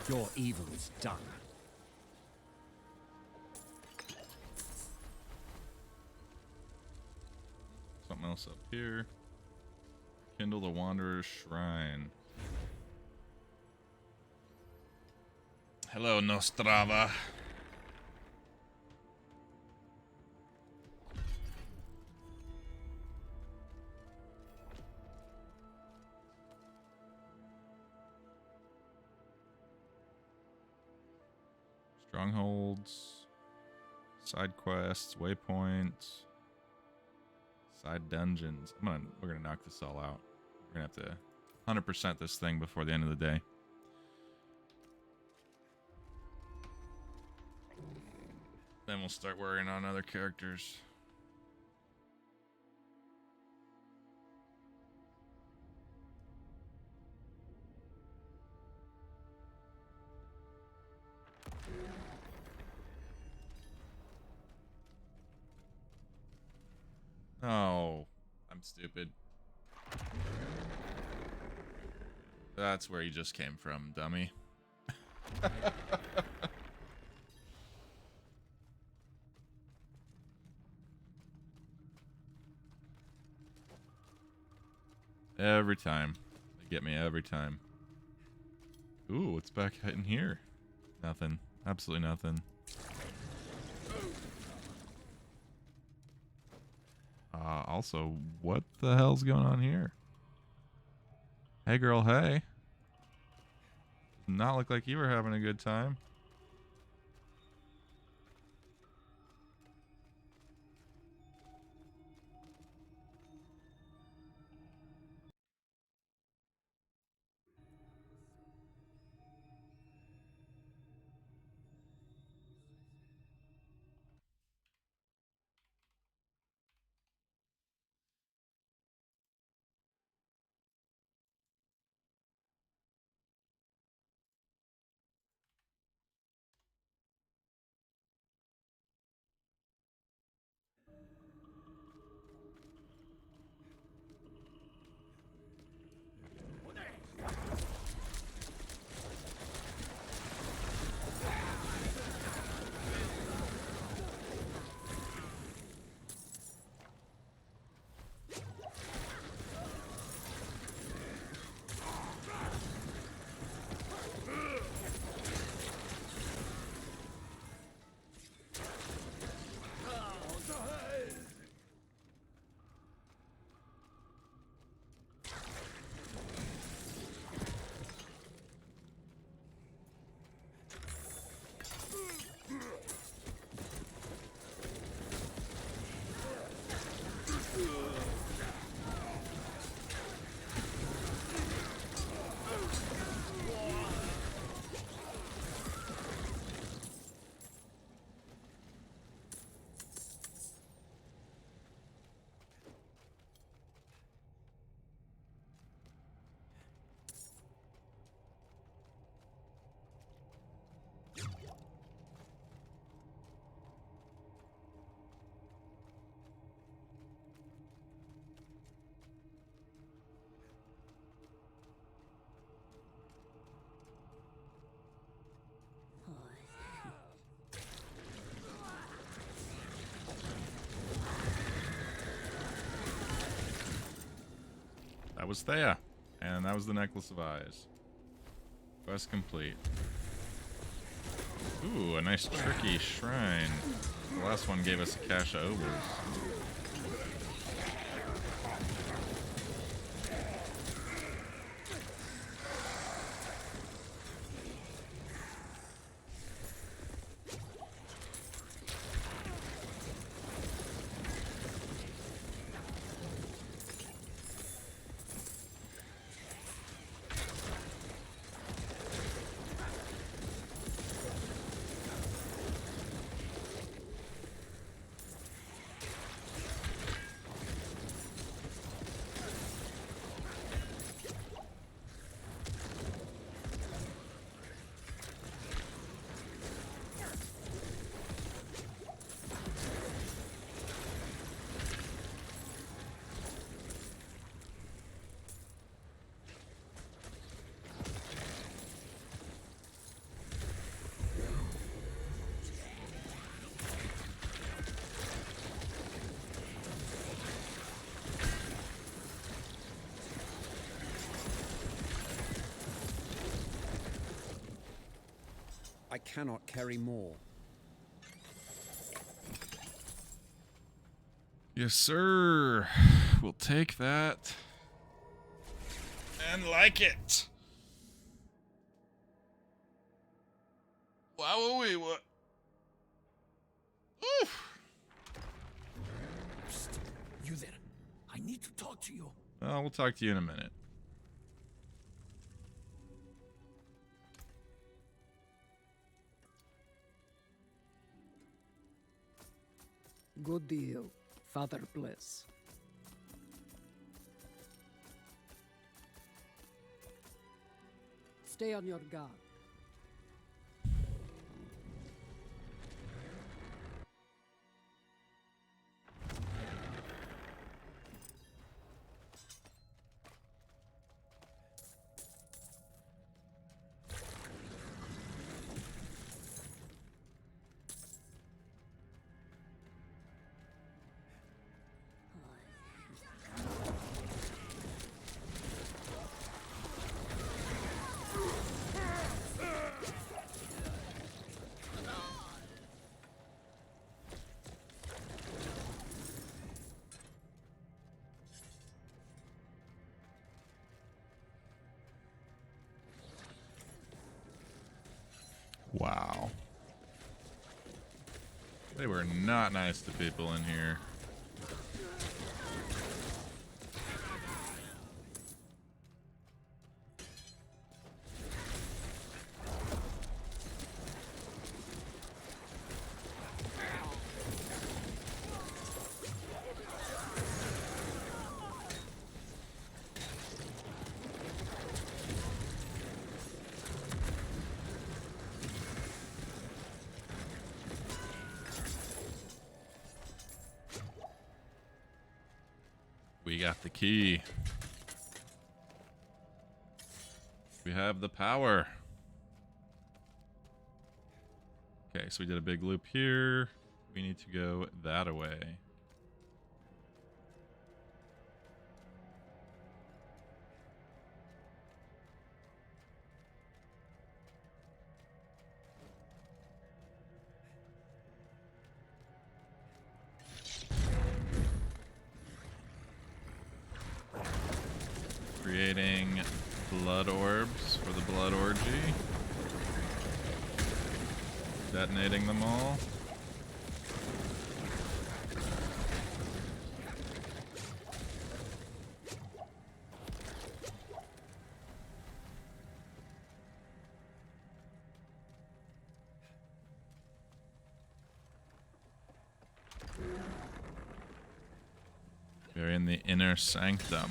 Your evil is done. Something else up here. Kindle the Wanderer's Shrine. Hello, Nostrava. Strongholds, side quests, waypoints, side dungeons. We're gonna knock this all out. We're gonna have to 100% this thing before the end of the day. Then we'll start worrying on other characters. Oh, I'm stupid. That's where you just came from, dummy. Every time. They get me every time. Ooh, what's back in here? Nothing. Absolutely nothing. Also, what the hell's going on here? Hey girl, hey. Not look like you were having a good time. That was Thea. And that was the Necklace of Eyes. Quest complete. Ooh, a nice tricky shrine. The last one gave us a cache of obers. I cannot carry more. Yes, sir. We'll take that. And like it. Wow, what? Oof. Psst. You there. I need to talk to you. Well, we'll talk to you in a minute. Good deal. Father bless. Stay on your guard. Wow. They were not nice to people in here. We got the key. We have the power. Okay, so we did a big loop here. We need to go that way. Creating blood orbs for the blood orgy. Detonating them all. We're in the inner sanctum.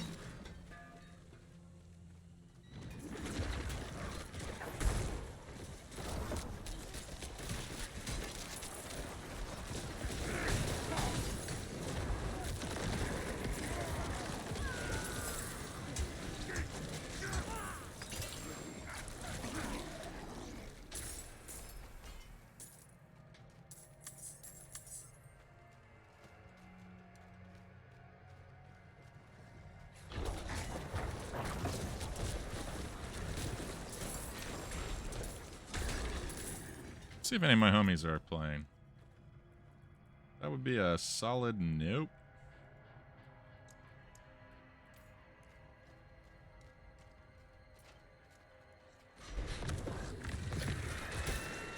See if any of my homies are playing. That would be a solid nope.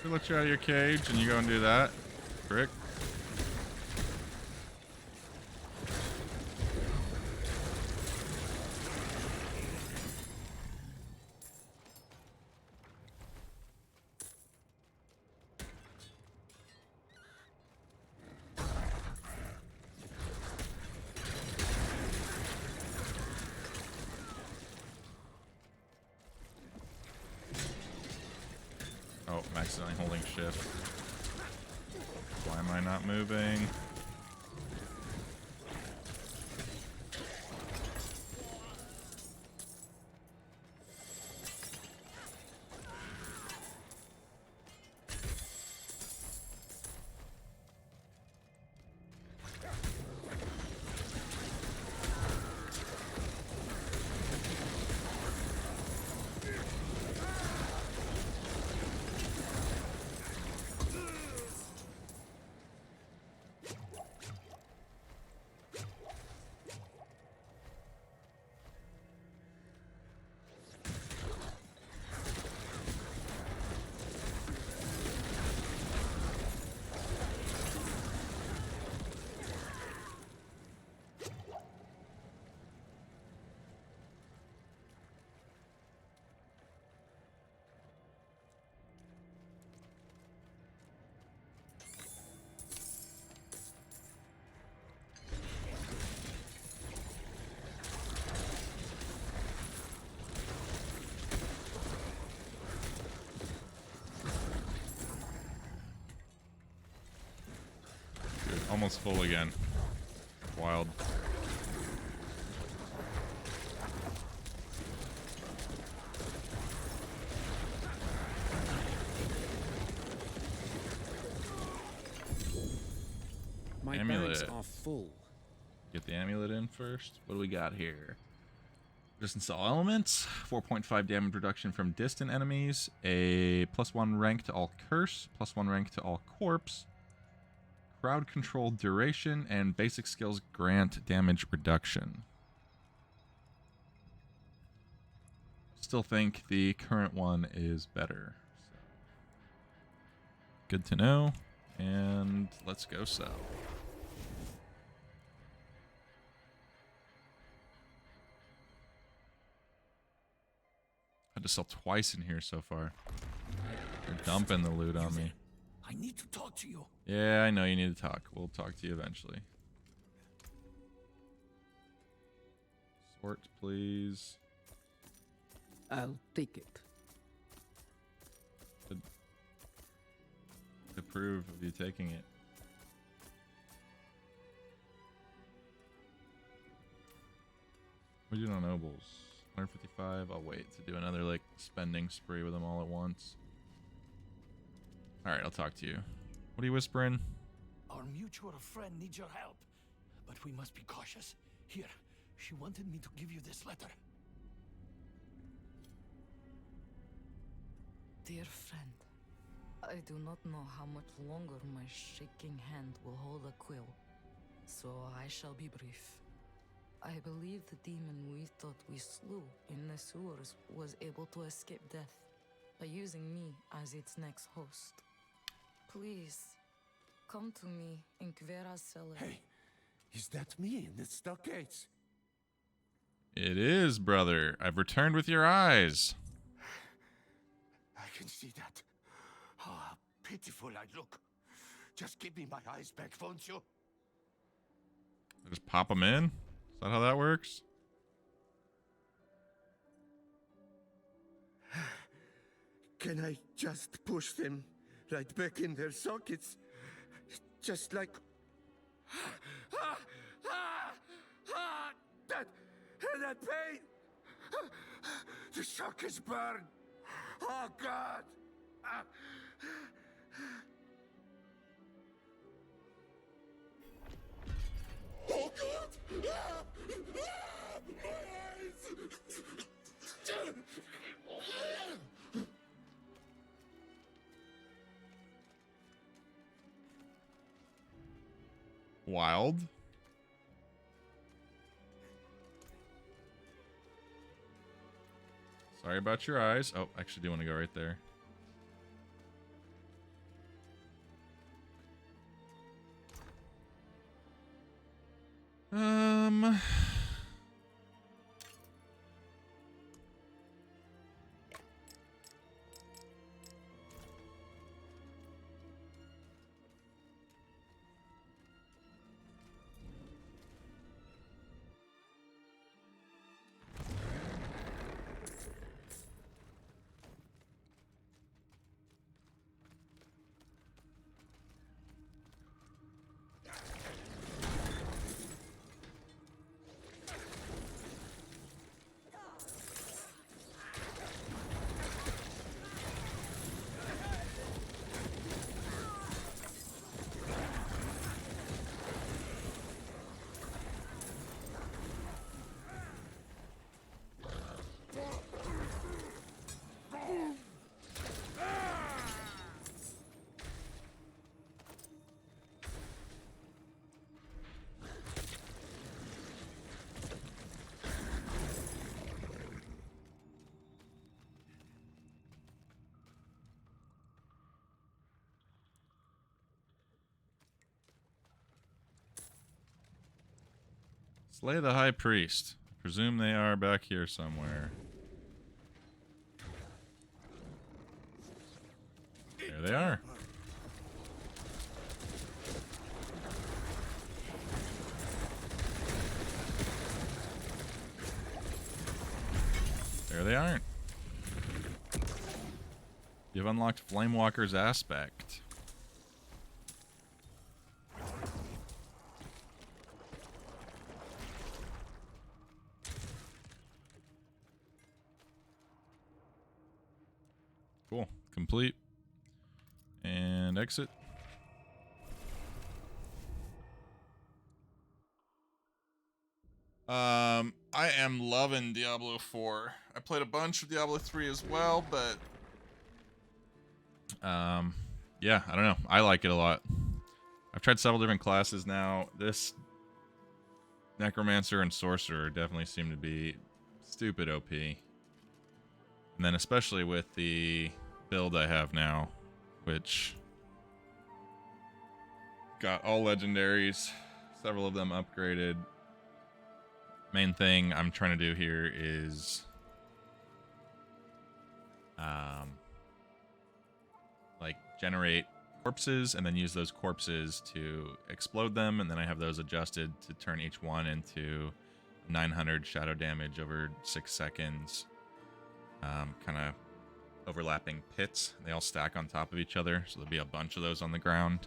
We let you out of your cage and you go and do that, prick. Oh, I'm accidentally holding shift. Why am I not moving? Almost full again. Wild. My Amulet. bags are full. Get the amulet in first. What do we got here? Resistance to all elements, 4.5 damage reduction from distant enemies, a +1 rank to all curse, +1 rank to all corpse, crowd control duration, and basic skills grant damage reduction. Still think the current one is better. So. Good to know. And let's go sell. Had to sell twice in here so far. They're dumping the loot on me. I need to talk to you. Yeah, I know you need to talk. We'll talk to you eventually. Sort, please. I'll take it. To prove of you taking it. We do no nobles. 155. I'll wait to do another like spending spree with them all at once. Alright, I'll talk to you. What are you whispering? Our mutual friend needs your help, but we must be cautious. Here, she wanted me to give you this letter. Dear friend, I do not know how much longer my shaking hand will hold a quill, so I shall be brief. I believe the demon we thought we slew in the sewers was able to escape death by using me as its next host. Please, come to me in Kvera's cellar. Hey, is that me in the stockades? It is, brother. I've returned with your eyes. I can see that. Oh, how pitiful I look. Just give me my eyes back, won't you? I just pop them in? Is that how that works? Can I just push them right back in their sockets? Just like... that pain! The sockets burn! Oh, God! Oh, God! My eyes! Wild. Sorry about your eyes. Oh, I actually do want to go right there. Slay the High Priest. I presume they are back here somewhere. There they are. There they aren't. You've unlocked Flamewalker's aspect. complete. And exit. I am loving Diablo 4. I played a bunch of Diablo 3 as well, but yeah, I don't know. I like it a lot. I've tried several different classes now. This Necromancer and Sorcerer definitely seem to be stupid OP. And then especially with the build I have now, which got all legendaries, several of them upgraded. Main thing I'm trying to do here is like generate corpses and then use those corpses to explode them, and then I have those adjusted to turn each one into 900 shadow damage over 6 seconds. Kind of overlapping pits. They all stack on top of each other, so there'll be a bunch of those on the ground.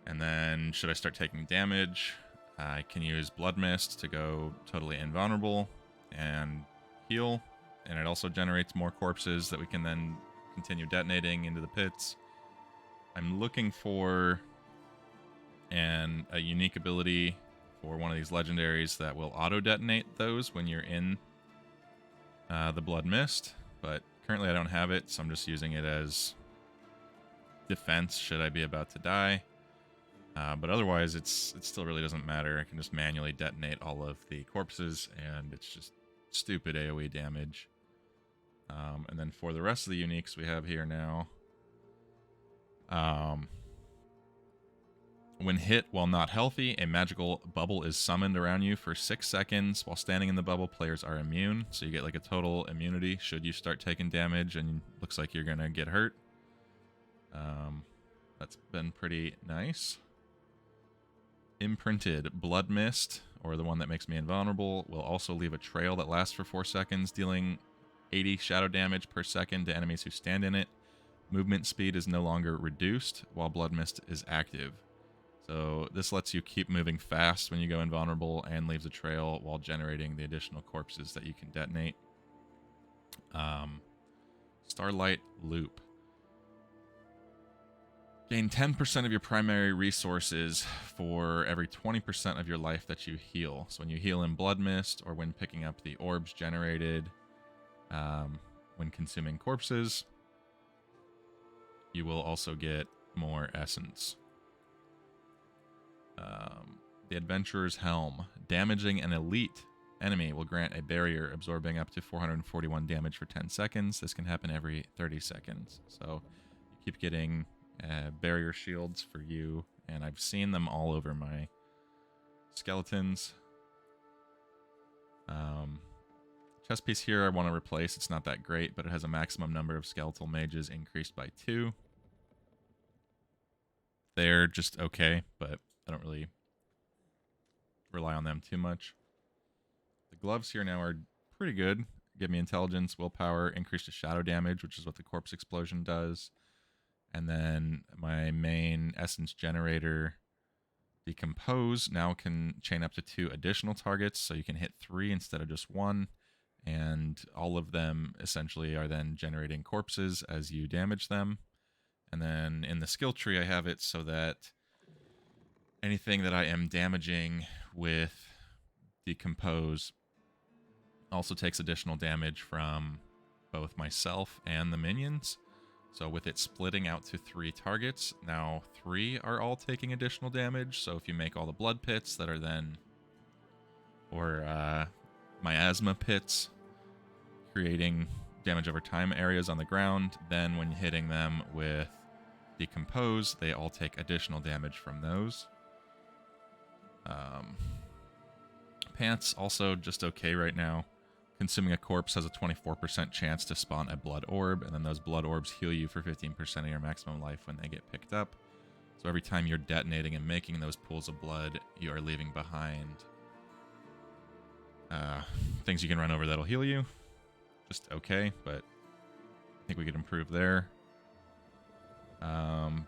And then should I start taking damage, I can use Blood Mist to go totally invulnerable and heal, and it also generates more corpses that we can then continue detonating into the pits. I'm looking for a unique ability for one of these legendaries that will auto-detonate those when you're in the Blood Mist, but currently I don't have it, so I'm just using it as defense should I be about to die. But otherwise, it still really doesn't matter. I can just manually detonate all of the corpses, and it's just stupid AoE damage. And then for the rest of the uniques we have here now, when hit while not healthy, a magical bubble is summoned around you for 6 seconds. While standing in the bubble, players are immune, so you get like a total immunity should you start taking damage and looks like you're gonna get hurt. That's been pretty nice. Imprinted Blood Mist, or the one that makes me invulnerable, will also leave a trail that lasts for 4 seconds, dealing 80 shadow damage per second to enemies who stand in it. Movement speed is no longer reduced while Blood Mist is active. So this lets you keep moving fast when you go invulnerable and leaves a trail while generating the additional corpses that you can detonate. Starlight Loop. Gain 10% of your primary resources for every 20% of your life that you heal. So when you heal in Blood Mist or when picking up the orbs generated when consuming corpses, you will also get more essence. The Adventurer's Helm. Damaging an elite enemy will grant a barrier absorbing up to 441 damage for 10 seconds. This can happen every 30 seconds. So you keep getting barrier shields for you, and I've seen them all over my skeletons. Chest piece here I want to replace. It's not that great, but it has a maximum number of skeletal mages increased by 2. They're just okay, but I don't really rely on them too much. The gloves here now are pretty good. Give me intelligence, willpower, increase to shadow damage, which is what the corpse explosion does. And then my main essence generator, Decompose, now can chain up to 2 additional targets, so you can hit 3 instead of just 1. And all of them essentially are then generating corpses as you damage them. And then in the skill tree, I have it so that anything that I am damaging with Decompose also takes additional damage from both myself and the minions. So with it splitting out to 3 targets, now 3 are all taking additional damage. So if you make all the blood pits that are then, or miasma pits, creating damage over time areas on the ground, then when hitting them with Decompose, they all take additional damage from those. Pants also just okay right now. Consuming a corpse has a 24% chance to spawn a blood orb, and then those blood orbs heal you for 15% of your maximum life when they get picked up. So every time you're detonating and making those pools of blood, you are leaving behind things you can run over that'll heal you. Just okay, but I think we could improve there.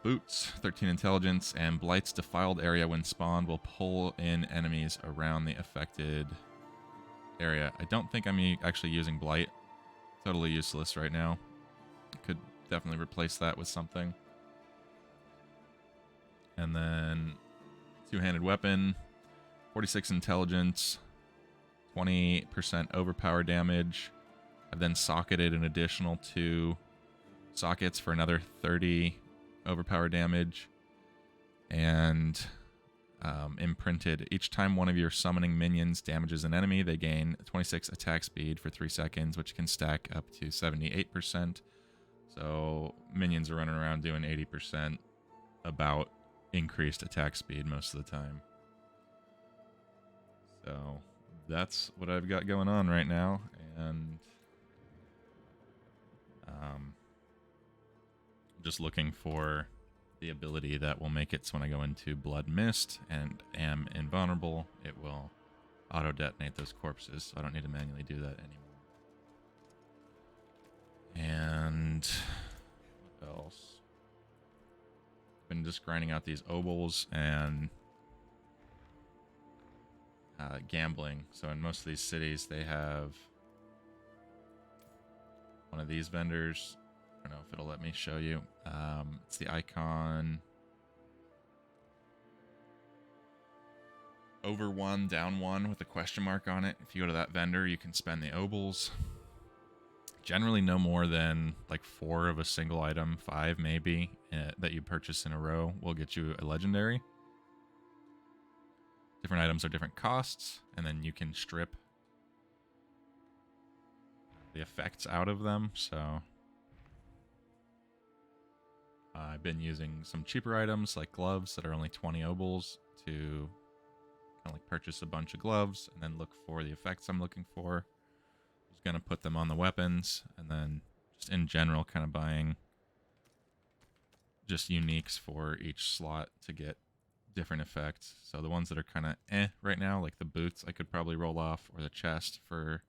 Boots, 13 intelligence, and Blight's defiled area when spawned will pull in enemies around the affected area. I don't think I'm actually using Blight. Totally useless right now. Could definitely replace that with something. And then two-handed weapon, 46 intelligence, 20% overpower damage. I've then socketed an additional 2 sockets for another 30 overpower damage. And imprinted. Each time one of your summoning minions damages an enemy, they gain 26 attack speed for 3 seconds, which can stack up to 78%. So minions are running around doing 80% about increased attack speed most of the time. So that's what I've got going on right now, and just looking for the ability that will make it so when I go into Blood Mist and am invulnerable, it will auto-detonate those corpses, so I don't need to manually do that anymore. And what else? Been just grinding out these obols and gambling. So in most of these cities, they have one of these vendors. I don't know if it'll let me show you. It's the icon over 1, down 1 with a question mark on it. If you go to that vendor, you can spend the obols. Generally no more than like 4 of a single item, 5 maybe, that you purchase in a row will get you a legendary. Different items are different costs, and then you can strip the effects out of them, so I've been using some cheaper items like gloves that are only 20 obols to kind of like purchase a bunch of gloves and then look for the effects I'm looking for. I was going to put them on the weapons, and then just in general kind of buying just uniques for each slot to get different effects. So the ones that are kind of right now, like the boots, I could probably roll off, or the chest for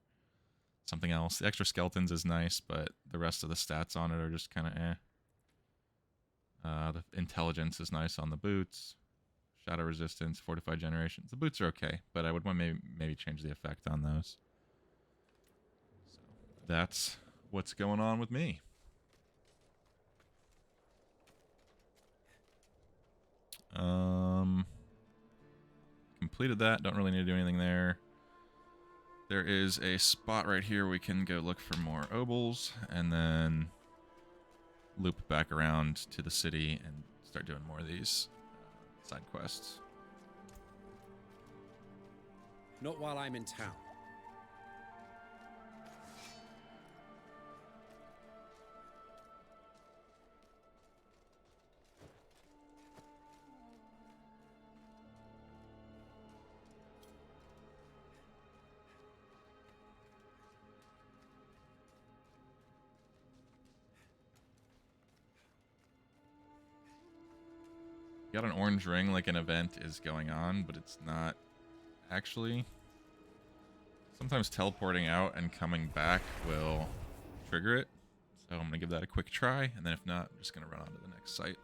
something else. The extra skeletons is nice, but the rest of the stats on it are just kind of The intelligence is nice on the boots. Shadow resistance, fortified generations. The boots are okay, but I would want maybe change the effect on those. So that's what's going on with me. Completed that. Don't really need to do anything there. There is a spot right here we can go look for more obols, and then loop back around to the city and start doing more of these side quests. Not while I'm in town. Got an orange ring like an event is going on, but it's not actually. Sometimes teleporting out and coming back will trigger it. So I'm going to give that a quick try, and then if not, I'm just going to run on to the next site.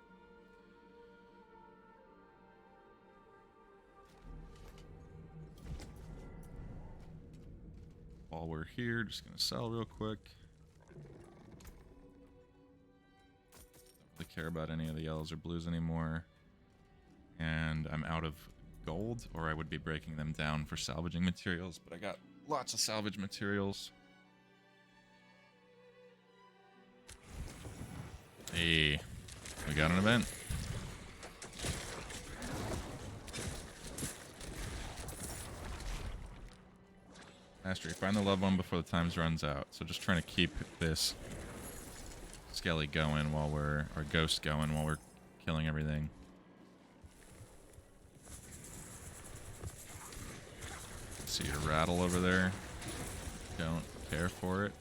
While we're here, just going to sell real quick. Don't really care about any of the yellows or blues anymore. And I'm out of gold, or I would be breaking them down for salvaging materials, but I got lots of salvage materials. Hey, we got an event. Mastery, find the loved one before the times runs out. So just trying to keep this Skelly going while or Ghost going while we're killing everything. See a rattle over there. Don't care for it.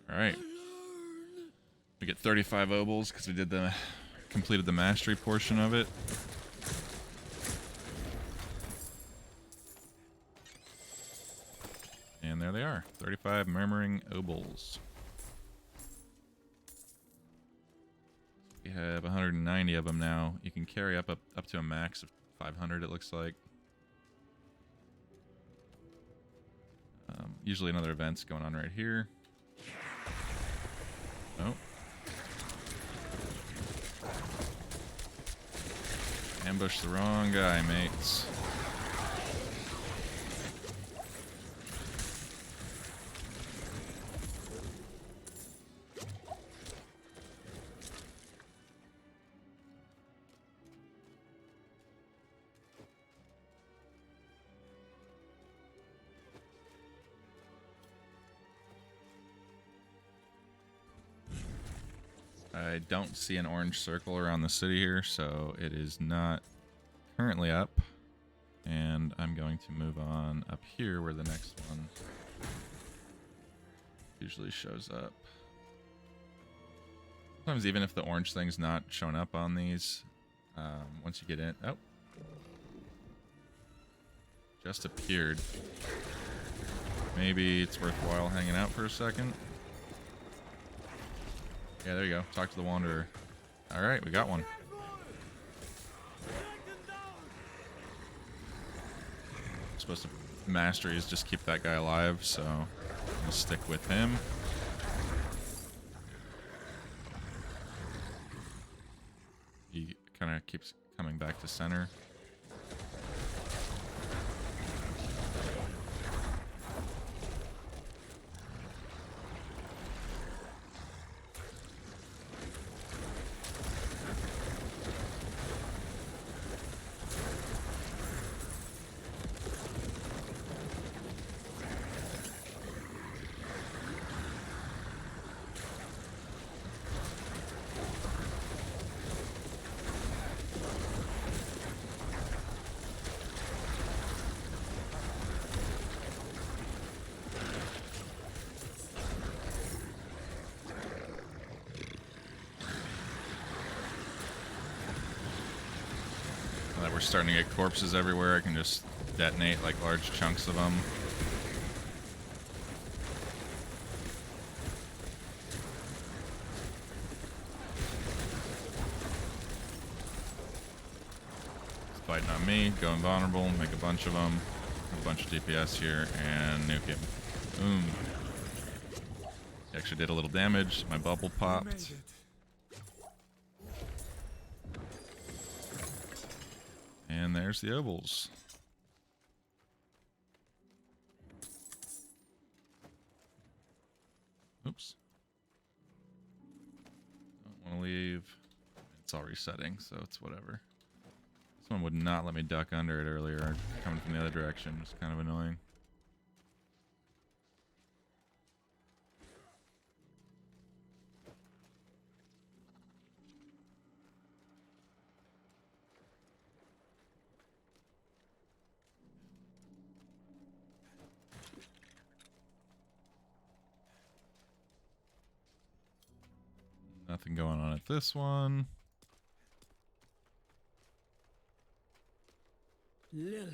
All right. We get 35 obols because we did completed the mastery portion of it. And there they are. 35 Murmuring Obols. We have 190 of them now. You can carry up to a max of 500, it looks like. Usually another event's going on right here. Oh. Ambush the wrong guy, mates. I don't see an orange circle around the city here, so it is not currently up. And I'm going to move on up here where the next one usually shows up. Sometimes even if the orange thing's not showing up on these, once you get in... Oh. Just appeared. Maybe it's worthwhile hanging out for a second. Yeah, there you go. Talk to the Wanderer. Alright, we got one. Supposed to mastery is just keep that guy alive, so I'm gonna stick with him. He kind of keeps coming back to center. That we're starting to get corpses everywhere, I can just detonate like large chunks of them. He's fighting on me, go invulnerable, make a bunch of them, a bunch of DPS here, and nuke him. Boom. He actually did a little damage, my bubble popped. And there's the ovals. Oops. Don't want to leave. It's all resetting, so it's whatever. This one would not let me duck under it earlier, coming from the other direction. It's kind of annoying. Nothing going on at this one. Lilith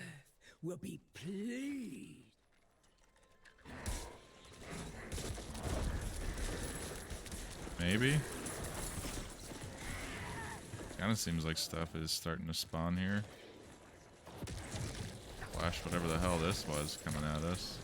will be pleased. Maybe. Kind of seems like stuff is starting to spawn here. Flash whatever the hell this was coming at us.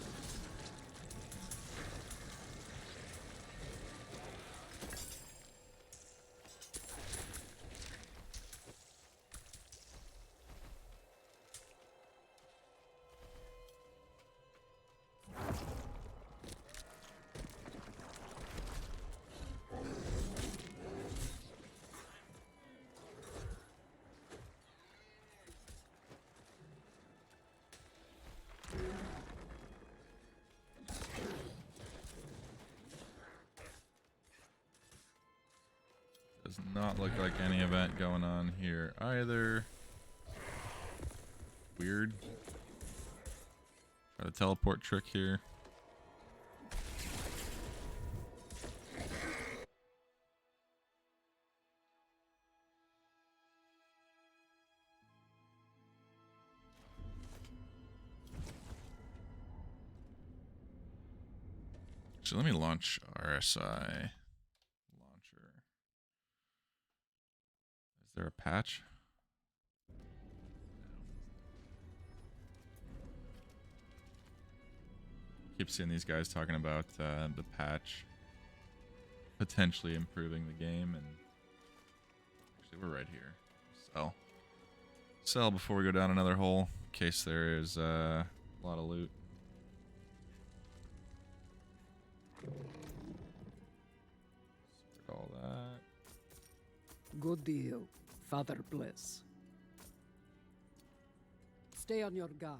Does not look like any event going on here either. Weird. Try the teleport trick here. Actually, let me launch RSI launcher. Is there a patch? Keep seeing these guys talking about the patch potentially improving the game, and actually we're right here. Sell before we go down another hole in case there is a lot of loot. All that. Good deal. Father bless. Stay on your guard.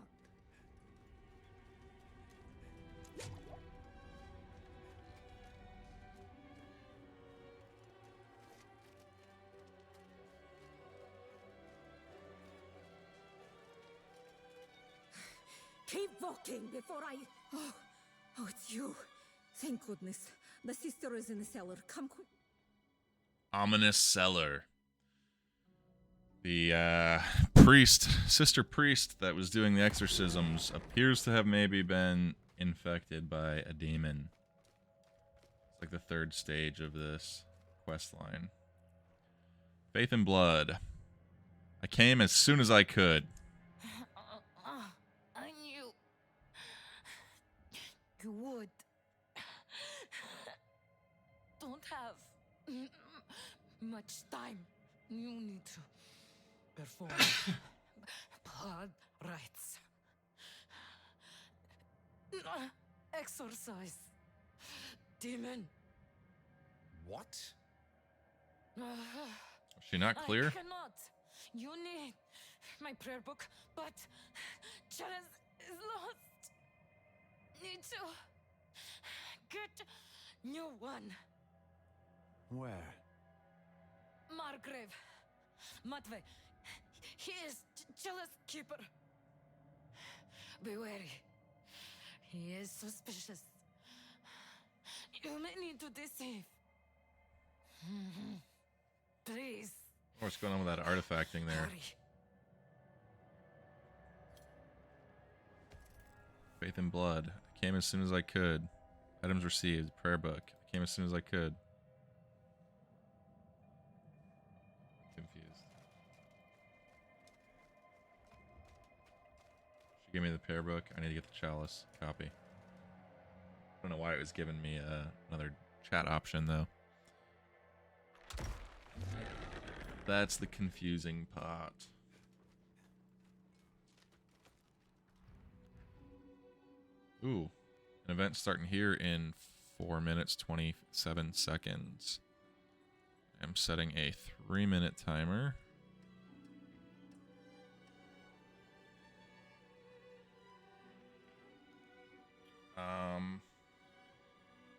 Keep walking before I... Oh, it's you. Thank goodness. The sister is in the cellar. Come quick. Ominous cellar. The sister priest that was doing the exorcisms appears to have maybe been infected by a demon. It's like the third stage of this quest line. Faith and blood. I came as soon as I could. I knew you would. Don't have much time. You need to perform blood rites. Exorcise. Demon. What? Was she not clear? I cannot. You need my prayer book, but Chalice is lost. Need to get new one. Where? Margrave. Matvey. He is Chalice keeper. Be wary. He is suspicious. You may need to deceive. Please. What's going on with that artifacting there? Hurry. Faith and blood. I came as soon as I could. Items received. Prayer book. I came as soon as I could. Confused. She gave me the prayer book. I need to get the chalice. Copy. I don't know why it was giving me another chat option though. That's the confusing part. Ooh, an event starting here in 4 minutes 27 seconds. I'm setting a 3-minute timer.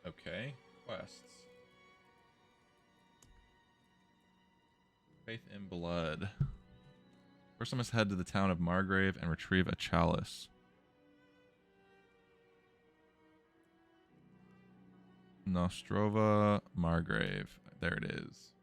Okay, quests. Faith in blood. First I must head to the town of Margrave and retrieve a chalice. Nostrova Margrave. There it is.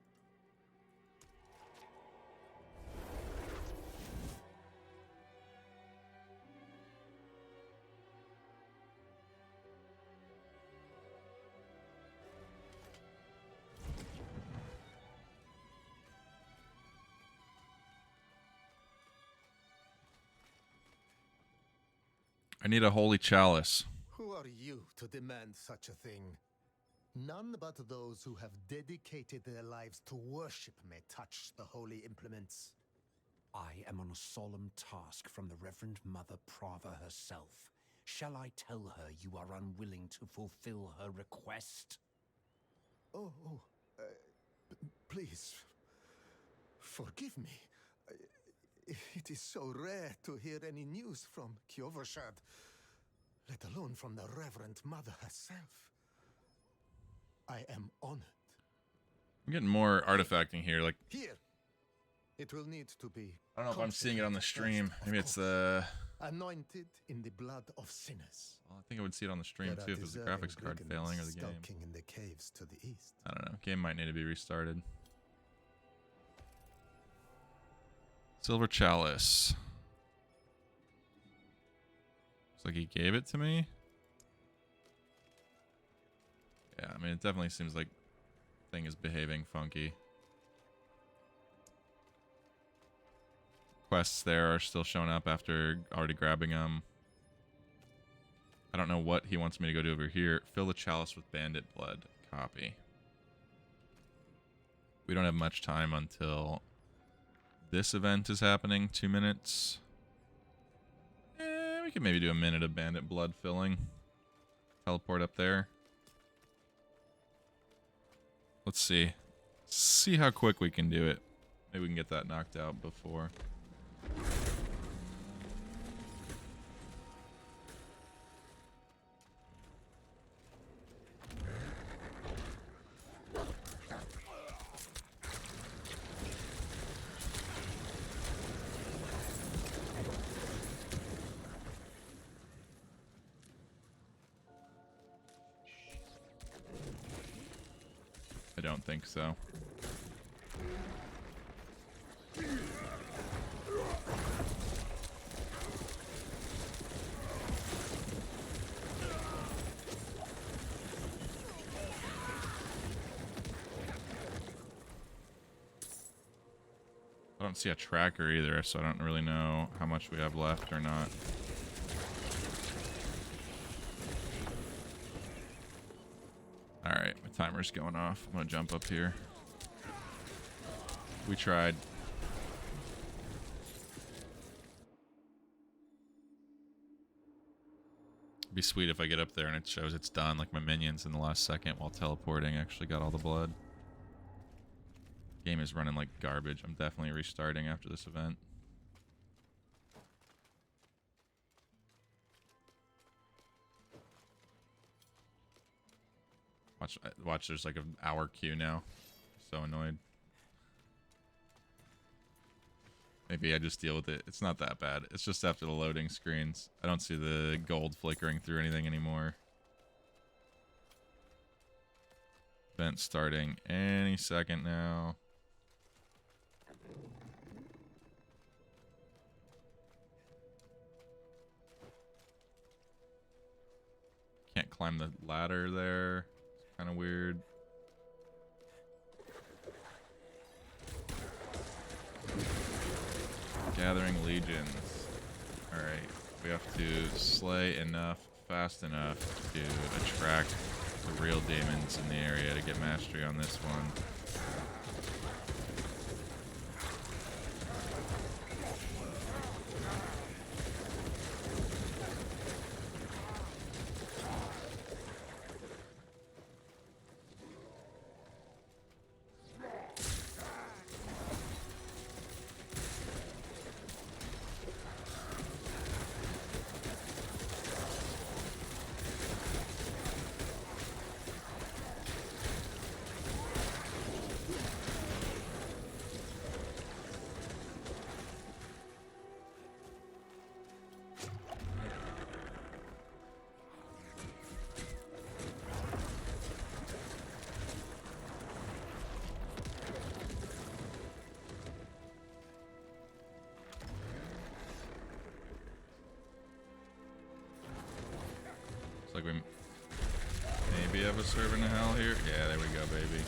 I need a holy chalice. Who are you to demand such a thing? None but those who have dedicated their lives to worship may touch the holy implements. I am on a solemn task from the Reverend Mother Prava herself. Shall I tell her you are unwilling to fulfill her request? Please, forgive me. It is so rare to hear any news from Kiovershad, let alone from the Reverend Mother herself. I am honored. I'm getting more artifacting here. Like, Here, it will need to be. I don't know if I'm seeing it on the stream. consecrated Maybe first, it's of the. course. Anointed in the blood of sinners. Well, I think I would see it on the stream There are too if it was the deserving graphics card brigands failing or the game. skulking in the caves to the east. I don't know. Game might need to be restarted. Silver chalice. Looks like he gave it to me. mean, it definitely seems like thing is behaving funky. Quests there are still showing up after already grabbing them. I don't know what he wants me to go do over here. Fill the chalice with bandit blood. Copy. We don't have much time until this event is happening. 2 minutes. We could maybe do a minute of bandit blood filling. Teleport up there. Let's see. See how quick we can do it. Maybe we can get that knocked out before. I don't think so. I don't see a tracker either, so I don't really know how much we have left or not. Alright, my timer's going off. I'm gonna jump up here. We tried. It'd be sweet if I get up there and it shows it's done, like my minions in the last second while teleporting actually got all the blood. Game is running like garbage. I'm definitely restarting after this event. Watch, there's like an hour queue now. So annoyed. Maybe I just deal with it. It's not that bad. It's just after the loading screens. I don't see the gold flickering through anything anymore. Event starting any second now. Can't climb the ladder there. It's kind of weird. Gathering legions. Alright. We have to slay enough, fast enough to attract the real demons in the area to get mastery on this one. Like we maybe have a servant of hell here. Yeah, there we go, baby.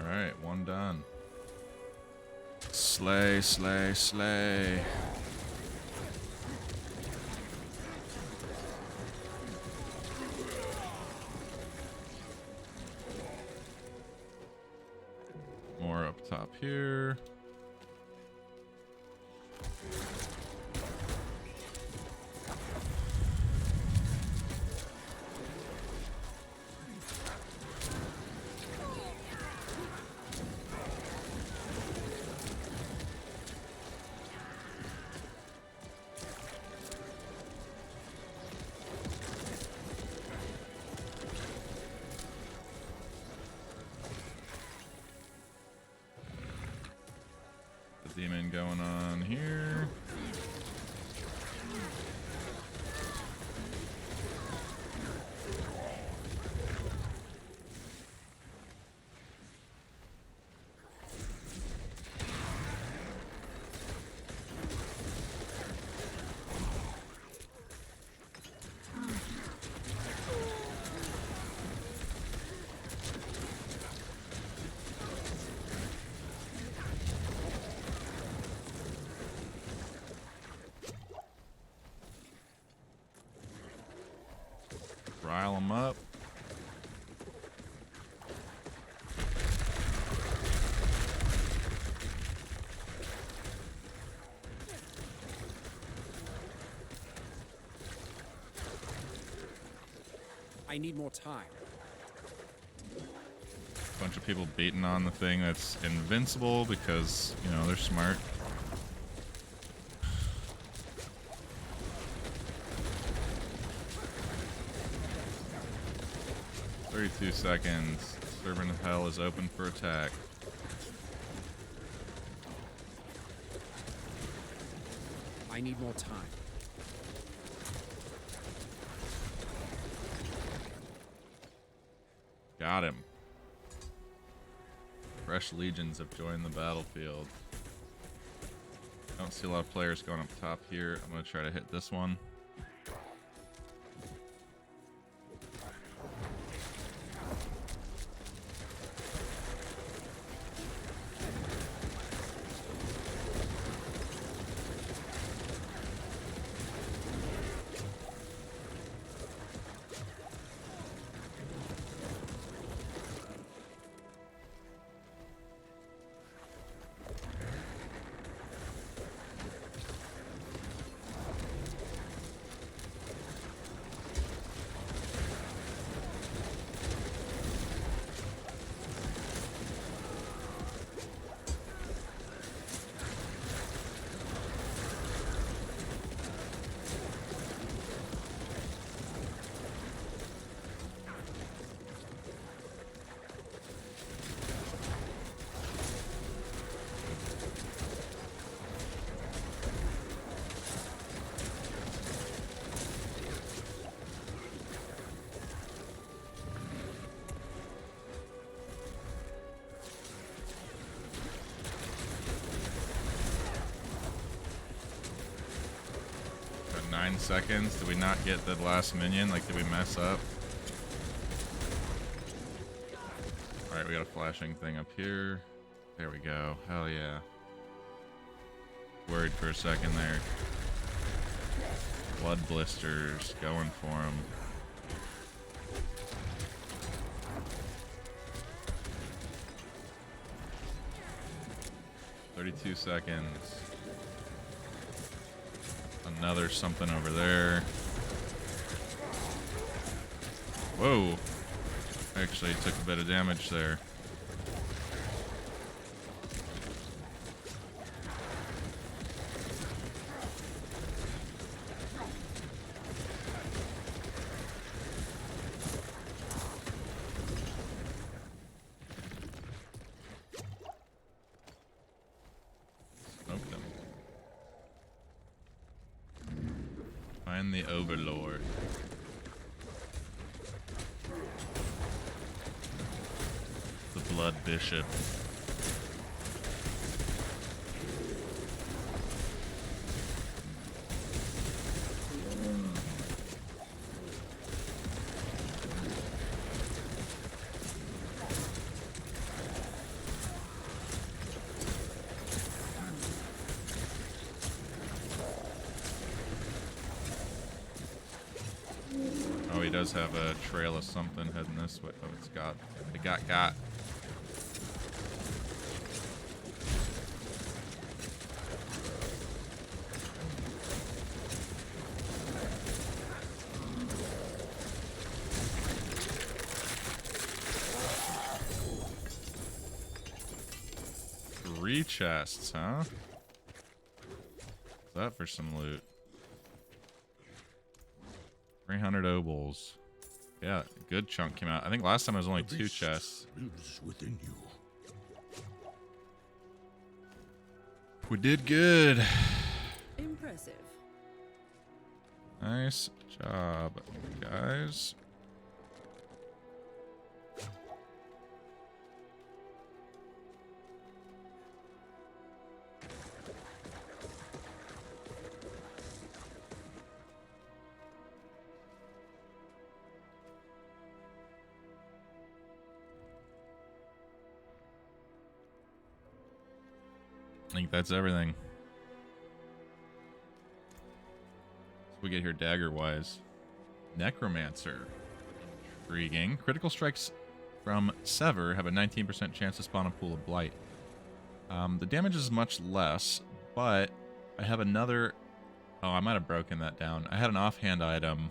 Alright, one done. Slay, slay, slay. More up top here. Demon going on here. Rile them up. I need more time. Bunch of people beating on the thing that's invincible because, you know, they're smart. "32 seconds. Servant of Hell is open for attack." I need more time. Got him. Fresh legions have joined the battlefield. I don't see a lot of players going up top here. I'm going to try to hit this one. Got 9 seconds. Did we not get the last minion? Like, did we mess up? Alright, we got a flashing thing up here. There we go. Hell yeah. Worried for a second there. Blood blisters going for him. "32 seconds. Another something over there. Whoa. Actually took a bit of damage there. Smoked him. Find the Overlord. The Blood Bishop. Oh, he does have a trail of something heading this way. Oh, it got. Three chests, huh? What's that for some loot? 300 obols. Yeah, a good chunk came out. I think last time it was only 2 chests. Lives within you. We did good. Impressive. Nice job, guys. I think that's everything. So we get here dagger-wise. Necromancer. Intriguing. Critical strikes from Sever have a 19% chance to spawn a pool of blight. The damage is much less, but I have another... Oh, I might have broken that down. I had an offhand item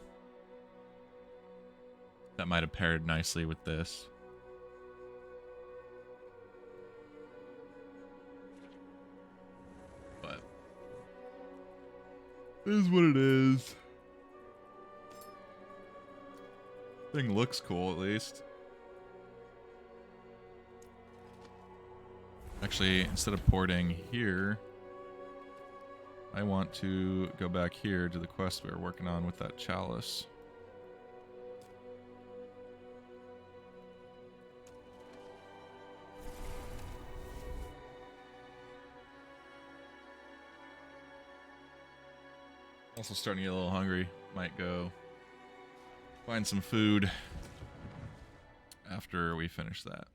that might have paired nicely with this. But it is what it is. Thing looks cool, at least. Actually, instead of porting here, I want to go back here to the quest we were working on with that chalice. Also starting to get a little hungry. Might go find some food after we finish that.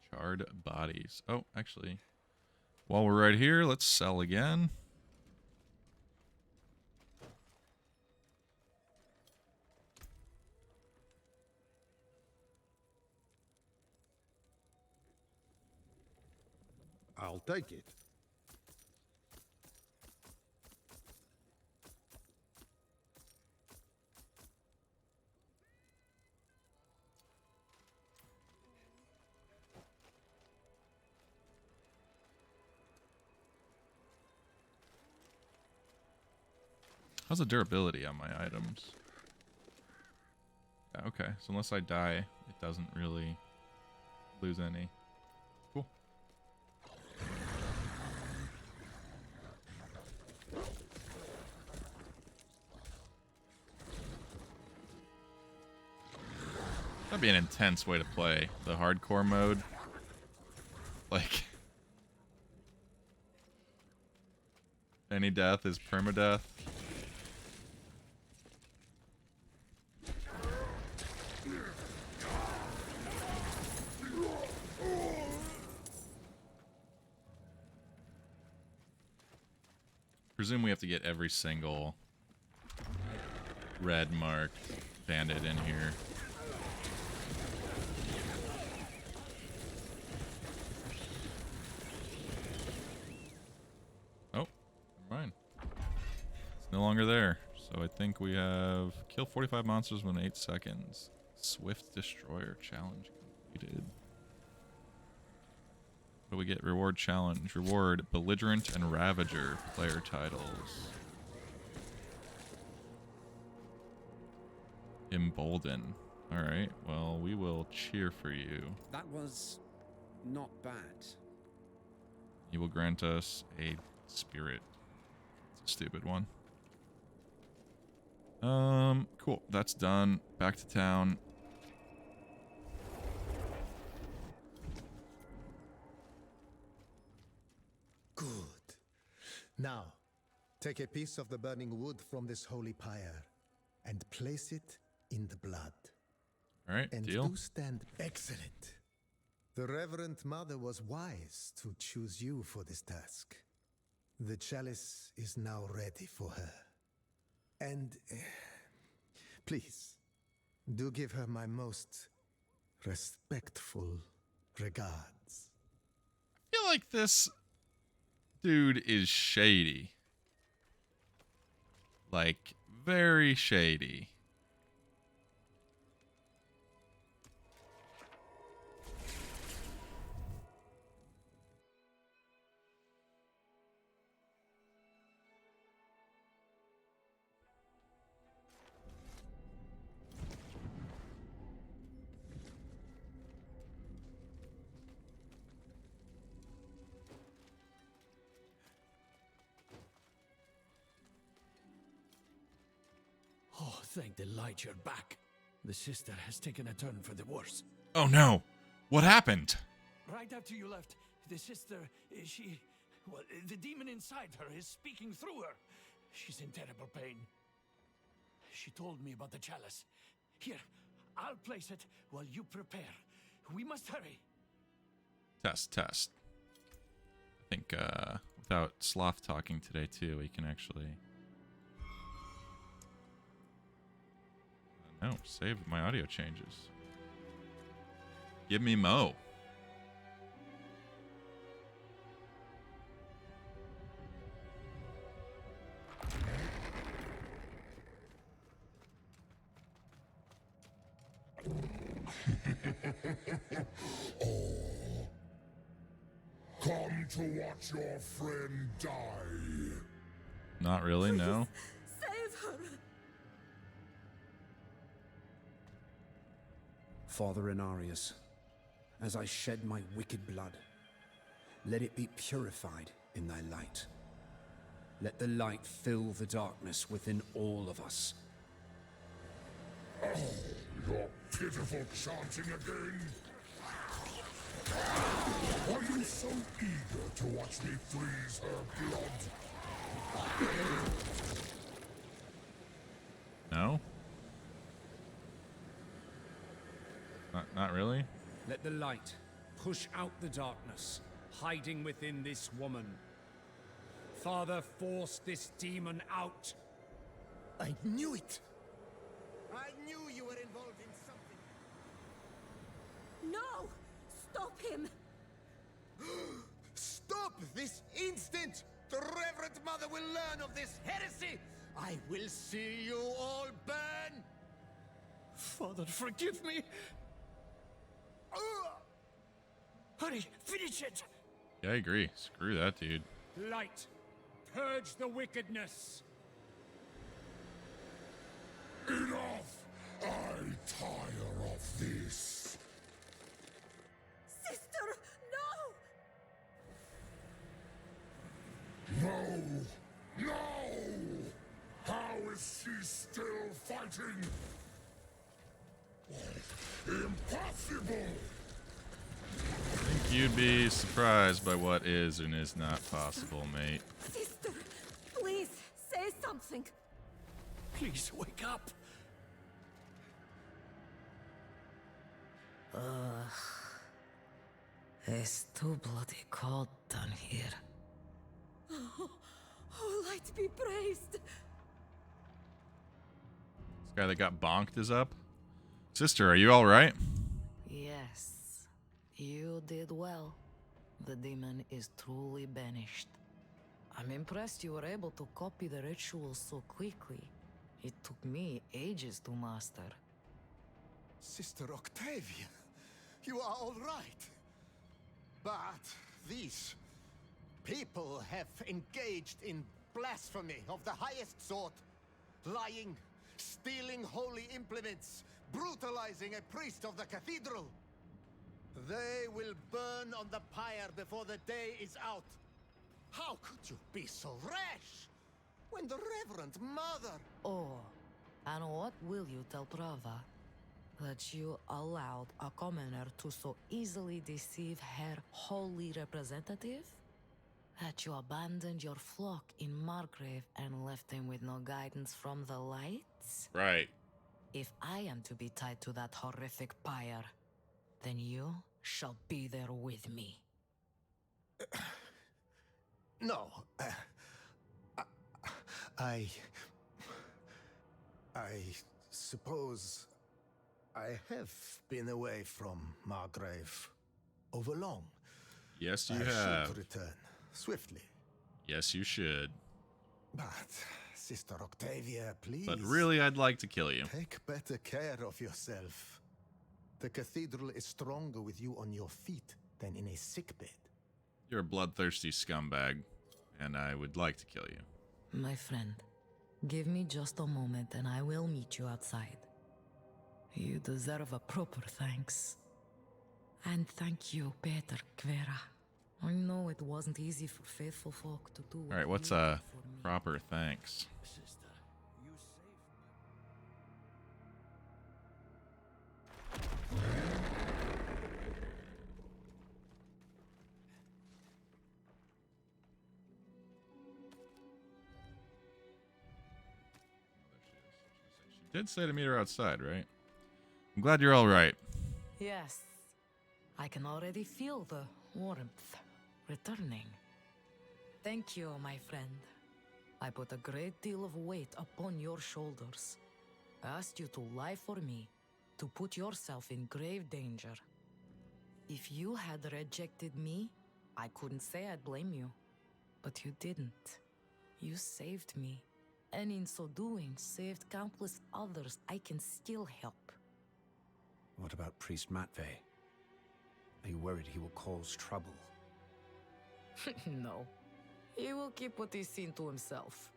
Charred bodies. Oh, actually, while we're right here, let's sell again. I'll take it. How's the durability on my items? Yeah, okay, so unless I die, it doesn't really lose any. Cool. That'd be an intense way to play the hardcore mode. Like, any death is permadeath. Presume we have to get every single red marked bandit in here. Oh, never mind. It's no longer there. So I think we have kill 45 monsters within 8 seconds. Swift Destroyer challenge completed. What do we get? Reward challenge. Reward Belligerent and Ravager player titles. Embolden. Alright, well, we will cheer for you. That was not bad. You will grant us a spirit. It's a stupid one. Cool. That's done. Back to town. Good. Now, take a piece of the burning wood from this holy pyre and place it in the blood. Alright, And deal. do stand excellent. The Reverend Mother was wise to choose you for this task. The chalice is now ready for her. And please, do give her my most respectful regards. I feel like this dude is shady. Like, very shady. Thank the light you're back. The sister has taken a turn for the worse. Oh no! What happened? Right after you left, the sister, well, the demon inside her is speaking through her. She's in terrible pain. She told me about the chalice. Here, I'll place it while you prepare. We must hurry. Test. I think without sloth talking today too, we can actually... No, save my audio changes. Give me Mo. Come to watch your friend die. Not really, no. Save her! Father Inarius, as I shed my wicked blood, let it be purified in thy light. Let the light fill the darkness within all of us. Oh, your pitiful chanting again. Are you so eager to watch me freeze her blood? No? Not really? Let the light push out the darkness, hiding within this woman. Father, force this demon out. I knew it! I knew you were involved in something. No! Stop him! Stop this instant! The Reverend Mother will learn of this heresy! I will see you all burn! Father, forgive me. Hurry, finish it. Yeah, I agree. Screw that dude. Light, purge the wickedness. Enough! I tire of this. Sister, no! No! No! How is she still fighting? Impossible! I think you'd be surprised by what is and is not possible, mate. Sister, please, say something. Please wake up. It's too bloody cold down here. Oh, light be praised. This guy that got bonked is up. Sister, are you alright? Yes, you did well. The demon is truly banished. I'm impressed you were able to copy the ritual so quickly. It took me ages to master. Sister Octavia, you are all right. But these people have engaged in blasphemy of the highest sort. Lying, stealing holy implements, brutalizing a priest of the cathedral. They will burn on the pyre before the day is out. How could you be so rash? When the Reverend Mother... Oh, and what will you tell Prava? That you allowed a commoner to so easily deceive her holy representative? That you abandoned your flock in Margrave and left them with no guidance from the lights? Right. If I am to be tied to that horrific pyre, then you shall be there with me. No. I suppose I have been away from Margrave overlong. Yes, you I have. should return swiftly. Yes, you should. But, Sister Octavia, please. But really, I'd like to kill you. Take better care of yourself. The cathedral is stronger with you on your feet than in a sickbed. You're a bloodthirsty scumbag, and I would like to kill you. My friend, give me just a moment and I will meet you outside. You deserve a proper thanks. And thank you, Peter Kvera. I know it wasn't easy for faithful folk to do. Alright, what's you a did for me. proper thanks? Sister, you saved me. Did say to meet her outside, right? I'm glad you're all right. Yes, I can already feel the warmth returning. Thank you, my friend. I put a great deal of weight upon your shoulders. I asked you to lie for me, to put yourself in grave danger. If you had rejected me, I couldn't say I'd blame you. But you didn't. You saved me, and in so doing, saved countless others I can still help. What about Priest Matvey? Are you worried he will cause trouble? No. He will keep what he's seen to himself.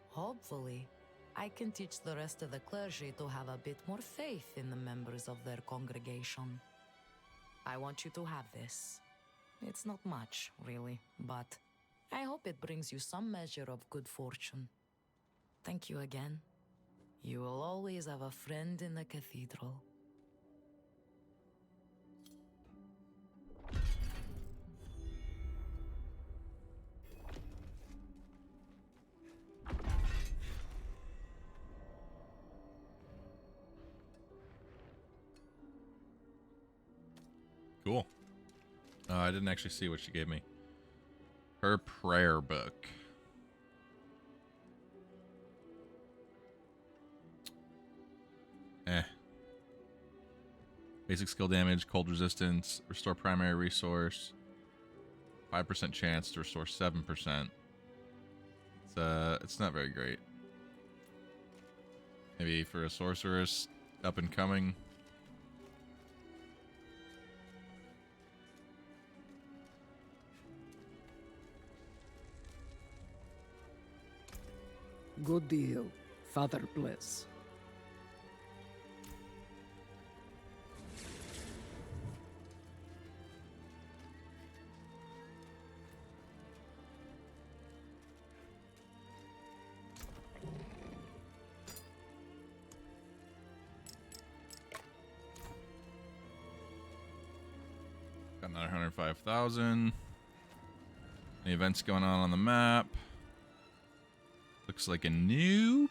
Hopefully, I can teach the rest of the clergy to have a bit more faith in the members of their congregation. I want you to have this. It's not much, really, but I hope it brings you some measure of good fortune. Thank you again. You will always have a friend in the cathedral. Cool. I didn't actually see what she gave me. Her prayer book. Basic skill damage, cold resistance, restore primary resource, 5% chance to restore 7%. It's not very great. Maybe for a sorceress up and coming. Good deal. Father bless. Got another 105,000. Any events going on the map? Looks like a noob.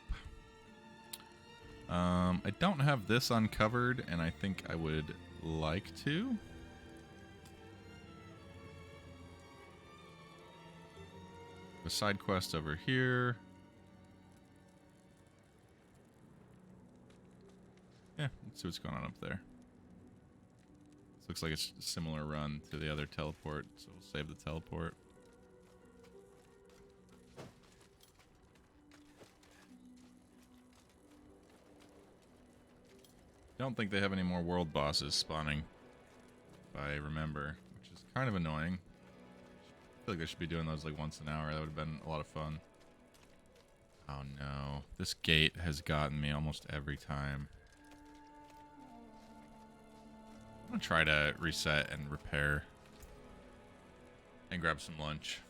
I don't have this uncovered, and I think I would like to. The side quest over here. Yeah, let's see what's going on up there. This looks like it's a similar run to the other teleport, so we'll save the teleport. Don't think they have any more world bosses spawning, if I remember, which is kind of annoying. I feel like they should be doing those like once an hour. That would have been a lot of fun. Oh no. This gate has gotten me almost every time. I'm gonna try to reset and repair and grab some lunch.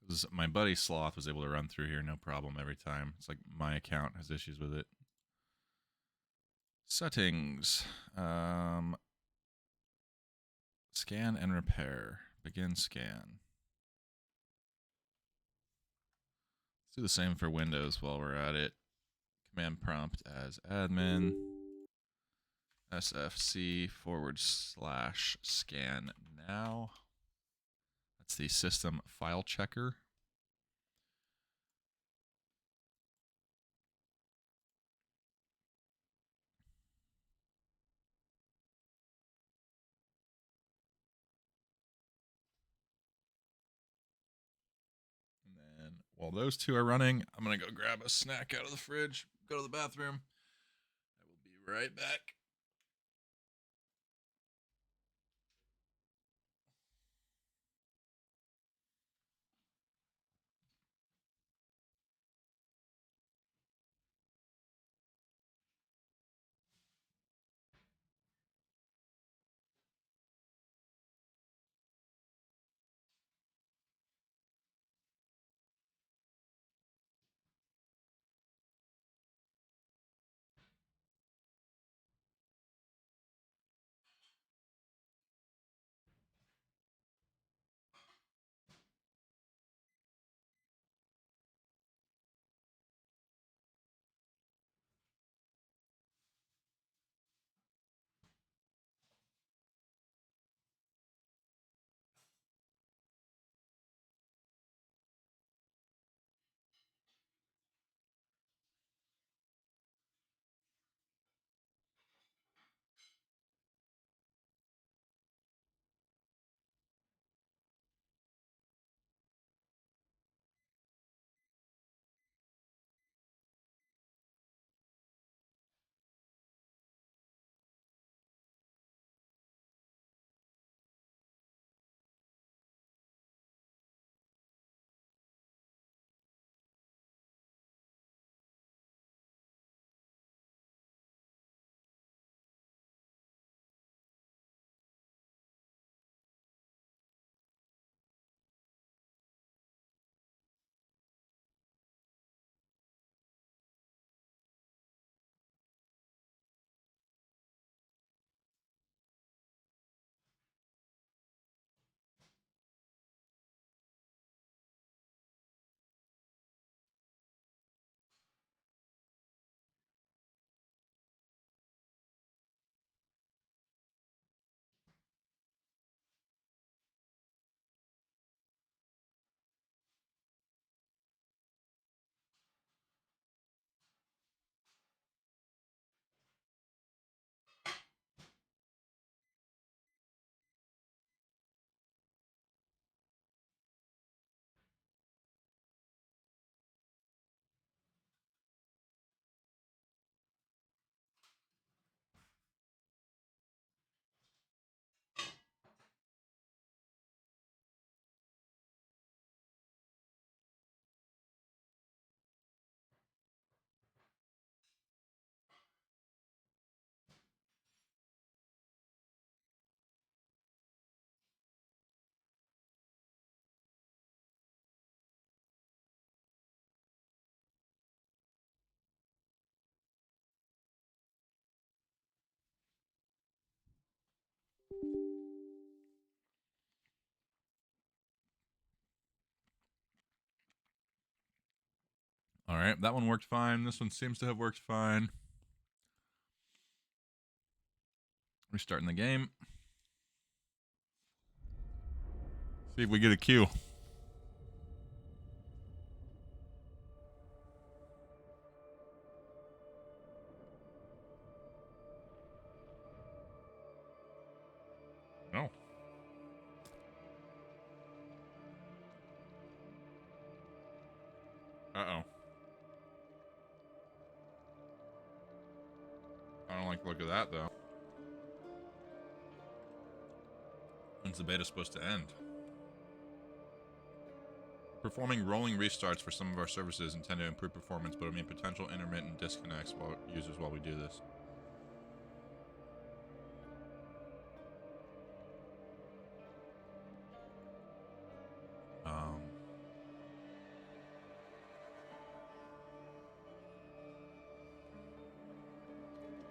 Because my buddy Sloth was able to run through here no problem every time. It's like my account has issues with it. Settings. Scan and repair. Begin scan. Let's do the same for Windows while we're at it. Command prompt as admin. SFC/scan now. That's the system file checker. And then while those two are running, I'm going to go grab a snack out of the fridge, go to the bathroom. I will be right back. All right, that one worked fine. This one seems to have worked fine. Restarting the game. See if we get a queue. No. Uh-oh. I don't like the look of that, though. When's the beta supposed to end? Performing rolling restarts for some of our services intend to improve performance, but it mean potential intermittent disconnects while users while we do this.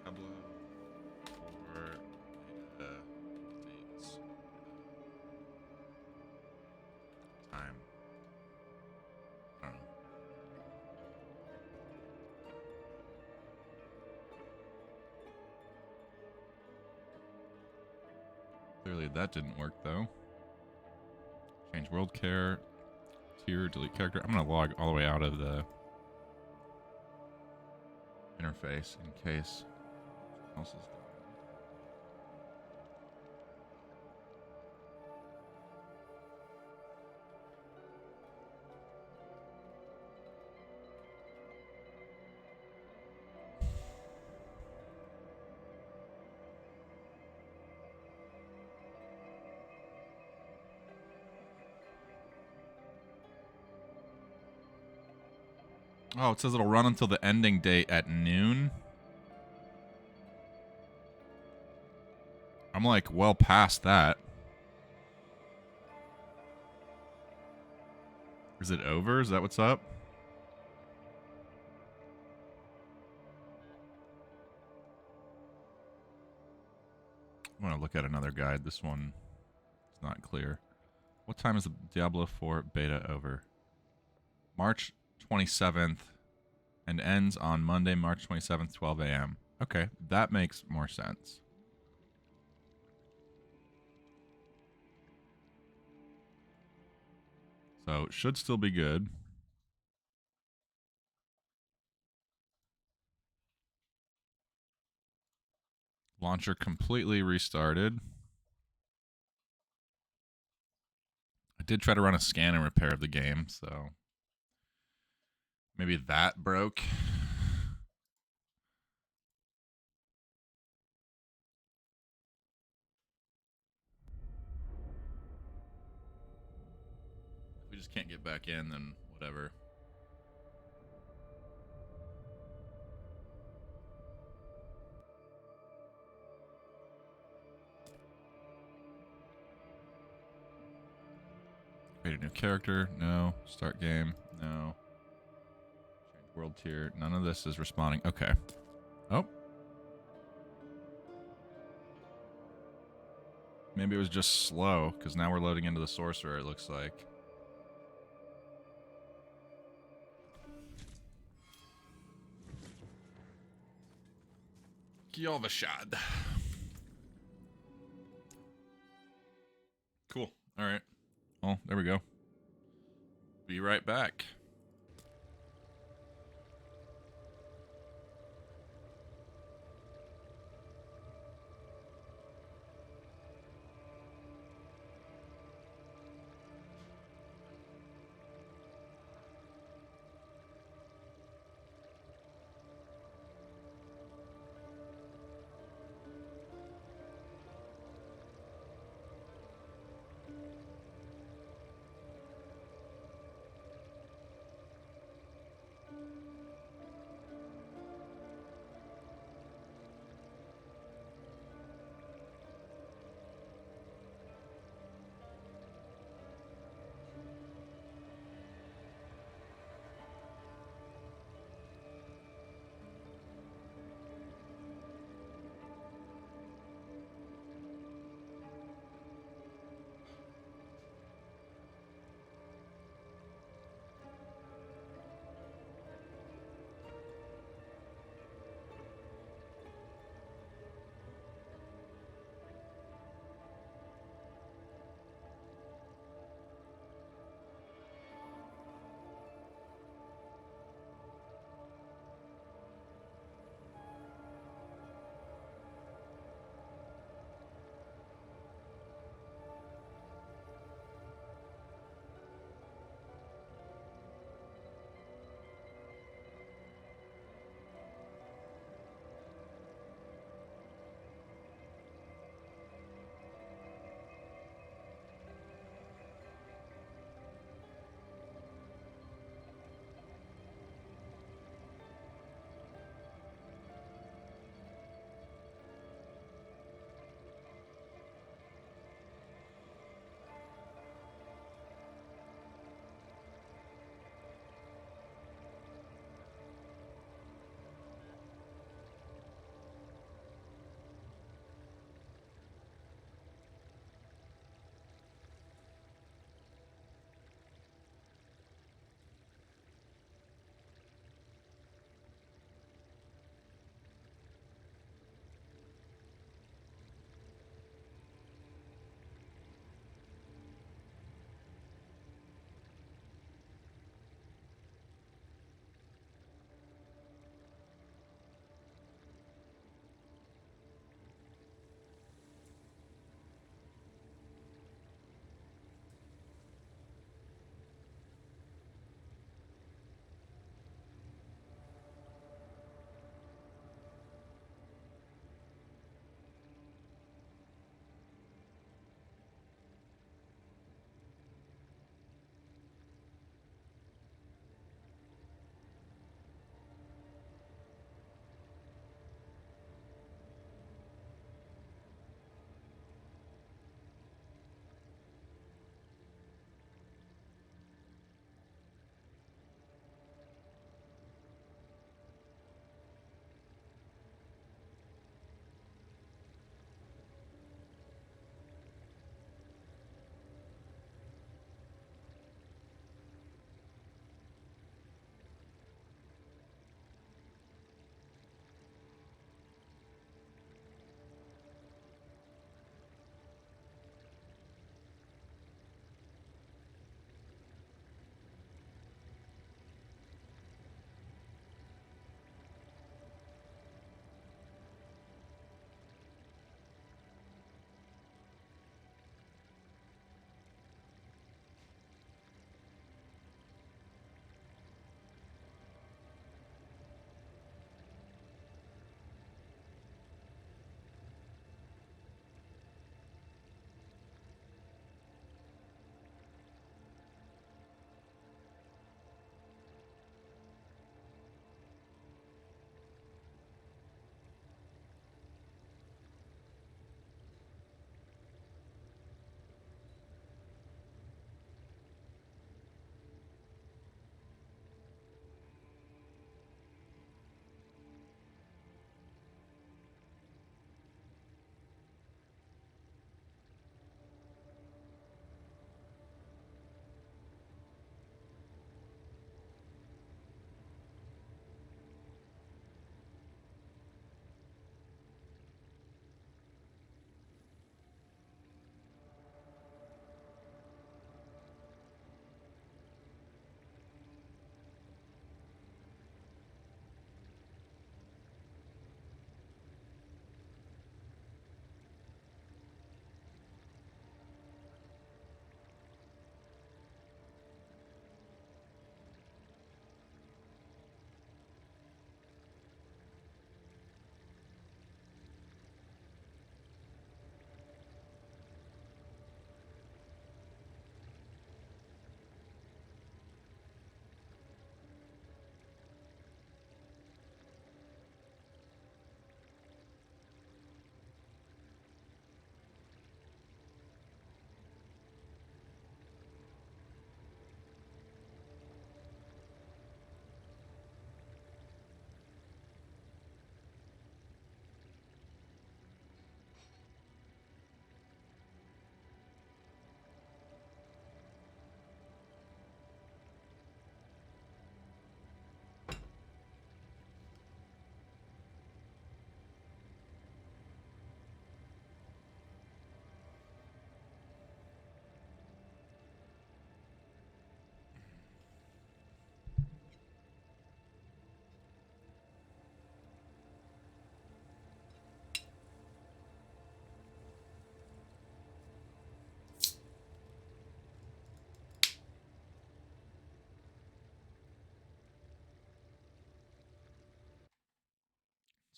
Diablo for beta dates. Time. I don't know. Clearly that didn't work though. Change world care. Tier, delete character. I'm gonna log all the way out of the interface in case someone else is done. Oh, it says it'll run until the ending date at noon. I'm like well past that. Is it over? Is that what's up? I'm going to look at another guide. This one is not clear. What time is the Diablo 4 beta over? March 27th and ends on Monday, March 27th, 12 a.m. Okay, that makes more sense. So, it should still be good. Launcher completely restarted. I did try to run a scan and repair of the game, so maybe that broke. If we just can't get back in, then whatever. Create a new character. No. Start game. No. Change world tier. None of this is responding. Okay. Oh. Maybe it was just slow, because now we're loading into the sorcerer, it looks like. Gyalvashad. Cool. Alright. Well, there we go. Be right back.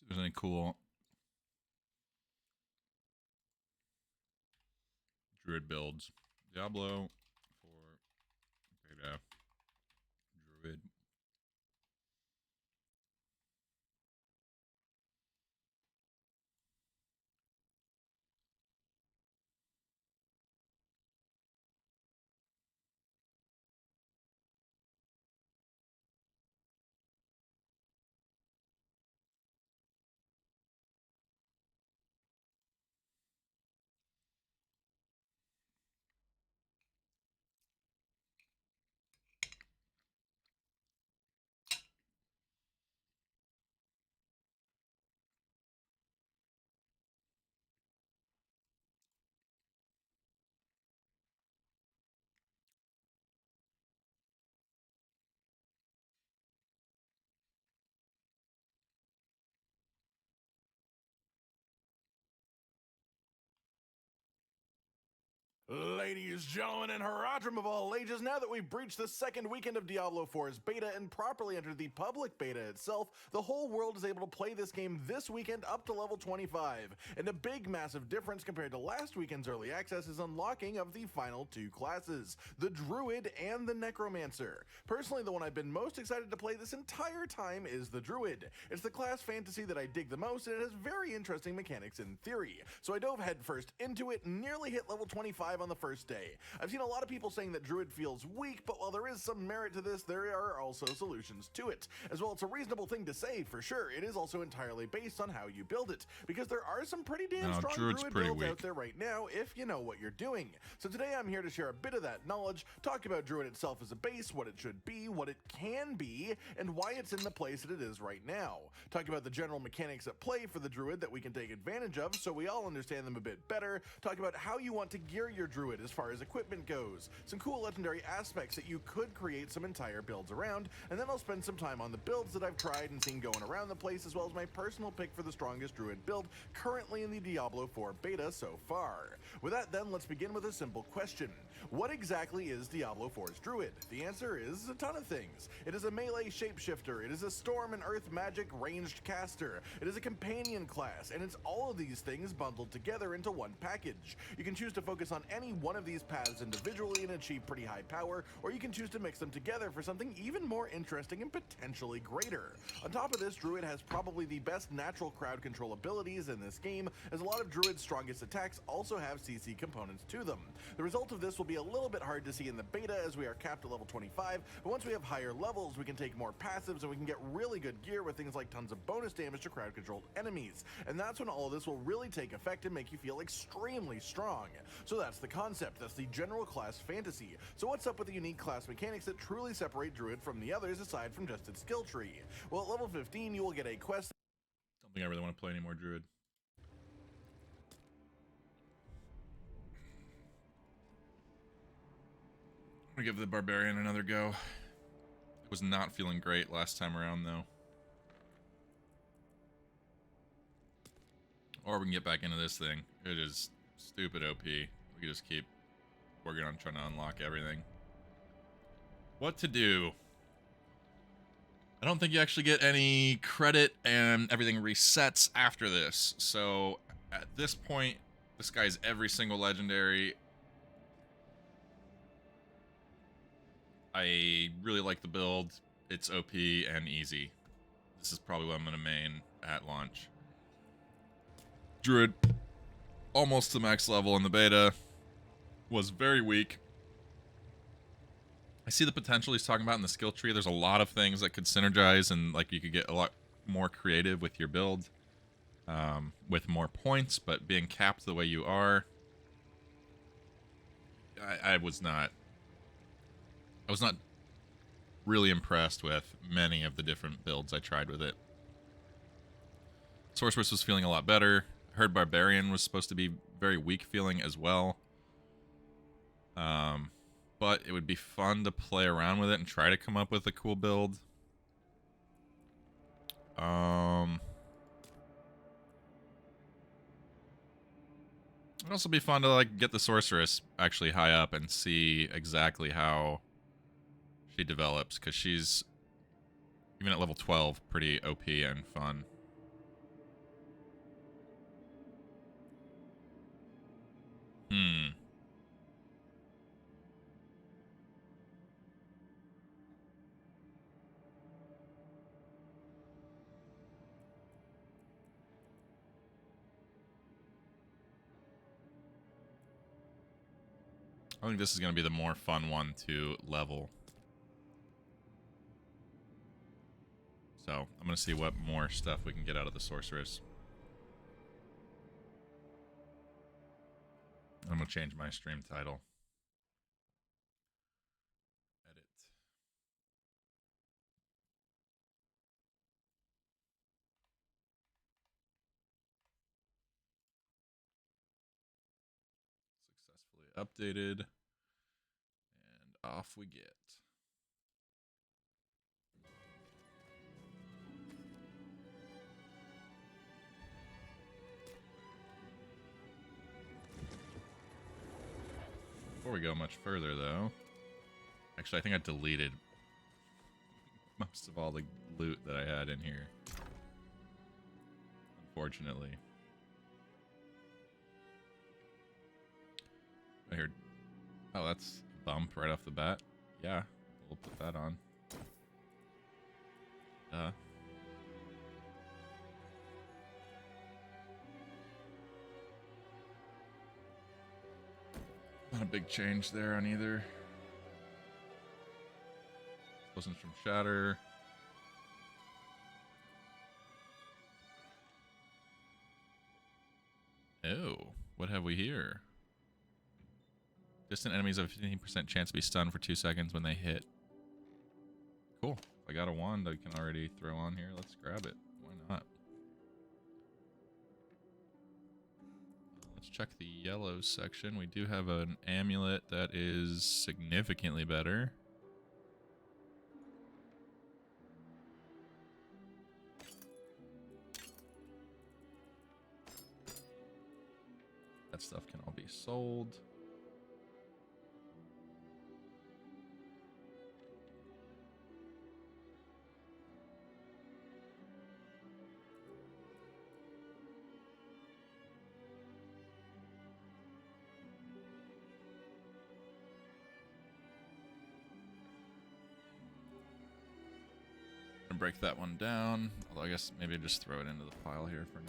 if there's any cool druid builds. Diablo for beta druid. Ladies, gentlemen, and Haradrim of all ages, now that we've breached the second weekend of Diablo 4's beta and properly entered the public beta itself, the whole world is able to play this game this weekend up to level 25. And a big, massive difference compared to last weekend's early access is unlocking of the final two classes, the Druid and the Necromancer. Personally, the one I've been most excited to play this entire time is the Druid. It's the class fantasy that I dig the most, and it has very interesting mechanics in theory. So I dove headfirst into it and nearly hit level 25 on the first day. I've seen a lot of people saying that Druid feels weak, but while there is some merit to this, there are also solutions to it. As well, it's a reasonable thing to say, for sure. It is also entirely based on how you build it, because there are some pretty damn strong Druid builds out there right now if you know what you're doing. So today I'm here to share a bit of that knowledge, talk about Druid itself as a base, what it should be, what it can be, and why it's in the place that it is right now. Talk about the general mechanics at play for the Druid that we can take advantage of so we all understand them a bit better. Talk about how you want to gear your Druid as far as equipment goes, some cool legendary aspects that you could create some entire builds around, and then I'll spend some time on the builds that I've tried and seen going around the place, as well as my personal pick for the strongest Druid build currently in the Diablo 4 beta so far. With that then, let's begin with a simple question. What exactly is Diablo 4's Druid? The answer is a ton of things. It is a melee shapeshifter, it is a storm and earth magic ranged caster, it is a companion class, and it's all of these things bundled together into one package. You can choose to focus on any one of these paths individually and achieve pretty high power, or you can choose to mix them together for something even more interesting and potentially greater. On top of this, Druid has probably the best natural crowd control abilities in this game, as a lot of Druid's strongest attacks also have CC components to them. The result of this will be a little bit hard to see in the beta as we are capped at level 25, but once we have higher levels, we can take more passives and we can get really good gear with things like tons of bonus damage to crowd controlled enemies. And that's when all of this will really take effect and make you feel extremely strong. So that's the concept, that's the general class fantasy. So what's up with the unique class mechanics that truly separate Druid from the others aside from just its skill tree? Well, at level 15 you will get a quest. Don't think I really want to play any more Druid. I'm gonna give the Barbarian another go. I was not feeling great last time around though. Or we can get back into this thing. It is stupid OP. We can just keep working on trying to unlock everything. What to do? I don't think you actually get any credit and everything resets after this. So at this point, this guy's every single legendary. I really like the build. It's OP and easy. This is probably what I'm going to main at launch. Druid, almost to max level in the beta, was very weak. I see the potential he's talking about in the skill tree. There's a lot of things that could synergize and like you could get a lot more creative with your build with more points, but being capped the way you are, I was not really impressed with many of the different builds I tried with it. Sorceress was feeling a lot better. I heard Barbarian was supposed to be very weak feeling as well. But it would be fun to play around with it and try to come up with a cool build. It'd also be fun to like get the Sorceress actually high up and see exactly how she develops, because she's, even at level 12, pretty OP and fun. Hmm. I think this is going to be the more fun one to level. So I'm going to see what more stuff we can get out of the sorceress. I'm going to change my stream title. Edit. Successfully updated. And off we get. Before we go much further, though, actually, I think I deleted most of all the loot that I had in here. Unfortunately. I heard. Oh, that's a bump right off the bat. Yeah, we'll put that on. Not a big change there on either. Wasn't from Shatter. Oh, what have we here? Distant enemies have a 15% chance to be stunned for 2 seconds when they hit. Cool. If I got a wand I can already throw on here, let's grab it. Why not? Let's check the yellow section. We do have an amulet that is significantly better. That stuff can all be sold. Break that one down, although I guess maybe just throw it into the pile here for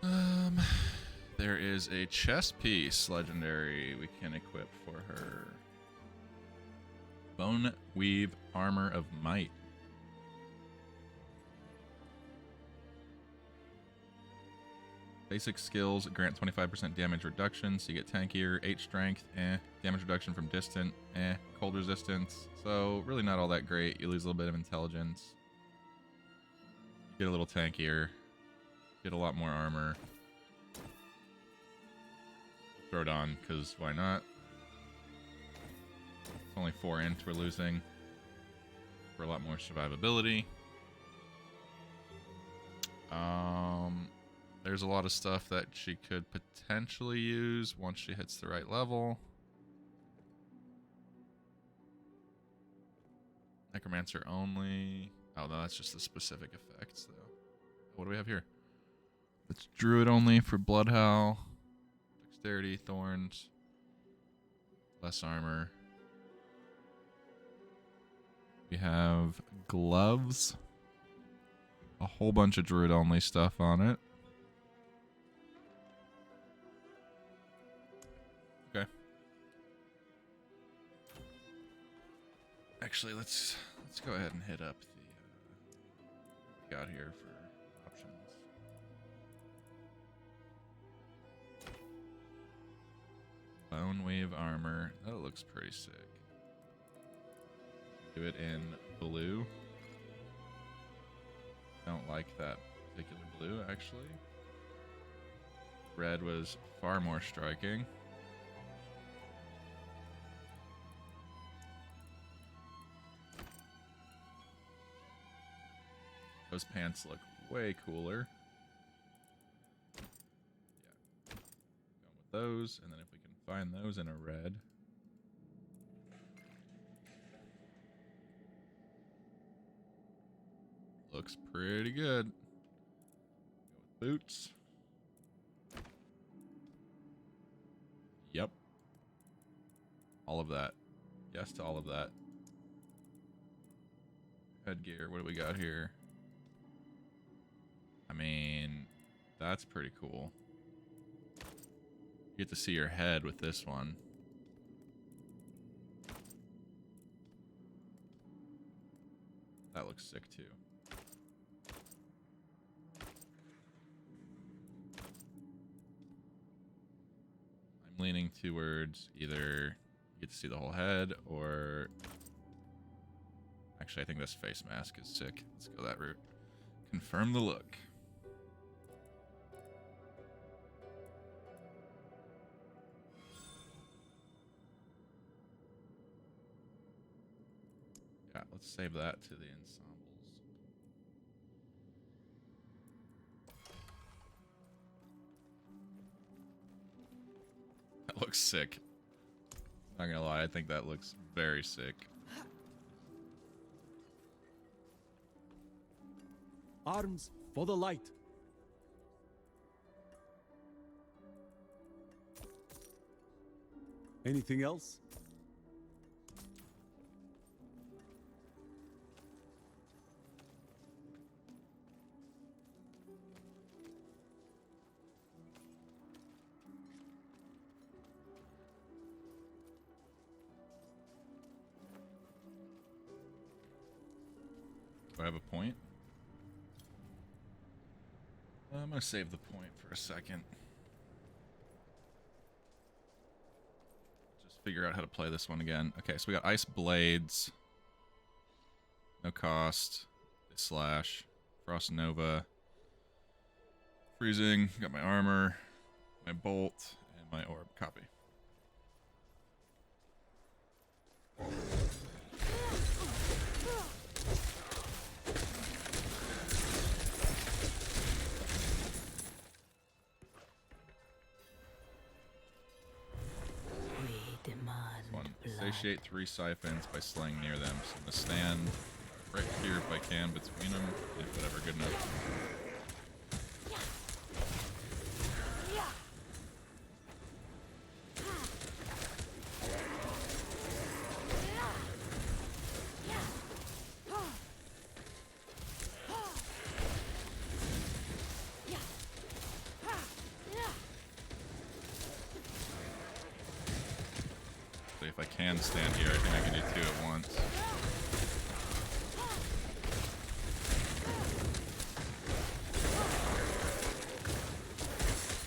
now. There is a chest piece legendary we can equip for her. Bone Weave Armor of Might. Basic skills grant 25% damage reduction, so you get tankier, 8 strength, damage reduction from distant, cold resistance. So really not all that great. You lose a little bit of intelligence. Get a little tankier. Get a lot more armor. Throw it on, because why not? It's only 4 int we're losing. For a lot more survivability. There's a lot of stuff that she could potentially use once she hits the right level. Necromancer only. Oh, no, that's just the specific effects, though. What do we have here? It's Druid only for Bloodhowl. Dexterity, Thorns. Less armor. We have gloves. A whole bunch of Druid only stuff on it. Okay. Actually, let's go ahead and hit up the what we got here for options. Bone Wave armor. That looks pretty sick. Do it in blue. Don't like that particular blue, actually. Red was far more striking. Those pants look way cooler. Yeah. Going with those, and then if we can find those in a red. Looks pretty good. Go with boots. All of that. Yes to all of that. Headgear, what do we got here? I mean, that's pretty cool. You get to see your head with this one. That looks sick too. I'm leaning towards either you get to see the whole head or... Actually, I think this face mask is sick. Let's go that route. Confirm the look. Yeah, let's save that to the ensembles. That looks sick. Not gonna lie, I think that looks very sick. Arms for the light. Anything else? Do I have a point? I'm gonna save the point for a second. Just figure out how to play this one again. Okay, so we got ice blades. No cost. Slash. Frost Nova. Freezing. Got my armor. My bolt. And my orb. Copy. Satiate 3 siphons by slaying near them. So I'm going to stand right here if I can between them, if whatever, good enough. If I can stand here, I think I can do 2 at once.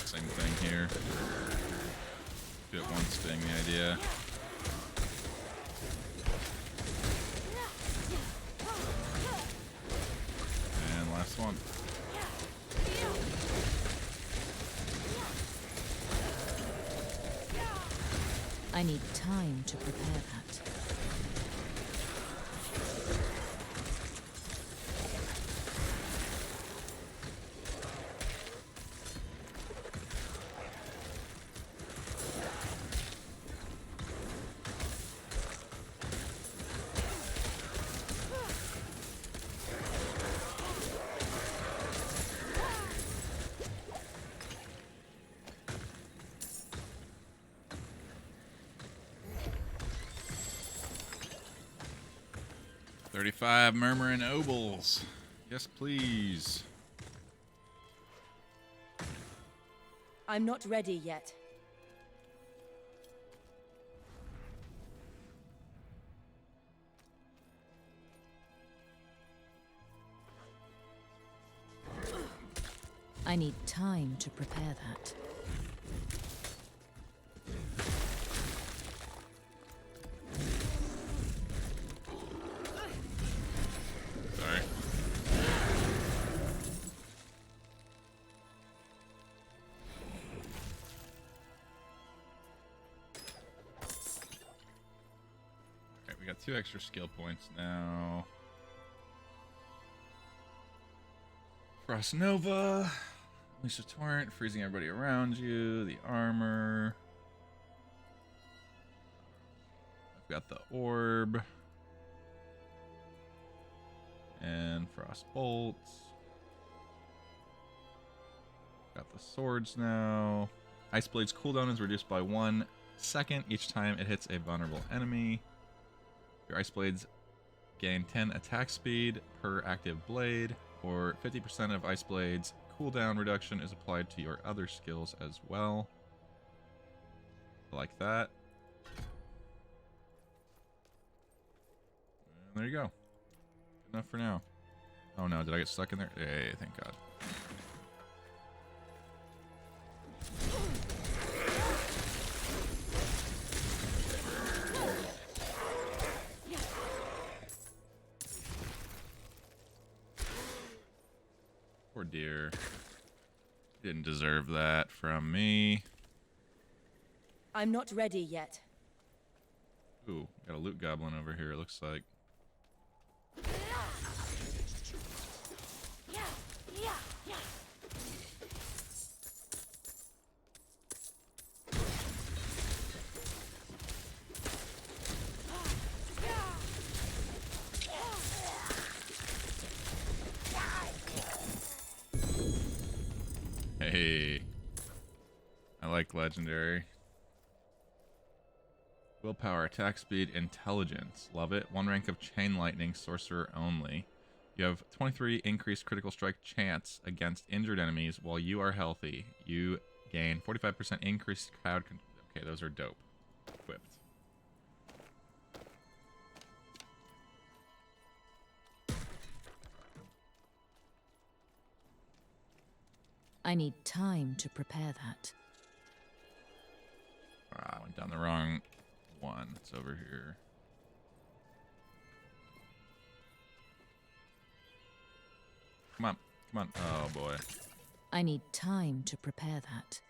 Same thing here. 2 at once being the idea. And last one. I need time to prepare that. $35 murmuring obols. Yes, please. I'm not ready yet. I need time to prepare that. Sorry. Alright, we got 2 extra skill points now. Frost Nova. Unleash a torrent, freezing everybody around you. The armor. I've got the orb. And Frost Bolts. Got the swords now. Ice Blade's cooldown is reduced by 1 second each time it hits a vulnerable enemy. Your ice blades gain 10 attack speed per active blade, or 50% of ice blades cooldown reduction is applied to your other skills as well. I like that. And there you go. Good enough for now. Oh no, did I get stuck in there? Hey, thank God. Poor dear. Didn't deserve that from me. I'm not ready yet. Ooh, got a loot goblin over here, it looks like. Hey, I like legendary. Willpower, attack speed, intelligence. Love it. 1 rank of chain lightning, sorcerer only. You have 23 increased critical strike chance against injured enemies while you are healthy. You gain 45% increased crowd control. Okay, those are dope. Equipped. I need time to prepare that. Ah, I went down the wrong one. It's over here. Come on. Come on. Oh, boy. I need time to prepare that.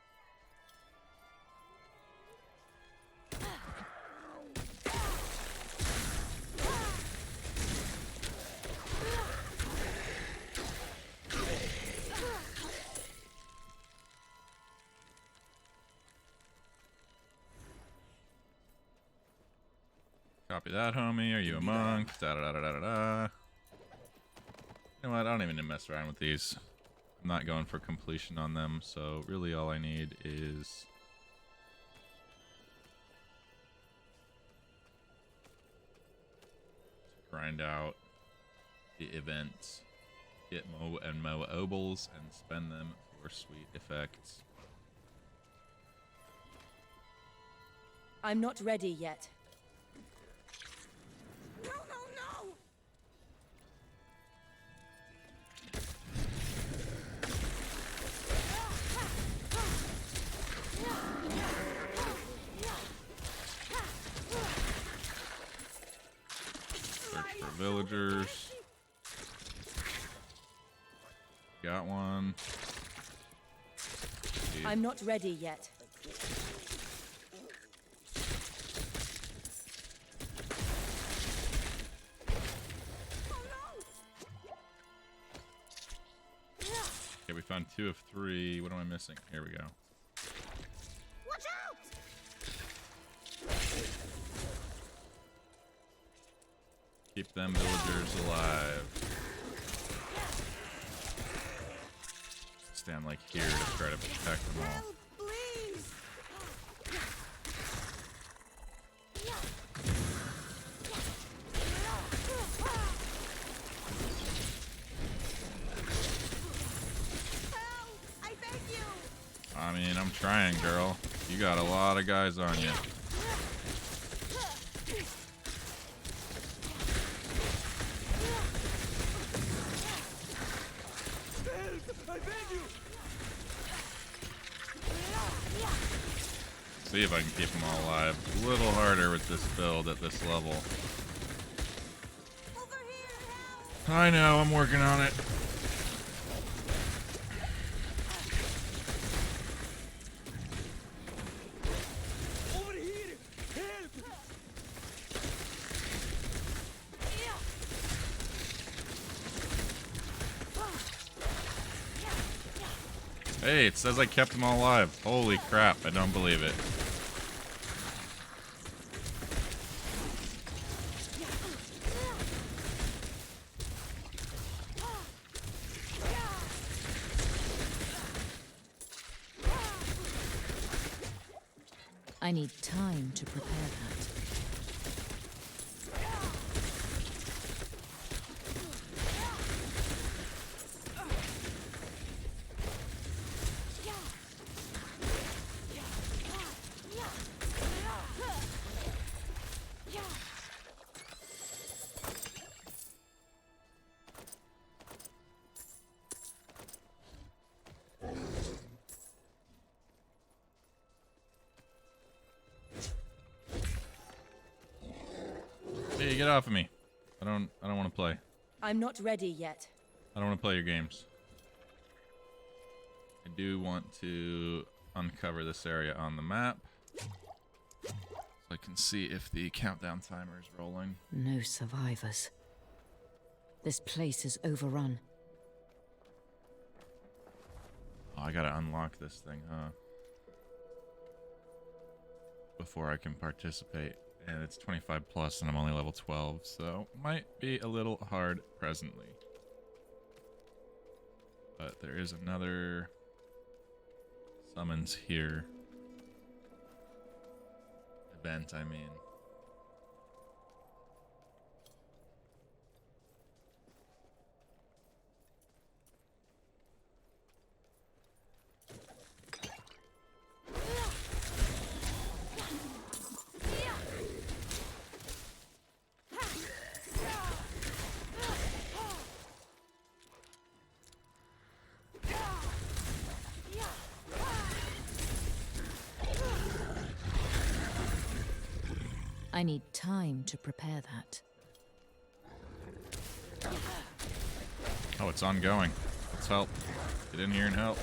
Copy that, homie. Are you a monk? Da da da da da da. You know what? I don't even need to mess around with these. I'm not going for completion on them, so really all I need is to grind out the events, get Mo and Mo obols, and spend them for sweet effects. I'm not ready yet. No, no, no! Search for villagers. Got one. I'm not ready yet. Okay, we found 2 of 3. What am I missing? Here we go. Watch out! Keep them villagers alive. Stand like here to try to protect them all. Please! Help! I beg you! I mean, I'm trying, girl. You got a lot of guys on you. I beg you! See if I can keep them all alive. A little harder with this build at this level. I know, I'm working on it. Over here! Help! Hey, it says I kept them all alive. Holy crap, I don't believe it. I need time to prepare that. Hey, get off of me. I don't want to play. I'm not ready yet. I don't want to play your games. I do want to uncover this area on the map so I can see if the countdown timer is rolling. No survivors. This place is overrun. Oh, I gotta unlock this thing, huh? Before I can participate. And it's 25 plus and I'm only level 12, so might be a little hard presently. But there is another summons here. Event, I mean. I need time to prepare that. Oh, it's ongoing. Let's help. Get in here and help.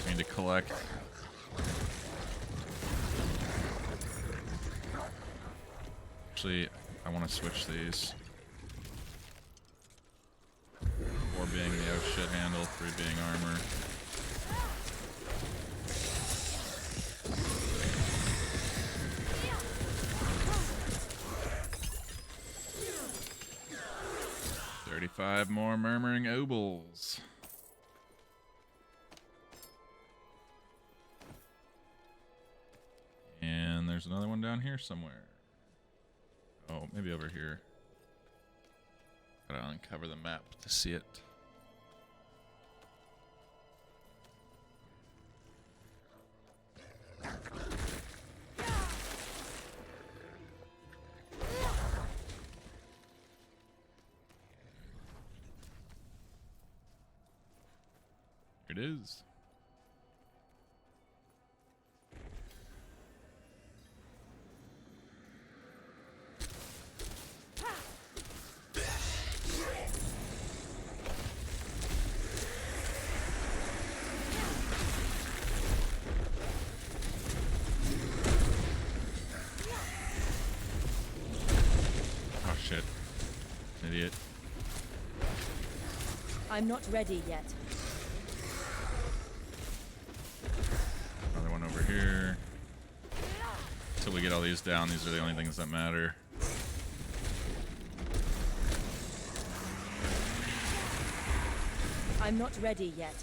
We need to collect. Actually, I want to switch these. 4 being the oh shit handle, 3 being armor. Five more murmuring obols. And there's another one down here somewhere. Oh, maybe over here. Gotta uncover the map to see it. It is. Oh shit. Idiot. I'm not ready yet. Another one over here. Until we get all these down, these are the only things that matter. I'm not ready yet.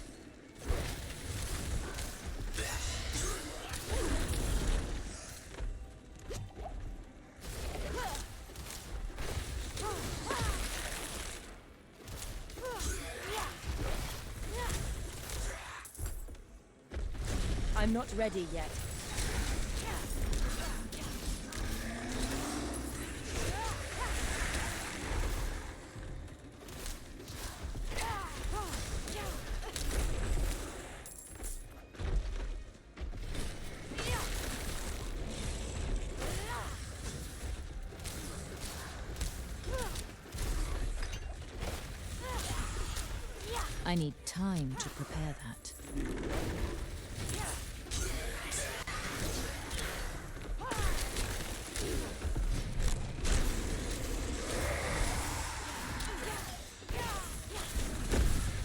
I'm not ready yet. I need time to prepare that.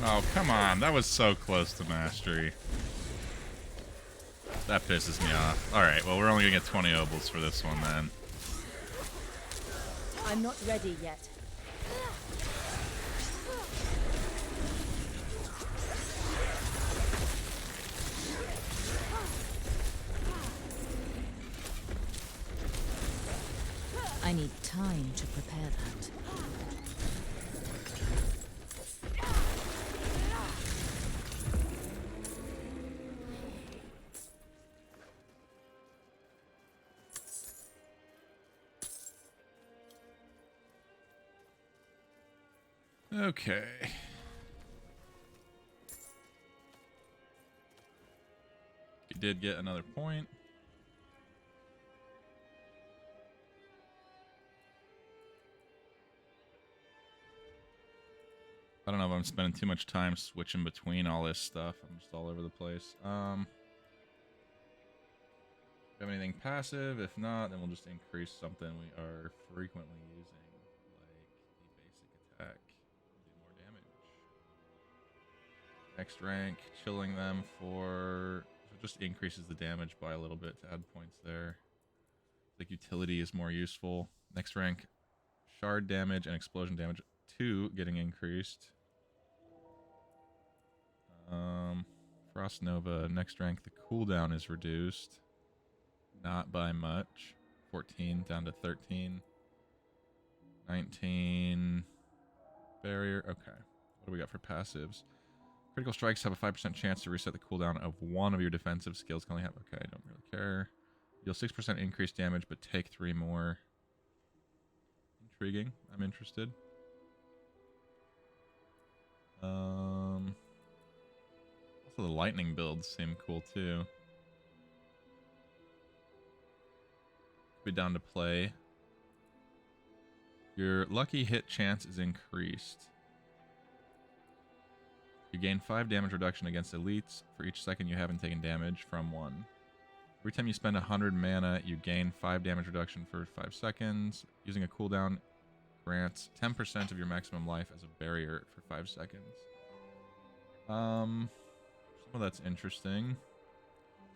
Oh, come on. That was so close to mastery. That pisses me off. Alright, well, we're only gonna get 20 obols for this one, then. I'm not ready yet. I need time to prepare that. Okay. You did get another point. I don't know if I'm spending too much time switching between all this stuff. I'm just all over the place. Do you have anything passive? If not, then we'll just increase something we are frequently using, like the basic attack. Do more damage. Next rank, chilling them for... So it just increases the damage by a little bit to add points there. Like utility is more useful. Next rank, shard damage and explosion damage 2 getting increased. Frost Nova, next rank, the cooldown is reduced. Not by much. 14 down to 13. 19. Barrier. Okay. What do we got for passives? Critical strikes have a 5% chance to reset the cooldown of one of your defensive skills. Can only have... Okay, I don't really care. Deal 6% increased damage, but take 3 more. Intriguing. I'm interested. Also, the lightning builds seem cool too. Be down to play. Your lucky hit chance is increased. You gain 5 damage reduction against elites for each second you haven't taken damage from one. Every time you spend 100 mana, you gain 5 damage reduction for 5 seconds. Using a cooldown grants 10% of your maximum life as a barrier for 5 seconds. Some of that's interesting.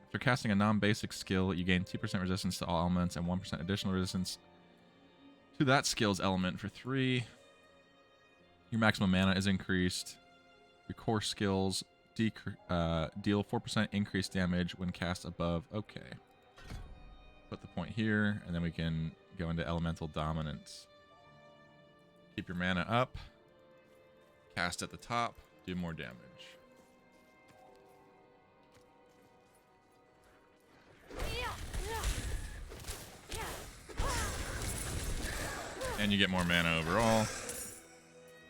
After casting a non-basic skill, you gain 2% resistance to all elements and 1% additional resistance to that skill's element for 3. Your maximum mana is increased. Your core skills deal 4% increased damage when cast above. Okay. Put the point here, and then we can go into elemental dominance. Keep your mana up. Cast at the top. Do more damage. And you get more mana overall.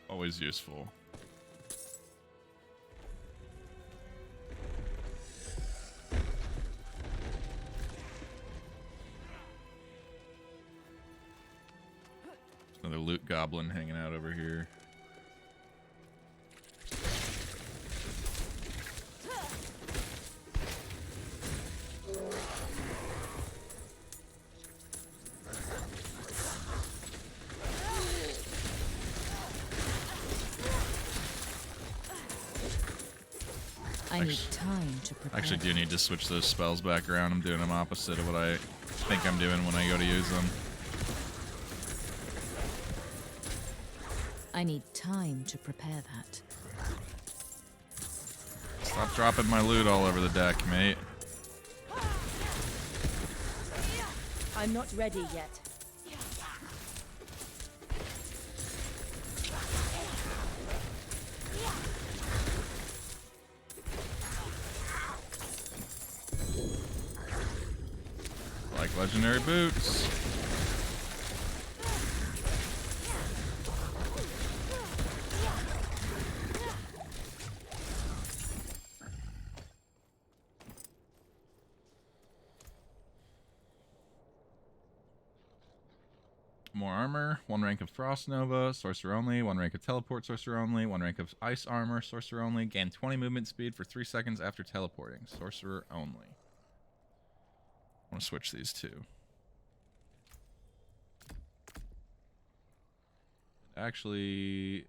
Always useful. Another loot goblin hanging out over here. I need time to prepare. Actually do need to switch those spells back around. I'm doing them opposite of what I think I'm doing when I go to use them. I need time to prepare that. Stop dropping my loot all over the deck, mate. I'm not ready yet. Like legendary boots. More armor, 1 rank of Frost Nova, sorcerer only, 1 rank of Teleport, sorcerer only, 1 rank of Ice Armor, sorcerer only, gain 20 movement speed for 3 seconds after teleporting, sorcerer only. I want to switch these two. Actually,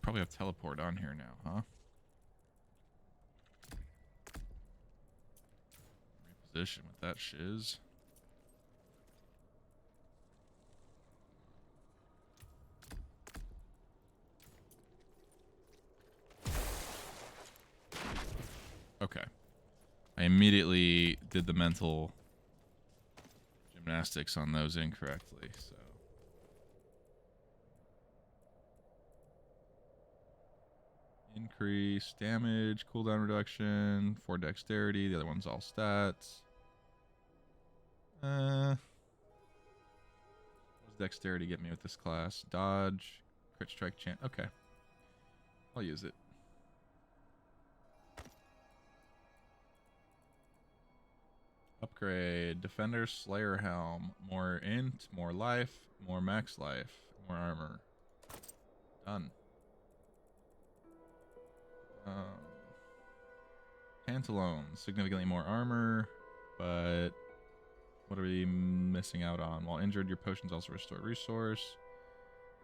probably have teleport on here now, huh? Reposition with that shiz. Okay. I immediately did the mental gymnastics on those incorrectly, so. Increase damage, cooldown reduction, 4 dexterity. The other one's all stats. What does dexterity get me with this class? Dodge, crit strike, chant. Okay. I'll use it. Upgrade. Defender Slayer Helm. More int, more life, more max life, more armor. Done. Pantaloons. Significantly more armor, but what are we missing out on? While injured, your potions also restore resource.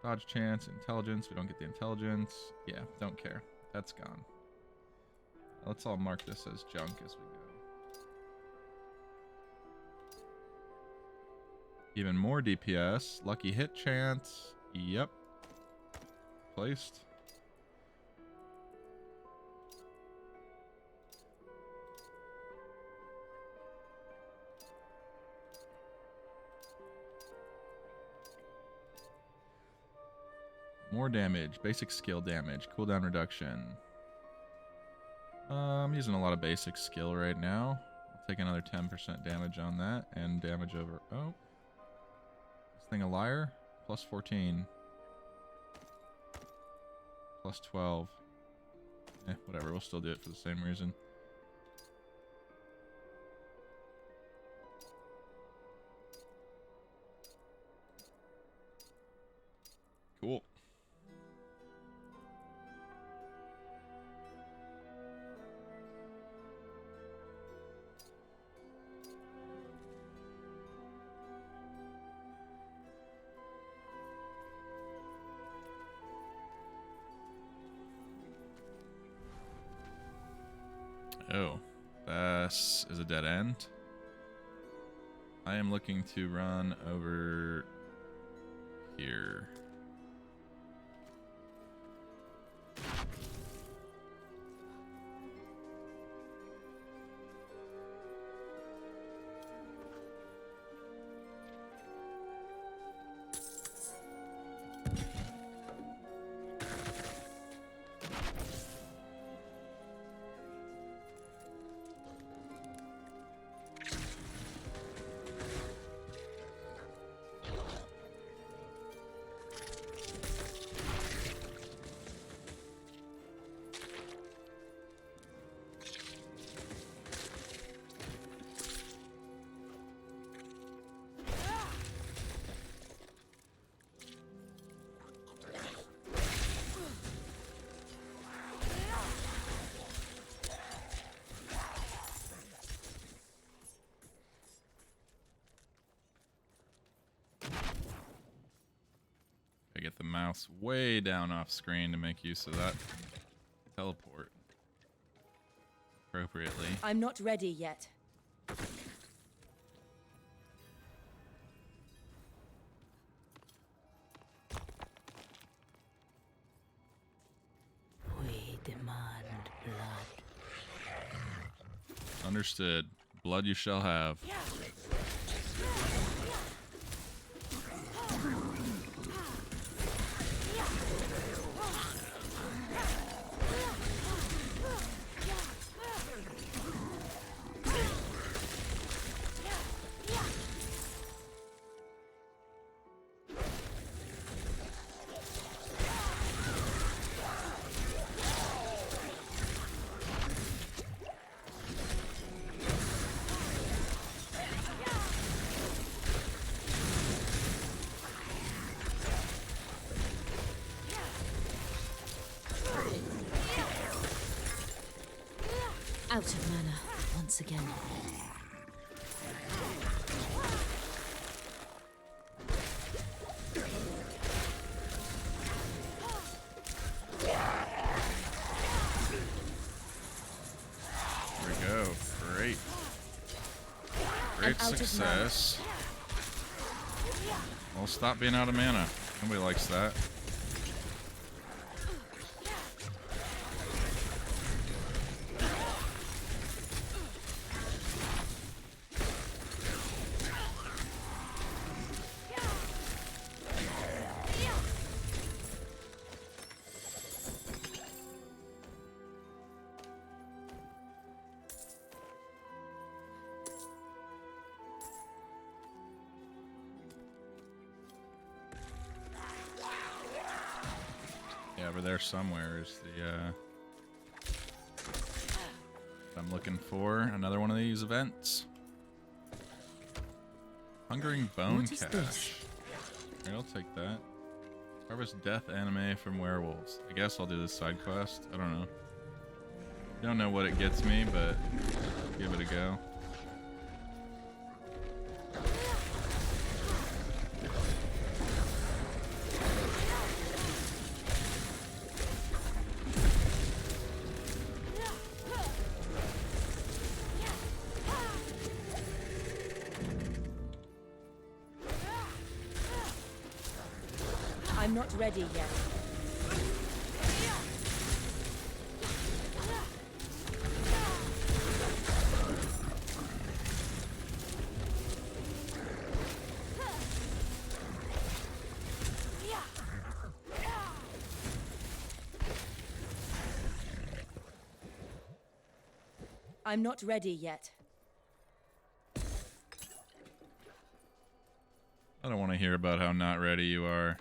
Dodge chance, intelligence. We don't get the intelligence. Yeah, don't care. That's gone. Let's all mark this as junk as we go. Even more DPS. Lucky hit chance. Yep. Placed. More damage. Basic skill damage. Cooldown reduction. I'm using a lot of basic skill right now. I'll take another 10% damage on that. And damage over... Oh. This thing a liar? Plus 14. Plus 12. Whatever. We'll still do it for the same reason. Cool. Oh, this is a dead end. I am looking to run over here. Get the mouse way down off screen to make use of that teleport appropriately. I'm not ready yet. We demand blood. Understood. Blood you shall have. Out of mana once again. There we go. Great. Great success. Well, stop being out of mana. Nobody likes that. over there somewhere is the I'm looking for. Another one of these events. Hungering Bone What is Cache. this? Here, I'll take that. Harvest Death Anime from Werewolves. I guess I'll do this side quest. I don't know. Don't know what it gets me, but give it a go. I'm not ready yet. I'm not ready yet. I don't want to hear about how not ready you are.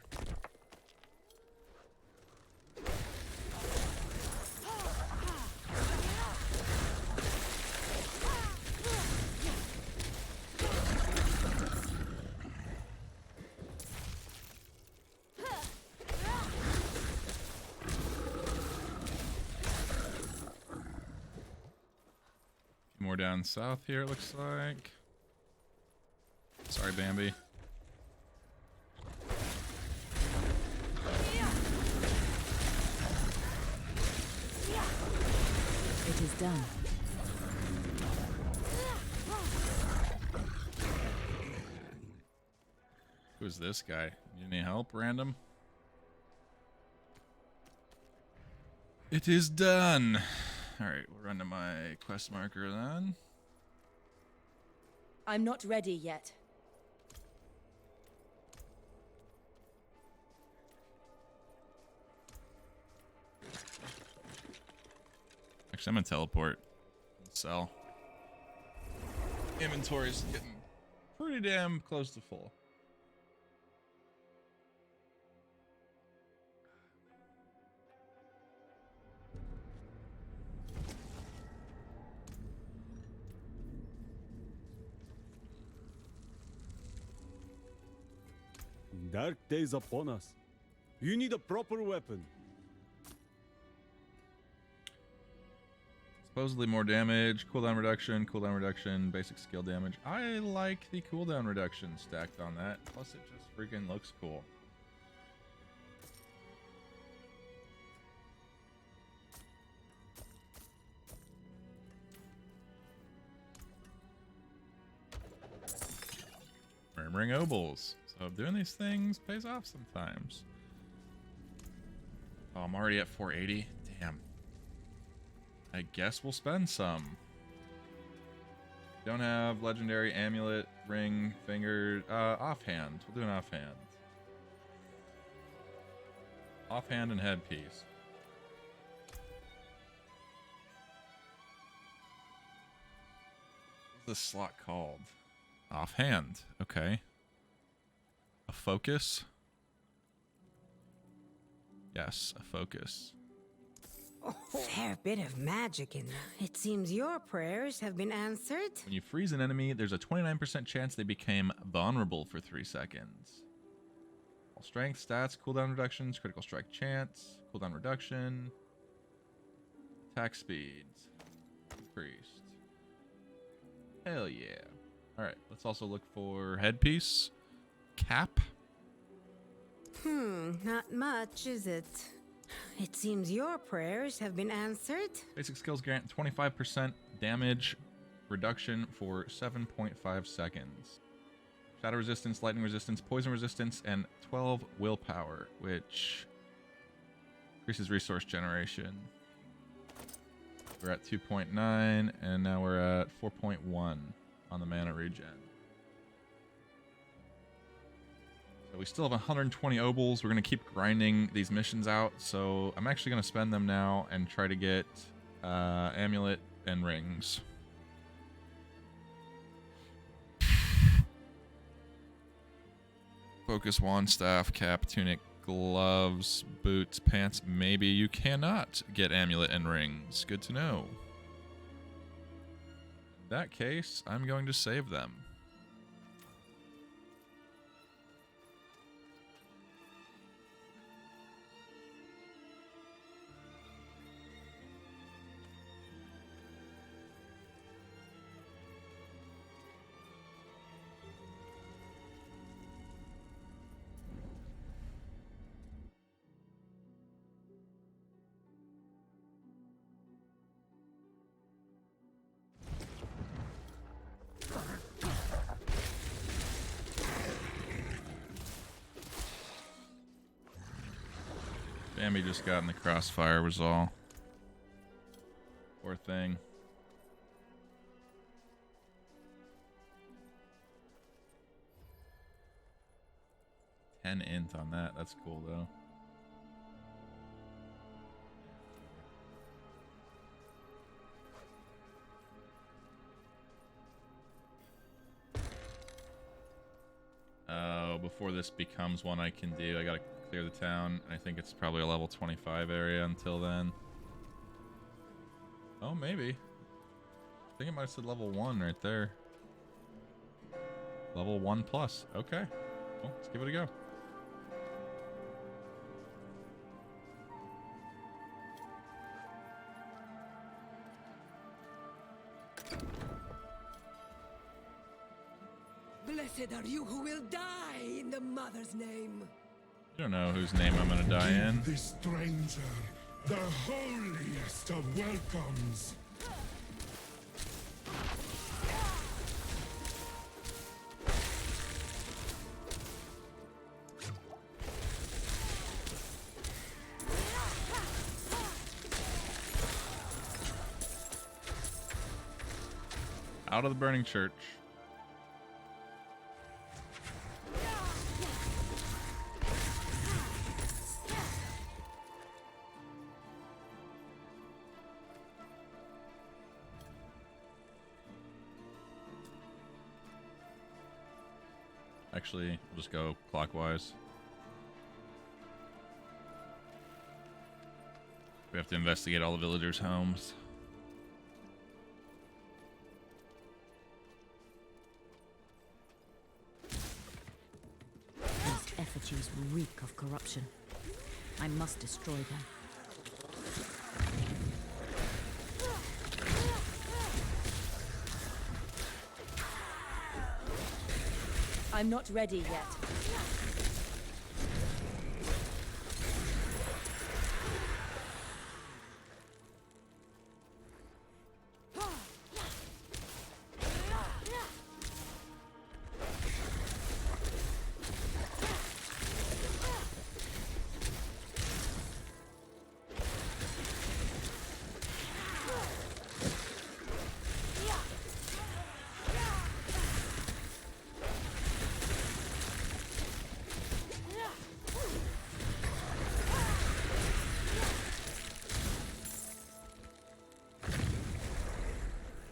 More down south here, it looks like. Sorry, Bambi. It is done. Who's this guy? Need any help, random? It is done. Alright, we'll run to my quest marker then. I'm not ready yet. Actually, I'm gonna teleport. Sell. Inventory's getting pretty damn close to full. Dark days upon us. You need a proper weapon. Supposedly more damage, cooldown reduction, basic skill damage. I like the cooldown reduction stacked on that. Plus it just freaking looks cool. Murmuring Obols. So doing these things pays off sometimes. Oh, I'm already at 480. Damn. I guess we'll spend some. Don't have legendary amulet, ring, finger, offhand. We'll do an offhand. Offhand and headpiece. What's this slot called? Offhand. Okay. A focus? Yes, a focus. Fair bit of magic in that. It seems your prayers have been answered. When you freeze an enemy, there's a 29% chance they became vulnerable for 3 seconds. All strength, stats, cooldown reductions, critical strike chance, cooldown reduction, attack speeds, increased. Hell yeah. Alright, let's also look for headpiece, cap. Not much, is it? It seems your prayers have been answered. Basic skills grant 25% damage reduction for 7.5 seconds. Shadow resistance, lightning resistance, poison resistance, and 12 willpower, which increases resource generation. We're at 2.9, and now we're at 4.1 on the mana regen. So we still have 120 obols. We're going to keep grinding these missions out. So I'm actually going to spend them now and try to get amulet and rings. Focus, wand, staff, cap, tunic, gloves, boots, pants. Maybe you cannot get amulet and rings. Good to know. In that case, I'm going to save them. Bambi just got in the crossfire was all. Poor thing. Ten int on that. That's cool though. Before this becomes one I can do, I gotta clear the town. I think it's probably a level 25 area until then. Oh, maybe. I think it might have said level 1 right there. Level 1 plus. Okay. Well, let's give it a go. Blessed are you who will die in the Mother's name. You don't know whose name I'm gonna die in. Give this stranger the holiest of welcomes. Out of the burning church. Actually, we'll just go clockwise. We have to investigate all the villagers' homes. These effigies reek of corruption. I must destroy them. I'm not ready yet.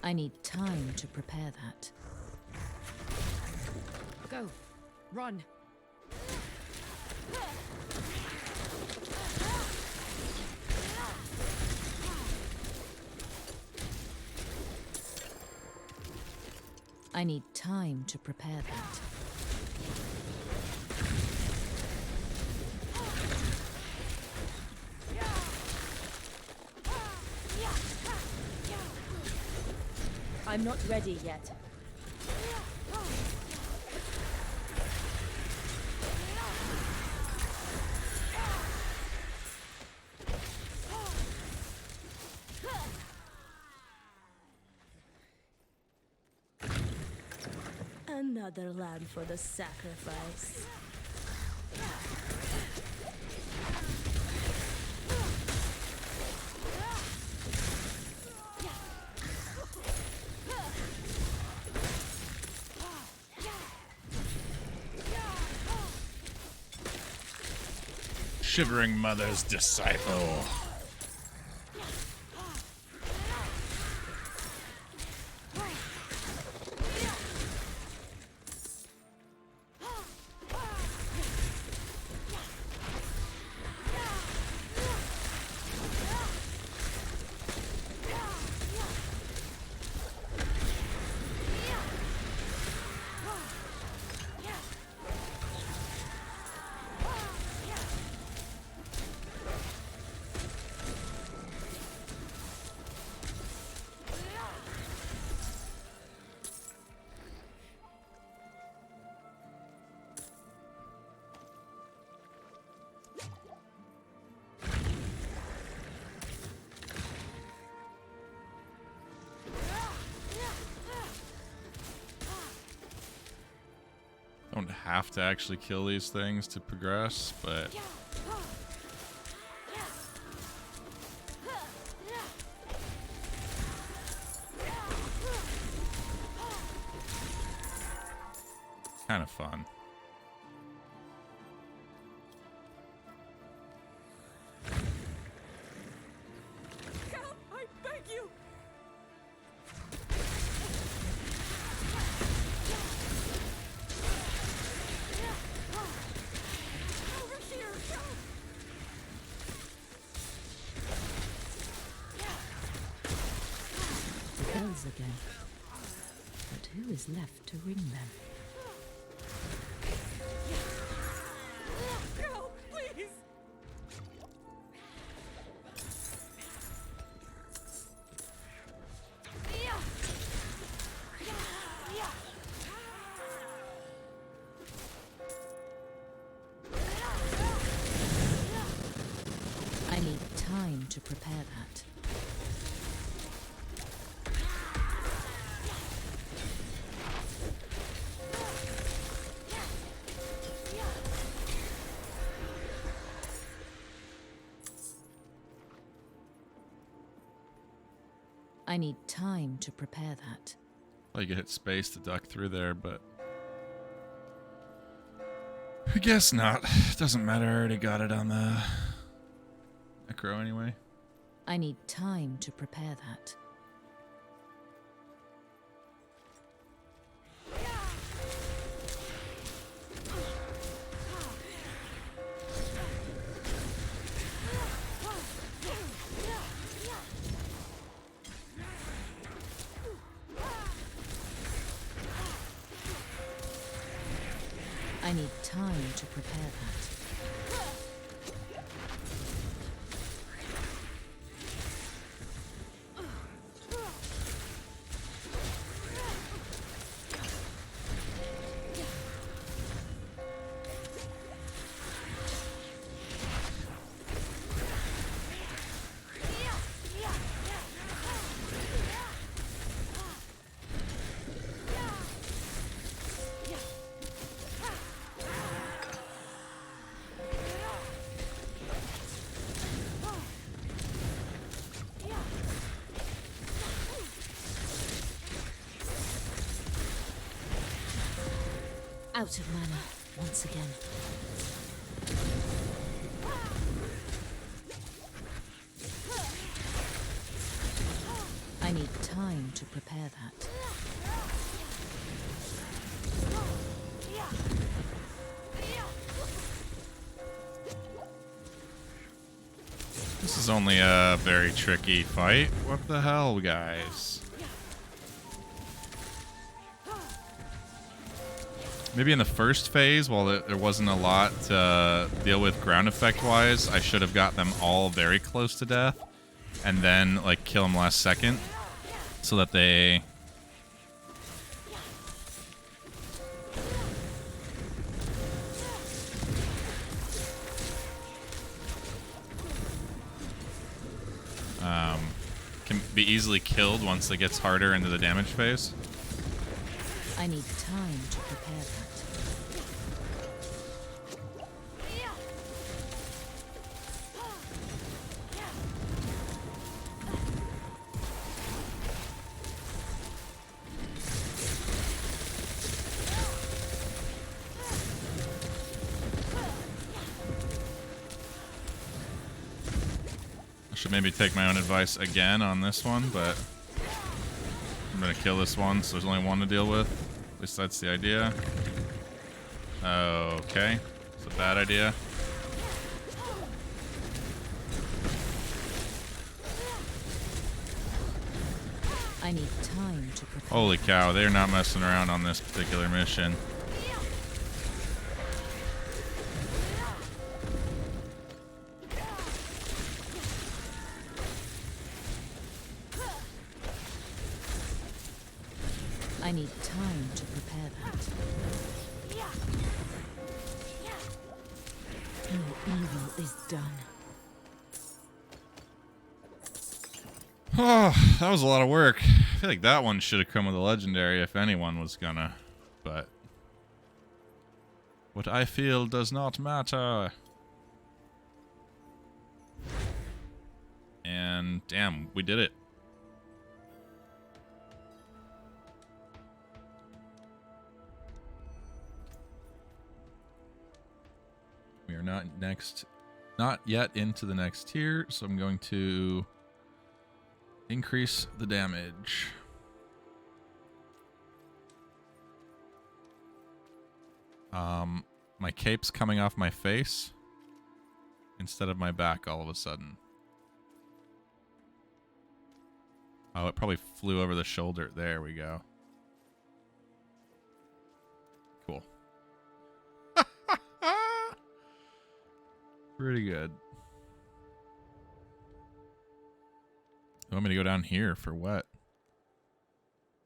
I need time to prepare that. Go. Run. I need time to prepare that. I'm not ready yet. Another lamb for the sacrifice. Shivering Mother's disciple. Don't have to actually kill these things to progress, but kind of fun. Help! I beg you! Over here! Help! The bells again. But who is left to ring them? Help! Please! I need time to prepare that. I need time to prepare that. I could hit space to duck through there, but I guess not. Doesn't matter. I already got it on the Necro anyway. I need time to prepare that. I need time to prepare that. Out of mana once again. I need time to prepare that. This is only a very tricky fight. What the hell, guys? Maybe in the first phase, while there wasn't a lot to deal with ground effect wise, I should have got them all very close to death and then like kill them last second so that they can be easily killed once it gets harder into the damage phase. I need time to prepare that. I should maybe take my own advice again on this one, but I'm gonna kill this one, so there's only one to deal with. At least that's the idea. Okay. It's a bad idea. I need time to prepare. Holy cow, they're not messing around on this particular mission. I need time to prepare that. No evil is done. Oh, that was a lot of work. I feel like that one should have come with a legendary if anyone was gonna, but What I feel does not matter. And damn, we did it. We are not yet into the next tier, so I'm going to increase the damage. My cape's coming off my face instead of my back all of a sudden. Oh, it probably flew over the shoulder. There we go. Cool. Pretty good. You want me to go down here for what?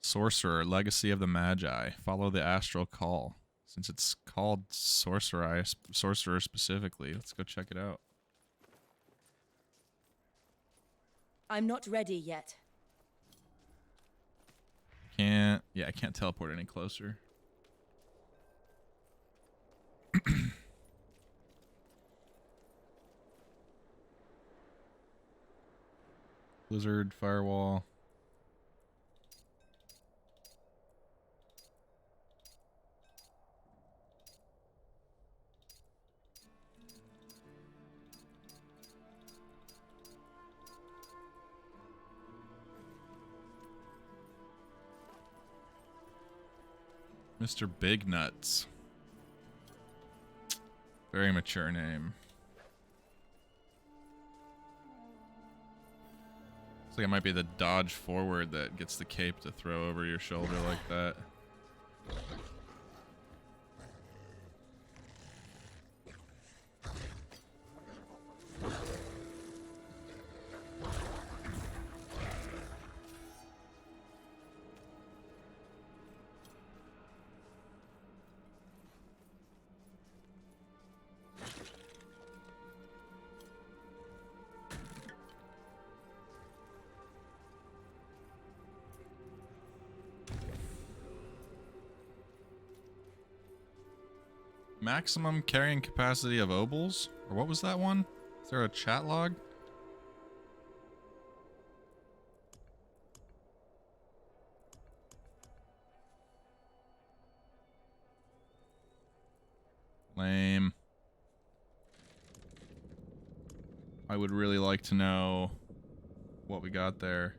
Sorcerer, Legacy of the Magi. Follow the astral call. Since it's called Sorcerer specifically, let's go check it out. I'm not ready yet. I can't teleport any closer. Blizzard, firewall. Mr. Big Nuts. Very mature name. Looks like it might be the dodge forward that gets the cape to throw over your shoulder like that. Maximum carrying capacity of obols? Or what was that one? Is there a chat log? Lame. I would really like to know what we got there.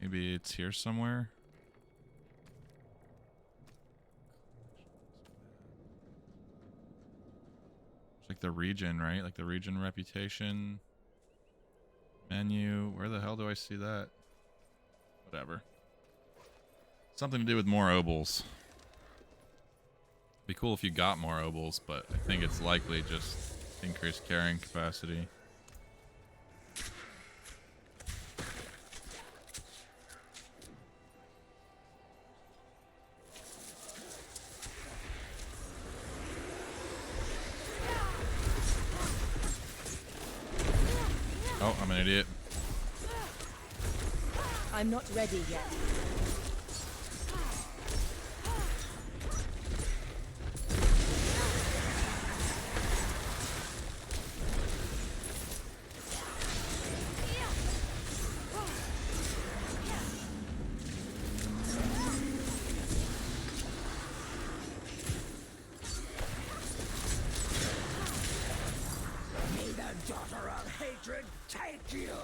Maybe it's here somewhere. It's like the region, right? Like the region reputation. Menu. Where the hell do I see that? Whatever. Something to do with more obols. Be cool if you got more obols, but I think it's likely just increased carrying capacity. Oh, I'm an idiot. I'm not ready yet.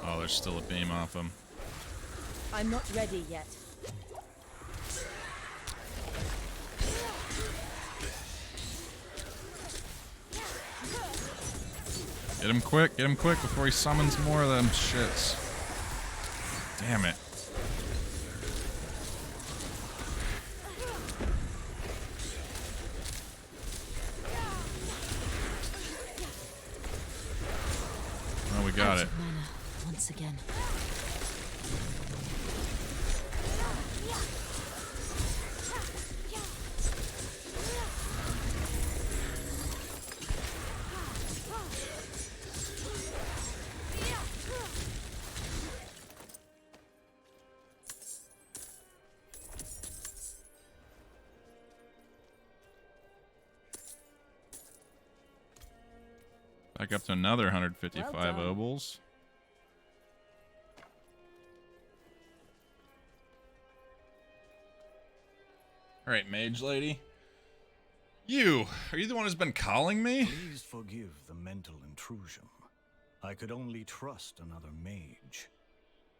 Oh, there's still a beam off him. I'm not ready yet. Get him quick before he summons more of them shits. Damn it. Oh, we got it. Once again. Back up to another 155 Well done. obols. Alright, mage lady. Are you the one who's been calling me? Please forgive the mental intrusion. I could only trust another mage.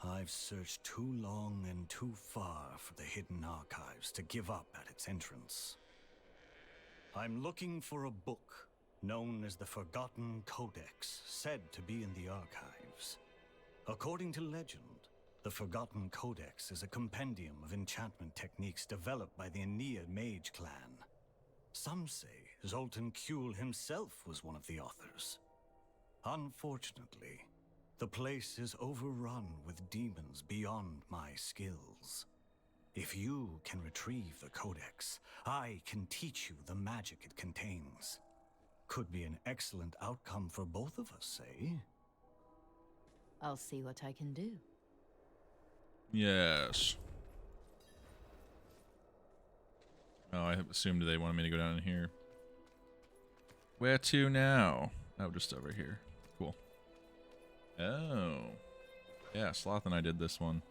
I've searched too long and too far for the hidden archives to give up at its entrance. I'm looking for a book known as the Forgotten Codex, said to be in the archives. According to legend, the Forgotten Codex is a compendium of enchantment techniques developed by the Aeneid mage clan. Some say Zoltan Kuhl himself was one of the authors. Unfortunately, the place is overrun with demons beyond my skills. If you can retrieve the Codex, I can teach you the magic it contains. Could be an excellent outcome for both of us, eh? I'll see what I can do. Yes. Oh, I assumed they wanted me to go down in here. Where to now? Oh, just over here. Cool. Oh. Yeah, Sloth and I did this one.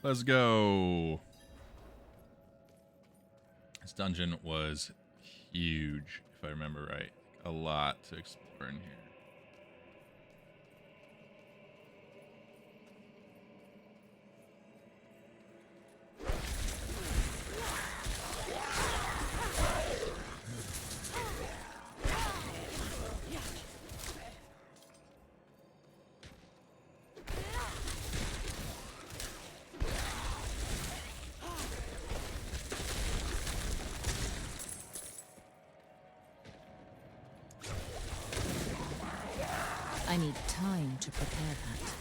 Let's go. This dungeon was huge, if I remember right. A lot to explore in here. I need time to prepare that.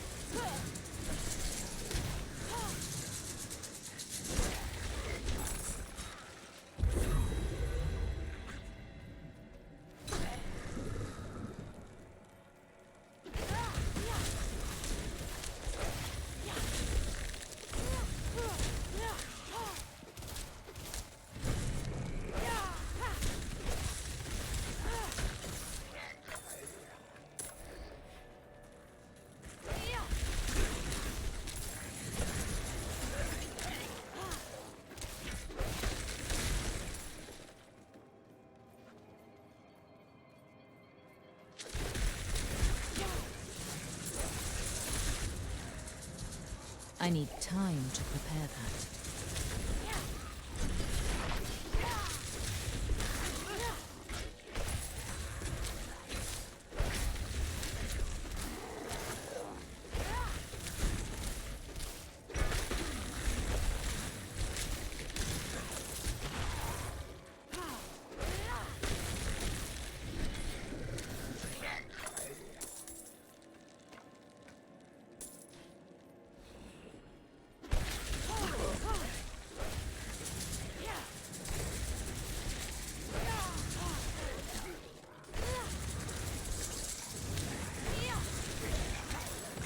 I need time to prepare that.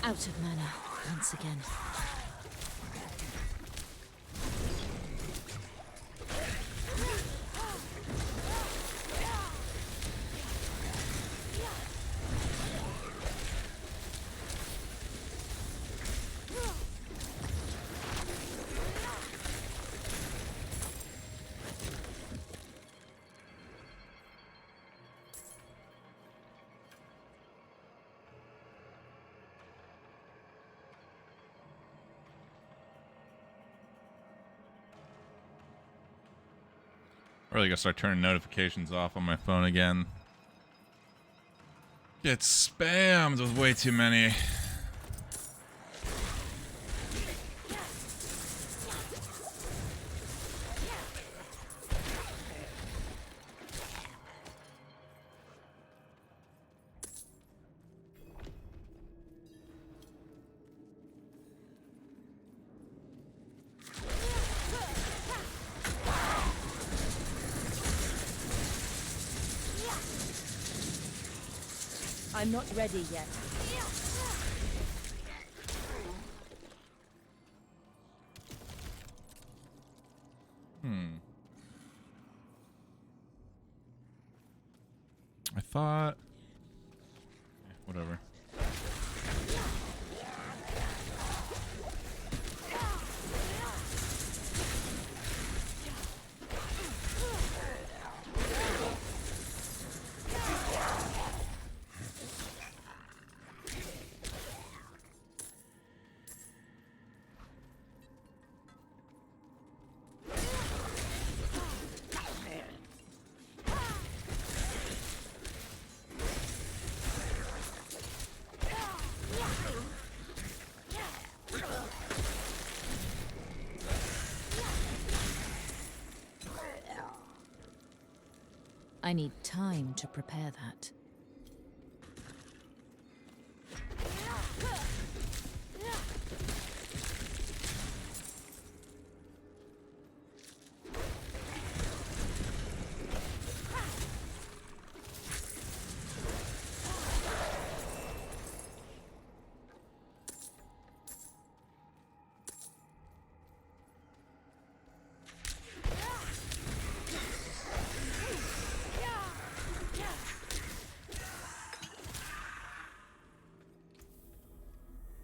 Out of mana once again. Really gotta start turning notifications off on my phone again. Get spammed with way too many. I'm not ready yet. I thought... whatever. I need time to prepare that.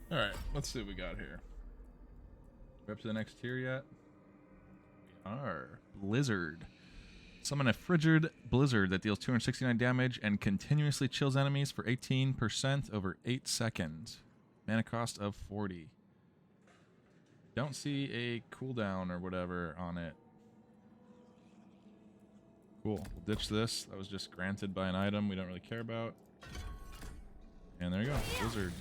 Alright, let's see what we got here. We up to the next tier yet? We are. Blizzard. Summon a frigid blizzard that deals 269 damage and continuously chills enemies for 18% over 8 seconds. Mana cost of 40. Don't see a cooldown or whatever on it. Cool. We'll ditch this. That was just granted by an item we don't really care about. And there you go. Blizzard.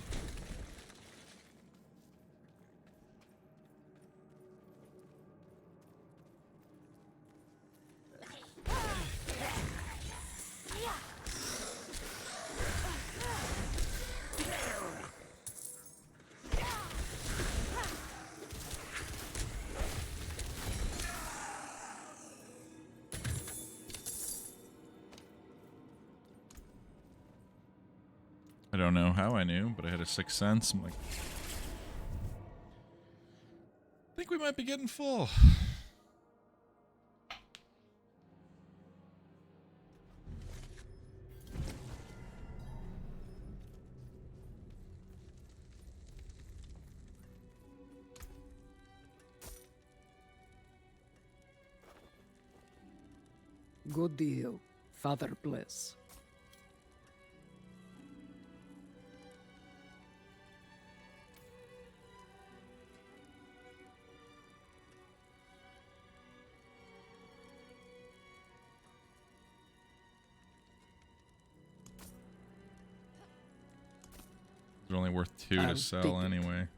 I don't know how I knew, but I had a sixth sense. I'm like, I think we might be getting full. Good deal, Father Bliss. They're only worth 2 to sell anyway.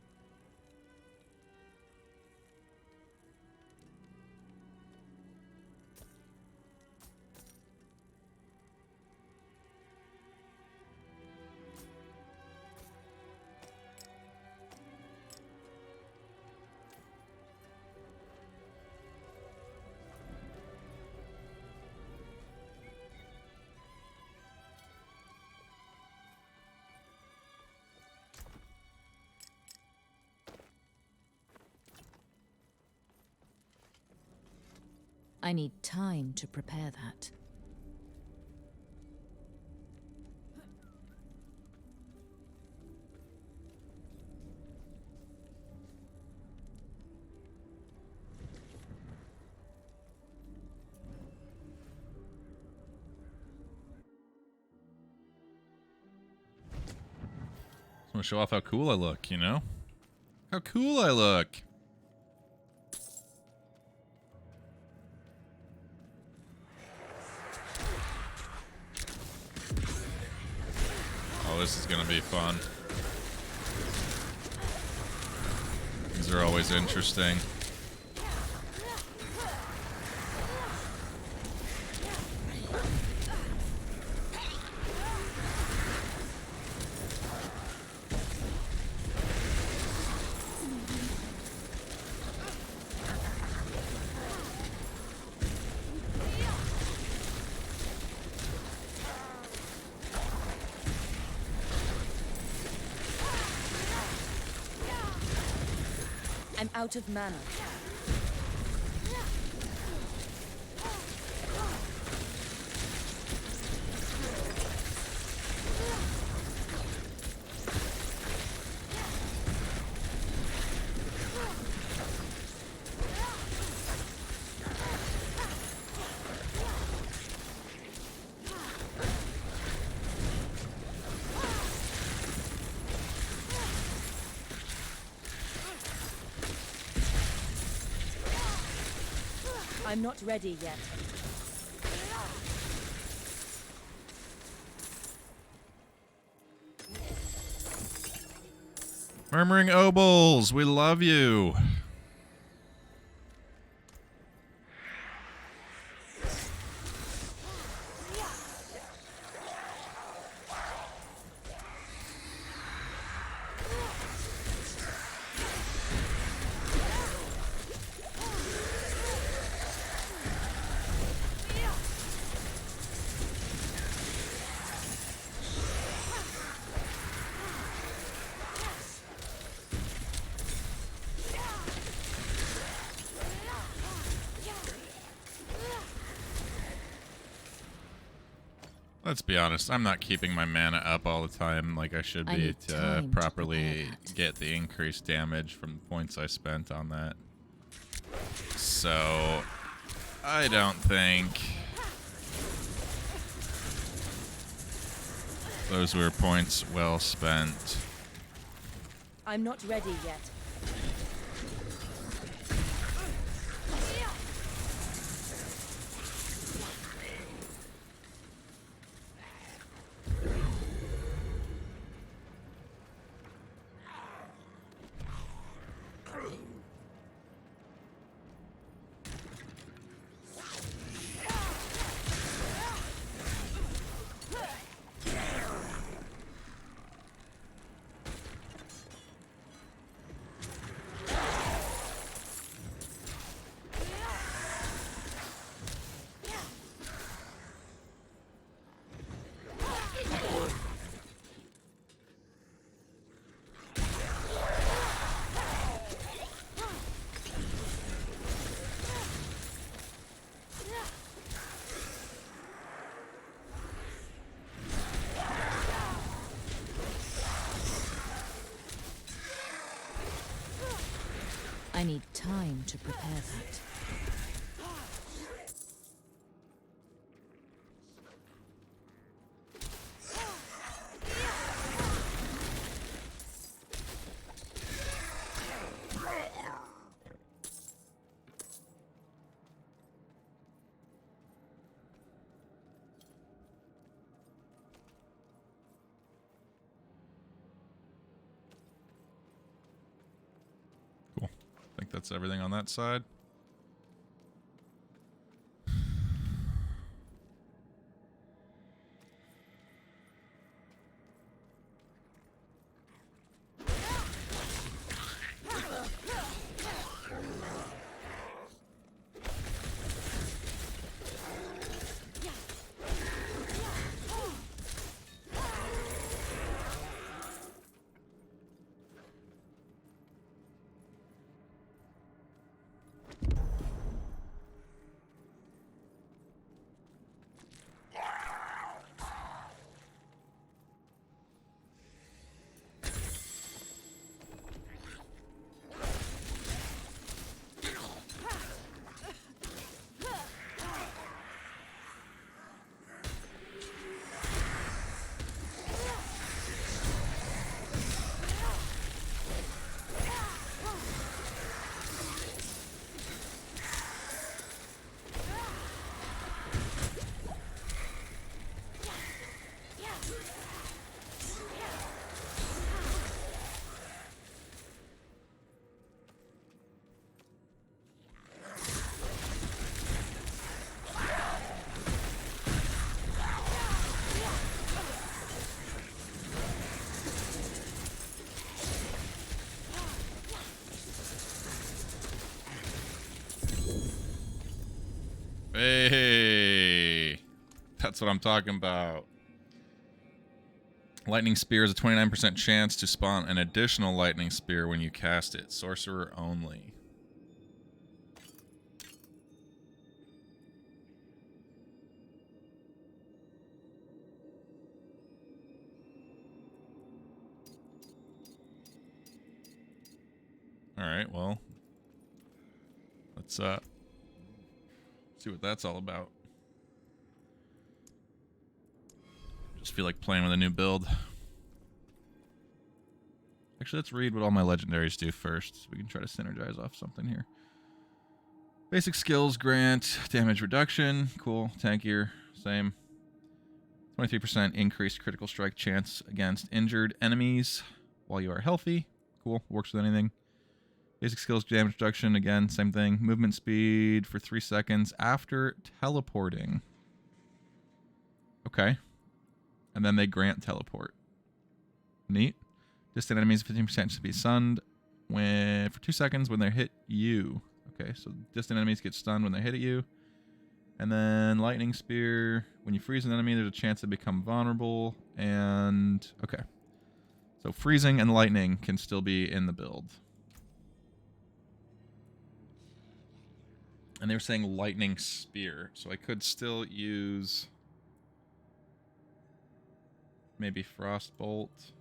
I need time to prepare that. Just want to show off how cool I look, you know? How cool I look! Oh, this is gonna be fun. These are always interesting. out of mana. I'm not ready yet. Murmuring Obols, we love you. Let's be honest, I'm not keeping my mana up all the time like I should be to properly get the increased damage from the points I spent on that. So, I don't think those were points well spent. I'm not ready yet. I need time to prepare that. I think that's everything on that side. Hey, that's what I'm talking about. Lightning Spear is a 29% chance to spawn an additional Lightning Spear when you cast it. Sorcerer only. Alright, well. Let's see what that's all about. Just feel like playing with a new build. Actually, let's read what all my legendaries do first, so we can try to synergize off something here. Basic skills grant damage reduction. Cool. Tankier. Same. 23% increased critical strike chance against injured enemies while you are healthy. Cool. Works with anything. Basic skills damage reduction. Again, same thing. Movement speed for 3 seconds after teleporting. Okay. And then they grant teleport. Neat. Distant enemies 15% to be stunned for 2 seconds when they hit you. Okay, so distant enemies get stunned when they hit at you. And then lightning spear. When you freeze an enemy, there's a chance to become vulnerable. And okay. So freezing and lightning can still be in the build. And they were saying lightning spear. So I could still use maybe frost bolt.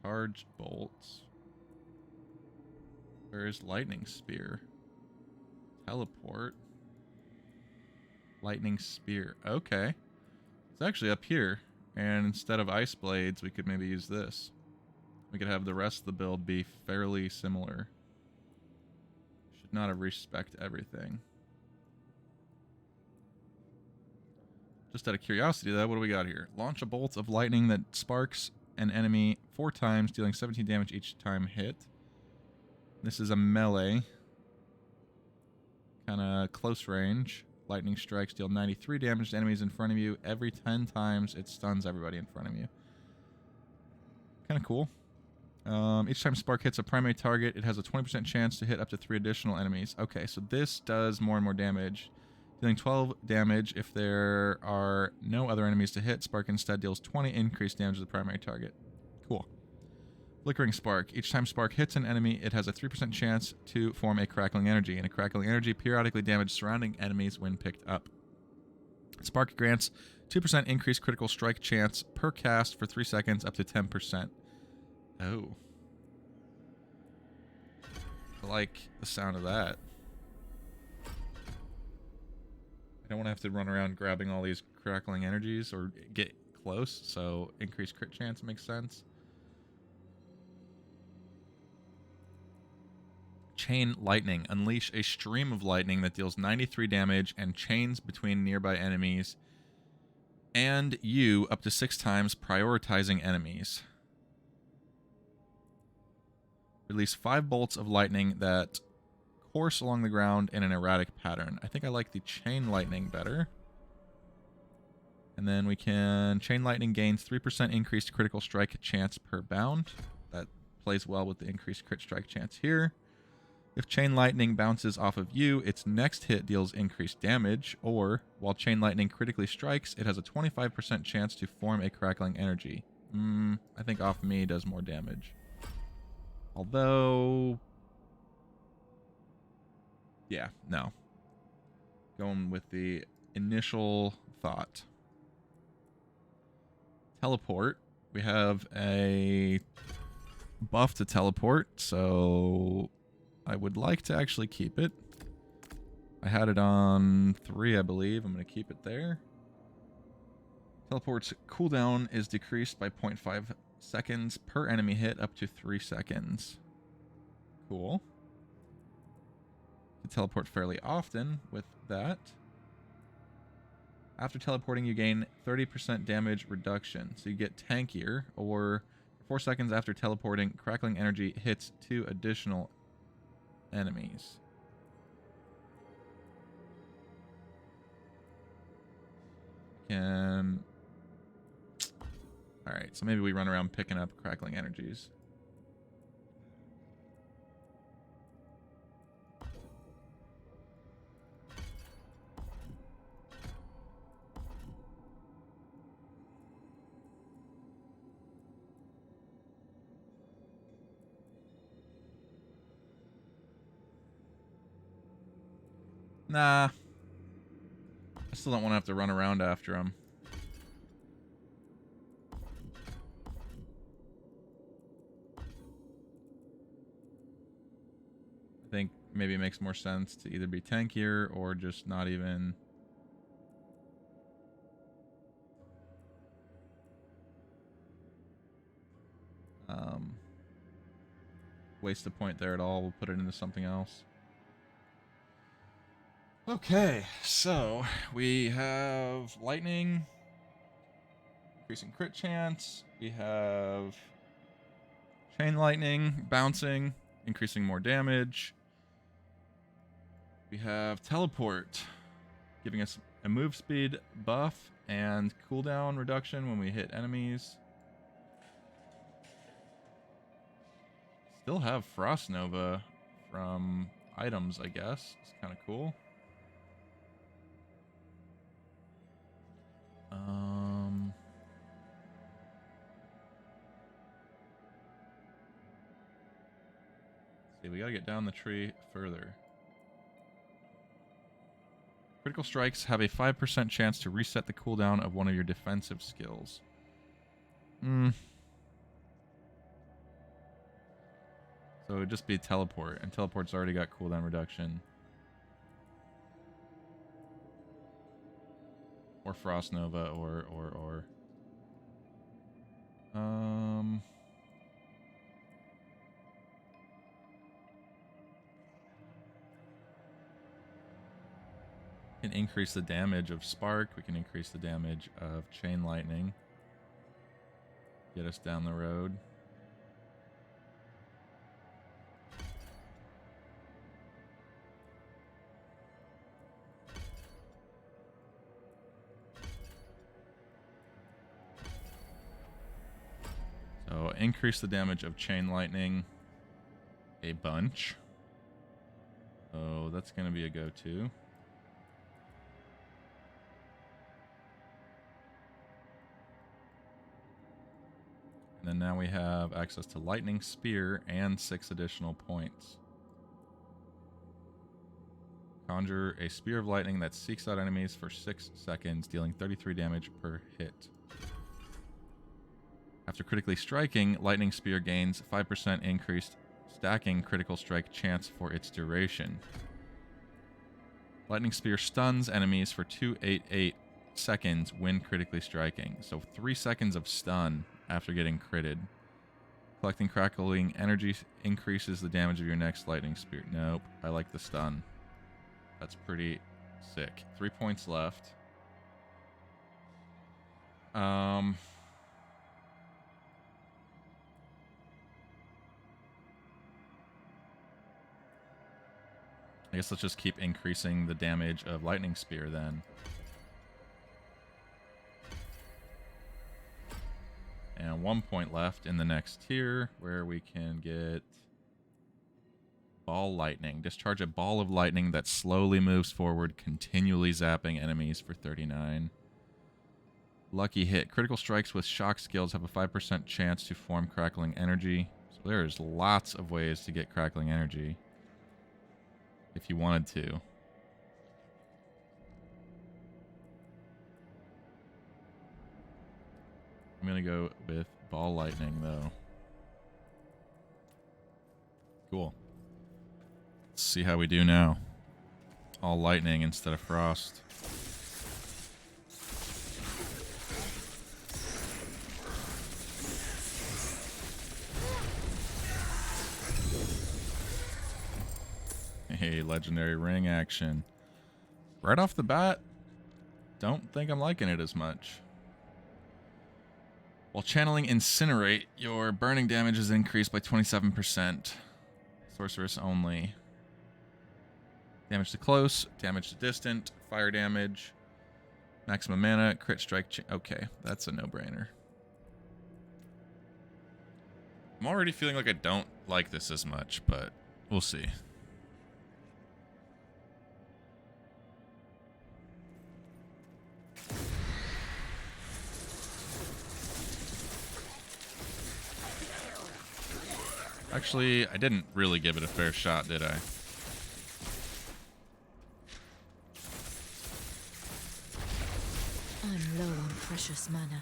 Charged bolts. Where's lightning spear? Teleport. Lightning spear. Okay. It's actually up here. And instead of ice blades, we could maybe use this. We could have the rest of the build be fairly similar. Should not have respect everything. Just out of curiosity, though, what do we got here? Launch a bolt of lightning that sparks an enemy 4 times, dealing 17 damage each time hit. This is a melee. Kind of close range. Lightning strikes deal 93 damage to enemies in front of you. Every 10 times, it stuns everybody in front of you. Kind of cool. Each time Spark hits a primary target, it has a 20% chance to hit up to 3 additional enemies. Okay, so this does more and more damage. Dealing 12 damage if there are no other enemies to hit. Spark instead deals 20 increased damage to the primary target. Cool. Flickering Spark. Each time Spark hits an enemy, it has a 3% chance to form a crackling energy, and a crackling energy periodically damages surrounding enemies when picked up. Spark grants 2% increased critical strike chance per cast for 3 seconds, up to 10%. Oh. I like the sound of that. I don't want to have to run around grabbing all these crackling energies or get close, so increased crit chance makes sense. Chain Lightning. Unleash a stream of lightning that deals 93 damage and chains between nearby enemies and you up to 6 times, prioritizing enemies. Release 5 bolts of lightning that course along the ground in an erratic pattern. I think I like the Chain Lightning better. And then we can... Chain Lightning gains 3% increased critical strike chance per bound. That plays well with the increased crit strike chance here. If Chain Lightning bounces off of you, its next hit deals increased damage, or while Chain Lightning critically strikes, it has a 25% chance to form a crackling energy. I think off me does more damage. Although... yeah, no. Going with the initial thought. Teleport. We have a buff to teleport, so I would like to actually keep it. I had it on 3, I believe. I'm going to keep it there. Teleport's cooldown is decreased by 0.5 seconds per enemy hit up to 3 seconds. Cool. To teleport fairly often with that. After teleporting, you gain 30% damage reduction. So you get tankier, or 4 seconds after teleporting, crackling energy hits 2 additional enemies. Alright, so maybe we run around picking up crackling energies. Nah. I still don't want to have to run around after him. I think maybe it makes more sense to either be tankier or just not even... waste a point there at all. We'll put it into something else. Okay, so we have lightning, increasing crit chance. We have chain lightning, bouncing, increasing more damage. We have teleport, giving us a move speed buff and cooldown reduction when we hit enemies. Still have Frost Nova from items, I guess. It's kind of cool. See, we gotta get down the tree further. Critical strikes have a 5% chance to reset the cooldown of one of your defensive skills. So it would just be teleport, and teleport's already got cooldown reduction. Or Frost Nova, or. We can increase the damage of Spark. We can increase the damage of Chain Lightning. Get us down the road. So increase the damage of Chain Lightning a bunch. So that's going to be a go-to. And then now we have access to Lightning Spear and 6 additional points. Conjure a Spear of Lightning that seeks out enemies for 6 seconds, dealing 33 damage per hit. After critically striking, Lightning Spear gains 5% increased stacking critical strike chance for its duration. Lightning Spear stuns enemies for 288 seconds when critically striking. So 3 seconds of stun after getting critted. Collecting crackling energy increases the damage of your next Lightning Spear. Nope, I like the stun. That's pretty sick. 3 points left. I guess let's just keep increasing the damage of Lightning Spear then. And 1 point left in the next tier where we can get Ball Lightning. Discharge a ball of lightning that slowly moves forward, continually zapping enemies for 39. Lucky Hit. Critical strikes with shock skills have a 5% chance to form crackling energy. So there's lots of ways to get crackling energy if you wanted to. I'm going to go with Ball Lightning, though. Cool. Let's see how we do now. All lightning instead of frost. Hey, legendary ring action. Right off the bat, don't think I'm liking it as much. While channeling Incinerate, your burning damage is increased by 27%. Sorceress only. Damage to close, damage to distant, fire damage, maximum mana, crit strike. Okay, that's a no-brainer. I'm already feeling like I don't like this as much, but we'll see. Actually, I didn't really give it a fair shot, did I? precious mana.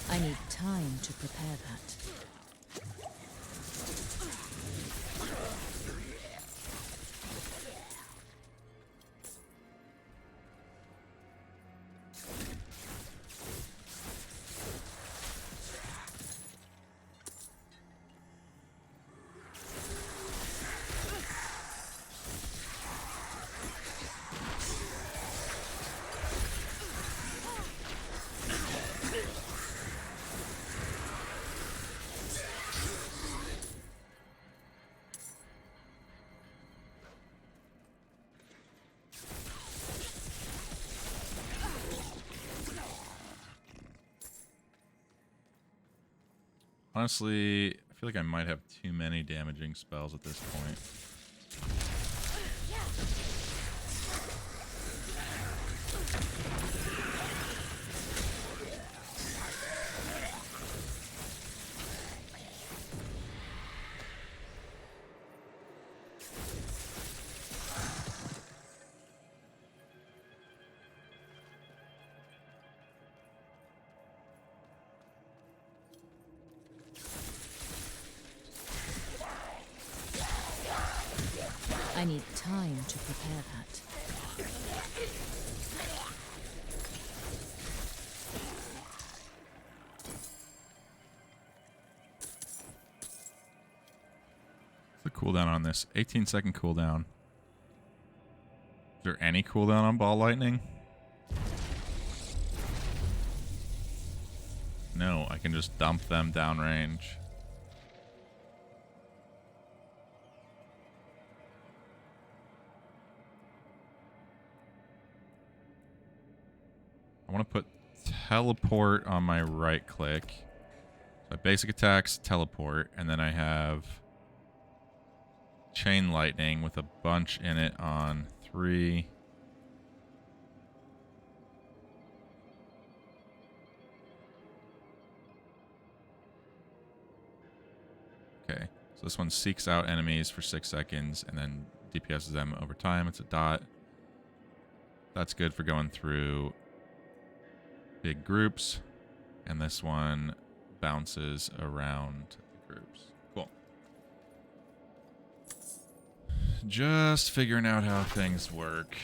I need time to prepare that. Honestly, I feel like I might have too many damaging spells at this point. I need time to prepare that. What's the cooldown on this? 18-second cooldown. Is there any cooldown on ball lightning? No, I can just dump them downrange. I want to put teleport on my right click. So basic attacks, teleport, and then I have chain lightning with a bunch in it on 3. Okay, so this one seeks out enemies for 6 seconds and then DPSs them over time. It's a dot. That's good for going through big groups, and this one bounces around the groups. Cool. Just figuring out how things work.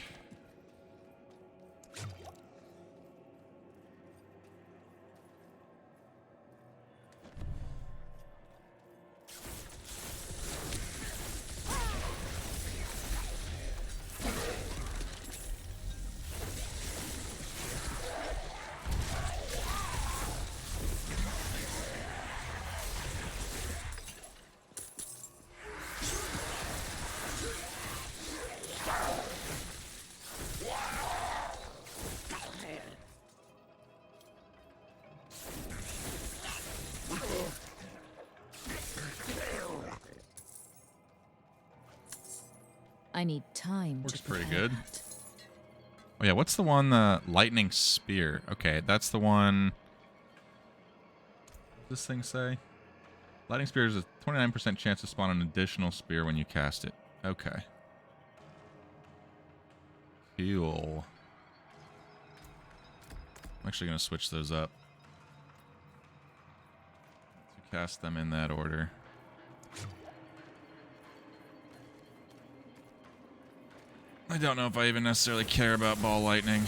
I need time Works to pretty prepare good. that. Oh yeah, what's the one, lightning spear? Okay, that's the one. What does this thing say? Lightning spear is a 29% chance to spawn an additional spear when you cast it. Okay. Cool. I'm actually going to switch those up. To cast them in that order. I don't know if I even necessarily care about ball lightning.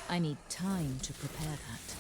I need time to prepare that.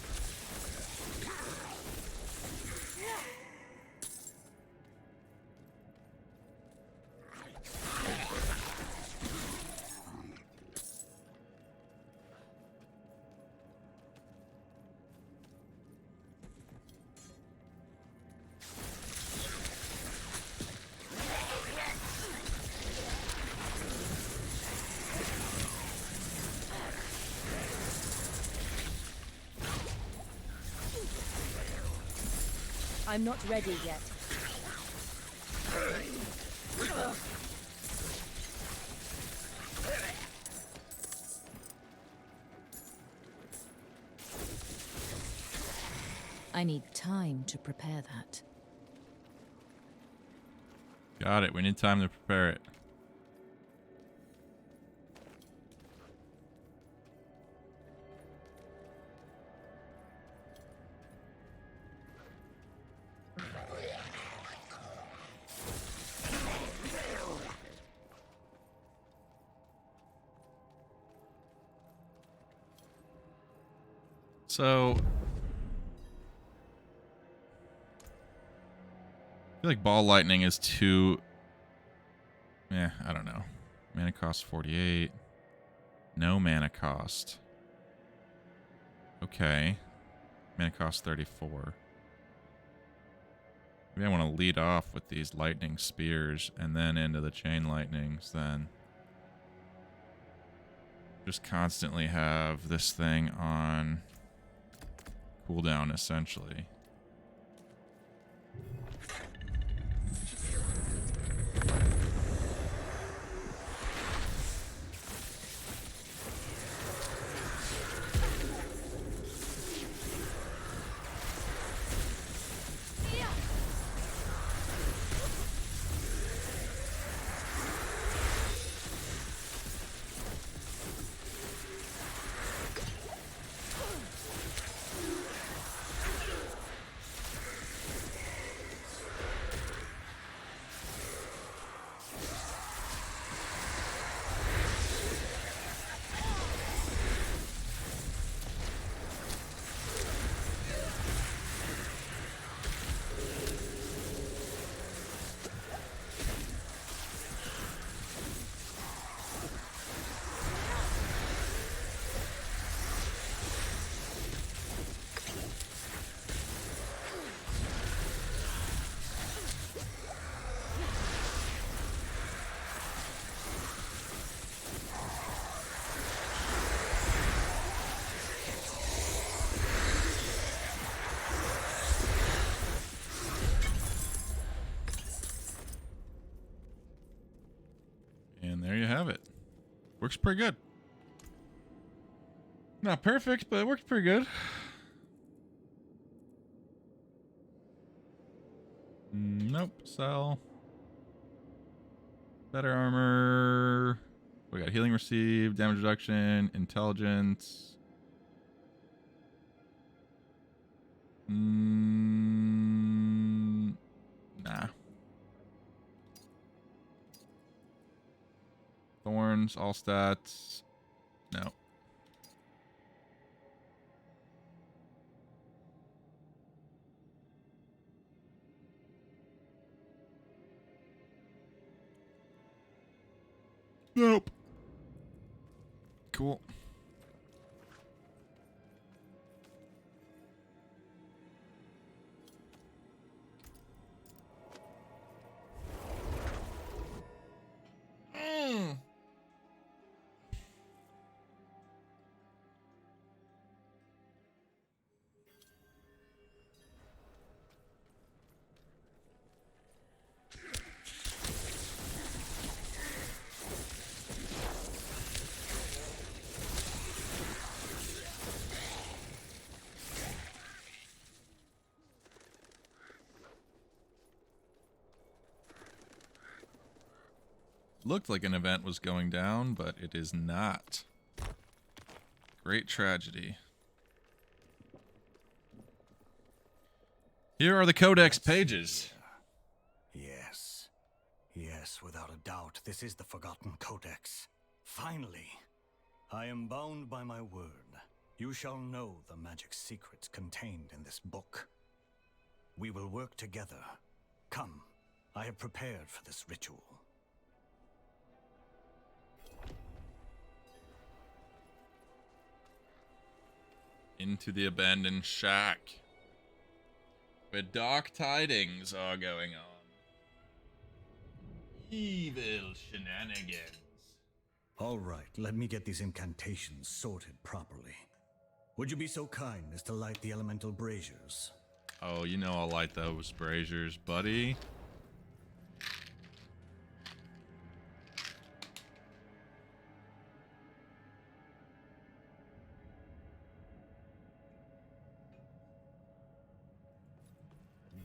I'm not ready yet. I need time to prepare that. Got it. We need time to prepare it. So, I feel like ball lightning is too... I don't know. Mana cost 48. No mana cost. Okay. Mana cost 34. Maybe I want to lead off with these lightning spears and then into the chain lightnings then. Just constantly have this thing on cooldown, essentially. And there you have it. Works pretty good. Not perfect, but it works pretty good. Nope. Sell. Better armor. We got healing received, damage reduction, intelligence. Nah. Thorns, all stats. No. Nope. Cool. Looked like an event was going down, but it is not. Great tragedy. Here are the codex pages. Yes. Yes, without a doubt, this is the Forgotten Codex. Finally. I am bound by my word. You shall know the magic secrets contained in this book. We will work together. Come, I have prepared for this ritual. Into the abandoned shack, where dark tidings are going on. Evil shenanigans. All right, let me get these incantations sorted properly. Would you be so kind as to light the elemental braziers? Oh, you know I'll light those braziers, buddy.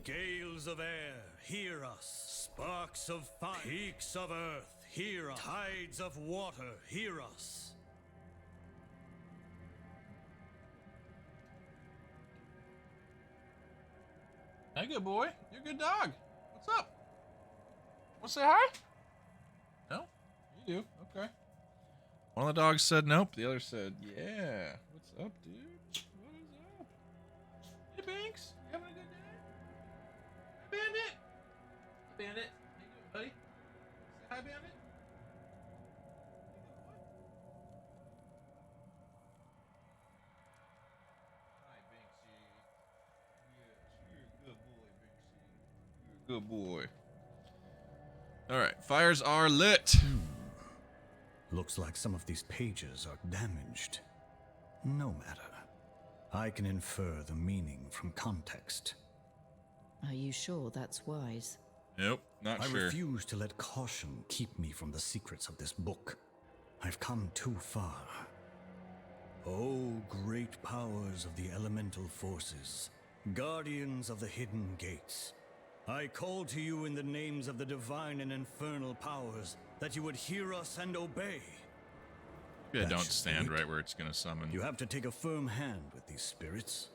Gales of air, hear us. Sparks of fire, peaks of earth, hear us. Tides of water, hear us. Hey, good boy. You're a good dog. What's up? Want to say hi? No? You do. Okay. One of the dogs said nope. The other said, yeah. What's up, dude? What is up? Hey, Banks. You having a good day? Hey, Bandit. Bandit. How you doing, buddy? Say hi, Bandit. Hi, Banksy. Yes, you're a good boy, Banksy. You're a good boy. All right, fires are lit. Looks like some of these pages are damaged. No matter. I can infer the meaning from context. Are you sure that's wise? Nope, not I sure. refuse to let caution keep me from the secrets of this book. I've come too far. Oh, great powers of the elemental forces, guardians of the hidden gates. I call to you in the names of the divine and infernal powers that you would hear us and obey. Yeah, don't stand right where it's gonna summon. You have to take a firm hand with these spirits.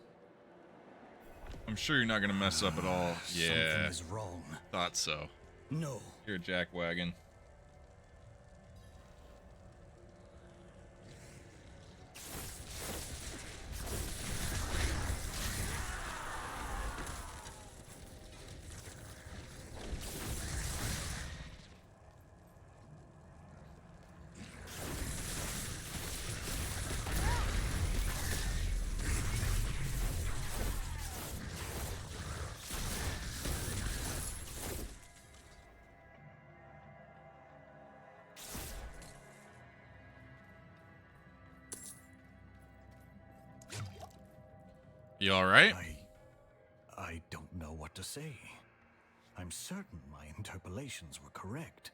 I'm sure you're not gonna mess up at all. Yeah. Something is wrong. Thought so. No. You're a jackwagon. You alright? I don't know what to say. I'm certain my interpolations were correct.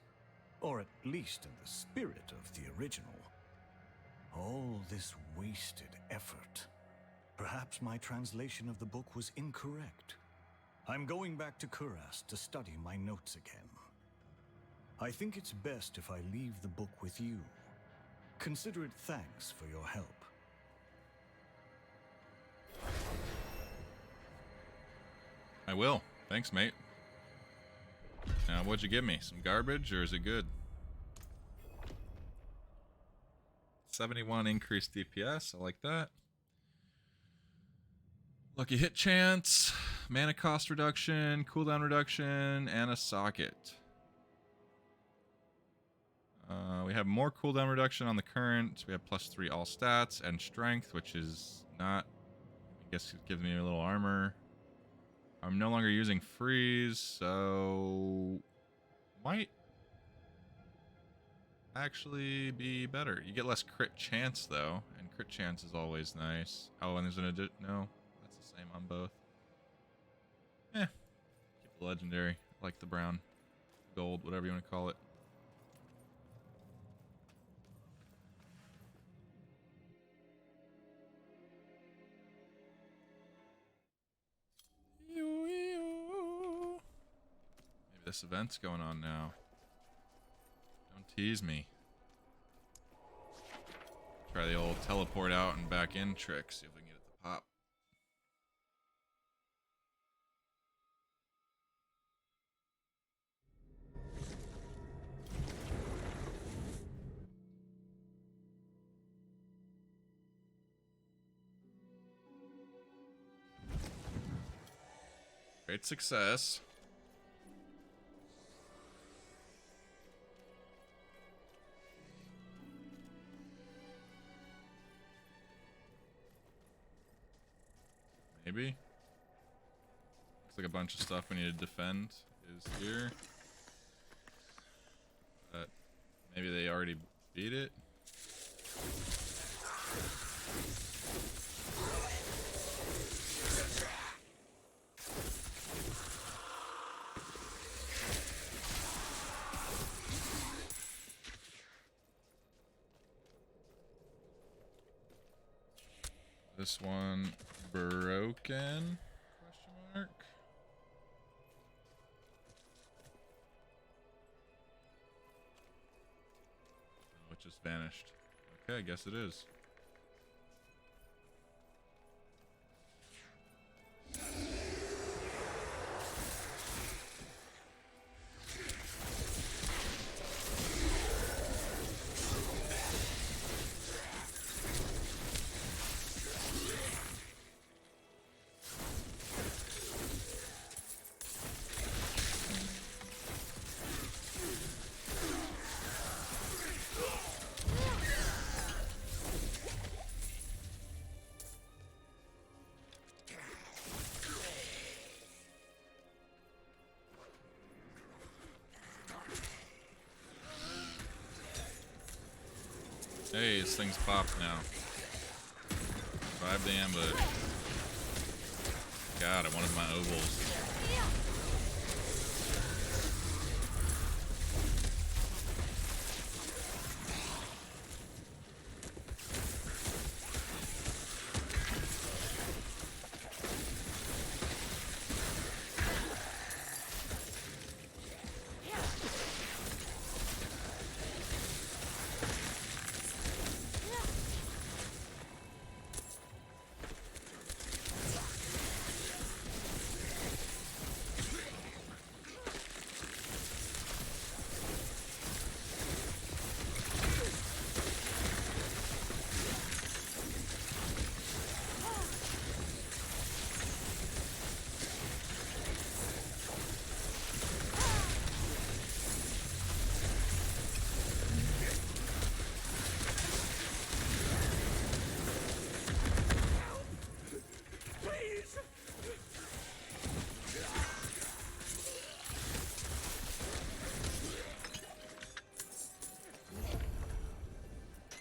Or at least in the spirit of the original. All this wasted effort. Perhaps my translation of the book was incorrect. I'm going back to Kuras to study my notes again. I think it's best if I leave the book with you. Consider it thanks for your help. I will. Thanks, mate. Now, what'd you give me? Some garbage, or is it good? 71 increased DPS. I like that. Lucky hit chance, mana cost reduction, cooldown reduction, and a socket. We have more cooldown reduction on the current. We have +3 all stats and strength, which is not... I guess it gives me a little armor. I'm no longer using freeze, so might actually be better. You get less crit chance though, and crit chance is always nice. Oh, and there's an addition. No, that's the same on both. Keep the legendary. I like the brown, gold, whatever you want to call it. Maybe this event's going on now. Don't tease me. Try the old teleport out and back in trick. See if we can get it to pop. Great success. Maybe. Looks like a bunch of stuff we need to defend is here. But maybe they already beat it. This one broken? Question mark. Oh, it just vanished. Okay, I guess it is. Hey, this thing's popped now. Survive the ambush. God, I wanted my ovals.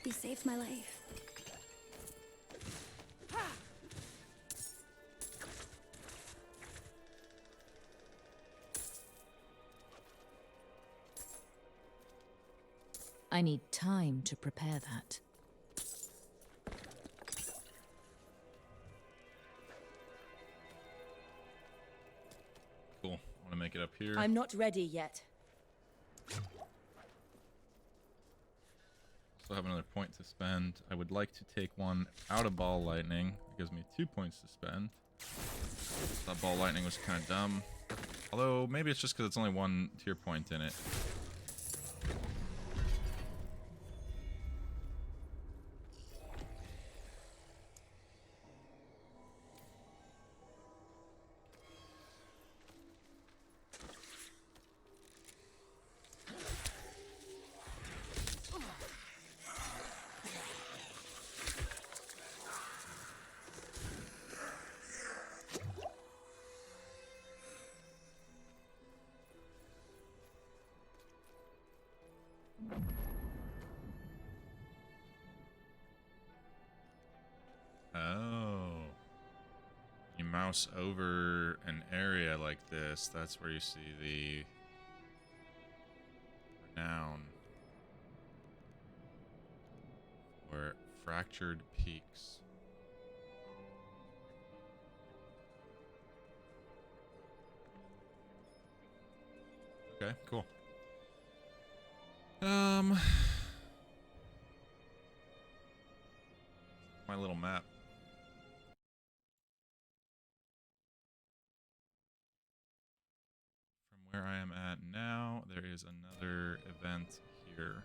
You saved my life. I need time to prepare that. Cool. I want to make it up here. I'm not ready yet. Still have another point to spend. I would like to take one out of Ball Lightning. It gives me 2 points to spend. Thought Ball Lightning was kind of dumb. Although, maybe it's just because it's only 1 tier point in it. Oh. You mouse over an area like this, that's where you see the renown. Or fractured peaks. Okay, cool. My little map. From where I am at now, there is another event here.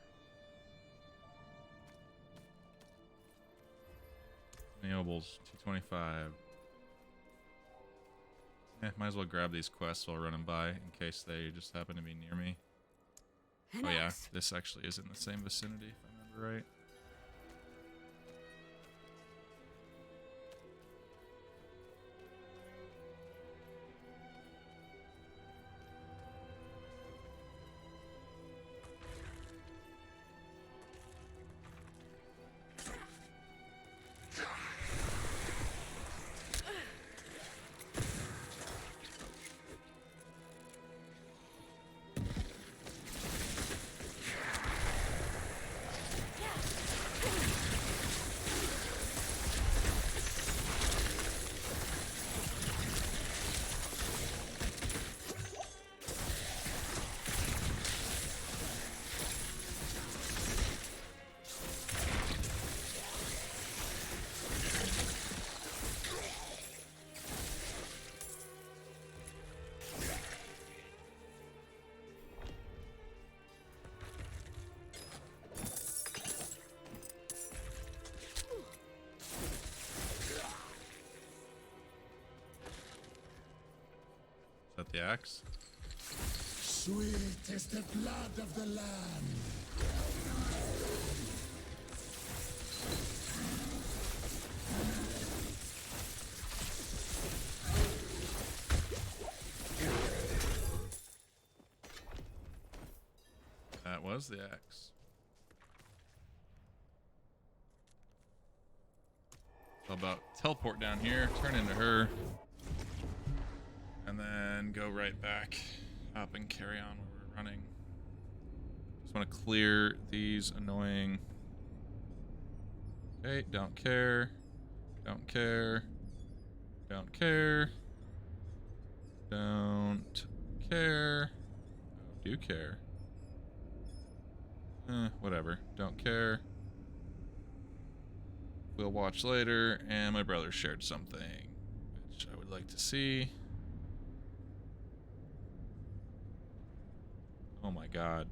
Neobles, 225. Might as well grab these quests while running by in case they just happen to be near me. Oh yeah, this actually is in the same vicinity if I remember right. that the axe? Sweet is the blood of the land. That was the axe. How about teleport down here, turn into her, and then go right back up and carry on where we're running. Just want to clear these annoying... Okay, don't care. Don't care. Don't care. Don't care. Oh, do care. Whatever. Don't care. We'll watch later. And my brother shared something, which I would like to see. Oh my god.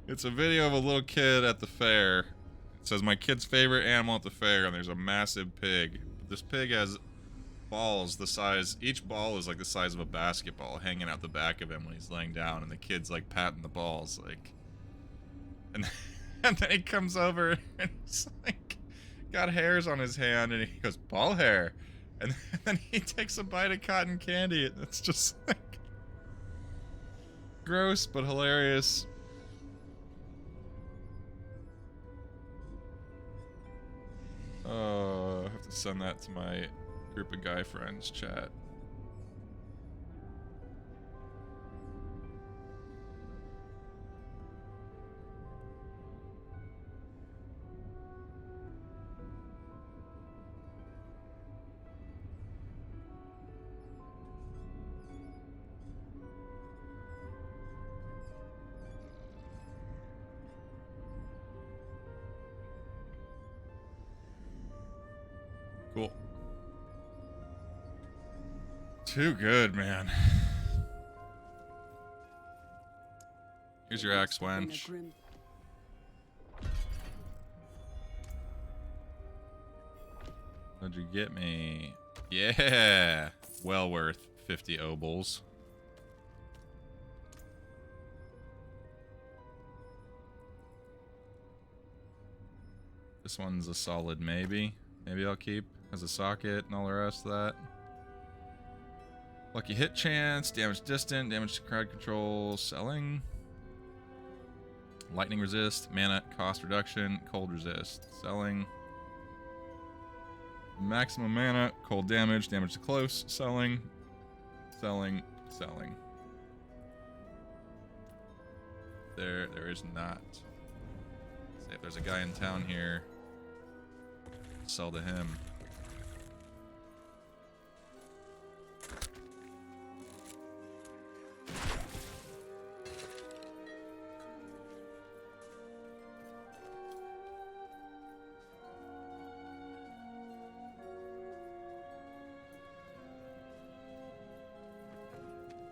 It's a video of a little kid at the fair. It says my kid's favorite animal at the fair, and there's a massive pig. This pig has balls the size, each ball is like the size of a basketball hanging out the back of him when he's laying down, and the kid's like patting the balls, like, and then he comes over and he's like got hairs on his hand, and he goes, ball hair, and then he takes a bite of cotton candy, and it's just like gross but hilarious. Oh, I have to send that to my group of guy friends chat. Cool. Too good, man. Here's your axe, wench. What'd you get me? Yeah! Well worth 50 obols. This one's a solid maybe. Maybe I'll keep. Has a socket and all the rest of that. Lucky hit chance, damage distant, damage to crowd control, selling. Lightning resist, mana cost reduction, cold resist, selling. Maximum mana, cold damage, damage to close, selling. Selling, selling. There is not. See if there's a guy in town here. Sell to him.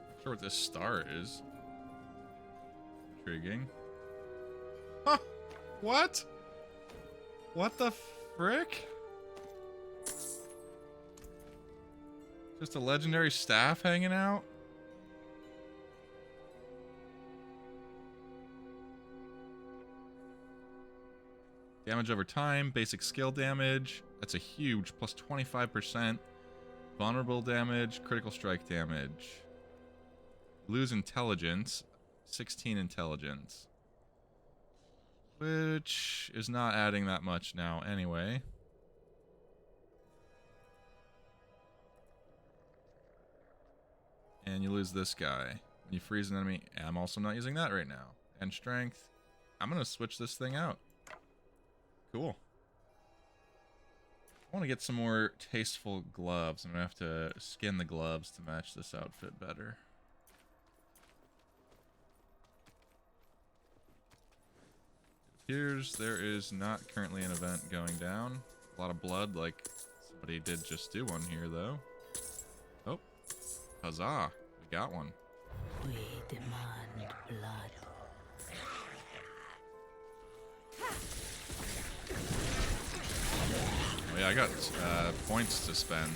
Not sure what this star is. Intriguing. Huh? What? What the frick? Just a legendary staff hanging out? Damage over time, basic skill damage. That's a huge, plus 25%. Vulnerable damage, critical strike damage. Lose intelligence, 16 intelligence. Which is not adding that much now anyway. And you lose this guy. You freeze an enemy. I'm also not using that right now. And strength. I'm going to switch this thing out. Cool. I want to get some more tasteful gloves. I'm going to have to skin the gloves to match this outfit better. It appears there is not currently an event going down. A lot of blood, like somebody did just do one here, though. Oh. Huzzah. We got one. We demand blood. Oh yeah, I got points to spend.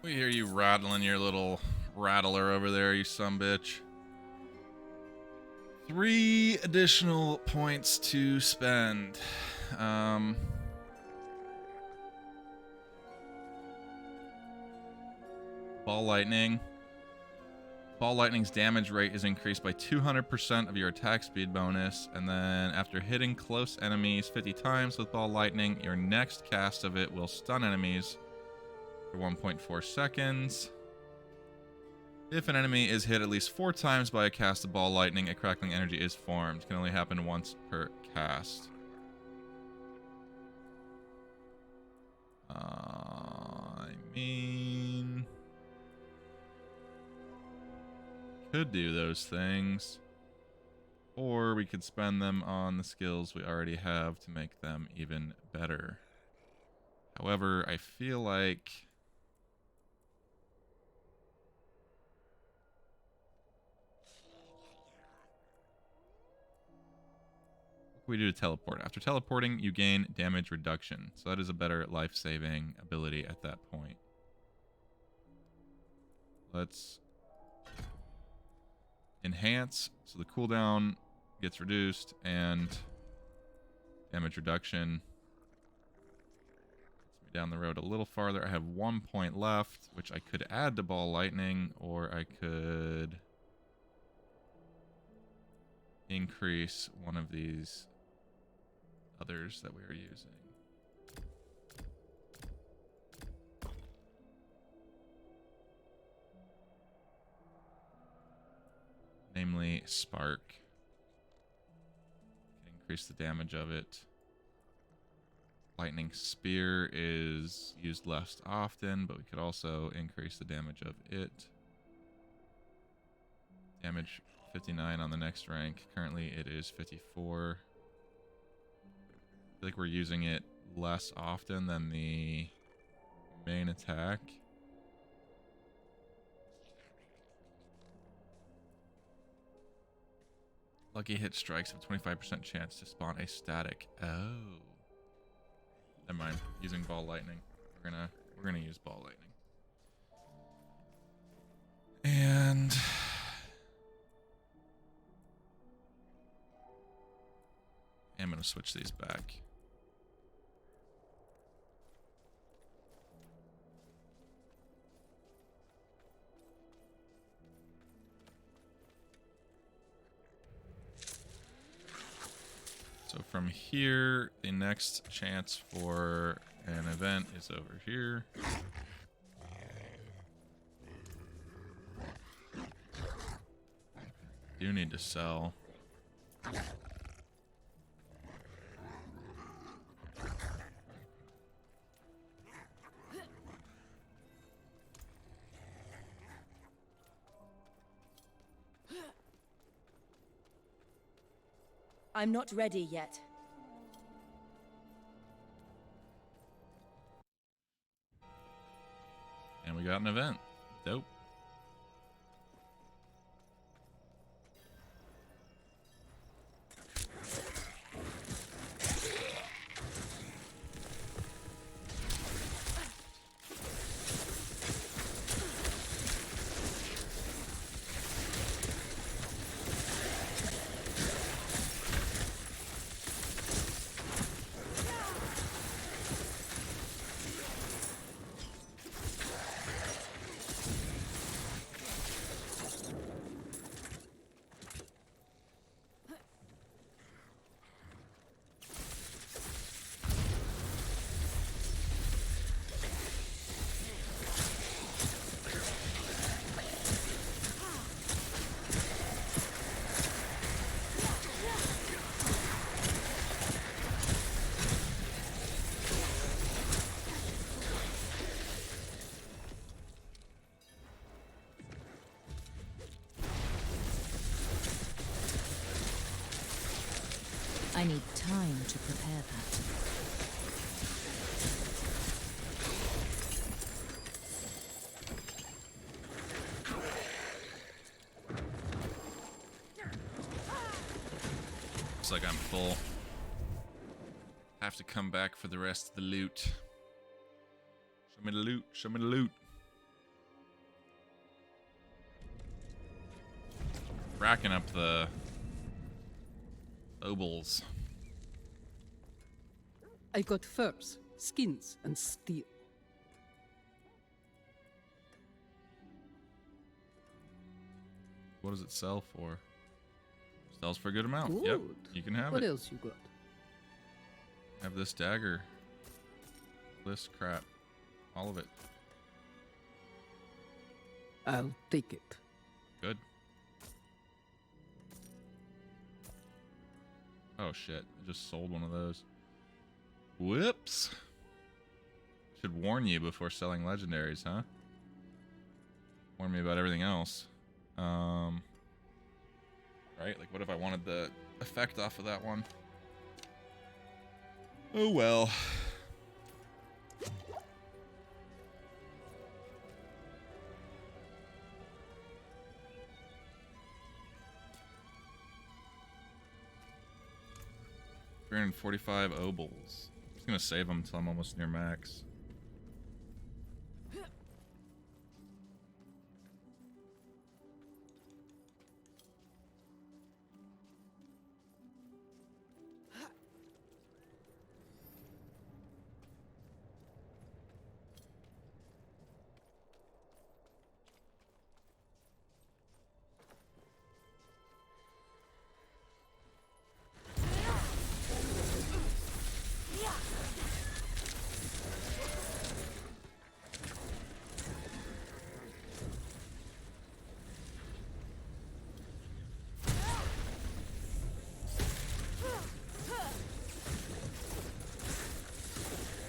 We hear you rattling your little rattler over there, you sumbitch. 3 additional points to spend. Ball lightning. Ball lightning's damage rate is increased by 200% of your attack speed bonus, and then after hitting close enemies 50 times with ball lightning, your next cast of it will stun enemies for 1.4 seconds. If an enemy is hit at least 4 times by a cast of ball lightning, a crackling energy is formed. It can only happen once per cast. I mean, could do those things, or we could spend them on the skills we already have to make them even better. However, I feel like what can we do to teleport? After teleporting, you gain damage reduction, so that is a better life-saving ability at that point. Let's enhance, so the cooldown gets reduced, and damage reduction gets me down the road a little farther. I have 1 point left, which I could add to ball lightning, or I could increase one of these others that we are using. Namely, Spark. Can increase the damage of it. Lightning Spear is used less often, but we could also increase the damage of it. Damage 59 on the next rank. Currently, it is 54. I feel like we're using it less often than the main attack. Lucky hit strikes have a 25% chance to spawn a static. Oh. Never mind. Using ball lightning. We're gonna use ball lightning. And I'm gonna switch these back. So from here, the next chance for an event is over here. Do need to sell. I'm not ready yet. And we got an event. Dope. I need time to prepare that. Looks like I'm full. Have to come back for the rest of the loot. Show me the loot. Show me the loot. Racking up the obols. I got furs, skins, and steel. What does it sell for? Sells for a good amount. Yep, Good. you can have What it. else you got? Have this dagger. This crap. All of it. I'll take it. Good. Oh shit, I just sold one of those. Whoops. Should warn you before selling legendaries, huh? Warn me about everything else. Right? Like, what if I wanted the effect off of that one? Oh well. $345 obols. I'm just gonna save them until I'm almost near max.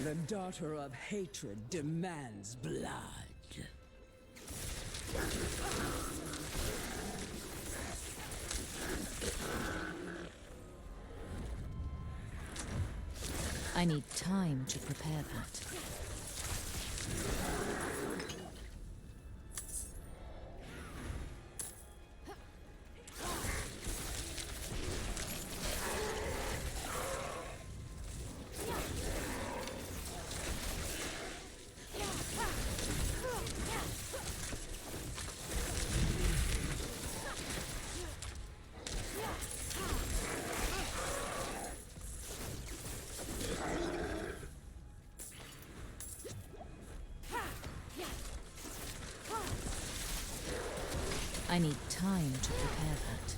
The daughter of hatred demands blood. I need time to prepare that. I need time to prepare that.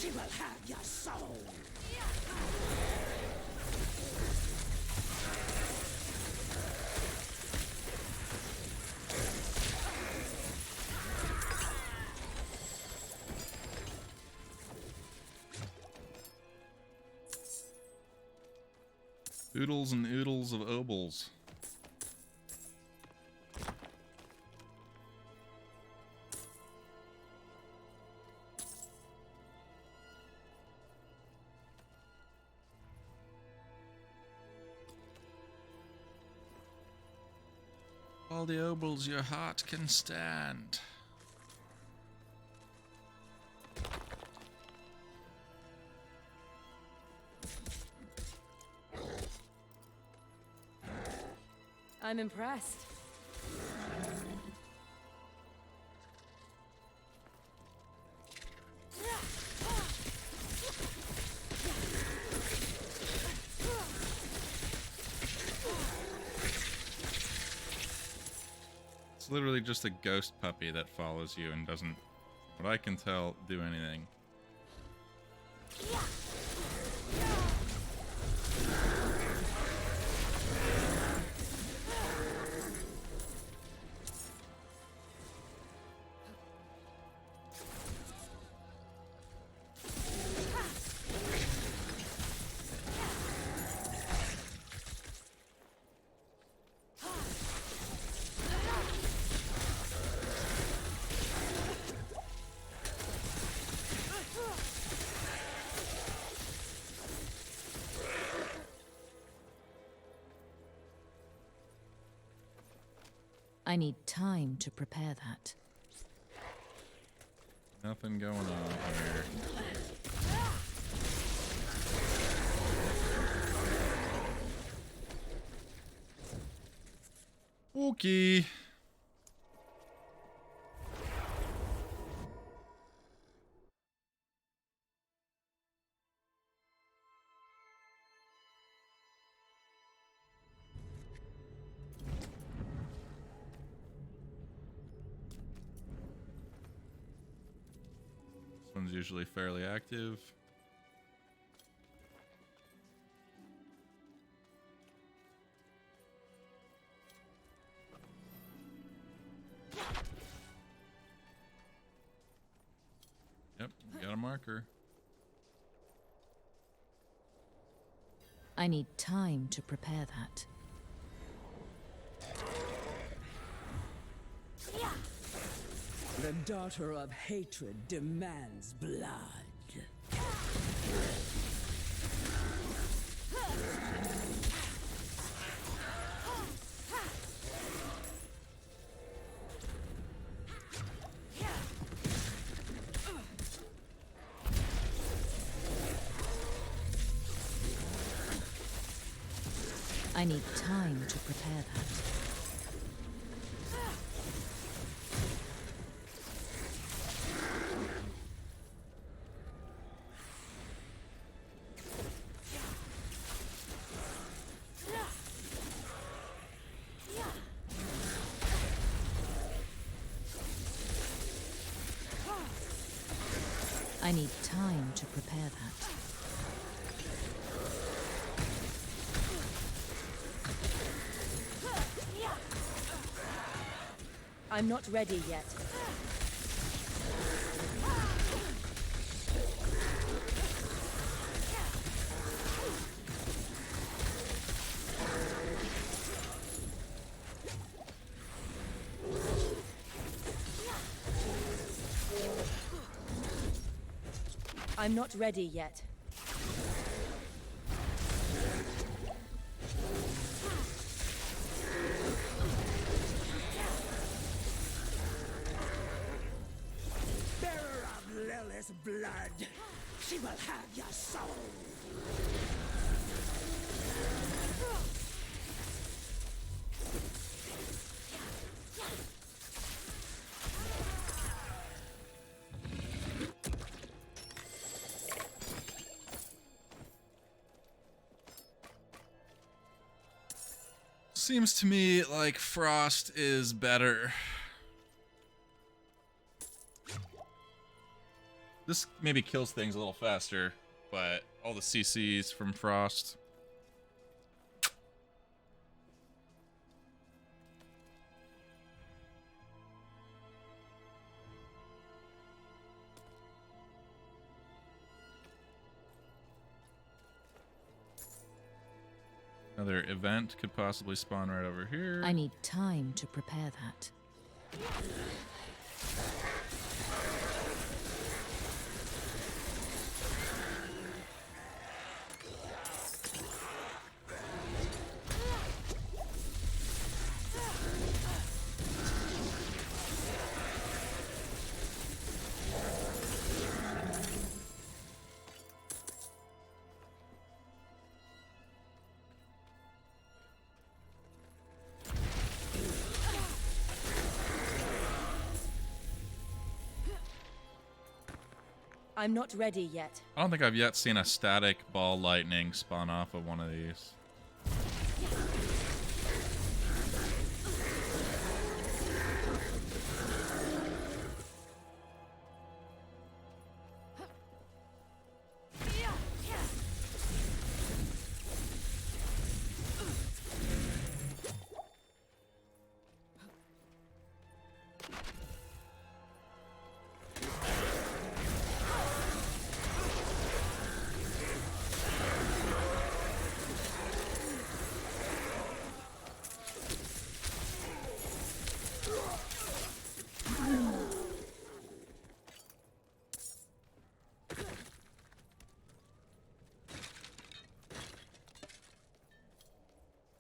She will have your soul. Oodles and oodles of obols. All the obols your heart can stand. I'm impressed. It's literally just a ghost puppy that follows you and doesn't, from what I can tell, do anything. I need time to prepare that. Nothing going on here. Okay. This one's usually fairly active. Yep, got a marker. I need time to prepare that. The daughter of hatred demands blood. I need time to prepare that. I need time to prepare that. I'm not ready yet. I'm not ready yet. Bearer of Lilith's blood, she will have your soul. Seems to me like Frost is better. This maybe kills things a little faster, but all the CCs from Frost. Another event could possibly spawn right over here. I need time to prepare that. I'm not ready yet. I don't think I've yet seen a static ball lightning spawn off of one of these.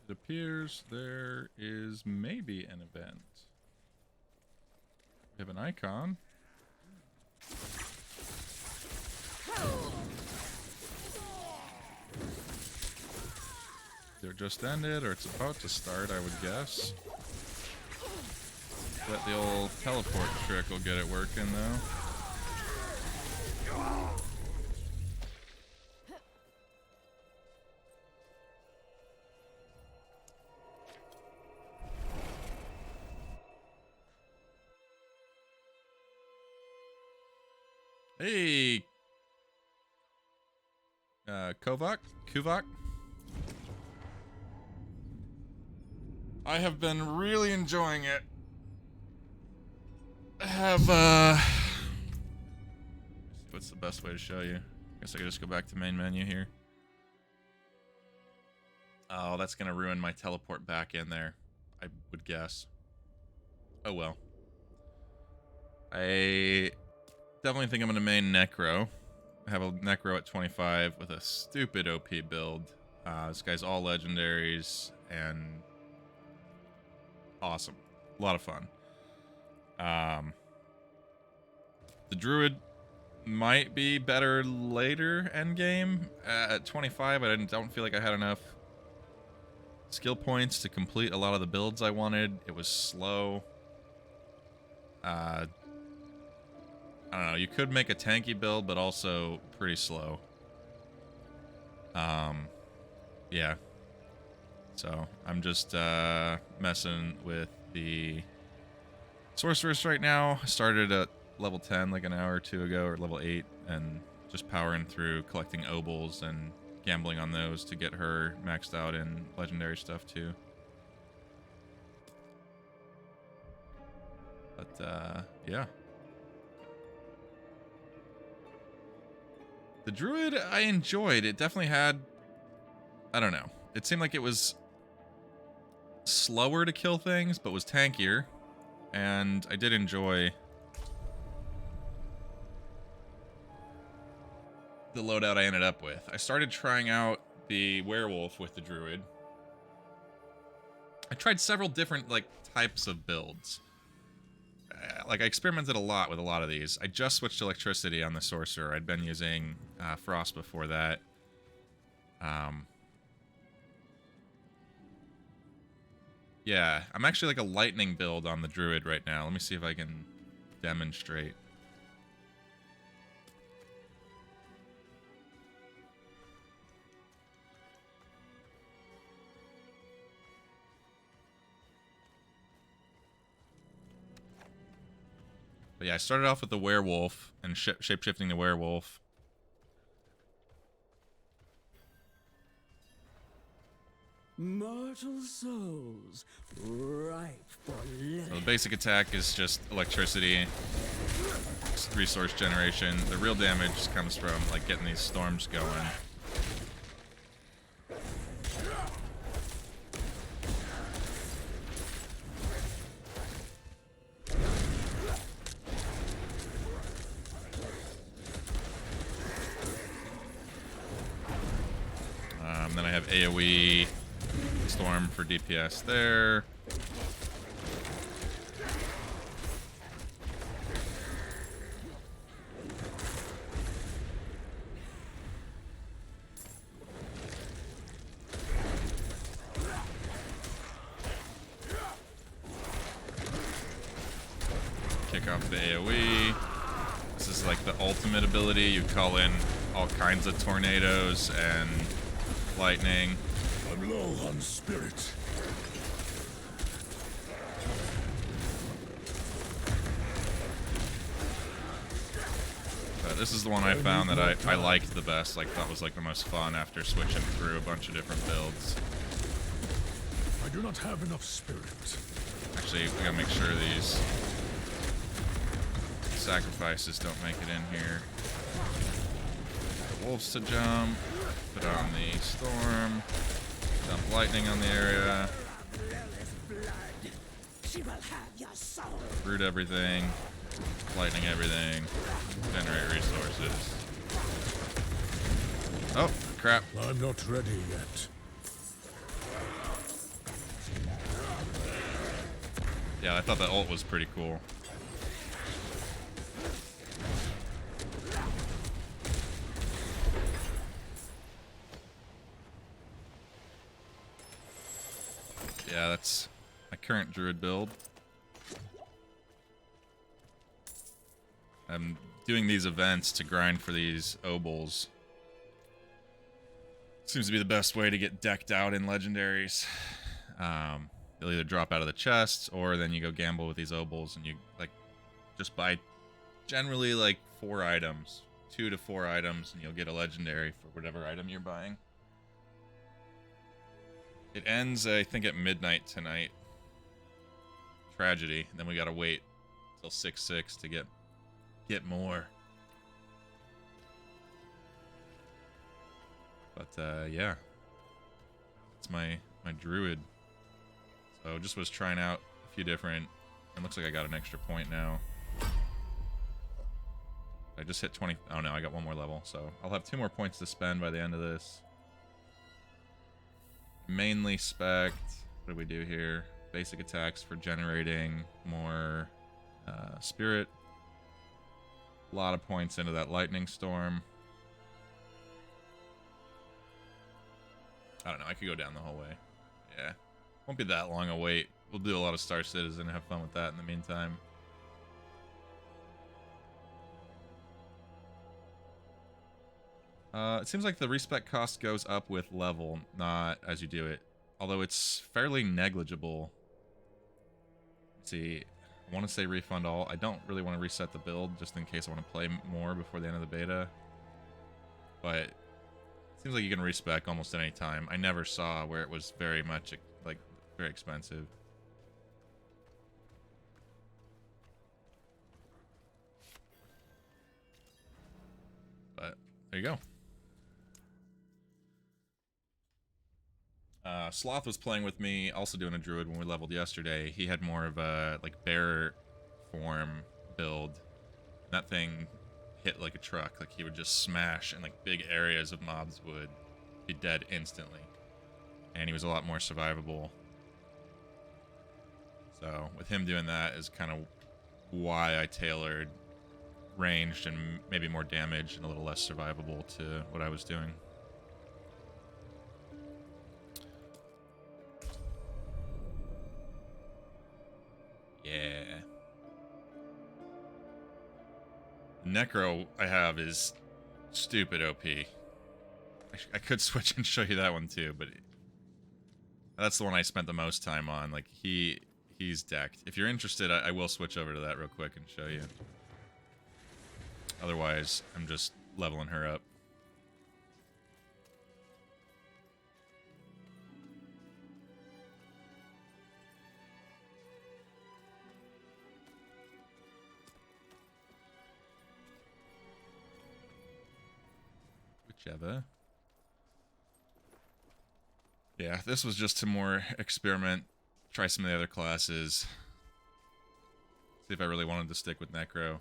It appears there is maybe an event. We have an icon. Either it just ended or it's about to start, I would guess. Bet the old teleport trick will get it working though. Hey, Kuvak. I have been really enjoying it. I have, what's the best way to show you? Guess I could just go back to main menu here. Oh, that's gonna ruin my teleport back in there, I would guess. Oh well. I definitely think I'm gonna main Necro. I have a Necro at 25 with a stupid OP build. This guy's all legendaries and awesome. A lot of fun. The Druid might be better later endgame. At 25, I don't feel like I had enough skill points to complete a lot of the builds I wanted. It was slow. I don't know, you could make a tanky build, but also pretty slow. Yeah. So, I'm just, messing with the Sorceress right now. I started at level 10 like an hour or two ago, or level 8, and just powering through, collecting obols and gambling on those to get her maxed out in legendary stuff too. But, yeah. The Druid, I enjoyed. It definitely had... I don't know. It seemed like it was slower to kill things, but was tankier. And I did enjoy the loadout I ended up with. I started trying out the werewolf with the Druid. I tried several different, like, types of builds. Like, I experimented a lot with a lot of these. I just switched to electricity on the sorcerer. I'd been using frost before that. Yeah, I'm actually like a lightning build on the druid right now. Let me see if I can demonstrate. But yeah, I started off with the werewolf and shape-shifting the werewolf. Mortal souls, ripe for So the basic attack is just electricity, resource generation. The real damage comes from like getting these storms going. Then I have AoE storm for DPS there. Kick off the AoE. This is like the ultimate ability. You call in all kinds of tornadoes and lightning. I'm low on spirit. But this is the one I found that I liked the best. Like thought was like the most fun after switching through a bunch of different builds. I do not have enough spirit. Actually, we gotta make sure these sacrifices don't make it in here. Wolves to jump. Put on the storm. Dump lightning on the area. Root everything. Lightning everything. Generate resources. Oh, crap. I'm not ready yet. Yeah, I thought that ult was pretty cool. Yeah, that's my current druid build. I'm doing these events to grind for these obols. Seems to be the best way to get decked out in legendaries. They'll either drop out of the chests, or then you go gamble with these obols and you like just buy generally like 4 items, 2 to 4 items, and you'll get a legendary for whatever item you're buying. It ends, I think, at midnight tonight. Tragedy. Then we gotta wait till 6/6 to get more. But yeah, it's my druid. So just was trying out a few different. It looks like I got an extra point now. I just hit 20. Oh no, I got 1 more level, so I'll have 2 more points to spend by the end of this. Mainly spec'd. What do we do here? Basic attacks for generating more spirit. A lot of points into that lightning storm. I don't know. I could go down the whole way. Yeah. Won't be that long a wait. We'll do a lot of Star Citizen and have fun with that in the meantime. It seems like the respec cost goes up with level, not as you do it. Although it's fairly negligible. Let's see, I want to say refund all. I don't really want to reset the build just in case I want to play more before the end of the beta. But it seems like you can respec almost any time. I never saw where it was very much, like, very expensive. But there you go. Sloth was playing with me, also doing a druid when we leveled yesterday. He had more of a like bear form build. That thing hit like a truck. Like he would just smash, and like big areas of mobs would be dead instantly. And he was a lot more survivable. So with him doing that is kind of why I tailored ranged and maybe more damage and a little less survivable to what I was doing. Yeah. Necro I have is stupid OP. I could switch and show you that one too, but that's the one I spent the most time on. Like he he's decked. If you're interested, I will switch over to that real quick and show you. Otherwise, I'm just leveling her up. Whichever. Yeah, this was just to more experiment, try some of the other classes, see if I really wanted to stick with Necro.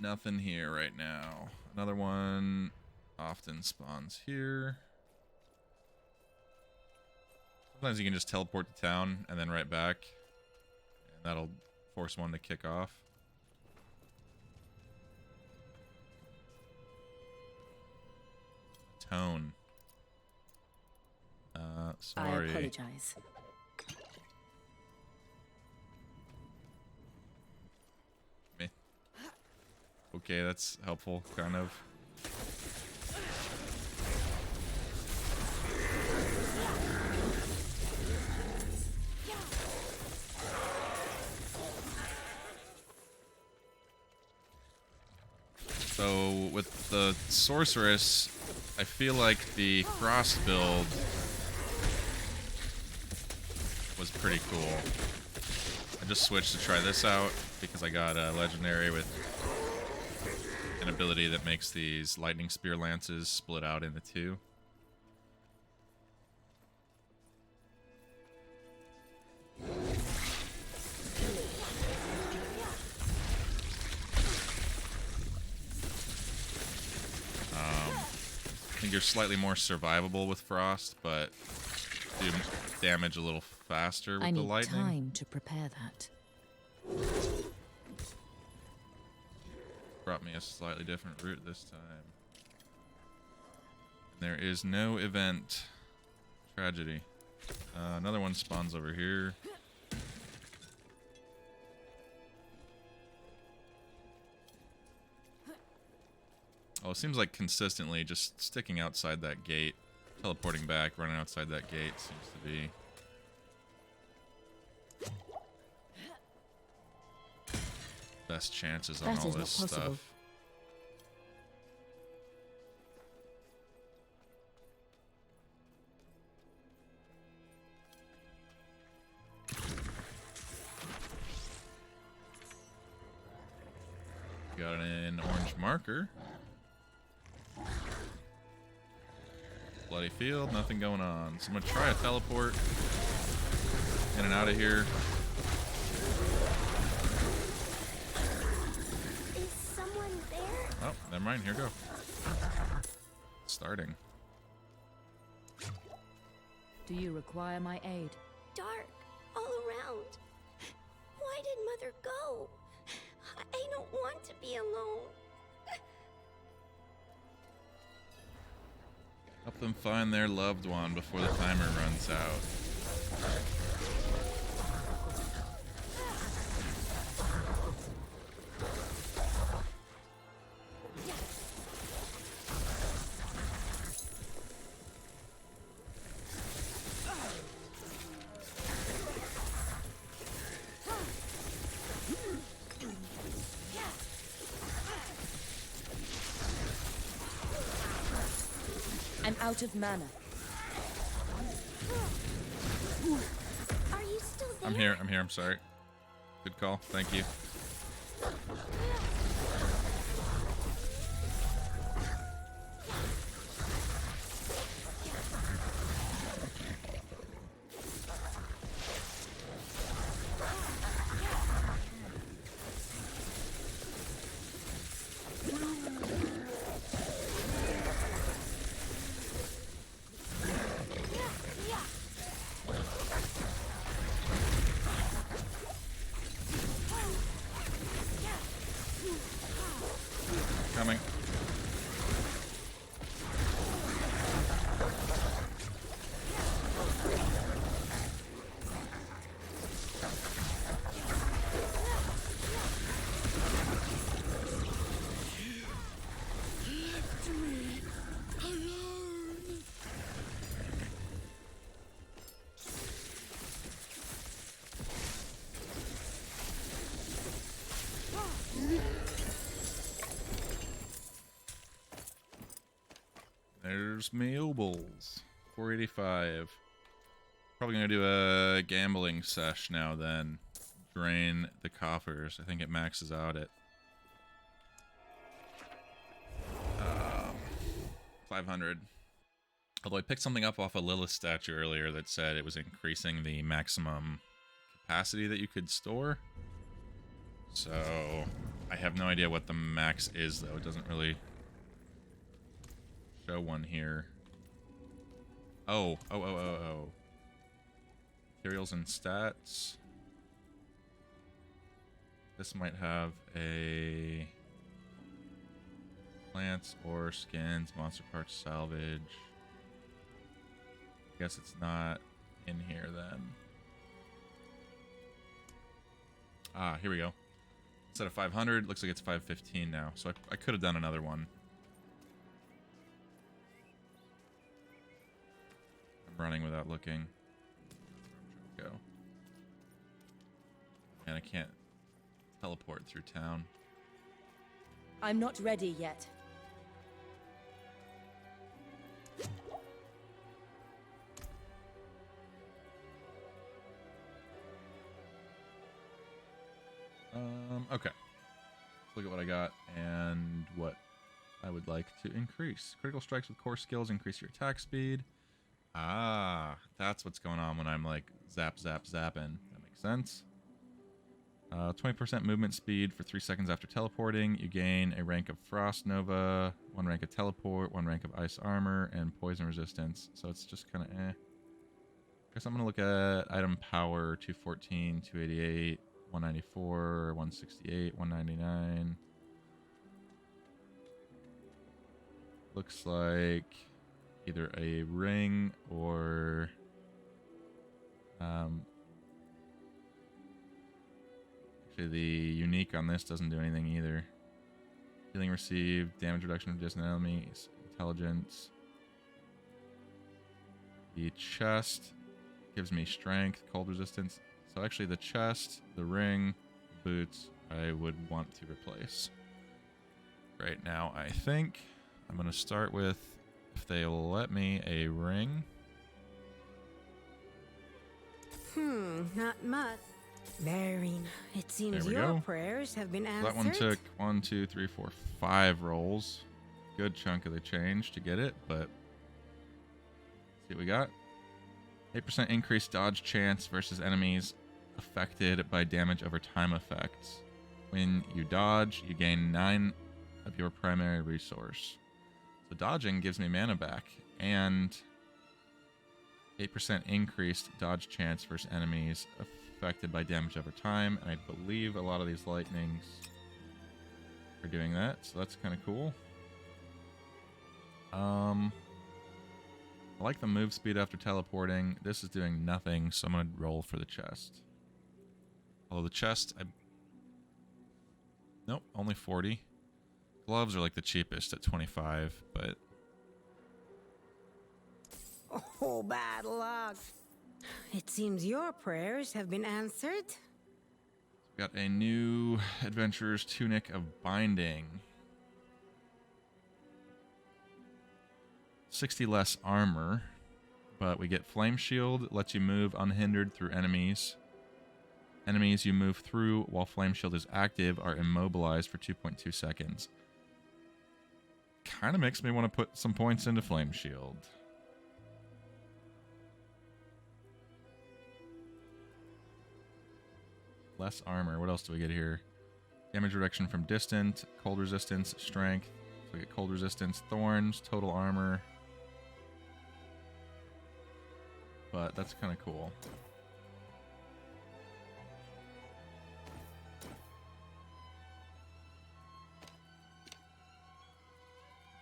Nothing here right now. Another one often spawns here. Sometimes you can just teleport to town and then right back, and that'll force one to kick off. Tone. Sorry. I apologize. Me. Okay, that's helpful, kind of. So with the sorceress, I feel like the frost build was pretty cool. I just switched to try this out because I got a legendary with an ability that makes these lightning spear lances split out into two. I think you're slightly more survivable with frost, but do damage a little faster with the lightning. I need time to prepare that. Brought me a slightly different route this time. There is no event. Tragedy. Another one spawns over here. Oh, it seems like consistently just sticking outside that gate, teleporting back, running outside that gate seems to be best chances on all this stuff. Got an orange marker. Bloody field, nothing going on. So I'm gonna try a teleport in and out of here. Is someone there? Oh, never mind. Here we go. Starting. Do you require my aid? Dark all around. Why did Mother go? I don't want to be alone. Help them find their loved one before the timer runs out. I'm out of mana. Are you still there? I'm here, I'm sorry. Good call, thank you. Where's my obols? 485. Probably gonna do a gambling sesh now then. Drain the coffers. I think it maxes out at 500. Although I picked something up off a Lilith statue earlier that said it was increasing the maximum capacity that you could store. So I have no idea what the max is though. It doesn't really show one here. Oh. Materials and stats. This might have a plants or skins, monster parts, salvage. I guess it's not in here then. Ah, here we go. Instead of 500, looks like it's 515 now. So I could have done another one. I'm running without looking. Go. And I can't teleport through town. I'm not ready yet. Okay. Let's look at what I got and what I would like to increase. Critical strikes with core skills increase your attack speed. Ah, that's what's going on when I'm like zapping. That makes sense. 20% movement speed for 3 seconds after teleporting. You gain a rank of Frost Nova, 1 rank of Teleport, 1 rank of Ice Armor, and Poison Resistance. So it's just kind of eh. Guess I'm going to look at item power, 214, 288, 194, 168, 199. Looks like either a ring or actually the unique on this doesn't do anything either. Healing received, damage reduction from distant enemies, intelligence. The chest gives me strength, cold resistance. So actually the chest, the ring, boots, I would want to replace. Right now, I think I'm going to start with, if they'll let me, a ring. Not much. Very nice. It seems There we your go. prayers have been answered. That one took 1, 2, 3, 4, 5 rolls. Good chunk of the change to get it, but let's see what we got. 8% increased dodge chance versus enemies affected by damage over time effects. When you dodge, you gain 9 of your primary resource. So dodging gives me mana back, and 8% increased dodge chance versus enemies affected by damage over time. And I believe a lot of these lightnings are doing that, so that's kind of cool. I like the move speed after teleporting. This is doing nothing, so I'm going to roll for the chest. Although the chest, nope, only 40. Gloves are like the cheapest at 25, but... Oh, bad luck. It seems your prayers have been answered. Got a new Adventurer's Tunic of Binding. 60 less armor, but we get Flame Shield, lets you move unhindered through enemies. Enemies you move through while Flame Shield is active are immobilized for 2.2 seconds. Kind of makes me want to put some points into Flame Shield. Less armor. What else do we get here? Damage reduction from distant, cold resistance, strength. So we get cold resistance, thorns, total armor. But that's kind of cool.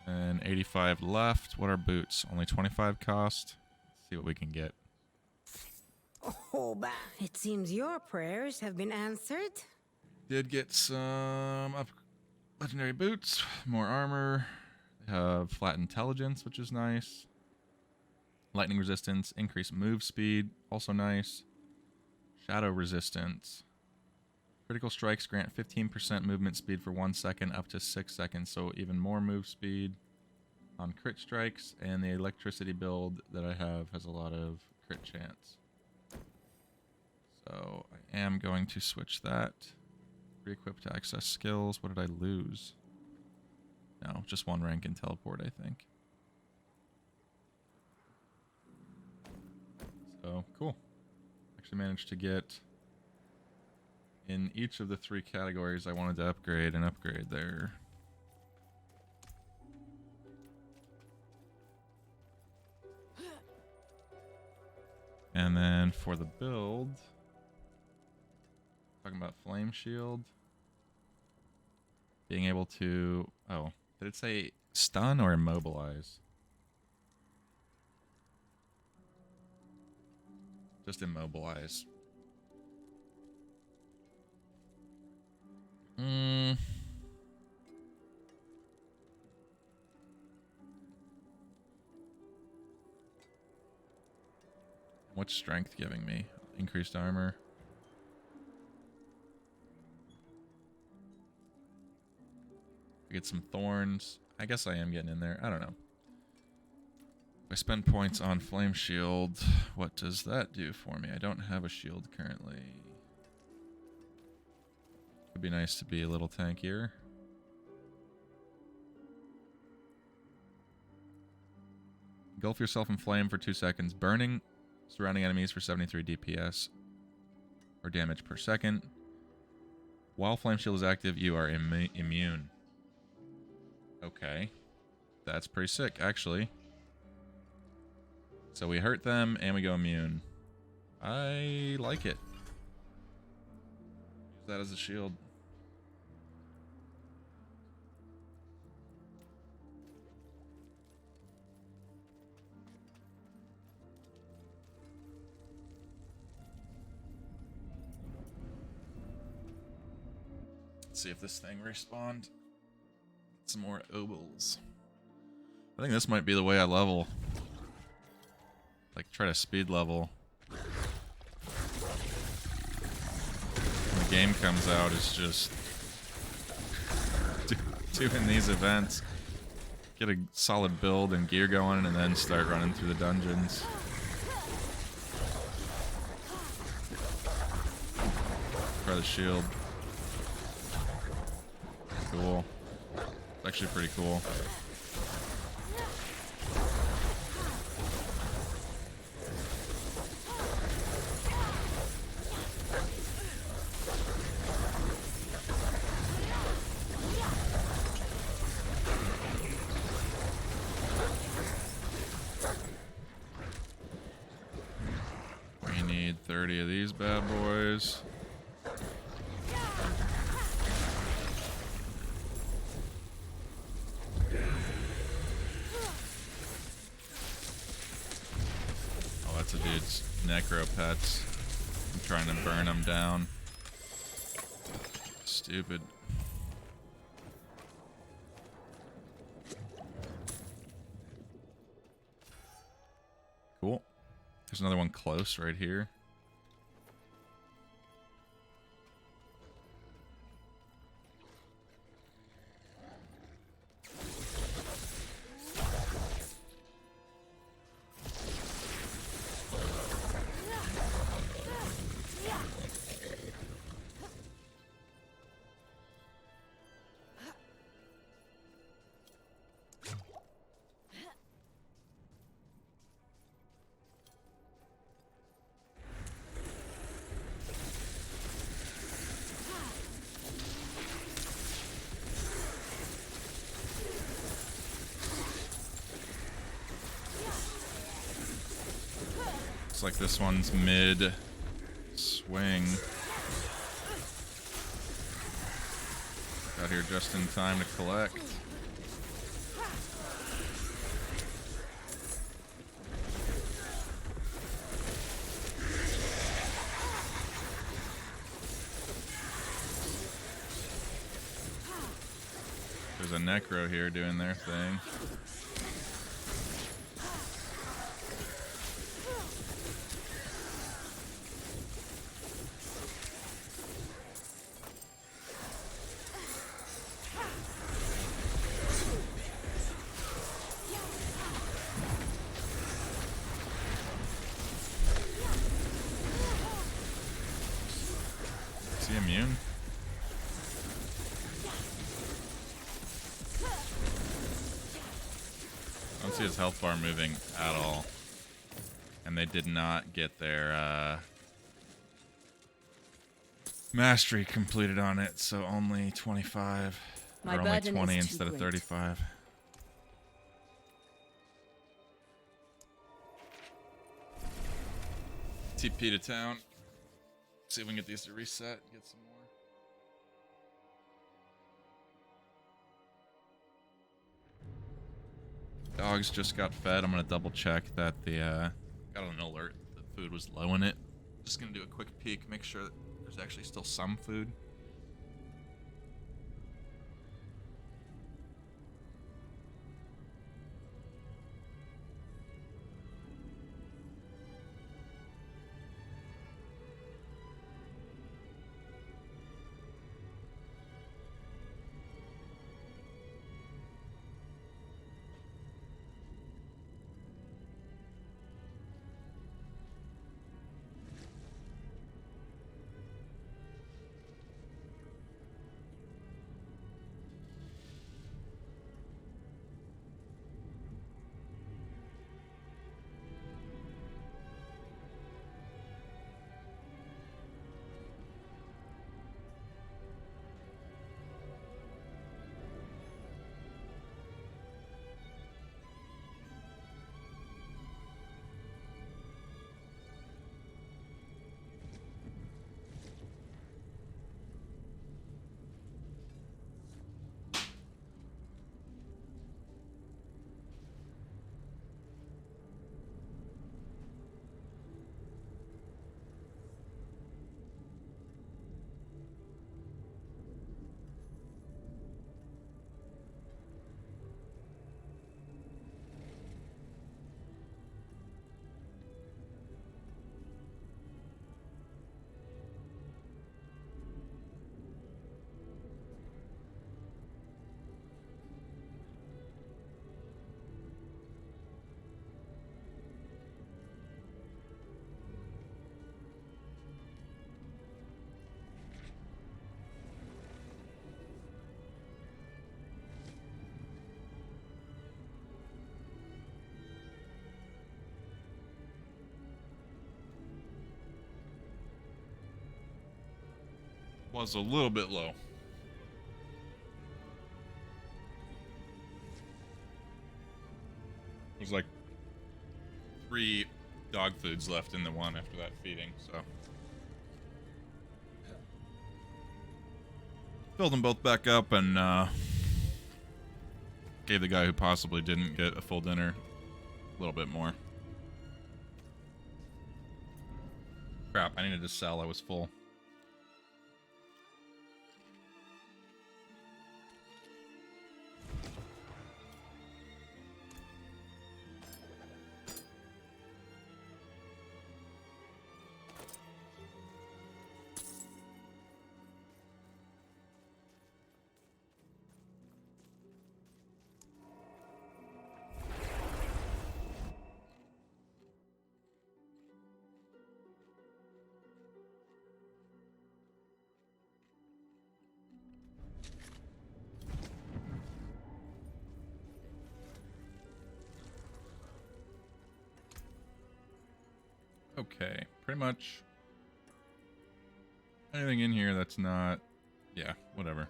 And 85 left. What are boots? Only 25 cost. Let's see what we can get. Oh, it seems your prayers have been answered. Did get some legendary boots, more armor. They have flat intelligence, which is nice. Lightning resistance, increased move speed, also nice. Shadow resistance. Critical strikes grant 15% movement speed for 1 second up to 6 seconds, so even more move speed. on crit strikes, and the electricity build that I have has a lot of crit chance. So I am going to switch that. Re-equip to access skills. What did I lose? No, just 1 rank in teleport, I think. So, cool. Actually managed to get in each of the 3 categories I wanted to upgrade and upgrade there. And then for the build, talking about Flame Shield, being able to, oh, did it say stun or immobilize? Just immobilize. What's strength giving me? Increased armor. I get some thorns. I guess I am getting in there. I don't know. If I spend points on Flame Shield, what does that do for me? I don't have a shield currently. Would be nice to be a little tankier. Engulf yourself in flame for 2 seconds, burning surrounding enemies for 73 DPS or damage per second. While Flame Shield is active, you are immune. Okay. That's pretty sick, actually. So we hurt them and we go immune. I like it. Use that as a shield. Let's see if this thing respawned. Some more obols. I think this might be the way I level. Like, try to speed level. When the game comes out, it's just doing these events. Get a solid build and gear going, and then start running through the dungeons. Try the shield. Cool. It's actually pretty cool. We need 30 of these bad boys. Dude's Necro pets. I'm trying to burn them down. Stupid. Cool. There's another one close right here. Looks like this one's mid swing. Got here just in time to collect. There's a Necro here doing their thing. he immune? I don't see his health bar moving at all. And they did not get their mastery completed on it, so only 25. My or only burden 20 is too instead of great. 35. TP to town. See if we can get these to reset. Get some more. Dogs just got fed. I'm gonna double check that the got an alert. The food was low in it. Just gonna do a quick peek, make sure that there's actually still some food. Was a little bit low. There's like 3 dog foods left in the one after that feeding, so. Filled them both back up and gave the guy who possibly didn't get a full dinner a little bit more. Crap, I needed to sell, I was full. Okay, pretty much anything in here that's not, yeah, whatever.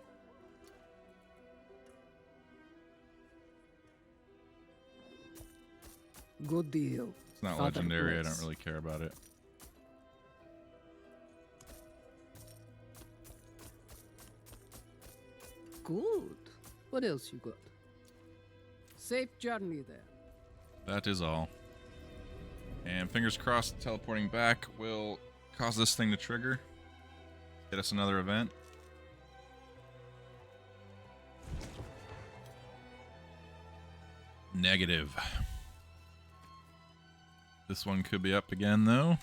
Good deal. It's not Father legendary, I bless. don't really care about it. Good. What else you got? Safe journey there. That is all. And fingers crossed, teleporting back will cause this thing to trigger. Get us another event. Negative. This one could be up again, though.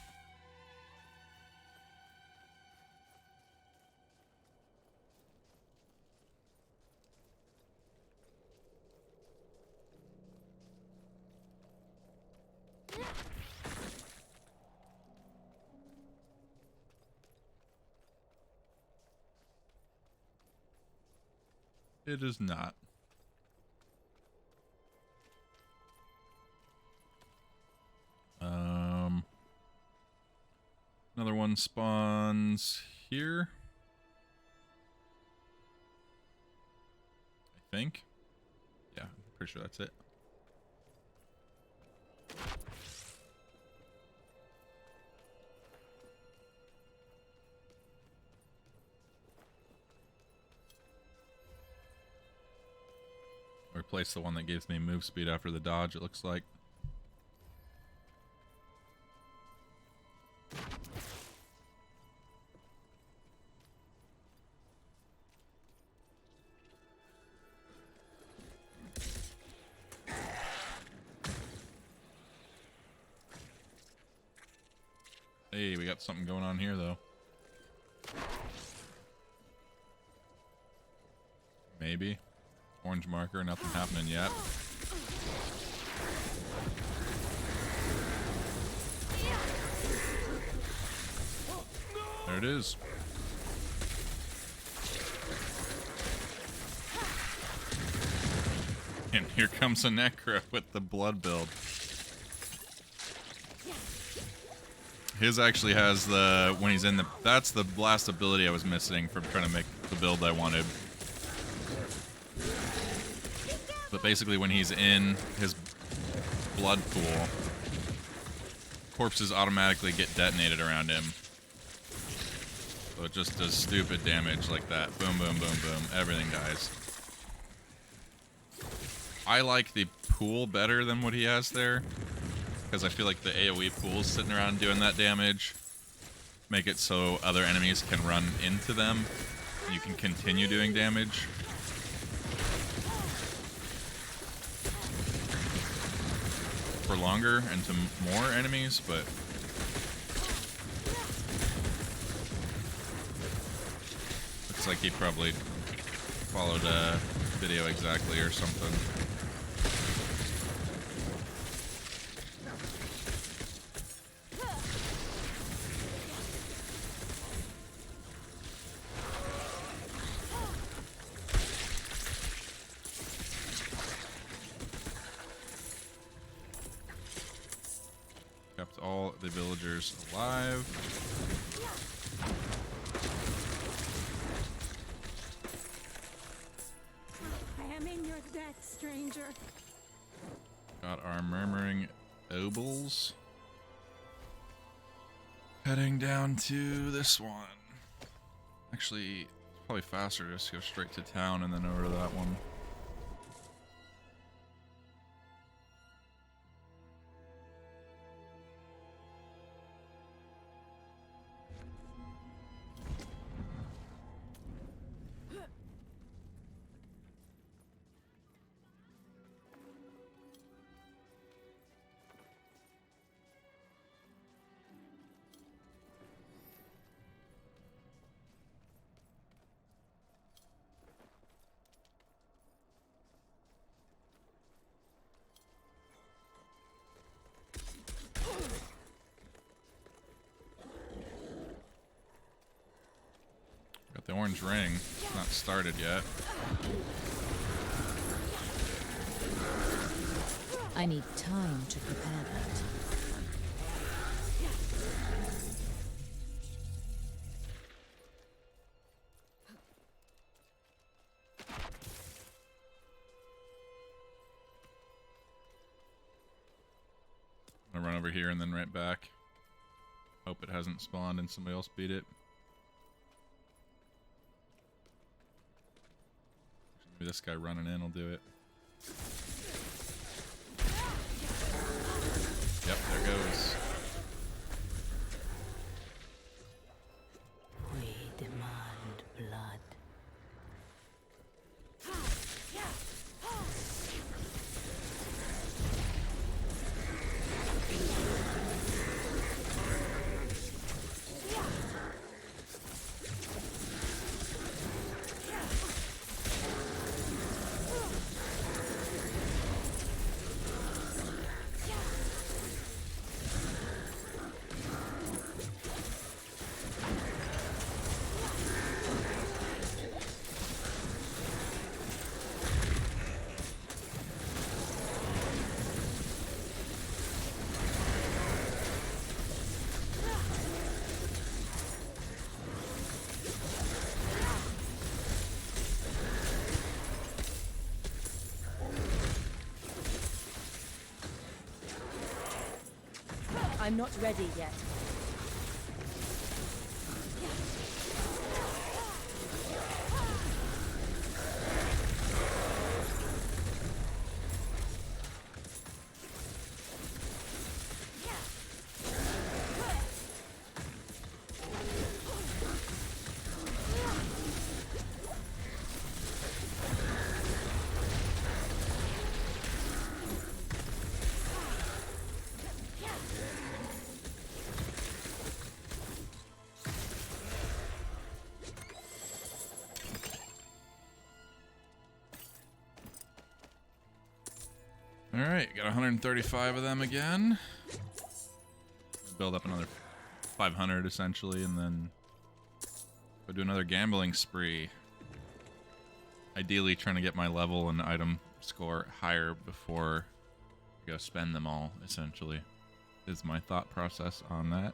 It is not. Another one spawns here. I think. Yeah, I'm pretty sure that's it. Replace the one that gives me move speed after the dodge, it looks like. Hey, we got something going on here, though. Maybe. Orange marker, nothing happening yet. There it is. And here comes a Necro with the blood build. His actually has the, when he's in the, that's the last ability I was missing from trying to make the build I wanted. But basically when he's in his blood pool, corpses automatically get detonated around him. So it just does stupid damage like that. Boom, boom, boom, boom. Everything dies. I like the pool better than what he has there, because I feel like the AoE pools sitting around doing that damage make it so other enemies can run into them and you can continue doing damage. For longer and to more enemies, but looks like he probably followed a video exactly or something. Kept all the villagers alive. I am in your debt, stranger. Got our murmuring obols. Heading down to this one. Actually, it's probably faster just to go straight to town and then over to that one. Got the orange ring. It's not started yet. I need time to prepare that. I'm gonna run over here and then right back. Hope it hasn't spawned and somebody else beat it. Maybe this guy running in will do it. Yep, there goes. We demand blood. I'm not ready yet. Alright, got 135 of them again. Build up another 500 essentially, and then go do another gambling spree. Ideally trying to get my level and item score higher before I go spend them all, essentially. Is my thought process on that.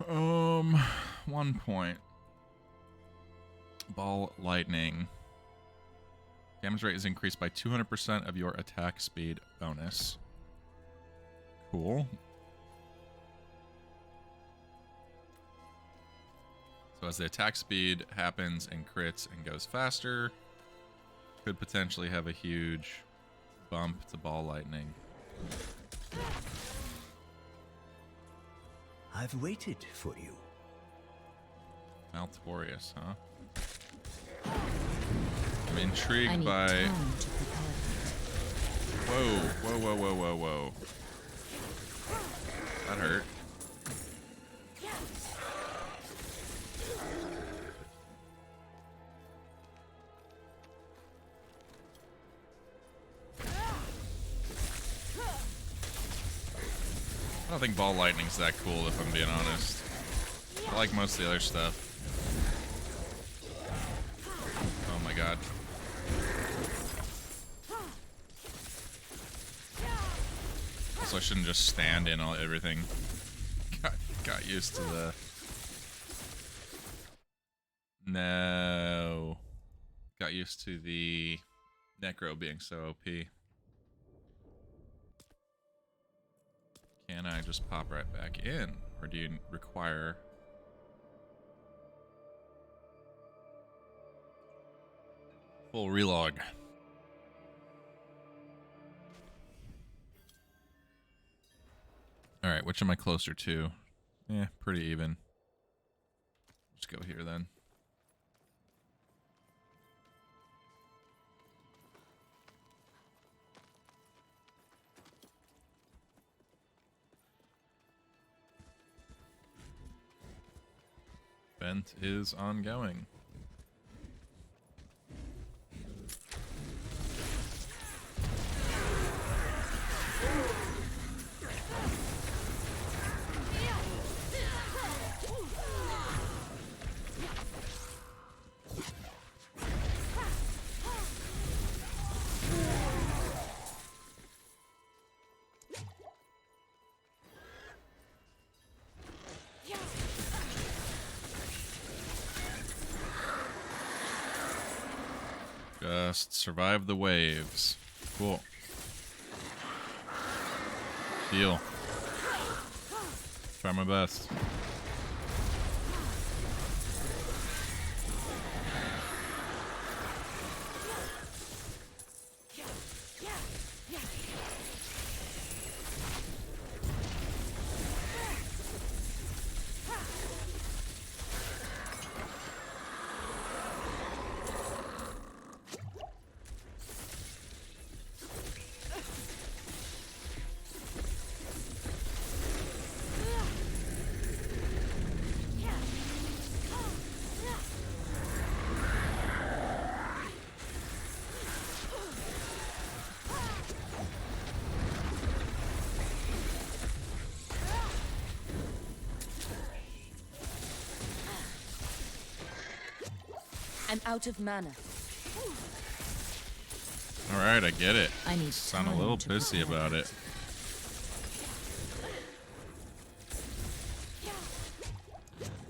1 point. Ball lightning. Damage rate is increased by 200% of your attack speed bonus. Cool. So as the attack speed happens and crits and goes faster, could potentially have a huge bump to ball lightning. I've waited for you. Maltorious, huh? I'm intrigued by... Whoa, whoa, whoa, whoa, whoa, whoa. That hurt. I don't think ball lightning's that cool, if I'm being honest. I like most of the other stuff. Oh my god. So I shouldn't just stand in everything. Got used to the... No. Got used to the Necro being so OP. Can I just pop right back in? Or do you require... full relog? Alright, which am I closer to? Yeah, pretty even. Let's go here then. Event is ongoing. Just survive the waves. Cool. Deal. Try my best. I'm out of mana. Alright, I get it. I need sound a little pissy about it.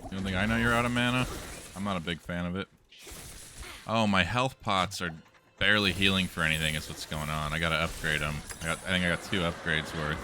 You don't think I know you're out of mana? I'm not a big fan of it. Oh, my health pots are barely healing for anything is what's going on. I gotta upgrade them. I think I got 2 upgrades worth.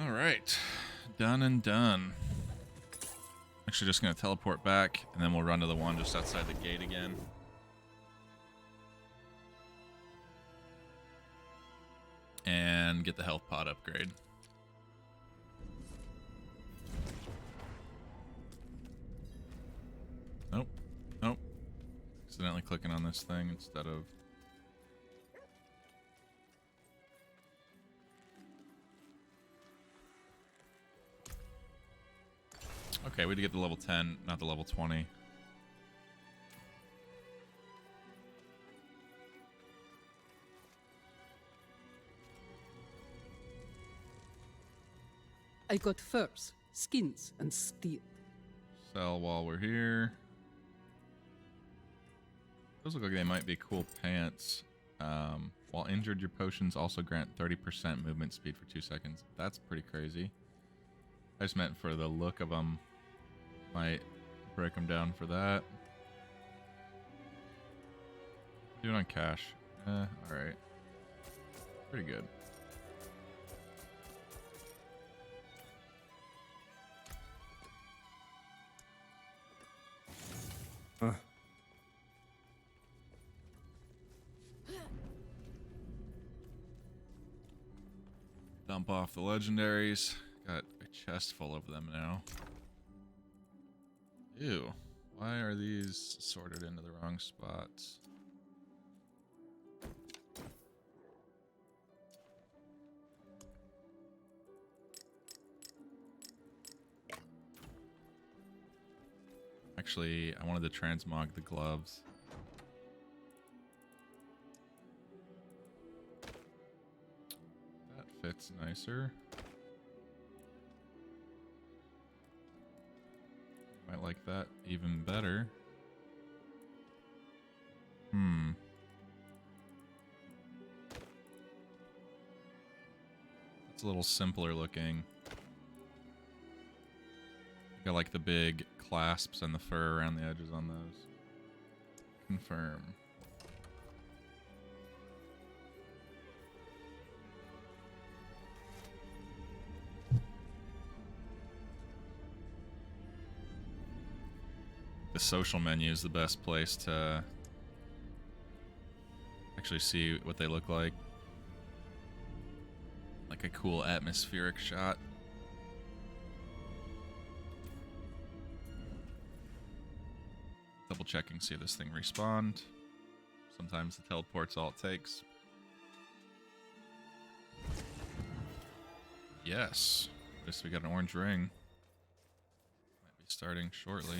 All right, done and done. Actually, just gonna teleport back, and then we'll run to the one just outside the gate again. And get the health pod upgrade. Nope. Nope. Accidentally clicking on this thing instead of... Okay, we had to get the level 10, not the level 20. I got furs, skins, and steel. Sell while we're here. Those look like they might be cool pants. While injured, your potions also grant 30% movement speed for 2 seconds. That's pretty crazy. I just meant for the look of them. Might break them down for that. Doing on cash. Alright. Pretty good. Dump off the legendaries. Got a chest full of them now. Ew. Why are these sorted into the wrong spots? Actually, I wanted to transmog the gloves. That fits nicer. Might like that even better. It's a little simpler looking. Got like the big clasps and the fur around the edges on those. Confirm. The social menu is the best place to actually see what they look like. Like a cool atmospheric shot. Double checking, see if this thing respawned. Sometimes the teleport's all it takes. Yes. At least we got an orange ring. Might be starting shortly.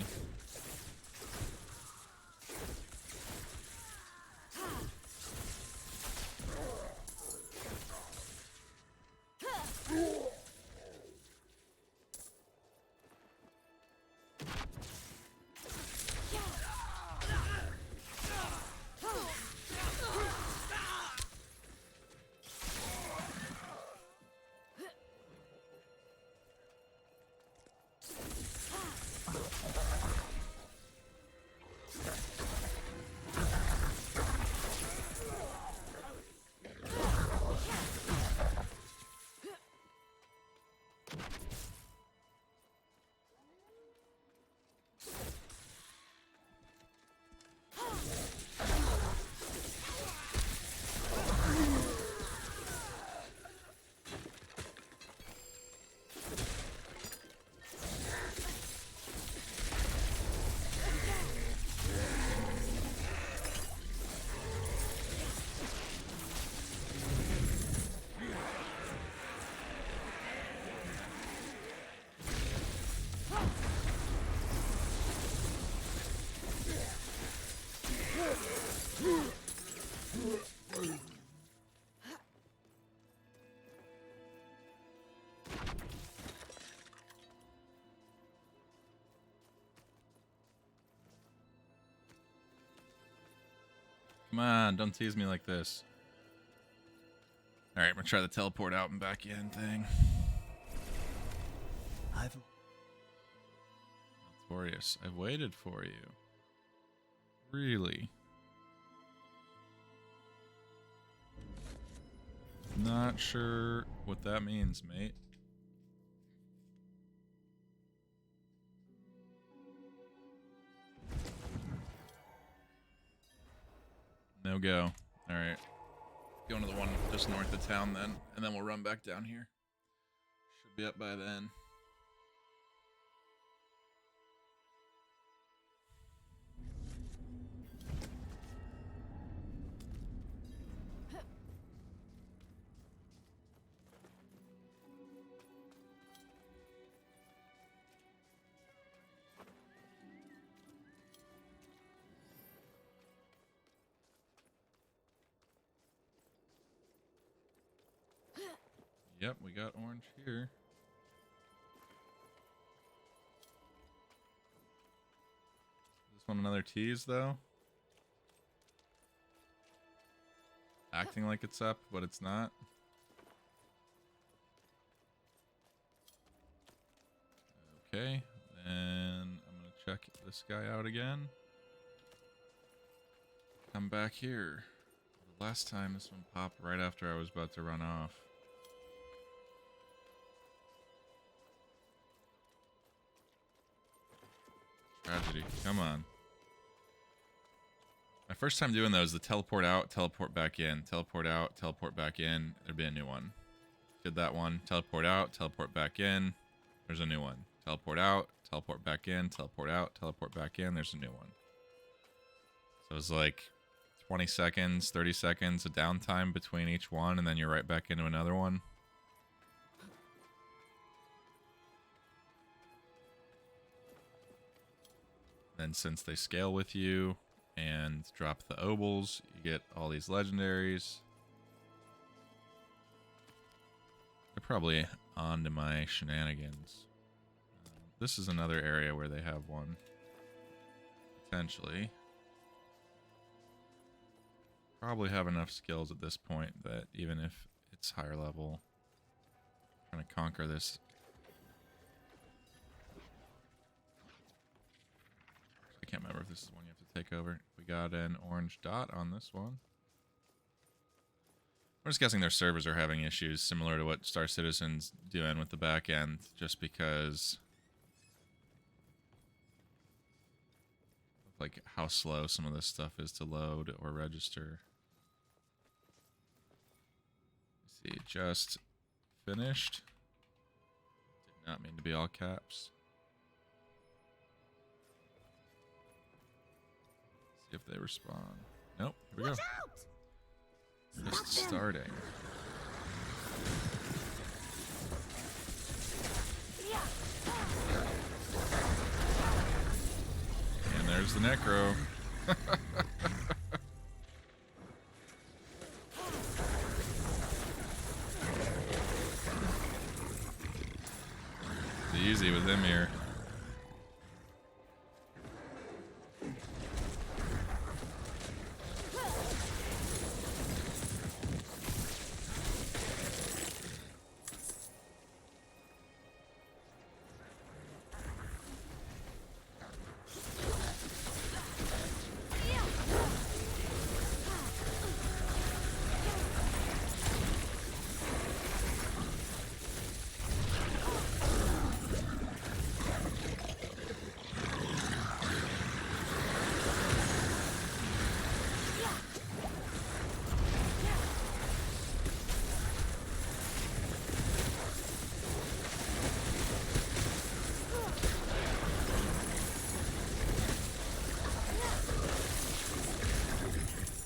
Come on, don't tease me like this. Alright, I'm gonna try the teleport out and back in thing. Notorious. I've waited for you. Really? Not sure what that means, mate. No go. Alright. Going to the one just north of town then, and then we'll run back down here. Should be up by then. Yep, we got orange here. This one another tease though. Acting like it's up, but it's not. Okay, then I'm gonna check this guy out again. Come back here. The last time this one popped right after I was about to run off. Tragedy. Come on. My first time doing those, the teleport out, teleport back in, teleport out, teleport back in. There'd be a new one. Did that one. Teleport out, teleport back in. There's a new one. Teleport out, teleport back in, teleport out, teleport back in. There's a new one. So it's like 20 seconds, 30 seconds of downtime between each one, and then you're right back into another one. Then since they scale with you and drop the obols, you get all these legendaries. They're probably on to my shenanigans. This is another area where they have one. Potentially. Probably have enough skills at this point that even if it's higher level, trying to conquer this. I can't remember if this is one you have to take over. We got an orange dot on this one. I'm just guessing their servers are having issues similar to what Star Citizen's doing with the back end, just because of like how slow some of this stuff is to load or register. Let's see, just finished. Did not mean to be all caps. See if they respond. Nope, here we go. Just starting. And there's the Necro. It's easy with him here.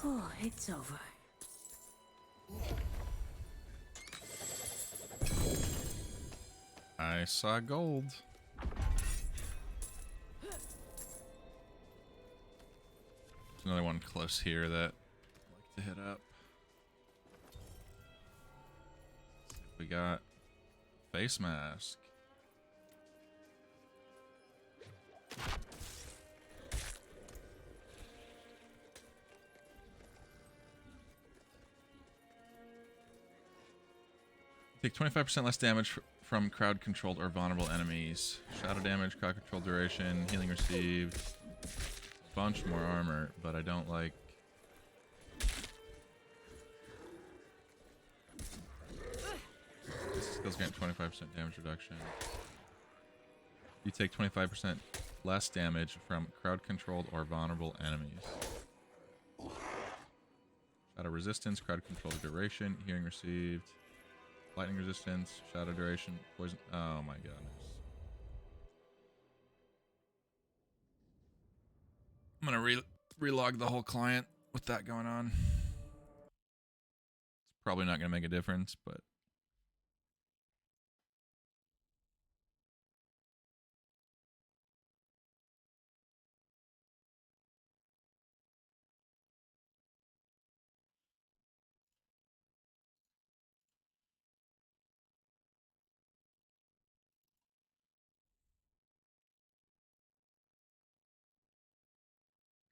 Oh, it's over. I saw gold. There's another one close here that I'd like to hit up. Let's see if we got face mask. Take 25% less damage from crowd-controlled or vulnerable enemies. Shadow damage, crowd control duration, healing received. A bunch more armor, but I don't like... This skill's getting 25% damage reduction. You take 25% less damage from crowd-controlled or vulnerable enemies. Shadow resistance, crowd control duration, healing received, lightning resistance, shadow duration, poison. Oh my goodness. I'm gonna relog the whole client with that going on. It's probably not gonna make a difference, but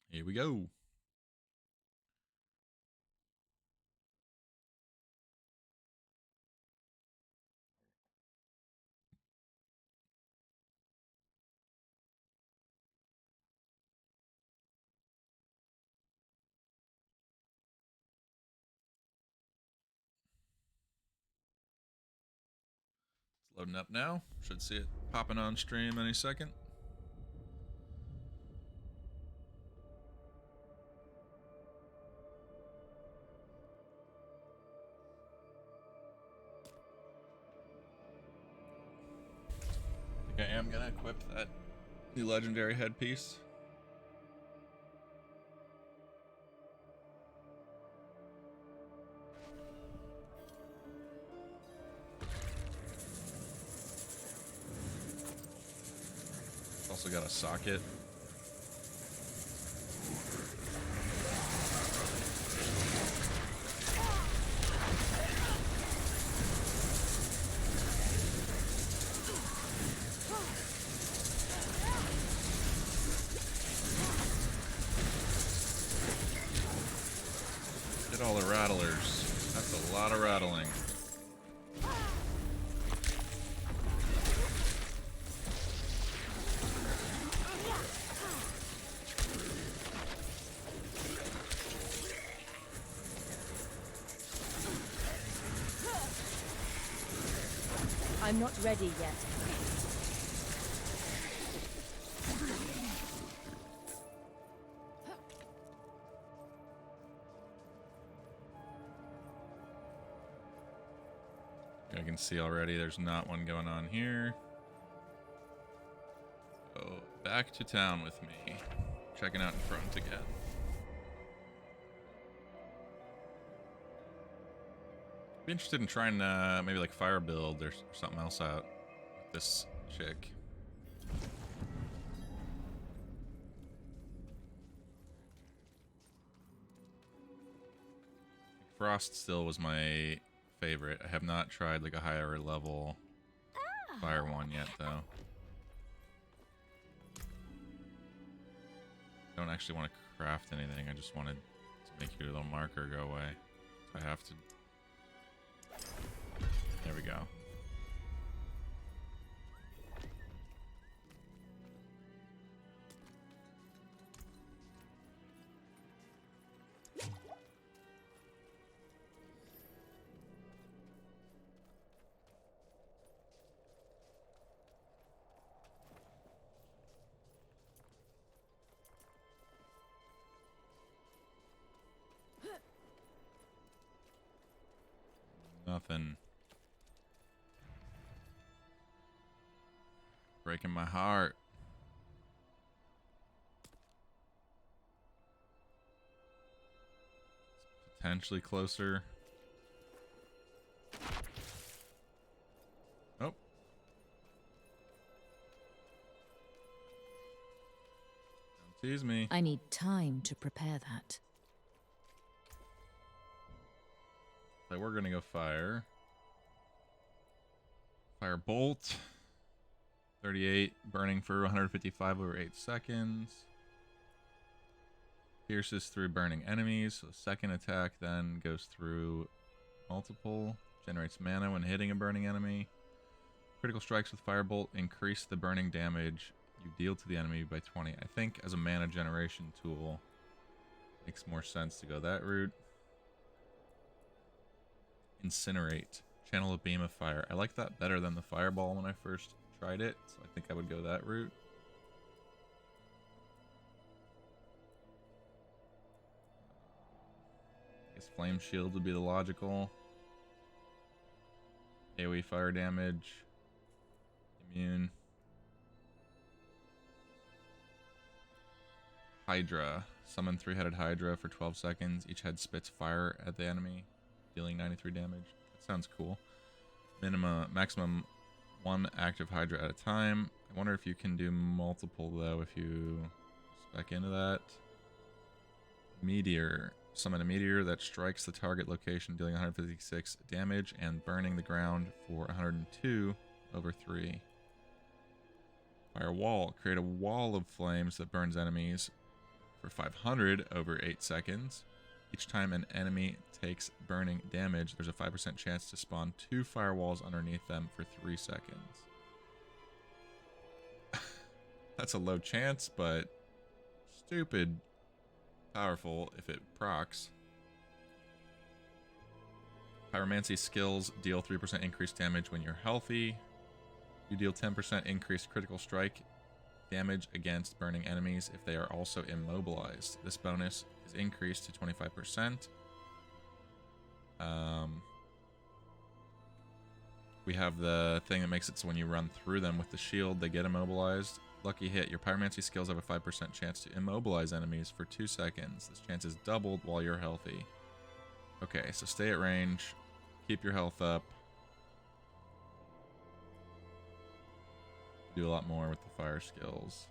here we go. It's loading up now. Should see it popping on stream any second. I think I am gonna equip that new legendary headpiece. Also got a socket. Get all the rattlers. That's a lot of rattling. I'm not ready yet. I can see already there's not one going on here. So back to town with me. Checking out in front again. Be interested in trying maybe like fire build or something else out with this chick. Frost still was my favorite. I have not tried like a higher level fire one yet though. I don't actually want to craft anything. I just wanted to make your little marker go away. So I have to. There we go. Nothing. Breaking my heart. It's potentially closer. Oh. Don't tease me. I need time to prepare that. So we're gonna go fire. Fire bolt. 38, burning for 155 over 8 seconds. Pierces through burning enemies. So second attack then goes through multiple. Generates mana when hitting a burning enemy. Critical strikes with firebolt increase the burning damage you deal to the enemy by 20. I think as a mana generation tool, makes more sense to go that route. Incinerate. Channel a beam of fire. I like that better than the fireball when I first tried it, so I think I would go that route. guess flame shield would be the logical. AoE fire damage. Immune. Hydra. Summon 3-headed Hydra for 12 seconds. Each head spits fire at the enemy, dealing 93 damage. That sounds cool. Maximum 1 active Hydra at a time. I wonder if you can do multiple, though, if you spec into that. Meteor. Summon a meteor that strikes the target location, dealing 156 damage and burning the ground for 102 over 3. Fire wall. Create a wall of flames that burns enemies for 500 over 8 seconds. Each time an enemy takes burning damage, there's a 5% chance to spawn 2 firewalls underneath them for 3 seconds. That's a low chance, but stupid powerful if it procs. Pyromancy skills deal 3% increased damage when you're healthy. You deal 10% increased critical strike damage against burning enemies if they are also immobilized. This bonus is increased to 25%. We have the thing that makes it so when you run through them with the shield, they get immobilized. Lucky hit. Your pyromancy skills have a 5% chance to immobilize enemies for 2 seconds. This chance is doubled while you're healthy. Okay, so stay at range. Keep your health up. Do a lot more with the fire skills.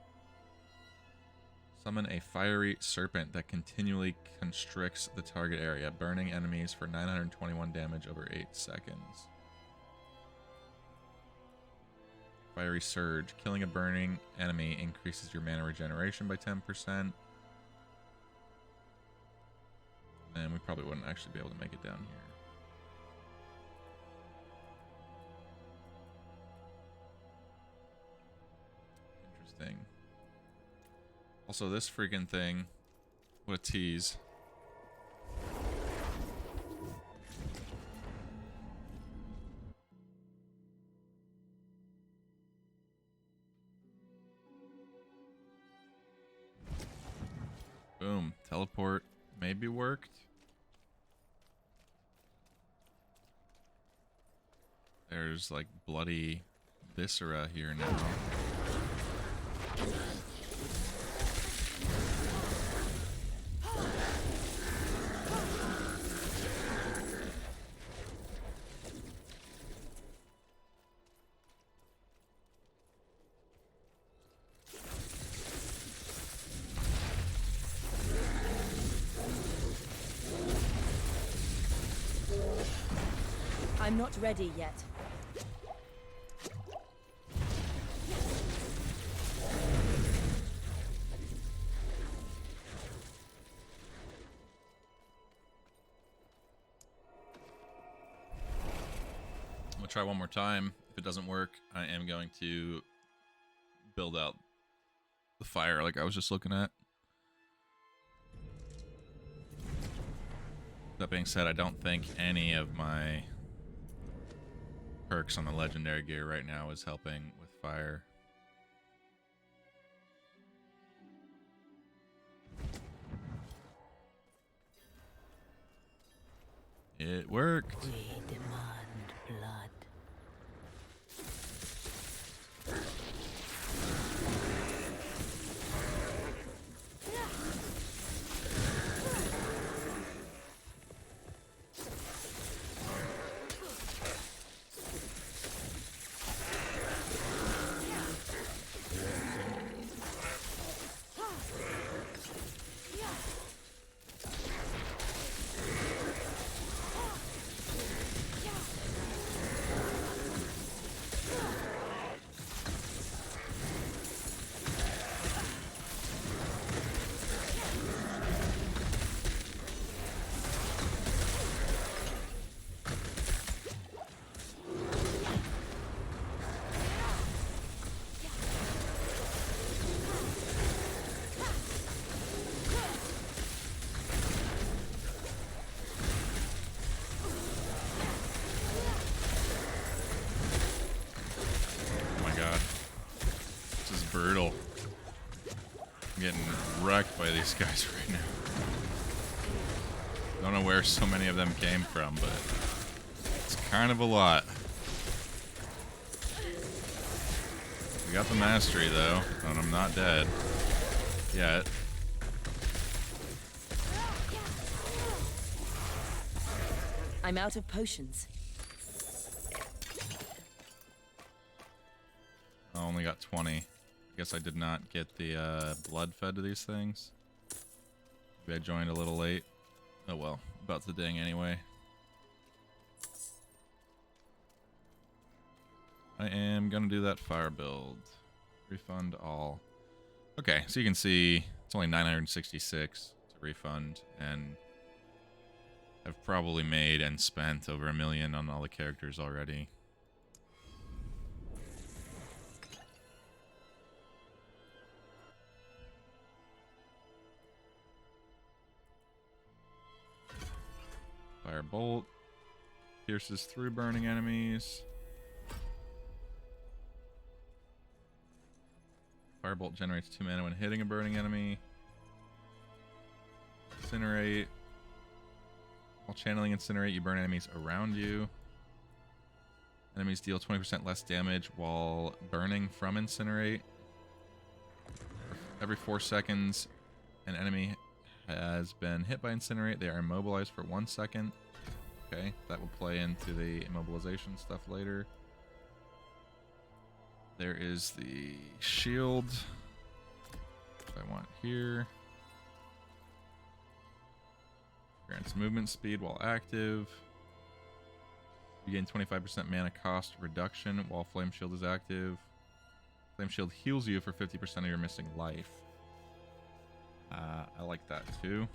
Summon a fiery serpent that continually constricts the target area, burning enemies for 921 damage over 8 seconds. Fiery Surge. Killing a burning enemy increases your mana regeneration by 10%. And we probably wouldn't actually be able to make it down here. Interesting. Also, this freaking thing. What a tease. Boom. Teleport maybe worked. There's like bloody viscera here now. I'm not ready yet. We'll try one more time. If it doesn't work, I am going to build out the fire like I was just looking at. That being said, I don't think any of my perks on the legendary gear right now is helping with fire. It worked. We demand blood. Brutal. I'm getting wrecked by these guys right now. Don't know where so many of them came from, but it's kind of a lot. We got the mastery though, and I'm not dead yet. I'm out of potions. I only got 20. I guess I did not get the blood fed to these things. Maybe I joined a little late. Oh well, about the ding anyway. I am gonna do that fire build. Refund all. Okay, so you can see it's only 966 to refund, and I've probably made and spent over $1 million on all the characters already. Firebolt pierces through burning enemies. Firebolt generates 2 mana when hitting a burning enemy. Incinerate. While channeling Incinerate, you burn enemies around you. Enemies deal 20% less damage while burning from Incinerate. Every 4 seconds, an enemy has been hit by Incinerate. They are immobilized for 1 second. Okay, that will play into the immobilization stuff later. There is the shield, which I want here. Grants movement speed while active. You gain 25% mana cost reduction while Flame Shield is active. Flame Shield heals you for 50% of your missing life. I like that too.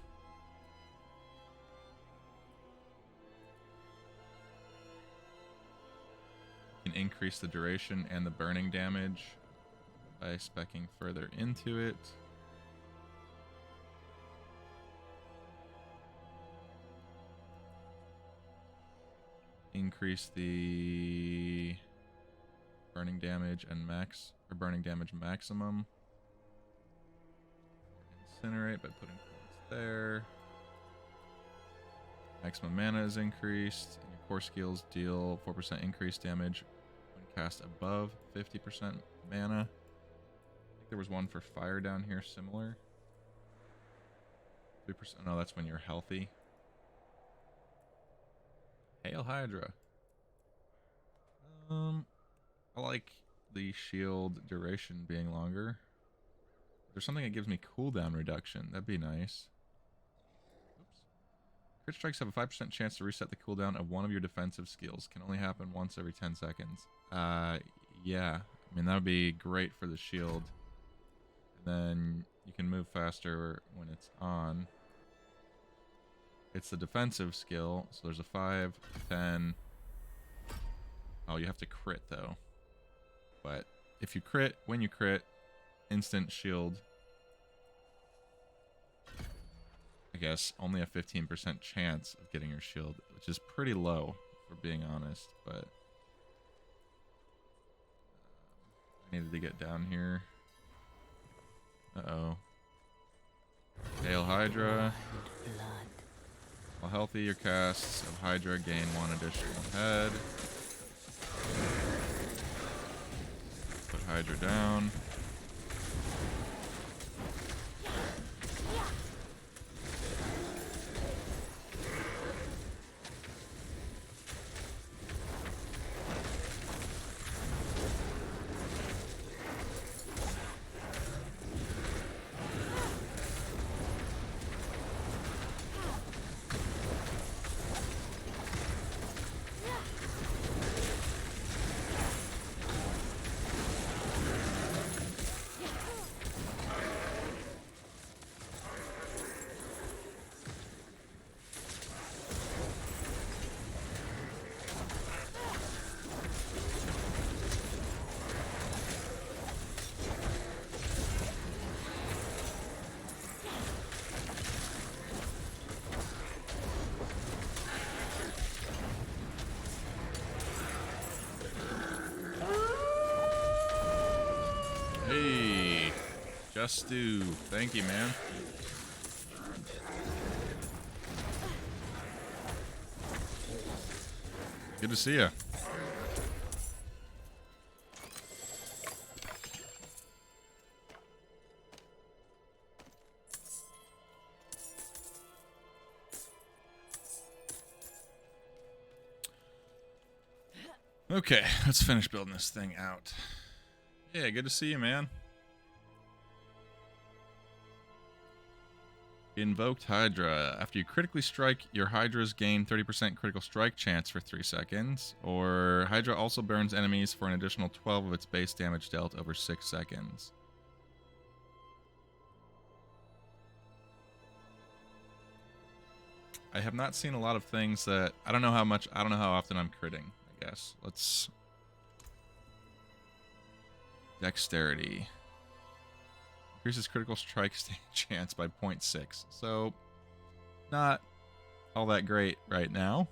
You can increase the duration and the burning damage by speccing further into it. Increase the burning damage and burning damage maximum. Incinerate by putting points there. Maximum mana is increased, and your core skills deal 4% increased damage when cast above 50% mana. I think there was one for fire down here similar. 3%. No, that's when you're healthy. Hail Hydra. I like the shield duration being longer. There's something that gives me cooldown reduction. That'd be nice. Oops. Crit strikes have a 5% chance to reset the cooldown of one of your defensive skills. Can only happen once every 10 seconds. Yeah. I mean, that would be great for the shield. And then you can move faster when it's on. It's the defensive skill, so there's a 5, 10. Oh, you have to crit though. But if you crit, when you crit, instant shield. I guess only a 15% chance of getting your shield, which is pretty low, for being honest. But I needed to get down here. Uh-oh. Hail Hydra. While healthy, your casts of Hydra gain 1 additional head. Put Hydra down. Hey, Just Do. Thank you, man. Good to see you. Okay, let's finish building this thing out. Yeah, good to see you, man. Invoked Hydra. After you critically strike, your Hydras gain 30% critical strike chance for 3 seconds. Or Hydra also burns enemies for an additional 12 of its base damage dealt over 6 seconds. I have not seen a lot of things that... I don't know how often I'm critting, I guess. Let's... Dexterity. Increases critical strike chance by 0.6. So, not all that great right now.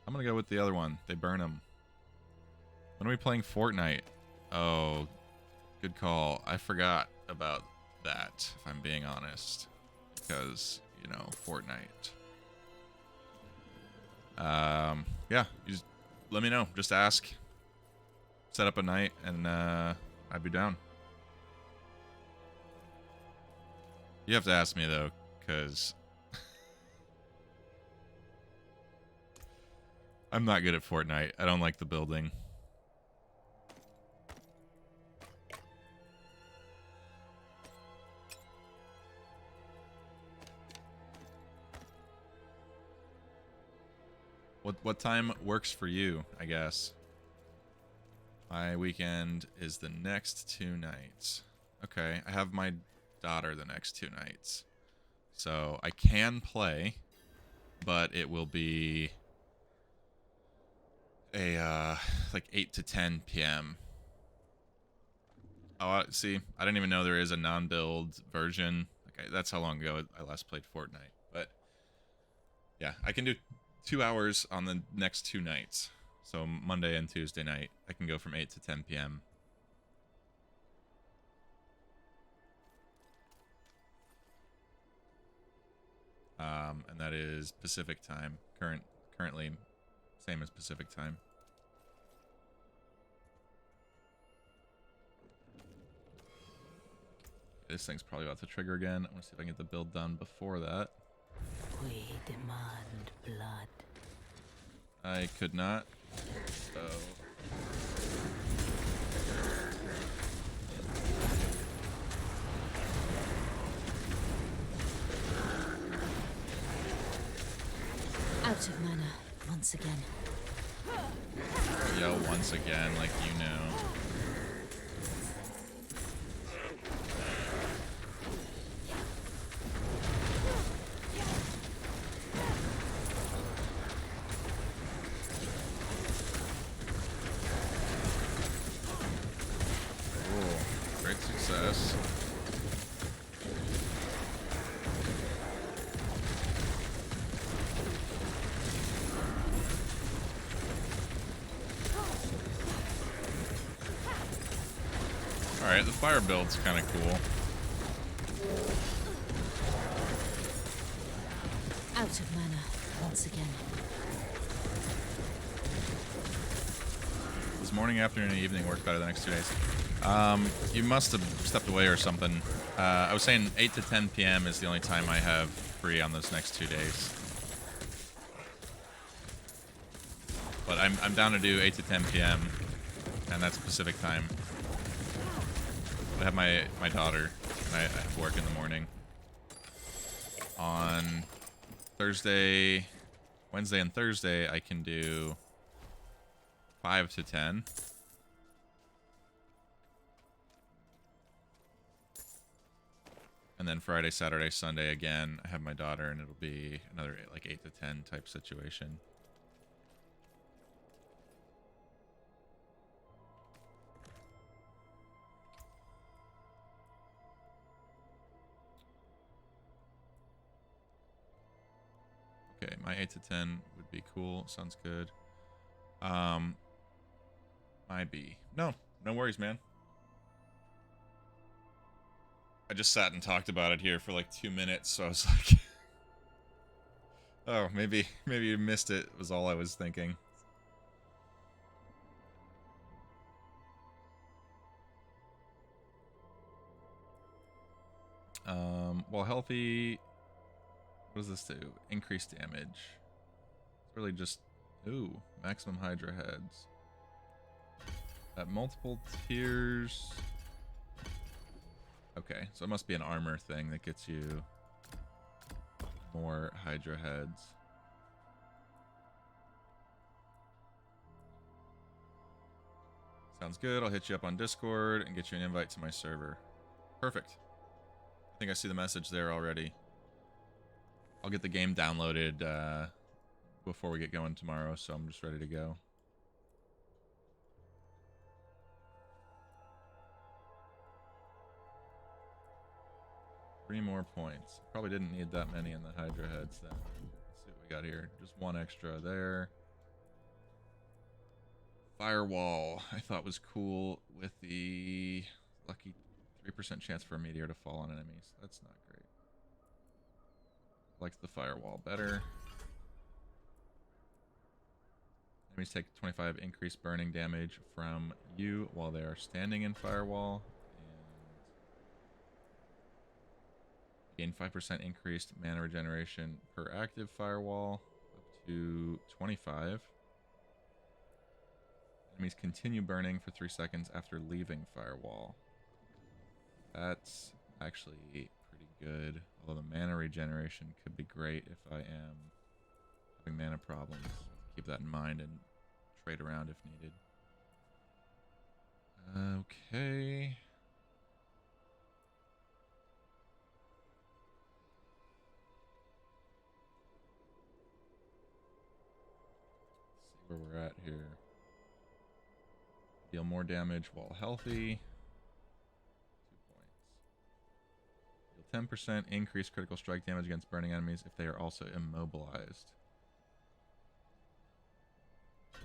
I'm going to go with the other one. They burn them. When are we playing Fortnite? Oh, good call. I forgot about that, if I'm being honest. Because, you know, Fortnite. Yeah, you just let me know. Just ask. Set up a night, and I'd be down. You have to ask me, though, because I'm not good at Fortnite. I don't like the building. What time works for you, I guess? My weekend is the next 2 nights. Okay, I have my daughter the next 2 nights. So I can play, but it will be a like 8 to 10 p.m. Oh, see, I didn't even know there is a non-build version. Okay, that's how long ago I last played Fortnite. But yeah, I can do 2 hours on the next 2 nights. So Monday and Tuesday night, I can go from 8 to 10 p.m. And that is Pacific time. Currently, same as Pacific time. This thing's probably about to trigger again. I want to see if I can get the build done before that. We demand blood. I could not. So... Out of mana, once again. Yo, once again, like you know. Cool. Great success. Alright, the fire build's kind of cool. Out of mana, once again. This morning, afternoon, and evening work better the next 2 days. You must have stepped away or something. I was saying 8 to 10 p.m. is the only time I have free on those next 2 days. But I'm down to do 8 to 10 p.m. and that's Pacific time. I have my daughter, and I have work in the morning. On Thursday, Wednesday and Thursday, I can do 5 to 10. And then Friday, Saturday, Sunday again, I have my daughter, and it'll be another like 8 to 10 type situation. Okay, my 8 to 10 would be cool. Sounds good. My B. No worries, man. I just sat and talked about it here for like 2 minutes, so I was like... Oh, maybe you missed it, was all I was thinking. While healthy, what does this do? Increased damage. It's really just, ooh, maximum Hydra heads. At multiple tiers. Okay, so it must be an armor thing that gets you more Hydra heads. Sounds good. I'll hit you up on Discord and get you an invite to my server. Perfect. I think I see the message there already. I'll get the game downloaded before we get going tomorrow, so I'm just ready to go. Three more points. Probably didn't need that many in the Hydra heads then. Let's see what we got here. Just one extra there. Firewall, I thought was cool with the lucky 3% chance for a meteor to fall on enemies. That's not great. Liked the firewall better. Enemies take 25 increased burning damage from you while they are standing in firewall. And gain 5% increased mana regeneration per active firewall, up to 25. Enemies continue burning for 3 seconds after leaving firewall. That's actually pretty good. Although the mana regeneration could be great if I am having mana problems. Keep that in mind and trade around if needed. Okay. Let's see where we're at here. Deal more damage while healthy. 2 points. Deal 10% increased critical strike damage against burning enemies if they are also immobilized. We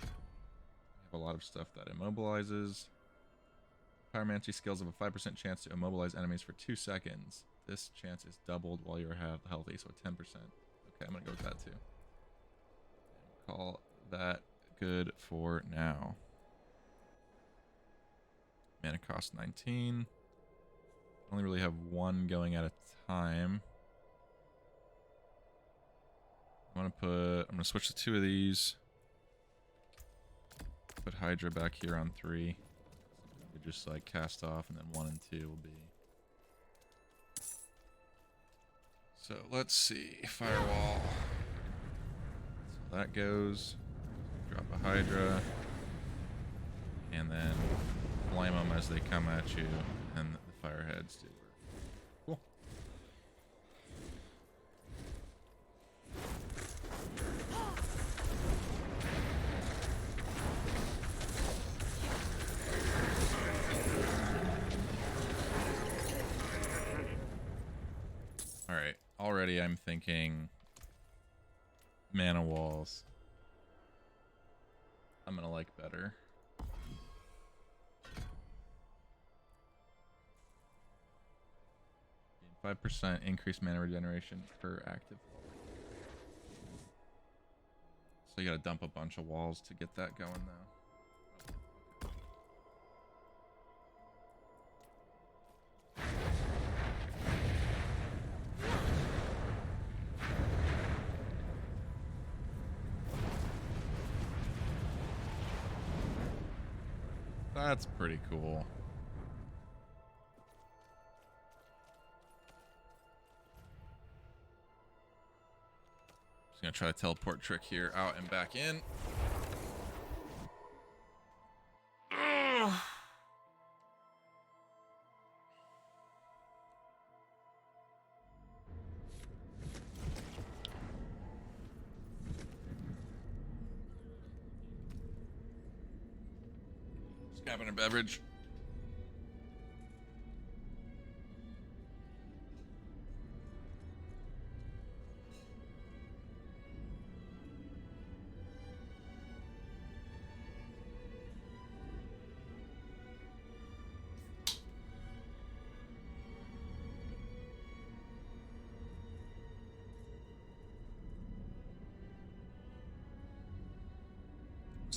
have a lot of stuff that immobilizes. Pyromancy skills have a 5% chance to immobilize enemies for 2 seconds. This chance is doubled while you're healthy, so 10%. Okay, I'm going to go with that too. Call that good for now. Mana cost 19. Only really have one going at a time. I'm gonna switch to 2 of these. Put Hydra back here on 3. We just like cast off, and then 1 and 2 will be. So let's see. Firewall. So that goes. Drop a Hydra. And then flame them as they come at you, and the fireheads do work. Cool. Alright, already I'm thinking mana walls. I'm gonna like better. 5% increased mana regeneration per active. So you gotta dump a bunch of walls to get that going though. That's pretty cool. Just gonna try to teleport trick here, out and back in. Just grabbing a beverage.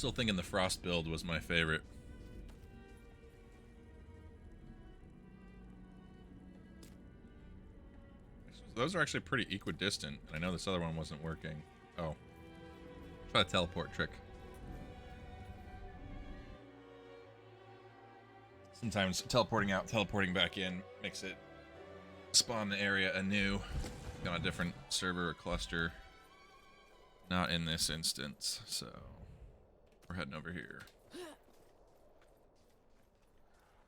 Still thinking the Frost build was my favorite. Those are actually pretty equidistant, and I know this other one wasn't working. Oh. Try a teleport trick. Sometimes teleporting out, teleporting back in makes it spawn the area anew on a different server or cluster. Not in this instance, so we're heading over here.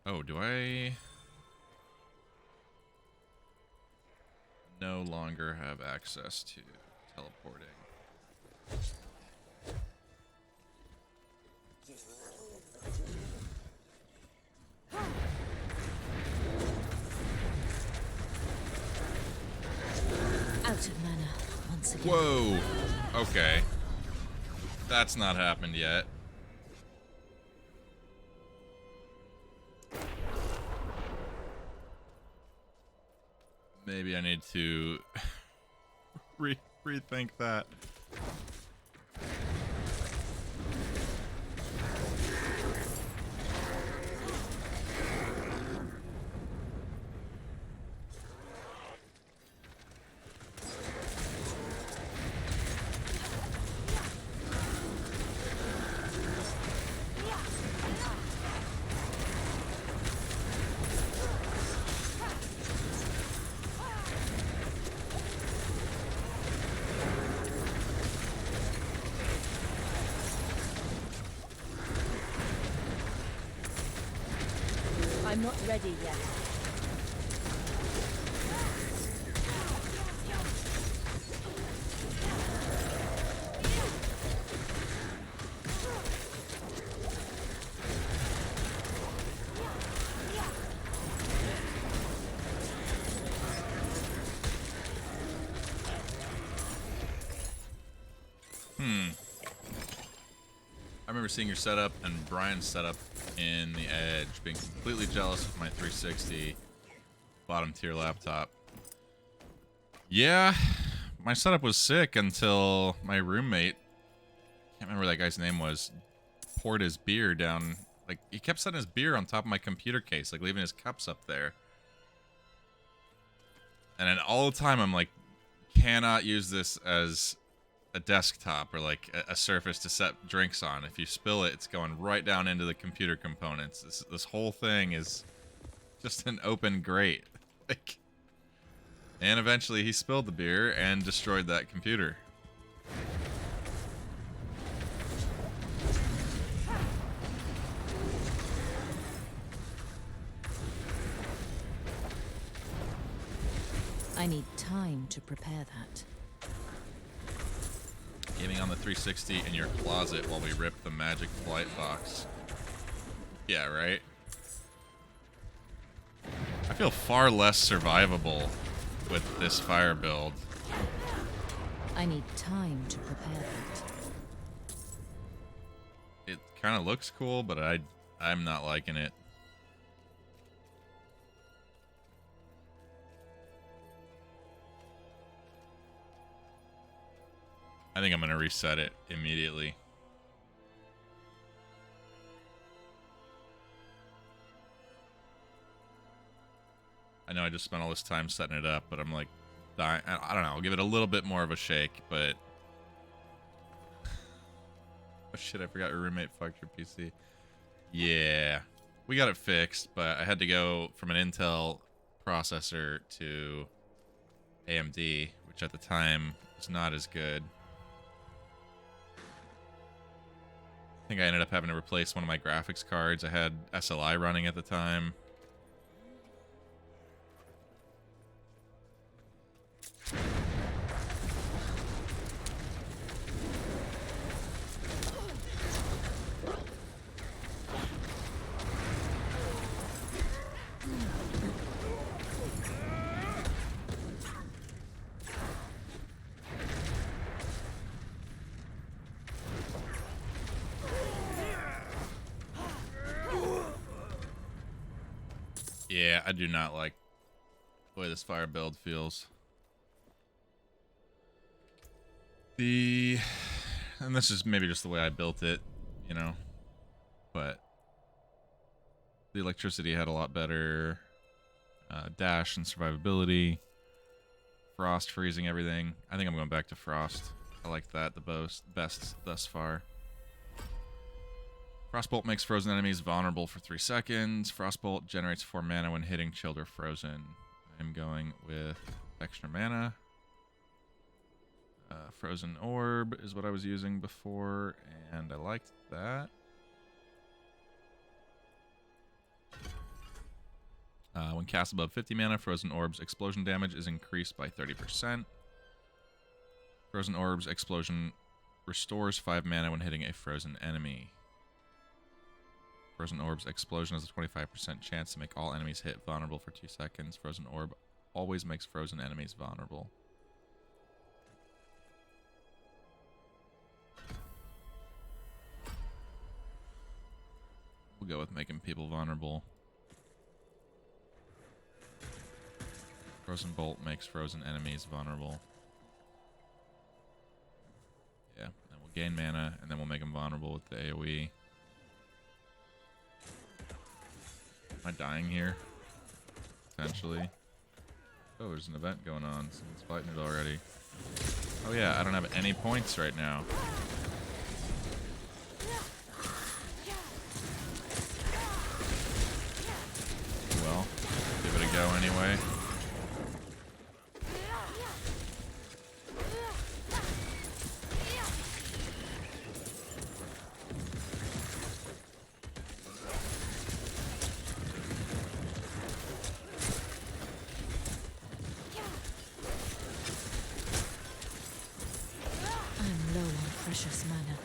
Oh, do I no longer have access to teleporting? Out of mana once again. Whoa. Okay. That's not happened yet. Maybe I need to rethink that. I'm not ready yet. I remember seeing your setup and Brian's setup in the Edge, being completely jealous of my 360 bottom tier laptop. Yeah, my setup was sick until my roommate, can't remember what that guy's name was, poured his beer down. Like, he kept setting his beer on top of my computer case, like leaving his cups up there. And then all the time I'm like, cannot use this as a desktop or like a surface to set drinks on. If you spill it, it's going right down into the computer components. This whole thing is just an open grate. Like, and eventually he spilled the beer and destroyed that computer. I need time to prepare that. Gaming on the 360 in your closet while we rip the Magic Flight box. Yeah, right? I feel far less survivable with this fire build. I need time to prepare that. It kind of looks cool, but I'm not liking it. I think I'm going to reset it immediately. I know I just spent all this time setting it up, but I'm like, I don't know, I'll give it a little bit more of a shake, but... Oh shit, I forgot your roommate fucked your PC. Yeah, we got it fixed, but I had to go from an Intel processor to AMD, which at the time was not as good. I think I ended up having to replace one of my graphics cards. I had SLI running at the time. Yeah, I do not like the way this fire build feels. And this is maybe just the way I built it. you know, but the electricity had a lot better dash and survivability. Frost freezing everything. I think I'm going back to Frost. I like that the best thus far. Frostbolt makes frozen enemies vulnerable for 3 seconds. Frostbolt generates 4 mana when hitting chilled or frozen. I'm going with extra mana. Frozen Orb is what I was using before, and I liked that. When cast above 50 mana, Frozen Orb's explosion damage is increased by 30%. Frozen Orb's explosion restores 5 mana when hitting a frozen enemy. Frozen Orb's explosion has a 25% chance to make all enemies hit vulnerable for 2 seconds. Frozen Orb always makes frozen enemies vulnerable. We'll go with making people vulnerable. Frozen Bolt makes frozen enemies vulnerable. Yeah, and we'll gain mana, and then we'll make them vulnerable with the AoE. Am I dying here? Potentially. Oh, there's an event going on. Someone's fighting it already. Oh yeah, I don't have any points right now. Well, give it a go anyway. I'm low on precious mana.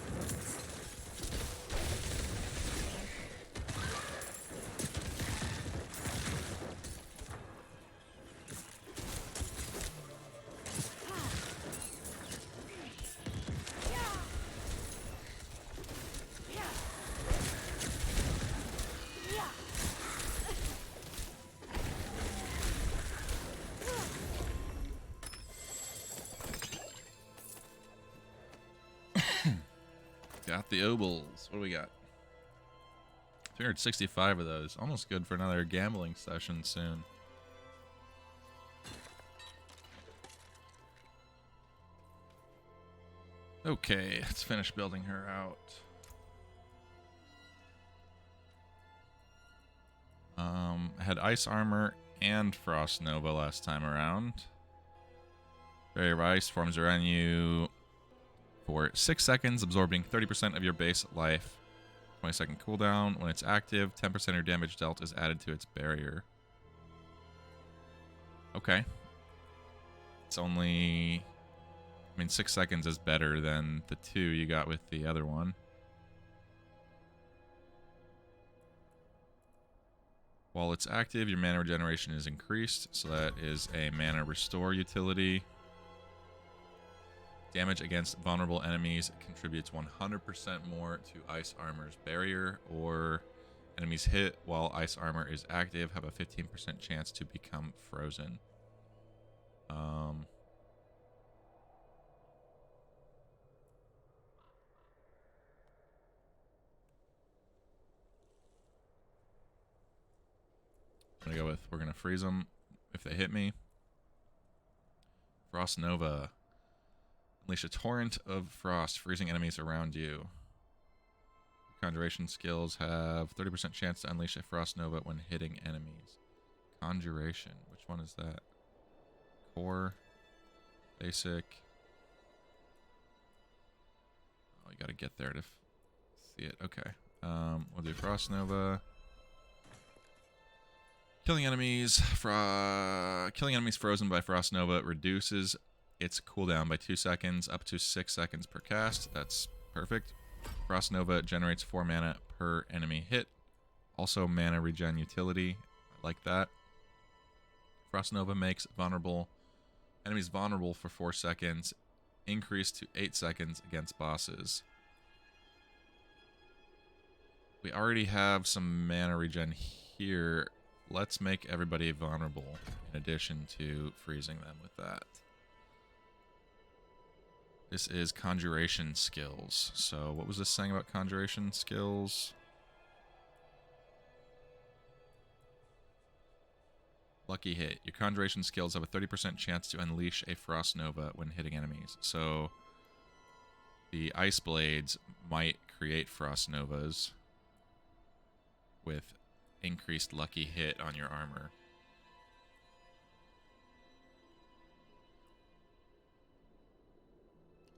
Got the obols. What do we got? 365 of those. Almost good for another gambling session soon. Okay, let's finish building her out. I had Ice Armor and Frost Nova last time around. Barrier of Ice forms around you for 6 seconds, absorbing 30% of your base life. 20-second cooldown. When it's active, 10% of your damage dealt is added to its barrier. Okay. It's only... I mean, 6 seconds is better than the 2 you got with the other one. While it's active, your mana regeneration is increased, so that is a mana restore utility. Damage against vulnerable enemies contributes 100% more to Ice Armor's barrier, or enemies hit while Ice Armor is active have a 15% chance to become frozen. I'm gonna go with, we're gonna freeze them if they hit me. Frost Nova. Unleash a torrent of frost, freezing enemies around you. Conjuration skills have 30% chance to unleash a Frost Nova when hitting enemies. Conjuration. Which one is that? Core. Basic. Oh, you gotta get there to see it. Okay. We'll do Frost Nova. Killing enemies frozen by Frost Nova reduces its cooldown by 2 seconds, up to 6 seconds per cast. That's perfect. Frost Nova generates 4 mana per enemy hit. Also mana regen utility. I like that. Frost Nova makes enemies vulnerable for 4 seconds, increased to 8 seconds against bosses. We already have some mana regen here. Let's make everybody vulnerable in addition to freezing them with that. This is conjuration skills. So what was this saying about conjuration skills? Lucky hit. Your conjuration skills have a 30% chance to unleash a frost nova when hitting enemies. So the ice blades might create frost novas with increased lucky hit on your armor.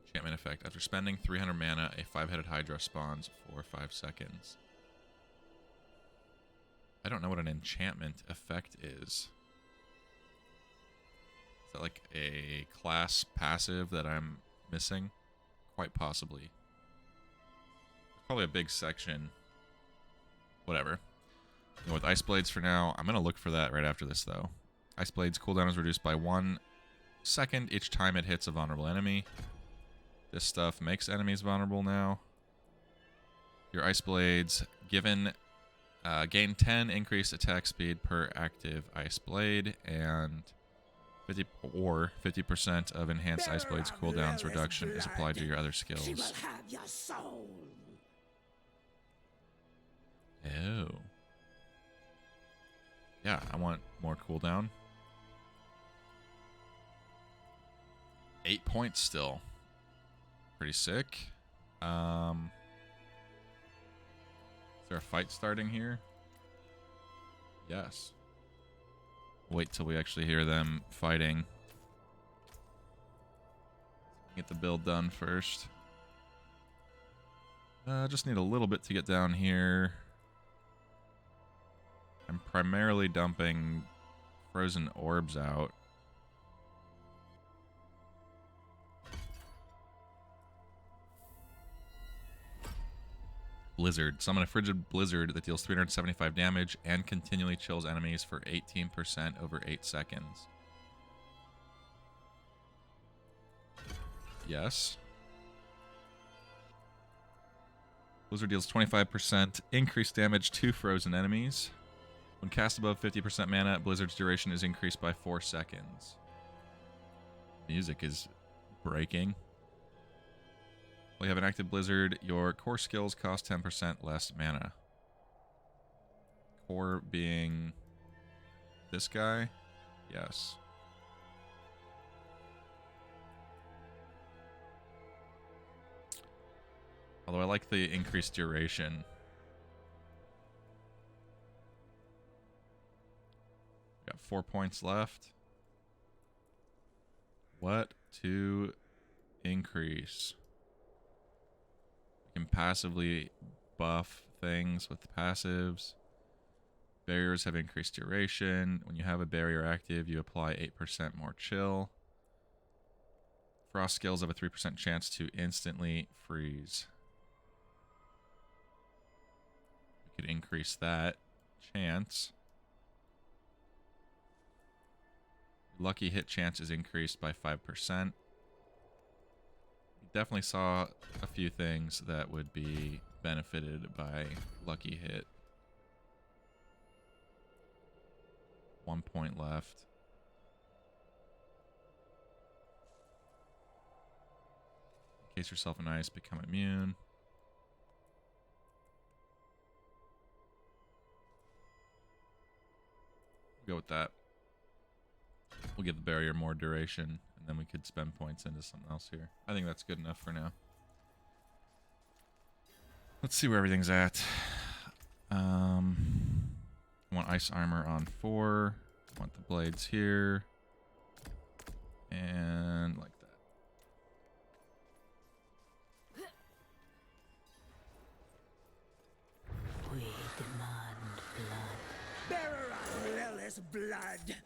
Enchantment effect. After spending 300 mana, a 5-headed Hydra spawns for 5 seconds. I don't know what an enchantment effect is. Is that like a class passive that I'm missing? Quite possibly. Probably a big section. Whatever. Go with Ice Blades for now. I'm going to look for that right after this, though. Ice Blades cooldown is reduced by 1 second each time it hits a vulnerable enemy. This stuff makes enemies vulnerable now. Your Ice Blades gain 10 increased attack speed per active Ice Blade, and 50% of enhanced Ice Blades cooldowns reduction is applied to your other skills. She will have your soul. Oh. Yeah, I want more cooldown. 8 points still. Pretty sick. Is there a fight starting here? Yes. Wait till we actually hear them fighting. Get the build done first. Just need a little bit to get down here. I'm primarily dumping frozen orbs out. Blizzard. Summon a frigid blizzard that deals 375 damage and continually chills enemies for 18% over 8 seconds. Yes. Blizzard deals 25% increased damage to frozen enemies. When cast above 50% mana, Blizzard's duration is increased by 4 seconds. Music is breaking. While you have an active Blizzard, your core skills cost 10% less mana. Core being this guy? Yes. Although I like the increased duration. Got 4 points left. What to increase? You can passively buff things with the passives. Barriers have increased duration. When you have a barrier active, you apply 8% more chill. Frost skills have a 3% chance to instantly freeze. We could increase that chance. Lucky hit chance is increased by 5%. Definitely saw a few things that would be benefited by lucky hit. 1 point left. Encase yourself in ice, become immune. Go with that. We'll give the barrier more duration, and then we could spend points into something else here. I think that's good enough for now. Let's see where everything's at. I want ice armor on 4. I want the blades here. And like that. We demand blood. Bearer of Lilith's blood.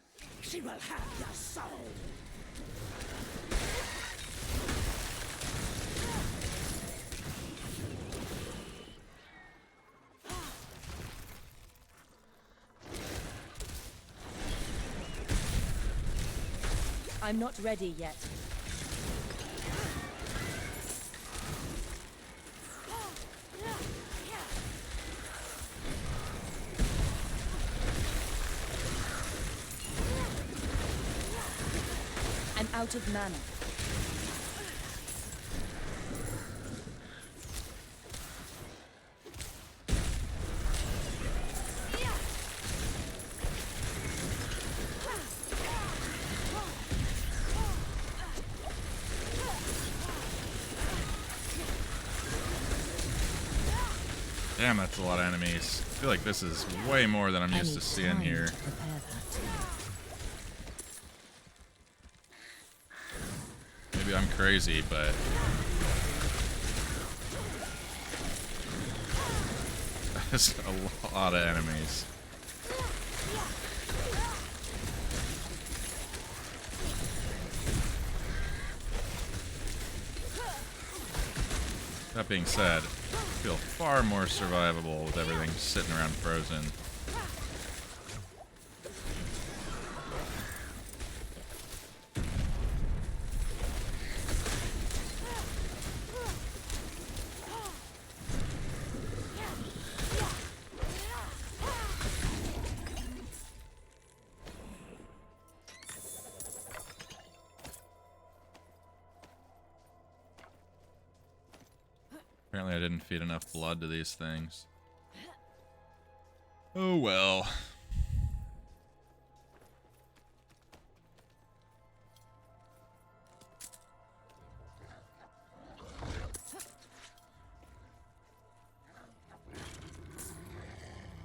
She will have your soul. I'm not ready yet. I'm out of mana. Damn, that's a lot of enemies. I feel like this is way more than I'm used to seeing here. Maybe I'm crazy, but that's a lot of enemies. That being said, I feel far more survivable with everything sitting around frozen. Apparently I didn't feed enough blood to these things. Oh well.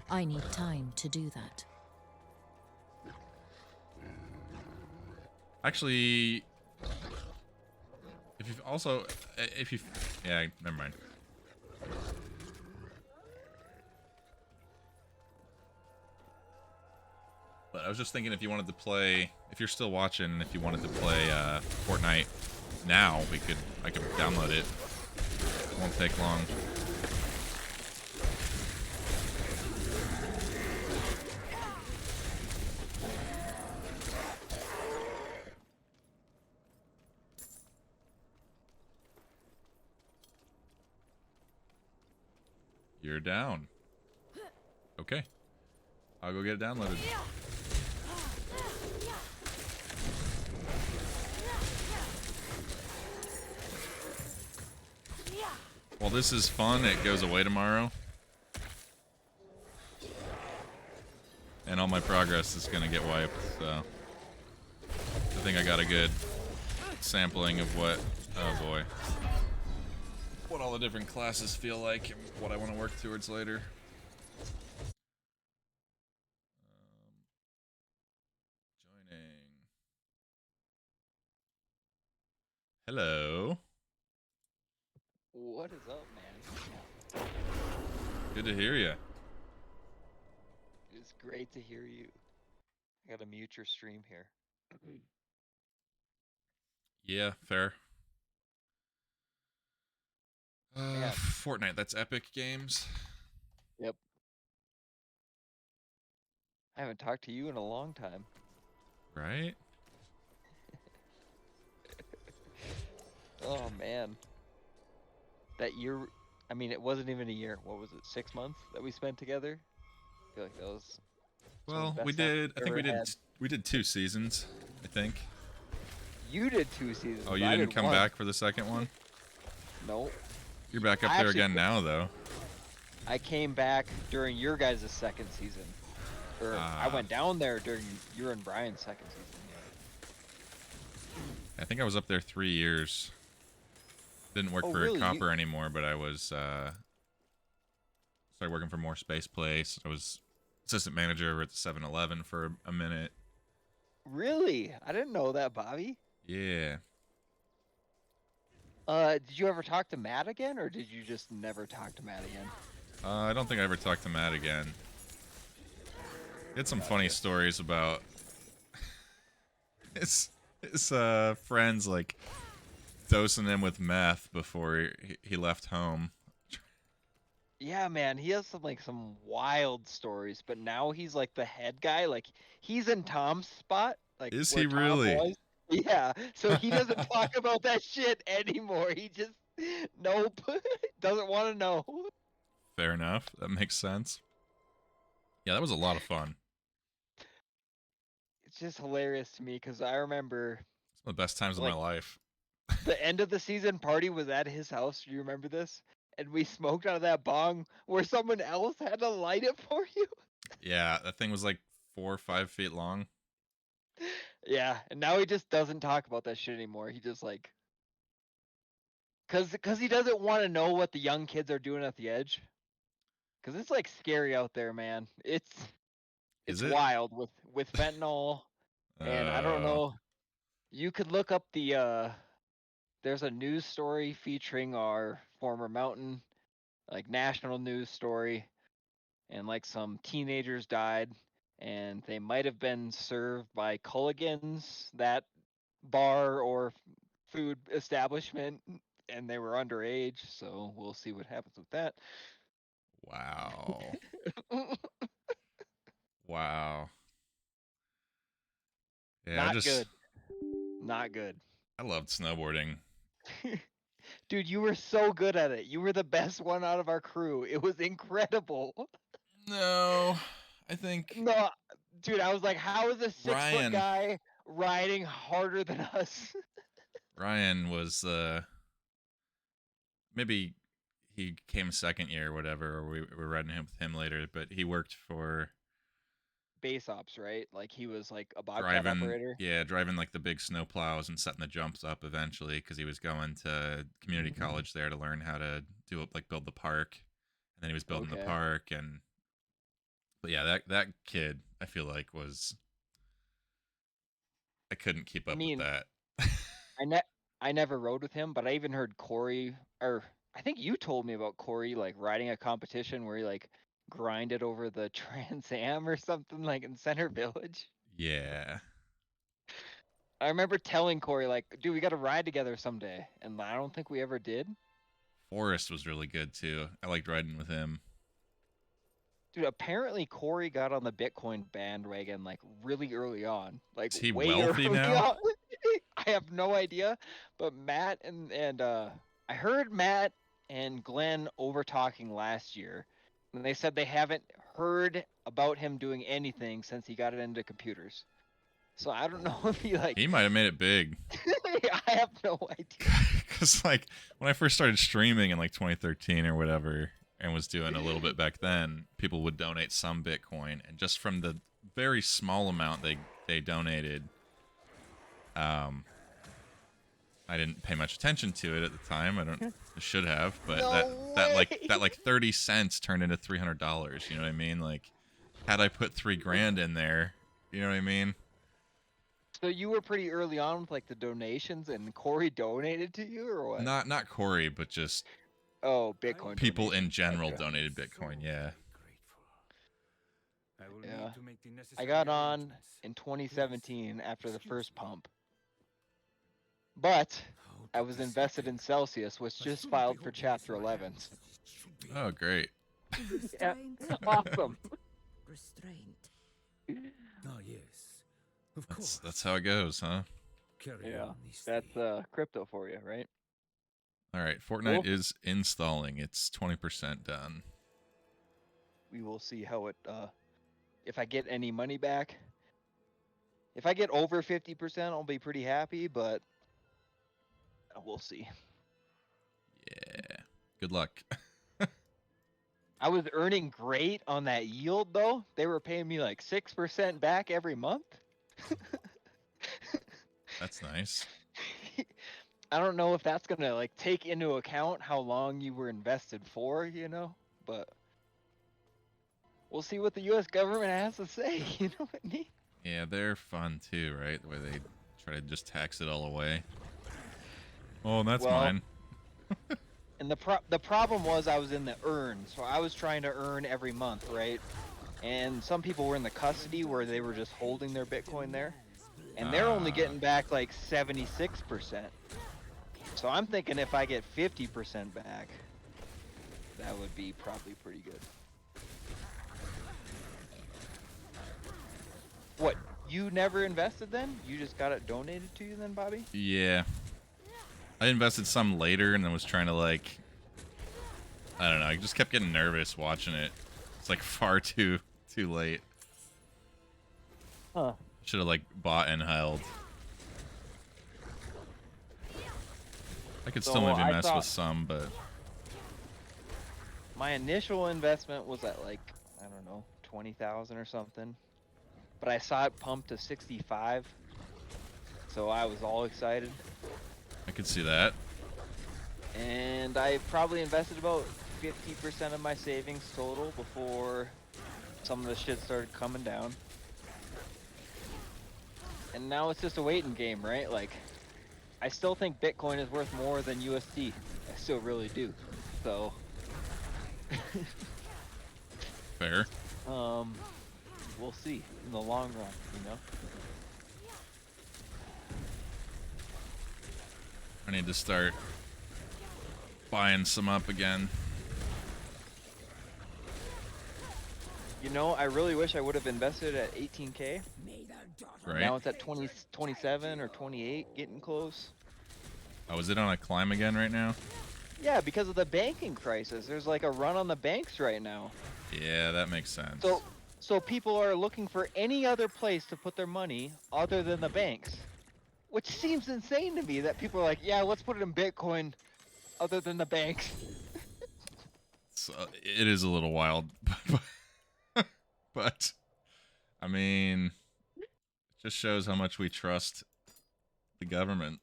I need time to do that. Actually, if you've also, if you, yeah, never mind. But I was just thinking if you wanted to play, if you're still watching, if you wanted to play Fortnite now, I could download it. It won't take long. You're down. Okay. I'll go get it downloaded. Well, this is fun. It goes away tomorrow. And all my progress is going to get wiped, so I think I got a good sampling of what, oh boy, what all the different classes feel like and what I want to work towards later. Joining. Hello. What is up, man? Good to hear you. It's great to hear you. I gotta mute your stream here. Yeah, fair. Fortnite, that's Epic Games. Yep. I haven't talked to you in a long time. Right? Oh, man. That year, I mean, it wasn't even a year. What was it, 6 months that we spent together? I feel like that was... Well, we did, I think we did 2 seasons, I think. You did 2 seasons. Oh, you didn't come back for the second one? Nope. You're back up there again now, though. I came back during your guys' second season. Or I went down there during your and Brian's second season. I think I was up there 3 years. Didn't work for a copper anymore, but I was started working for More Space Place. I was assistant manager over at the 7-Eleven for a minute. Really? I didn't know that, Bobby. Yeah. Did you ever talk to Matt again, or did you just never talk to Matt again? I don't think I ever talked to Matt again. He had some funny stories about his friends, like, dosing him with meth before he left home. Yeah, man, he has some wild stories, but now he's like the head guy. Like, he's in Tom's spot. Like, is where he Tom really? was. Yeah, so he doesn't talk about that shit anymore. He just, nope, doesn't want to know. Fair enough. That makes sense. Yeah, that was a lot of fun. It's just hilarious to me because I remember Some of the best times of my life. the end of the season party was at his house. Do you remember this? And we smoked out of that bong where someone else had to light it for you. Yeah, that thing was like 4 or 5 feet long. Yeah, and now he just doesn't talk about that shit anymore. He just like, cause he doesn't want to know what the young kids are doing at the edge. Because it's like scary out there, man. It's Is it? wild with fentanyl, and I don't know. You could look up the there's a news story featuring our former mountain, like national news story, and like some teenagers died, and they might have been served by Culligan's, that bar or food establishment, and they were underage. So we'll see what happens with that. Wow. Wow. Yeah, Not good. Not good. I loved snowboarding. Dude, you were so good at it. You were the best one out of our crew. It was incredible. No, I think No, dude, I was like, how is a 6-foot Ryan. guy riding harder than us? Ryan was maybe he came second year or whatever, or we were riding him with him later, but he worked for Base ops, right? Like he was like a bobcat operator. driving like the big snow plows and setting the jumps up eventually because he was going to community college there to learn how to do like build the park, and then he was building the park. And but yeah, that kid I feel like I couldn't keep up with that. I never rode with him, but I even heard Corey, or I think you told me about Corey like riding a competition where he like grinded over the Trans Am or something like in Center Village. Yeah. I remember telling Corey like, dude, we got to ride together someday, and I don't think we ever did. Forrest was really good too. I liked riding with him. Dude, apparently Corey got on the Bitcoin bandwagon like really early on. Like Is he way wealthy early now? on. I have no idea, but Matt and I heard Matt and Glenn over talking last year, and they said they haven't heard about him doing anything since he got it into computers. So I don't know if He might have made it big. I have no idea. Because like when I first started streaming in like 2013 or whatever, and was doing a little bit back then, people would donate some Bitcoin, and just from the very small amount they donated, I didn't pay much attention to it at the time. I should have, but that like 30 cents turned into $300. You know what I mean? Like, had I put $3,000 in there, you know what I mean? So you were pretty early on with like the donations, and Corey donated to you, or what? Not Corey, but just Bitcoin. People in general donated Bitcoin. Yeah. Yeah. I got on in 2017 after the first pump. But I was invested in Celsius, which just filed for Chapter 11. Oh, great. Yeah, awesome. Restraint. Oh, yes. Of course. That's how it goes, huh? Yeah, that's crypto for you, right? All right, Fortnite is installing. It's 20% done. We will see how it, if I get any money back. If I get over 50%, I'll be pretty happy, but we'll see. Yeah. Good luck. I was earning great on that yield, though. They were paying me like 6% back every month. That's nice. I don't know if that's gonna like take into account how long you were invested for, you know, but we'll see what the U.S. government has to say. You know what I mean? Yeah, they're fun too, right? The way they try to just tax it all away. Oh, that's mine. And the problem was I was in the earn, so I was trying to earn every month, right? And some people were in the custody where they were just holding their Bitcoin there, and they're only getting back like 76%. So I'm thinking if I get 50% back, that would be probably pretty good. What, you never invested then? You just got it donated to you then, Bobby? Yeah. I invested some later and then was trying to like, I don't know, I just kept getting nervous watching it. It's like far too late. Huh. Should have like bought and held. I could still maybe mess with some, but my initial investment was at like, I don't know, 20,000 or something. But I saw it pump to 65. So I was all excited. I could see that. And I probably invested about 50% of my savings total before some of the shit started coming down. And now it's just a waiting game, right? Like, I still think Bitcoin is worth more than USD. I still really do. So, Fair. We'll see in the long run, you know? I need to start buying some up again. You know, I really wish I would have invested at 18K. Right. Now it's at 27 or 28, getting close. Oh, is it on a climb again right now? Yeah, because of the banking crisis. There's like a run on the banks right now. Yeah, that makes sense. So people are looking for any other place to put their money other than the banks. Which seems insane to me that people are like, yeah, let's put it in Bitcoin other than the banks. So, it is a little wild. But, I mean, it just shows how much we trust the government.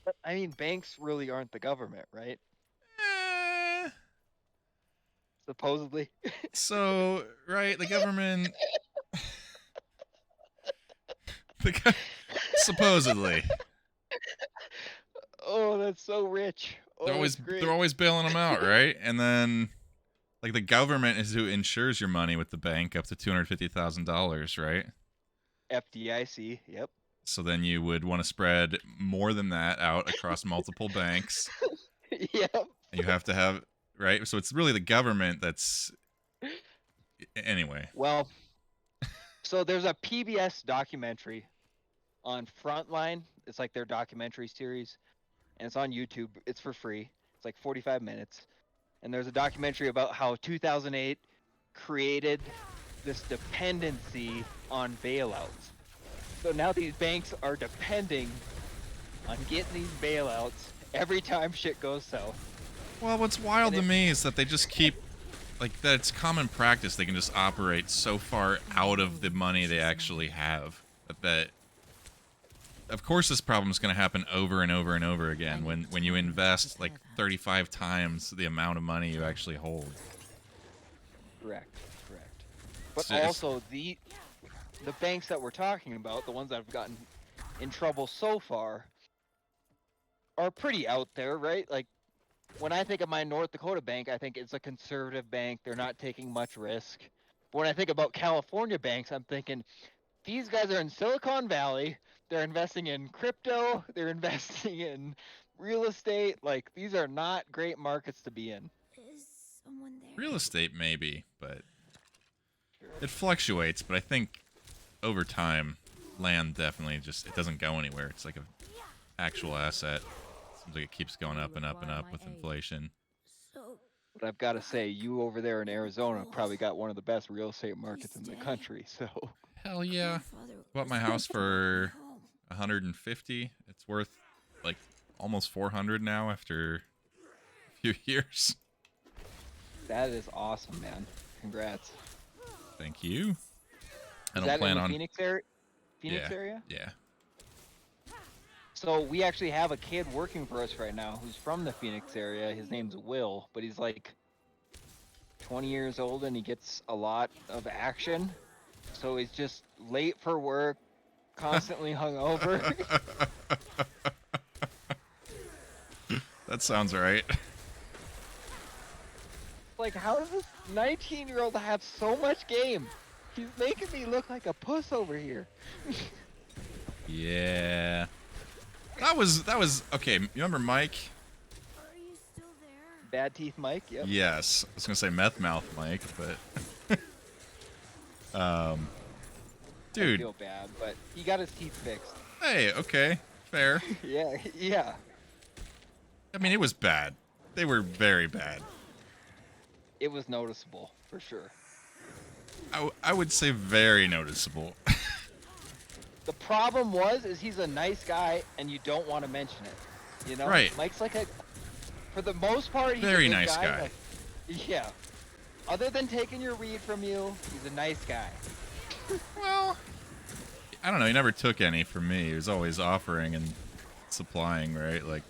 But, I mean, banks really aren't the government, right? Supposedly. So, right, the government... supposedly. Oh, that's so rich. Oh, They're always bailing them out, right? And then, like, the government is who insures your money with the bank up to $250,000, right? FDIC, yep. So then you would want to spread more than that out across multiple banks. Yep. And you have to have, right? So it's really the government that's... Anyway. Well, so there's a PBS documentary on Frontline. It's like their documentary series. And it's on YouTube. It's for free. It's like 45 minutes. And there's a documentary about how 2008 created this dependency on bailouts. So now these banks are depending on getting these bailouts every time shit goes south. Well, what's wild to me is that they just keep, like, that it's common practice. They can just operate so far out of the money they actually have. That of course this problem is going to happen over and over and over again when you invest, like, 35 times the amount of money you actually hold. Correct. But also, the banks that we're talking about, the ones that have gotten in trouble so far, are pretty out there, right? Like, when I think of my North Dakota bank, I think it's a conservative bank. They're not taking much risk. But when I think about California banks, I'm thinking, these guys are in Silicon Valley. They're investing in crypto. They're investing in real estate. Like, these are not great markets to be in. Is someone there? Real estate, maybe, but it fluctuates. But I think over time, land definitely just, it doesn't go anywhere. It's like an actual asset. Seems like it keeps going up and up and up with inflation. But I've got to say, you over there in Arizona probably got one of the best real estate markets in the country, so... Hell yeah. Bought my house for $150. It's worth, like, almost 400 now after a few years. That is awesome, man. Congrats. Thank you. I Is don't that plan in the on... Phoenix area? Yeah. So we actually have a kid working for us right now who's from the Phoenix area. His name's Will, but he's like 20 years old and he gets a lot of action. So he's just late for work, constantly hungover. That sounds right. Like, how does this 19-year-old have so much game? He's making me look like a puss over here. Yeah. That was okay. You remember Mike? Bad Teeth Mike, yep. Yes. I was gonna say Meth Mouth Mike, but dude. I feel bad, but he got his teeth fixed. Hey, okay. Fair. yeah. I mean, it was bad. They were very bad. It was noticeable, for sure. I would say very noticeable. The problem is he's a nice guy, and you don't want to mention it. You know? Right. Mike's like for the most part, he's very a good nice guy. Like, yeah. Other than taking your weed from you, he's a nice guy. Well, I don't know. He never took any from me. He was always offering and supplying, right? Like,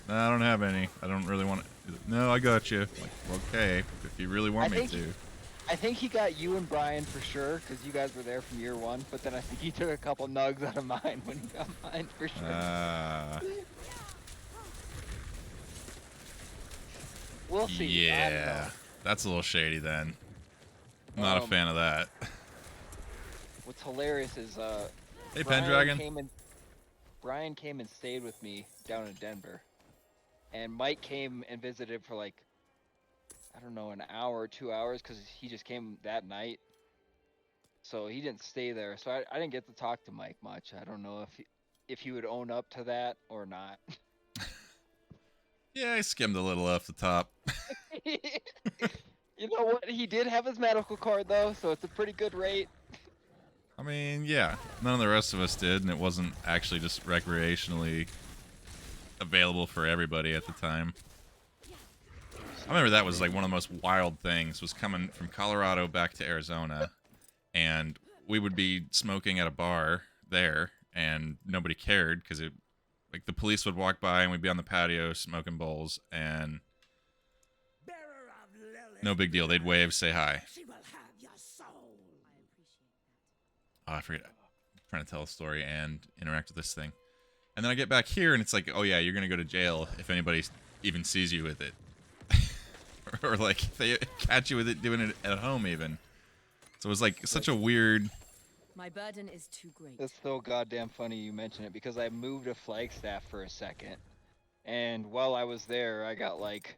nah, I don't have any. I don't really want He's like, no, I got you. I'm like, okay, if you really want me to. I think he got you and Brian for sure, because you guys were there from year one. But then I think he took a couple nugs out of mine when he got mine for sure. We'll see. Yeah, that's a little shady then. Not a fan of that. What's hilarious is hey, Pendragon. Brian came and stayed with me down in Denver, and Mike came and visited for like, I don't know, an hour or 2 hours, because he just came that night. So he didn't stay there. So I didn't get to talk to Mike much. I don't know if he would own up to that or not. Yeah, I skimmed a little off the top. You know what? He did have his medical card though, so it's a pretty good rate. I mean, yeah, none of the rest of us did, and it wasn't actually just recreationally available for everybody at the time. I remember that was like one of the most wild things, was coming from Colorado back to Arizona, and we would be smoking at a bar there, and nobody cared, because it, like, the police would walk by and we'd be on the patio smoking bowls, and no big deal. They'd wave, say hi. Oh, I forget. I'm trying to tell a story and interact with this thing. And then I get back here and it's like, oh yeah, you're going to go to jail if anybody even sees you with it. Or like, if they catch you with it doing it at home even. So it was like such a weird... My burden is too great. It's so goddamn funny you mention it, because I moved to Flagstaff for a second. And while I was there, I got like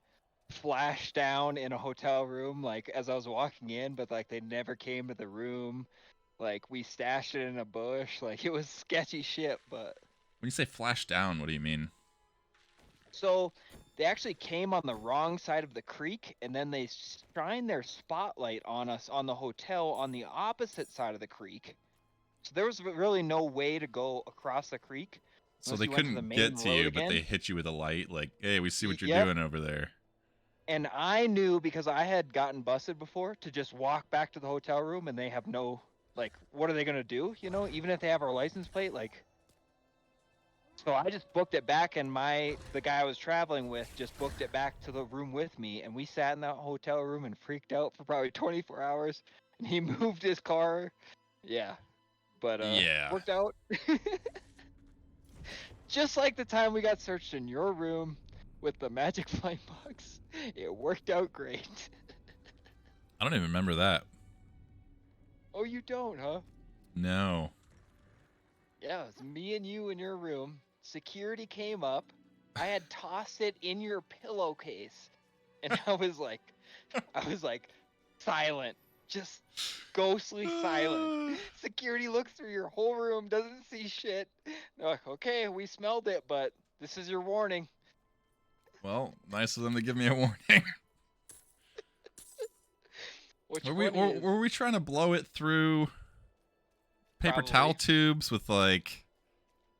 flashed down in a hotel room, like as I was walking in, but like they never came to the room. Like we stashed it in a bush. Like it was sketchy shit, but... When you say flash down, what do you mean? So they actually came on the wrong side of the creek, and then they shined their spotlight on us on the hotel on the opposite side of the creek. So there was really no way to go across the creek. So they couldn't get to you, but they hit you with a light, like, hey, we see what you're doing over there. And I knew, because I had gotten busted before, to just walk back to the hotel room, and they have no, like, what are they going to do? You know, even if they have our license plate, like... So I just booked it back, and the guy I was traveling with just booked it back to the room with me, and we sat in that hotel room and freaked out for probably 24 hours, and he moved his car. Yeah. But, yeah, worked out. Just like the time we got searched in your room with the magic flame box. It worked out great. I don't even remember that. Oh, you don't, huh? No. Yeah, it's me and you in your room. Security came up. I had tossed it in your pillowcase. And I was like silent. Just ghostly silent. Security looks through your whole room, doesn't see shit. They're like, okay, we smelled it, but this is your warning. Well, nice of them to give me a warning. Were we trying to blow it through paper towel tubes with, like,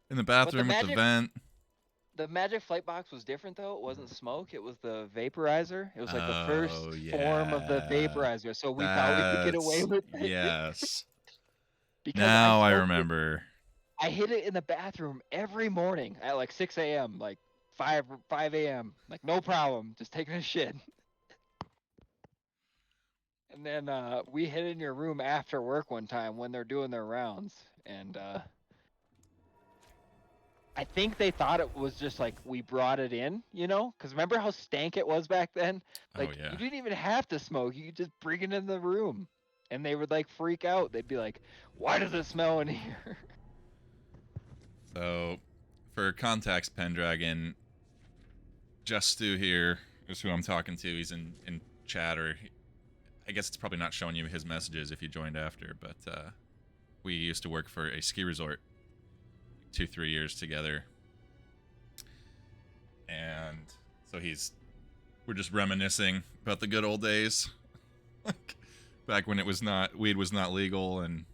in the bathroom with the vent? The magic flight box was different, though. It wasn't smoke. It was the vaporizer. It was like the first form of the vaporizer. So we thought we could get away with it. Yes. Now I remember. I hid it in the bathroom every morning at like 6 a.m., like 5 a.m. Like, no problem. Just taking a shit. And then we hid in your room after work one time when they're doing their rounds. And I think they thought it was just like we brought it in, you know? Because remember how stank it was back then? Like, you didn't even have to smoke. You could just bring it in the room. And they would, like, freak out. They'd be like, why does it smell in here? So, for context, Pendragon, Just Stu here is who I'm talking to. He's in chat, or I guess it's probably not showing you his messages if you joined after, but we used to work for a ski resort 2-3 years together. And so we're just reminiscing about the good old days. Like, back when weed was not legal, and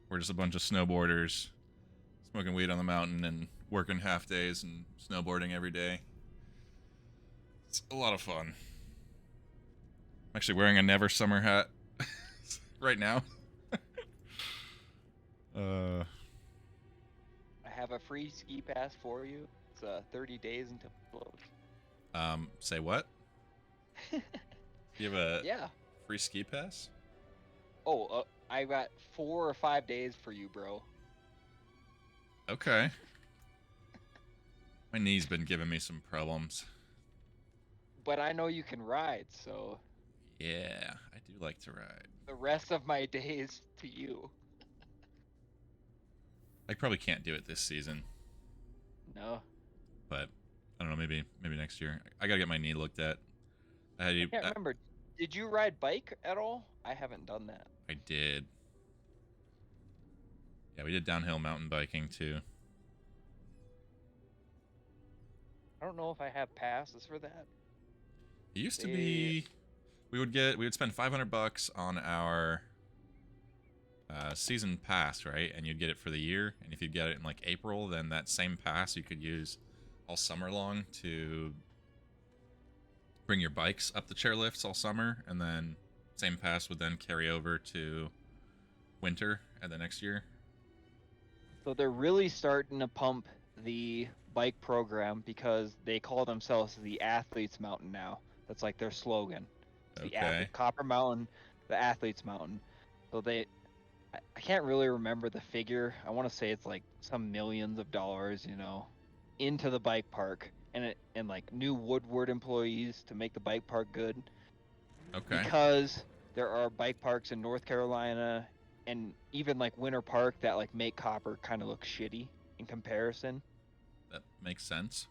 we're just a bunch of snowboarders smoking weed on the mountain and working half days and snowboarding every day. It's a lot of fun. I'm actually wearing a Never Summer hat right now. I have a free ski pass for you. It's 30 days until it closes. Say what? You have a Yeah. free ski pass? Oh, I got 4 or 5 days for you, bro. Okay. My knee's been giving me some problems. But I know you can ride, so Yeah, I do like to ride. the rest of my days to you. I probably can't do it this season, No. but I don't know. Maybe next year. I gotta get my knee looked at. I can't remember. Did you ride bike at all? I haven't done that. I did. Yeah, we did downhill mountain biking too. I don't know if I have passes for that. It used to be we would spend $500 on our season pass, right? And you'd get it for the year. And if you get it in like April, then that same pass you could use all summer long to bring your bikes up the chairlifts all summer, and then same pass would then carry over to winter and the next year. So they're really starting to pump the bike program because they call themselves the Athletes Mountain now. That's like their slogan. It's the Copper Mountain, the Athletes Mountain. So I can't really remember the figure. I want to say it's like some millions of dollars, into the bike park, and like new Woodward employees to make the bike park good. Okay. Because there are bike parks in North Carolina and even like Winter Park that like make Copper kind of look shitty in comparison. That makes sense.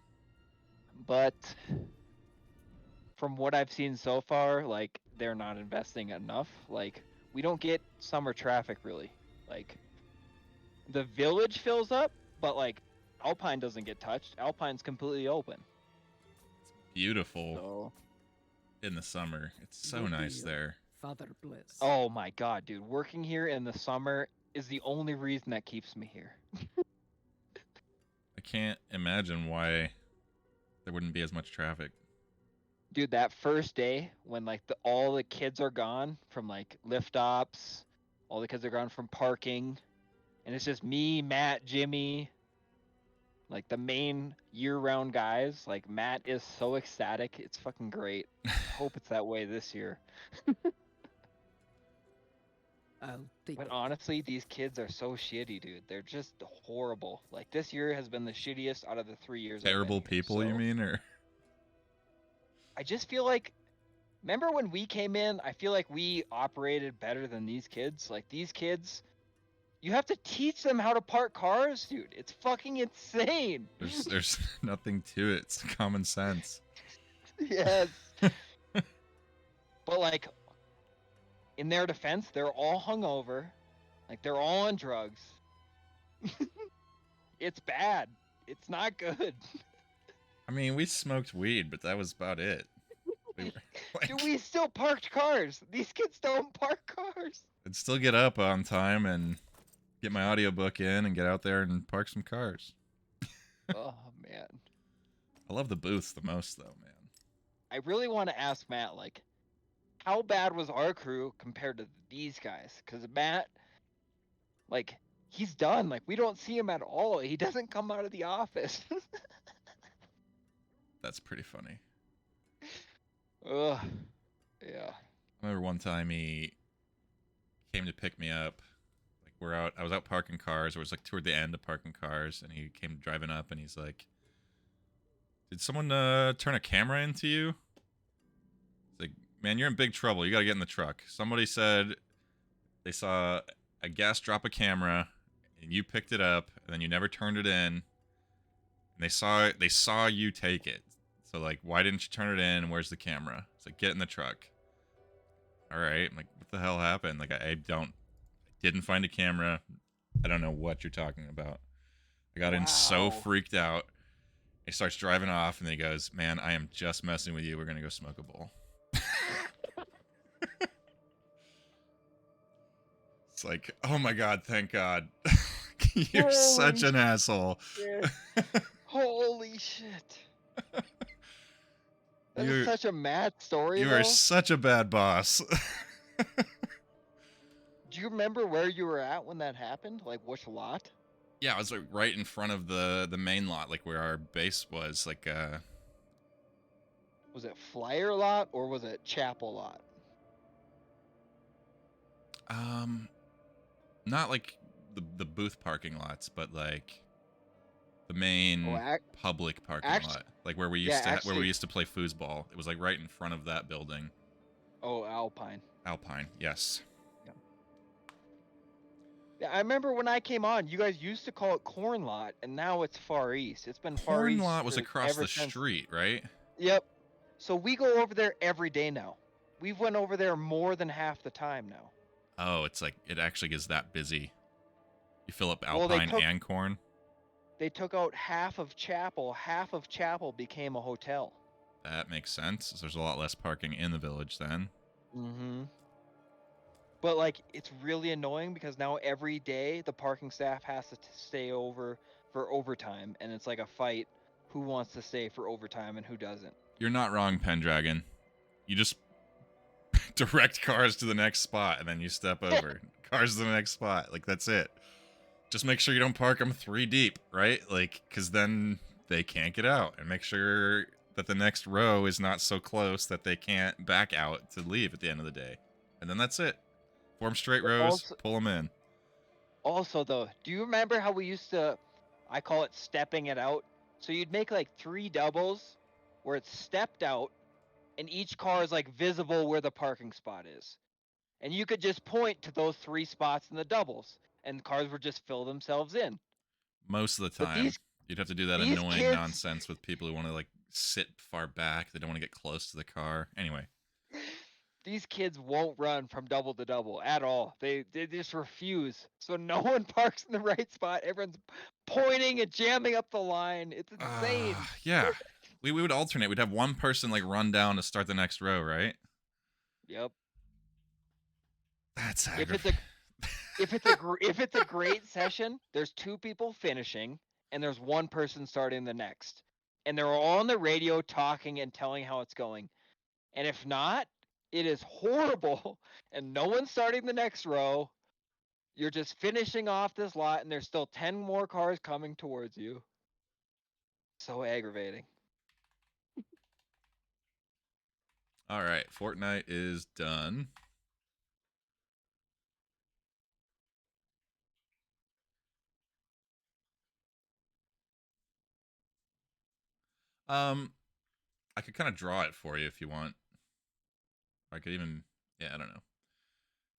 But from what I've seen so far, like they're not investing enough. Like we don't get summer traffic really. Like the village fills up, but like Alpine doesn't get touched. Alpine's completely open. Beautiful. In the summer. It's so nice there. Father bless. Oh my god, dude. Working here in the summer is the only reason that keeps me here. I can't imagine why there wouldn't be as much traffic. Dude, that first day when like all the kids are gone from like lift ops, all the kids are gone from parking, and it's just me, Matt, Jimmy, like the main year-round guys. Like Matt is so ecstatic. It's fucking great. I hope it's that way this year. But honestly, these kids are so shitty, dude. They're just horrible. Like this year has been the shittiest out of the 3 years. Terrible people, you mean, or? I just feel like, remember when we came in? I feel like we operated better than these kids. Like these kids, you have to teach them how to park cars, dude. It's fucking insane. There's nothing to it. It's common sense. Yes. But like, in their defense, they're all hungover. Like they're all on drugs. It's bad. It's not good. I mean, we smoked weed, but that was about it. Dude, we still parked cars. These kids don't park cars. I'd still get up on time and get my audiobook in and get out there and park some cars. Oh, man. I love the booths the most, though, man. I really want to ask Matt, like, how bad was our crew compared to these guys? Because Matt, like, he's done. Like, we don't see him at all. He doesn't come out of the office. That's pretty funny. Ugh. Yeah. I remember one time he came to pick me up. Like, I was out parking cars. It was like toward the end of parking cars, and he came driving up, and he's like, "Did someone turn a camera into you?" It's like, "Man, you're in big trouble. You gotta get in the truck." Somebody said they saw a guest drop a camera, and you picked it up, and then you never turned it in. And they saw you take it. So like, why didn't you turn it in? And where's the camera? It's like, get in the truck. All right. I'm like, what the hell happened? Like, I didn't find a camera. I don't know what you're talking about. I got in so freaked out. He starts driving off, and then he goes, "Man, I am just messing with you. We're gonna go smoke a bowl." It's like, oh my god, thank God. You're such an asshole. Holy shit. That is such a mad story. You are such a bad boss. Do you remember where you were at when that happened? Like which lot? Yeah, I was like right in front of the main lot, like where our base was. Like Was it Flyer Lot or was it Chapel Lot? Not like the booth parking lots, but like the main public parking lot, like where we used where we used to play foosball. It was like right in front of that building. Oh, Alpine. Alpine, yes. Yeah, I remember when I came on, you guys used to call it Corn Lot, and now it's Far East. It's been Far Corn East Lot was across the since. street, right? Yep. So we go over there every day now. We've went over there more than half the time now. Oh, it's like it actually gets that busy. You fill up Alpine and Corn. They took out half of Chapel. Half of Chapel became a hotel. That makes sense. So there's a lot less parking in the village then. Mm-hmm. But like, it's really annoying because now every day the parking staff has to stay over for overtime, and it's like a fight who wants to stay for overtime and who doesn't. You're not wrong, Pendragon. You just direct cars to the next spot and then you step over. Cars to the next spot. Like, that's it. Just make sure you don't park them 3 deep, right? Like, because then they can't get out. And make sure that the next row is not so close that they can't back out to leave at the end of the day. And then that's it. Form straight rows, pull them in. Also, though, do you remember how we used to, I call it stepping it out? So you'd make like 3 doubles where it's stepped out, and each car is like visible where the parking spot is. And you could just point to those 3 spots in the doubles, and cars would just fill themselves in. Most of the time, you'd have to do that annoying nonsense with people who want to like sit far back. They don't want to get close to the car. Anyway. These kids won't run from double to double at all. They just refuse. So no one parks in the right spot. Everyone's pointing and jamming up the line. It's insane. Yeah. We would alternate. We'd have one person like run down to start the next row, right? Yep. That's if it's a great session, there's 2 people finishing and there's 1 person starting the next. And they're all on the radio talking and telling how it's going. And if not, it is horrible, and no one's starting the next row. You're just finishing off this lot, and there's still 10 more cars coming towards you. So aggravating. All right, Fortnite is done. I could kind of draw it for you if you want. I could even, yeah, I don't know.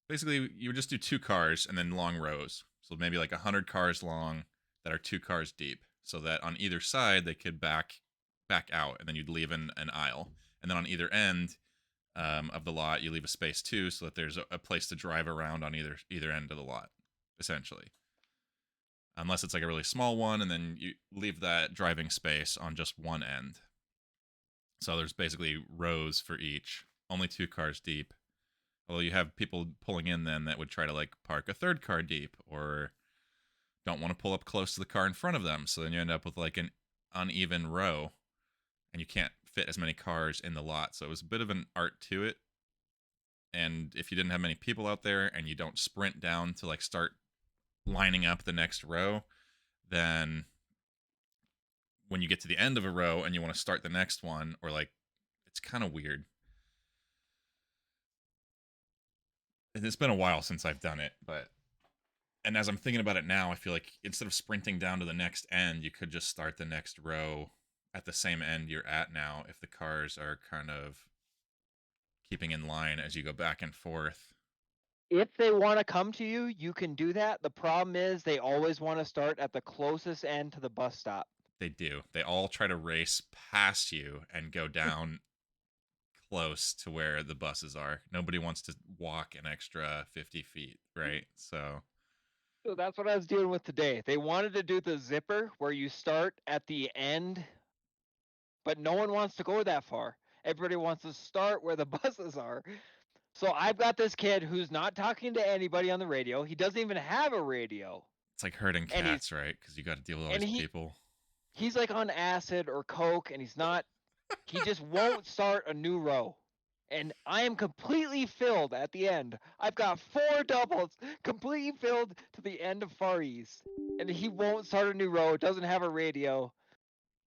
Basically, you would just do 2 cars and then long rows. So maybe like 100 cars long that are 2 cars deep, so that on either side they could back out, and then you'd leave an aisle. And then on either end of the lot, you leave a space too, so that there's a place to drive around on either end of the lot, essentially. Unless it's like a really small one, and then you leave that driving space on just one end. So there's basically rows for each, only 2 cars deep. Although you have people pulling in then that would try to like park a 3rd car deep, or don't want to pull up close to the car in front of them. So then you end up with like an uneven row, and you can't fit as many cars in the lot. So it was a bit of an art to it. And if you didn't have many people out there and you don't sprint down to like start lining up the next row, then when you get to the end of a row and you want to start the next one, or like, it's kind of weird. It's been a while since I've done it, and as I'm thinking about it now, I feel like instead of sprinting down to the next end, you could just start the next row at the same end you're at now if the cars are kind of keeping in line as you go back and forth. If they want to come to you, you can do that. The problem is they always want to start at the closest end to the bus stop. They do. They all try to race past you and go down close to where the buses are. Nobody wants to walk an extra 50 feet, right? So that's what I was dealing with today. They wanted to do the zipper where you start at the end, but no one wants to go that far. Everybody wants to start where the buses are. So I've got this kid who's not talking to anybody on the radio. He doesn't even have a radio. It's like herding cats, right? Because you got to deal with all these people. He's like on acid or coke, and he just won't start a new row. And I am completely filled at the end. I've got 4 doubles completely filled to the end of Far East. And he won't start a new row, doesn't have a radio.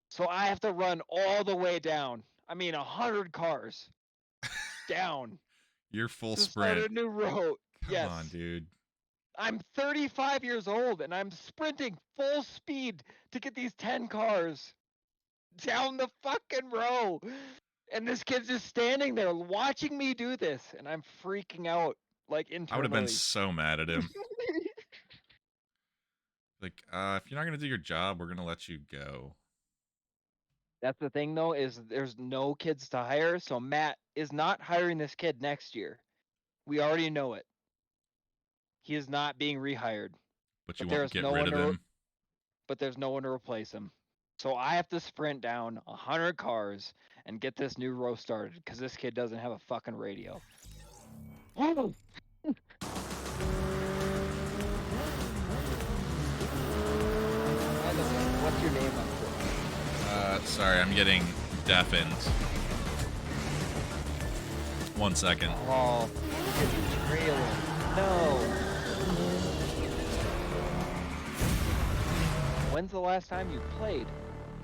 So I have to run all the way down. I mean, 100 cars down You're full to start sprint. a new road. Come Yes. on, dude. I'm 35 years old and I'm sprinting full speed to get these 10 cars down the fucking row. And this kid's just standing there watching me do this, and I'm freaking out, like, internally. I would have been so mad at him. Like, if you're not gonna do your job, we're gonna let you go. That's the thing, though, is there's no kids to hire, so Matt is not hiring this kid next year. We already know it. He is not being rehired. But you won't there's get no rid one of him. But there's no one to replace him. So I have to sprint down 100 cars and get this new row started because this kid doesn't have a fucking radio. Oh. What's your name on Twitch? Sorry, I'm getting deafened. 1 second. Oh, it's trailer. No. When's the last time you played?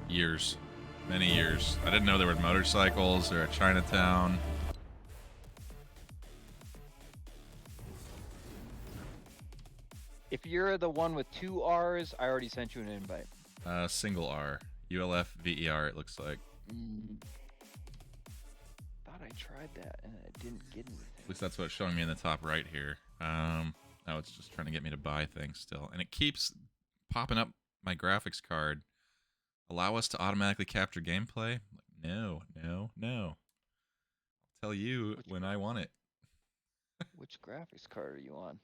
Years. Many years. I didn't know there were motorcycles or a Chinatown. If you're the one with 2 R's, I already sent you an invite. Single R. ULFVER, it looks like. Thought I tried that and I didn't get anything. At least that's what it's showing me in the top right here. Now it's just trying to get me to buy things still. And it keeps popping up my graphics card. Allow us to automatically capture gameplay? Like, no. I'll tell you when I want it. Which graphics card are you on?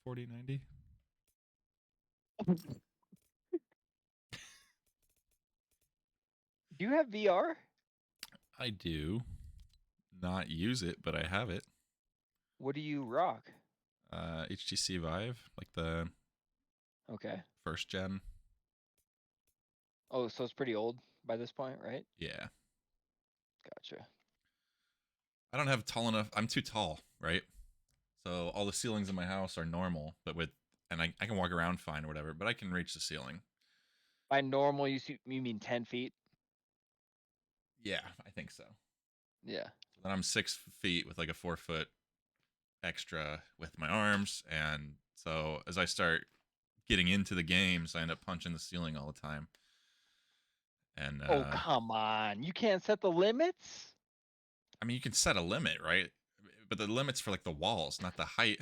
4090. Do you have VR? I do. Not use it, but I have it. What do you rock? HTC Vive, like the first gen. Oh, so it's pretty old by this point, right? Yeah. Gotcha. I don't have tall enough. I'm too tall, right? So all the ceilings in my house are normal, but I can walk around fine or whatever, but I can reach the ceiling. By normal, you mean 10 feet? Yeah, I think so. Yeah. So then I'm 6 feet with like a 4-foot extra with my arms, and so as I start getting into the games, I end up punching the ceiling all the time. And oh, come on. You can't set the limits? I mean, you can set a limit, right? But the limit's for like the walls, not the height.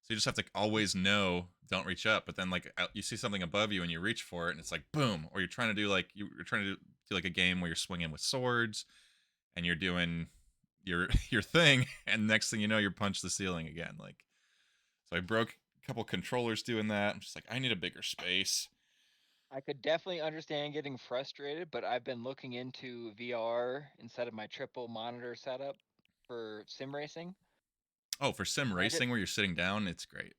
So you just have to always know, don't reach up. But then like you see something above you and you reach for it and it's like boom. Or you're trying to do like you're trying to do like a game where you're swinging with swords and you're doing your thing, and next thing you know, you're punched the ceiling again. Like, so I broke a couple controllers doing that. I'm just like, I need a bigger space. I could definitely understand getting frustrated, but I've been looking into VR instead of my triple monitor setup for sim racing. Oh, for sim racing where you're sitting down, it's great.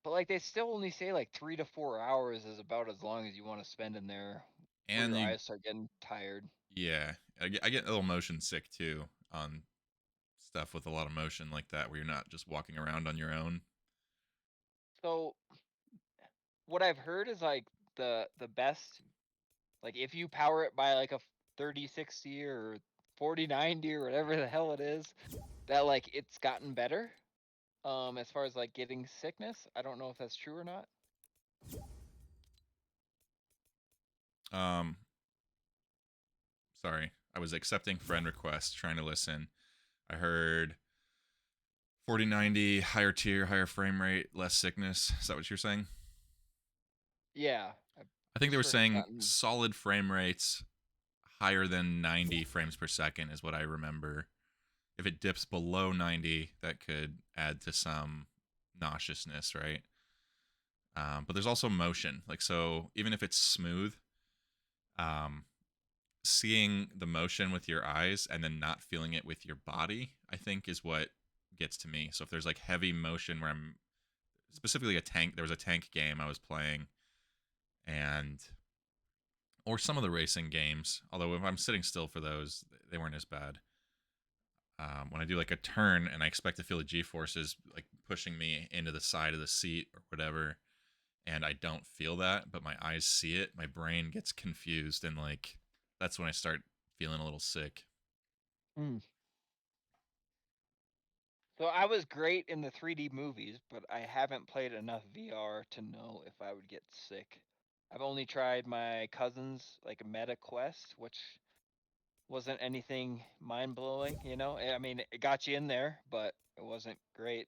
But like they still only say like 3 to 4 hours is about as long as you want to spend in there. And your eyes start getting tired. Yeah, I get a little motion sick too on stuff with a lot of motion like that, where you're not just walking around on your own. So what I've heard is like the best, like if you power it by like a 3060 or 4090 or whatever the hell it is, that like it's gotten better. As far as like getting sickness, I don't know if that's true or not. Sorry, I was accepting friend requests, trying to listen. I heard 4090, higher tier, higher frame rate, less sickness. Is that what you're saying? Yeah. I think they were saying solid frame rates higher than 90 frames per second is what I remember. If it dips below 90, that could add to some nauseousness, right? But there's also motion. Like, so even if it's smooth, seeing the motion with your eyes and then not feeling it with your body, I think is what gets to me. So if there's like heavy motion where I'm specifically there was a tank game I was playing, or some of the racing games, although if I'm sitting still for those, they weren't as bad. When I do like a turn and I expect to feel the G-forces like pushing me into the side of the seat or whatever, and I don't feel that, but my eyes see it, my brain gets confused, and like that's when I start feeling a little sick. Hmm. So I was great in the 3D movies, but I haven't played enough VR to know if I would get sick. I've only tried my cousin's like a Meta Quest, which wasn't anything mind blowing, you know? I mean, it got you in there, but it wasn't great.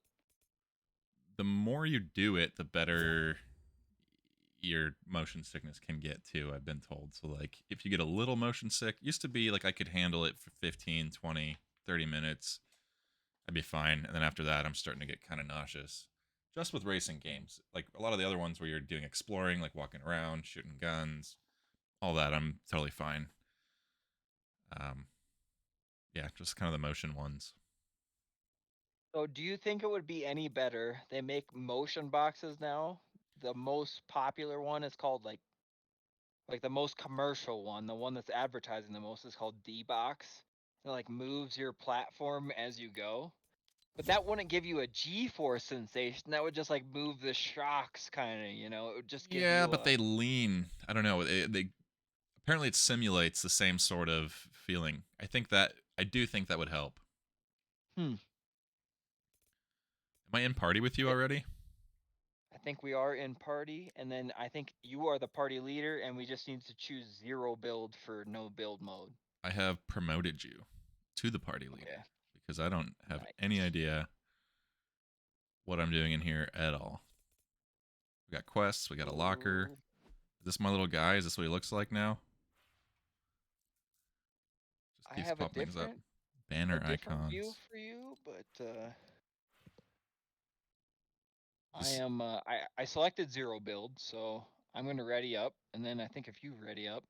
The more you do it, the better your motion sickness can get too, I've been told. So like if you get a little motion sick, used to be like I could handle it for 15, 20, 30 minutes. I'd be fine. And then after that, I'm starting to get kind of nauseous. Just with racing games. Like a lot of the other ones where you're doing exploring, like walking around, shooting guns, all that, I'm totally fine. Yeah, just kind of the motion ones. So do you think it would be any better? They make motion boxes now. The most popular one is called like the most commercial one, the one that's advertising the most is called D-Box. It like moves your platform as you go. But that wouldn't give you a G-force sensation. That would just like move the shocks kind of, you know. It would just give Yeah, you but a they lean. I don't know. They apparently it simulates the same sort of feeling. I do think that would help. Hmm. Am I in party with you already? I think we are in party, and then I think you are the party leader, and we just need to choose 0 build for no build mode. I have promoted you to the party leader Okay. because I don't have Nice. any idea what I'm doing in here at all. We got quests, we got a locker. Is this my little guy? Is this what he looks like now? Just I keeps have a popping things up. different Banner different view icons. for you, but This- I selected 0 build, so I'm going to ready up, and then I think if you ready up,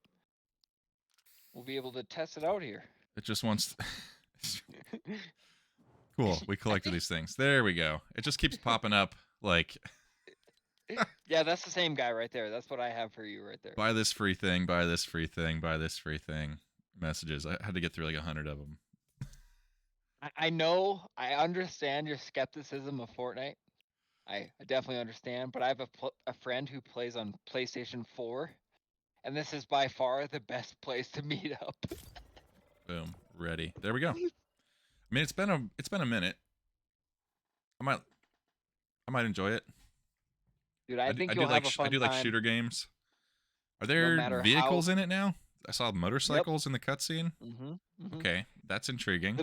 we'll be able to test it out here. It just wants. Cool. We collected these things. There we go. It just keeps popping up like. Yeah, that's the same guy right there. That's what I have for you right there. Buy this free thing. Buy this free thing. Buy this free thing. Messages. I had to get through like 100 of them. I know, I understand your skepticism of Fortnite. I definitely understand, but I have a friend who plays on PlayStation 4, and this is by far the best place to meet up. Boom. Ready. There we go. I mean, it's been a minute. I might enjoy it. Dude, I think I you'll do have like a fun I do like time. shooter games. Are No there matter vehicles how. in it now? I saw motorcycles in the cutscene. Mm-hmm. Okay, that's intriguing.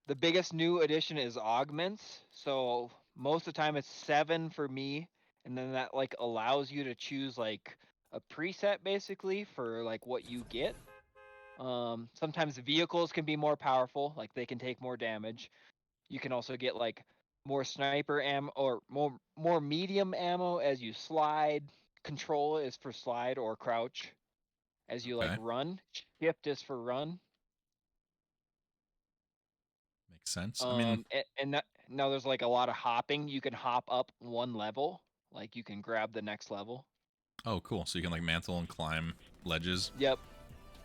The biggest new addition is augments. So most of the time it's 7 for me, and then that like allows you to choose like a preset basically for like what you get. Sometimes vehicles can be more powerful, like they can take more damage. You can also get like more sniper ammo or more medium ammo as you slide. Control is for slide or crouch as you like Okay, run. Shift is for run. makes sense. I mean, And that, now there's like a lot of hopping. You can hop up 1 level, like you can grab the next level. oh, cool. So you can like mantle and climb ledges. Yep.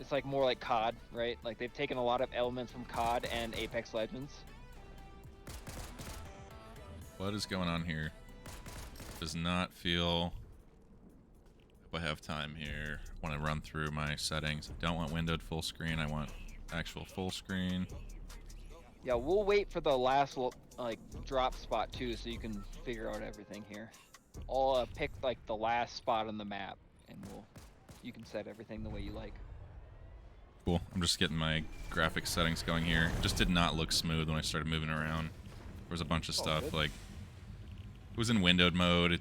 It's like more like COD, right? Like they've taken a lot of elements from COD and Apex Legends. What is going on here? Does not feel. Hope I have time here. I want to run through my settings. I don't want windowed full screen. I want actual full screen. Yeah, we'll wait for the last like drop spot too, so you can figure out everything here. I'll pick like the last spot on the map, and you can set everything the way you like. Cool. I'm just getting my graphics settings going here. It just did not look smooth when I started moving around. There was a bunch of stuff good. like it was in windowed mode. It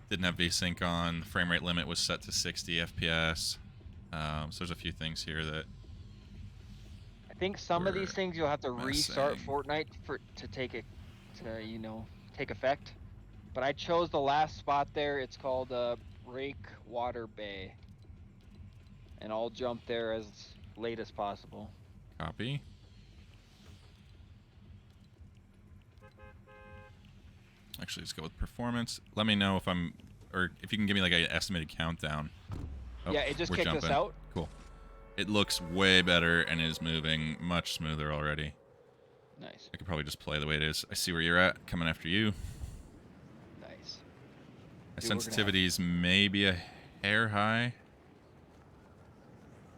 didn't have VSync on. The frame rate limit was set to 60 FPS. So there's a few things here that I think some of these things you'll have to restart messing. Fortnite to take take effect. But I chose the last spot there. It's called Breakwater Bay, and I'll jump there as late as possible. Copy. Actually, let's go with performance. Let me know if if you can give me like an estimated countdown. Oh, Yeah, it just we're kicked jumping. us out. Cool. It looks way better and is moving much smoother already. Nice. I could probably just play the way it is. I see where you're at. Coming after you. Nice. My sensitivities may be a hair high.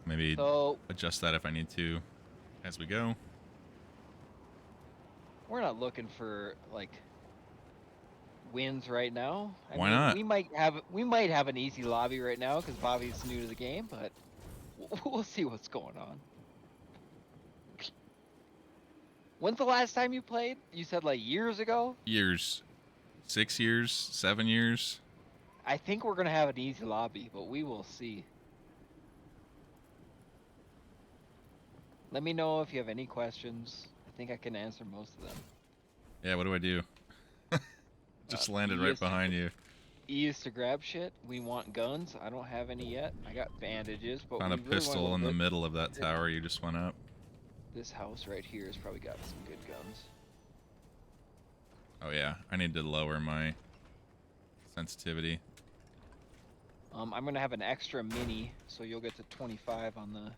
Maybe adjust that if I need to as we go. We're not looking for like wins right now. Why not? We might have an easy lobby right now because Bobby's new to the game, but we'll see what's going on. When's the last time you played? You said like years ago? Years. 6 years, 7 years. I think we're gonna have an easy lobby, but we will see. Let me know if you have any questions. I think I can answer most of them. Yeah, what do I do? Just landed right behind you. E is to grab shit. We want guns. I don't have any yet. I got bandages, but Found a we really pistol in the middle of that tower you just went up. This house right here has probably got some good guns. Oh yeah, I need to lower my sensitivity. I'm gonna have an extra mini, so you'll get to 25 on the...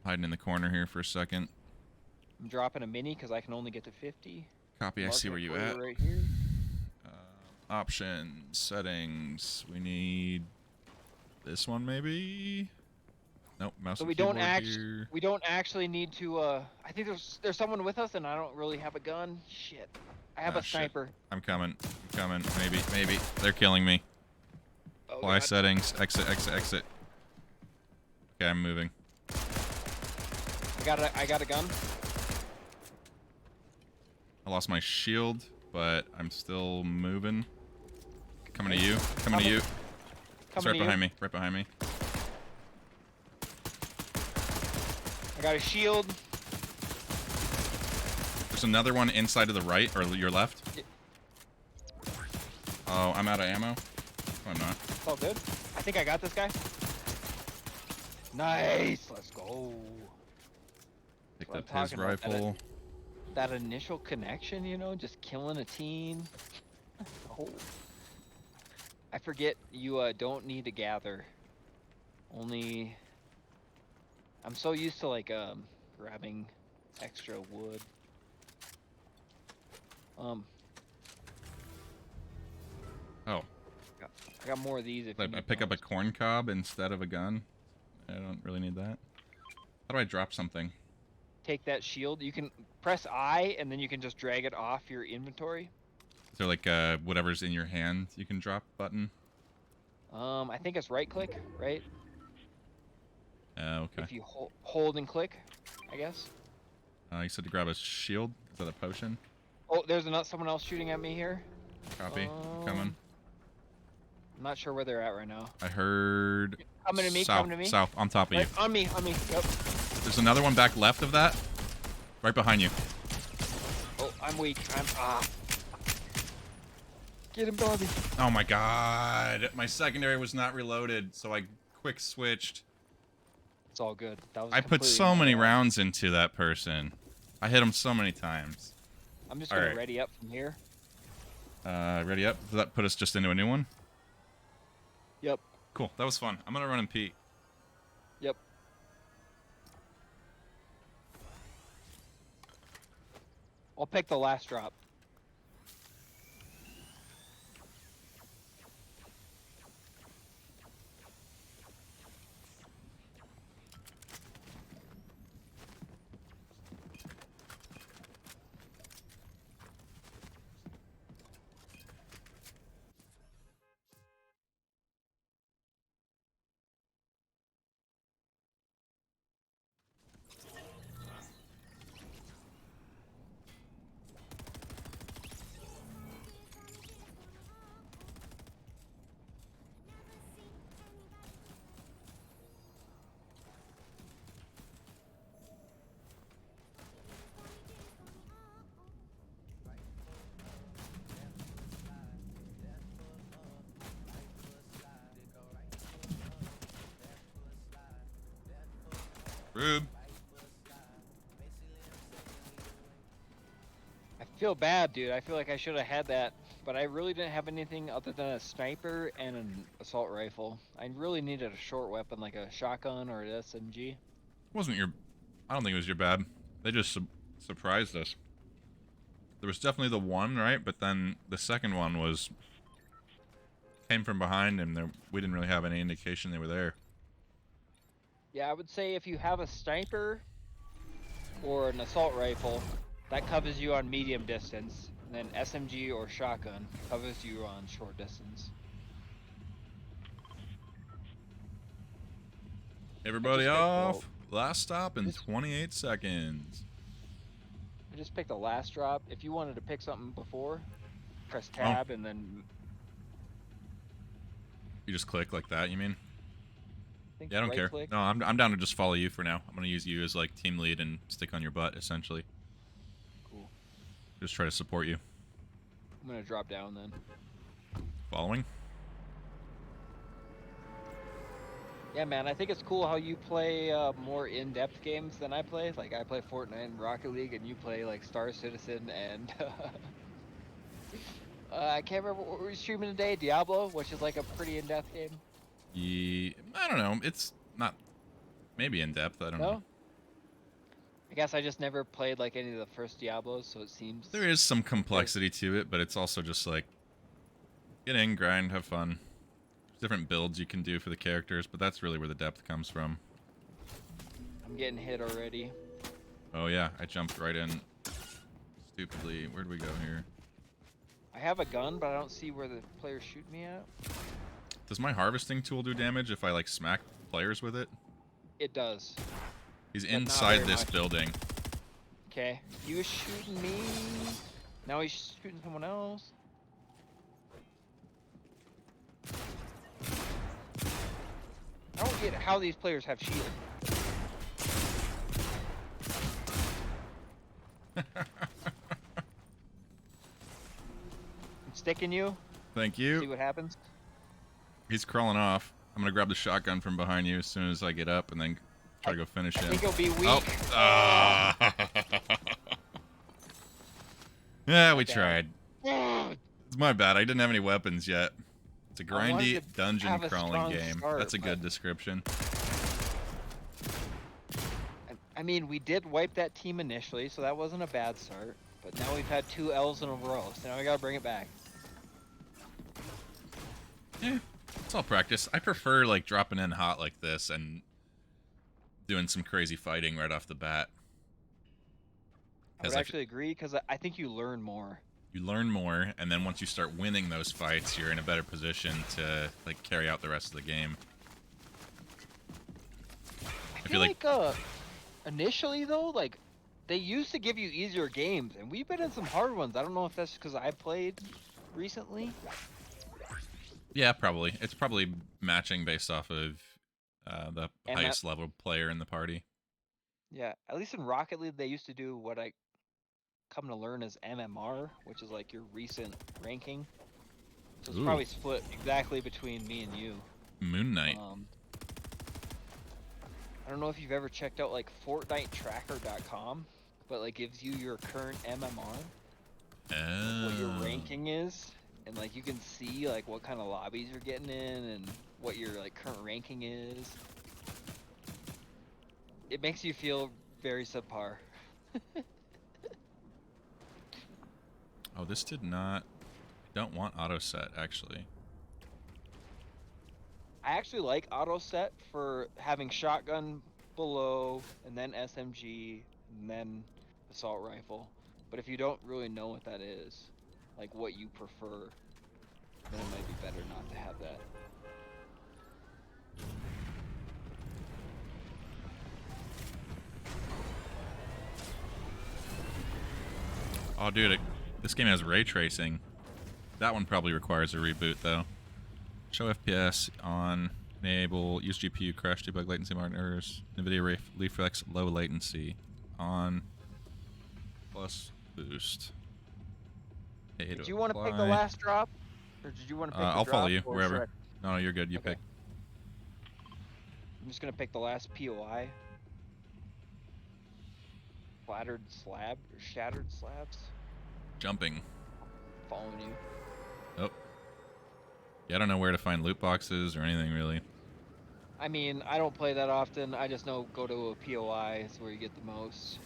Hiding in the corner here for a second. I'm dropping a mini because I can only get to 50. Copy, I see where you at. Right here. Options, settings. We need this one maybe. Nope, mouse. So and we don't keyboard here. need to. I think there's someone with us, and I don't really have a gun. Shit, I have a sniper. Shit. I'm coming. Maybe. They're killing me. Oh, Apply God. settings. Exit. Okay, I'm moving. I got a gun. I lost my shield, but I'm still moving. Coming to you. It's right behind me. Right behind me. I got a shield. There's another one inside to the right or your left. Yeah. Oh, I'm out of ammo. No, I'm not. It's all good. I think I got this guy. Nice. Let's go. Picked up his rifle. That initial connection, you know, just killing a team. Oh. I forget you don't need to gather. Only... I'm so used to like grabbing extra wood. Oh. I got more of these if you I pick up a corn cob instead of a gun. I don't really need that. How do I drop something? Take that shield. You can press I and then you can just drag it off your inventory. Is there like whatever's in your hand you can drop button? I think it's right click, right? Okay. If you hold and click, I guess. You said to grab a shield. Is that a potion? Oh, there's someone else shooting at me here. Copy. Coming. I'm not sure where they're at right now. I heard. Coming to me. South, coming to me. South, on top of you. On me. Yep. There's another one back left of that. Right behind you. Oh, I'm weak. Get him, Bobby. Oh my god. My secondary was not reloaded, so I quick switched. It's all good. That was I put so many rounds into that person. I hit him so many times. I'm just gonna ready up from here. Ready up? Does that put us just into a new one? Yep. Cool. That was fun. I'm gonna run and pee. Yep. I'll pick the last drop. Rube. I feel bad, dude. I feel like I should have had that, but I really didn't have anything other than a sniper and an assault rifle. I really needed a short weapon like a shotgun or an SMG. It wasn't your... I don't think it was your bad. They just surprised us. There was definitely the one, right? But then the second one was came from behind and we didn't really have any indication they were there. Yeah, I would say if you have a sniper or an assault rifle, that covers you on medium distance, and then SMG or shotgun covers you on short distance. Everybody off. Last stop in 28 seconds. I just picked the last drop. If you wanted to pick something before, press tab and then... You just click like that, you mean? Yeah, I don't right care. click. No, I'm down to just follow you for now. I'm gonna use you as like team lead and stick on your butt, essentially. Cool. Just try to support you. I'm gonna drop down then. Following? Yeah, man, I think it's cool how you play more in-depth games than I play. Like, I play Fortnite and Rocket League, and you play, like, Star Citizen and... I can't remember what we were streaming today. Diablo, which is, like, a pretty in-depth game. I don't know. It's not... Maybe in-depth, I don't know. I guess I just never played, like, any of the first Diablos, so it seems... There is some complexity to it, but it's also just, like... Get in, grind, have fun. Different builds you can do for the characters, but that's really where the depth comes from. I'm getting hit already. Oh yeah, I jumped right in stupidly. Where do we go here? I have a gun, but I don't see where the player's shooting me at. Does my harvesting tool do damage if I like smack players with it? It does. He's inside this building. Okay. He was shooting me. Now he's shooting someone else. I don't get how these players have shield. I'm sticking you. Thank you. See what happens. He's crawling off. I'm gonna grab the shotgun from behind you as soon as I get up and then try to go finish him. I think he'll be weak. Oh. Yeah, we tried. It's my bad. I didn't have any weapons yet. It's a grindy dungeon crawling game. That's a good description. I mean, we did wipe that team initially, so that wasn't a bad start. But now we've had 2 L's in a row, so now we gotta bring it back. Yeah, it's all practice. I prefer like dropping in hot like this and doing some crazy fighting right off the bat. I would actually agree, because I think you learn more. You learn more, and then once you start winning those fights, you're in a better position to like carry out the rest of the game. I feel like initially though, like they used to give you easier games, and we've been in some hard ones. I don't know if that's because I played recently. Yeah, probably. It's probably matching based off of the highest level player in the party. Yeah, at least in Rocket League, they used to do what I come to learn as MMR, which is like your recent ranking. So it's probably split exactly between me and you. Moon Knight. I don't know if you've ever checked out like FortniteTracker.com, but like gives you your current MMR, what your ranking is, and like you can see like what kind of lobbies you're getting in and what your like current ranking is. It makes you feel very subpar. Oh, this did not... I don't want auto set, actually. I actually like auto set for having shotgun below, and then SMG, and then assault rifle. But if you don't really know what that is, like what you prefer, then it might be better not to have that. Oh, dude, this game has ray tracing. That one probably requires a reboot, though. Show FPS on, enable, use GPU, crash, debug latency markers, NVIDIA reflex, low latency, on, plus boost. Did you want to pick the last drop? Or did you want to pick the I'll drop, follow you, or wherever. No, you're good, you pick. I'm just going to pick the last POI. Flattered slab, or shattered slabs. Jumping. Following you. Oh. Yeah, I don't know where to find loot boxes or anything, really. I mean, I don't play that often. I just know go to a POI is where you get the most.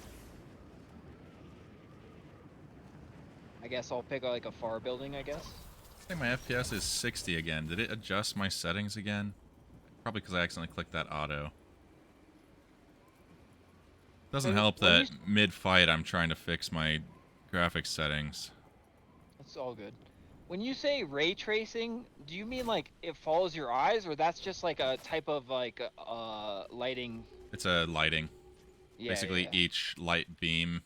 I guess I'll pick like a far building, I guess. I think my FPS is 60 again. Did it adjust my settings again? Probably because I accidentally clicked that auto. Doesn't help that mid-fight I'm trying to fix my graphics settings. That's all good. When you say ray tracing, do you mean like it follows your eyes, or that's just like a type of like lighting? It's a lighting. Yeah, Basically, yeah. each light beam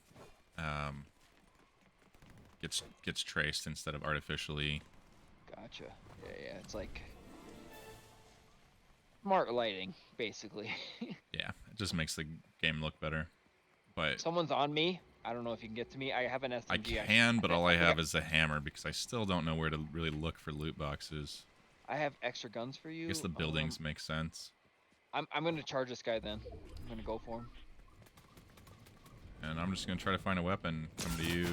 gets traced instead of artificially. Gotcha. Yeah, it's like smart lighting, basically. Yeah, it just makes the game look better. But Someone's on me. I don't know if you can get to me. I have an SMG. I can, but all I have is the hammer because I still don't know where to really look for loot boxes. I have extra guns for you. I guess the buildings make sense. I'm gonna charge this guy then. I'm gonna go for him. And I'm just gonna try to find a weapon. Come to you.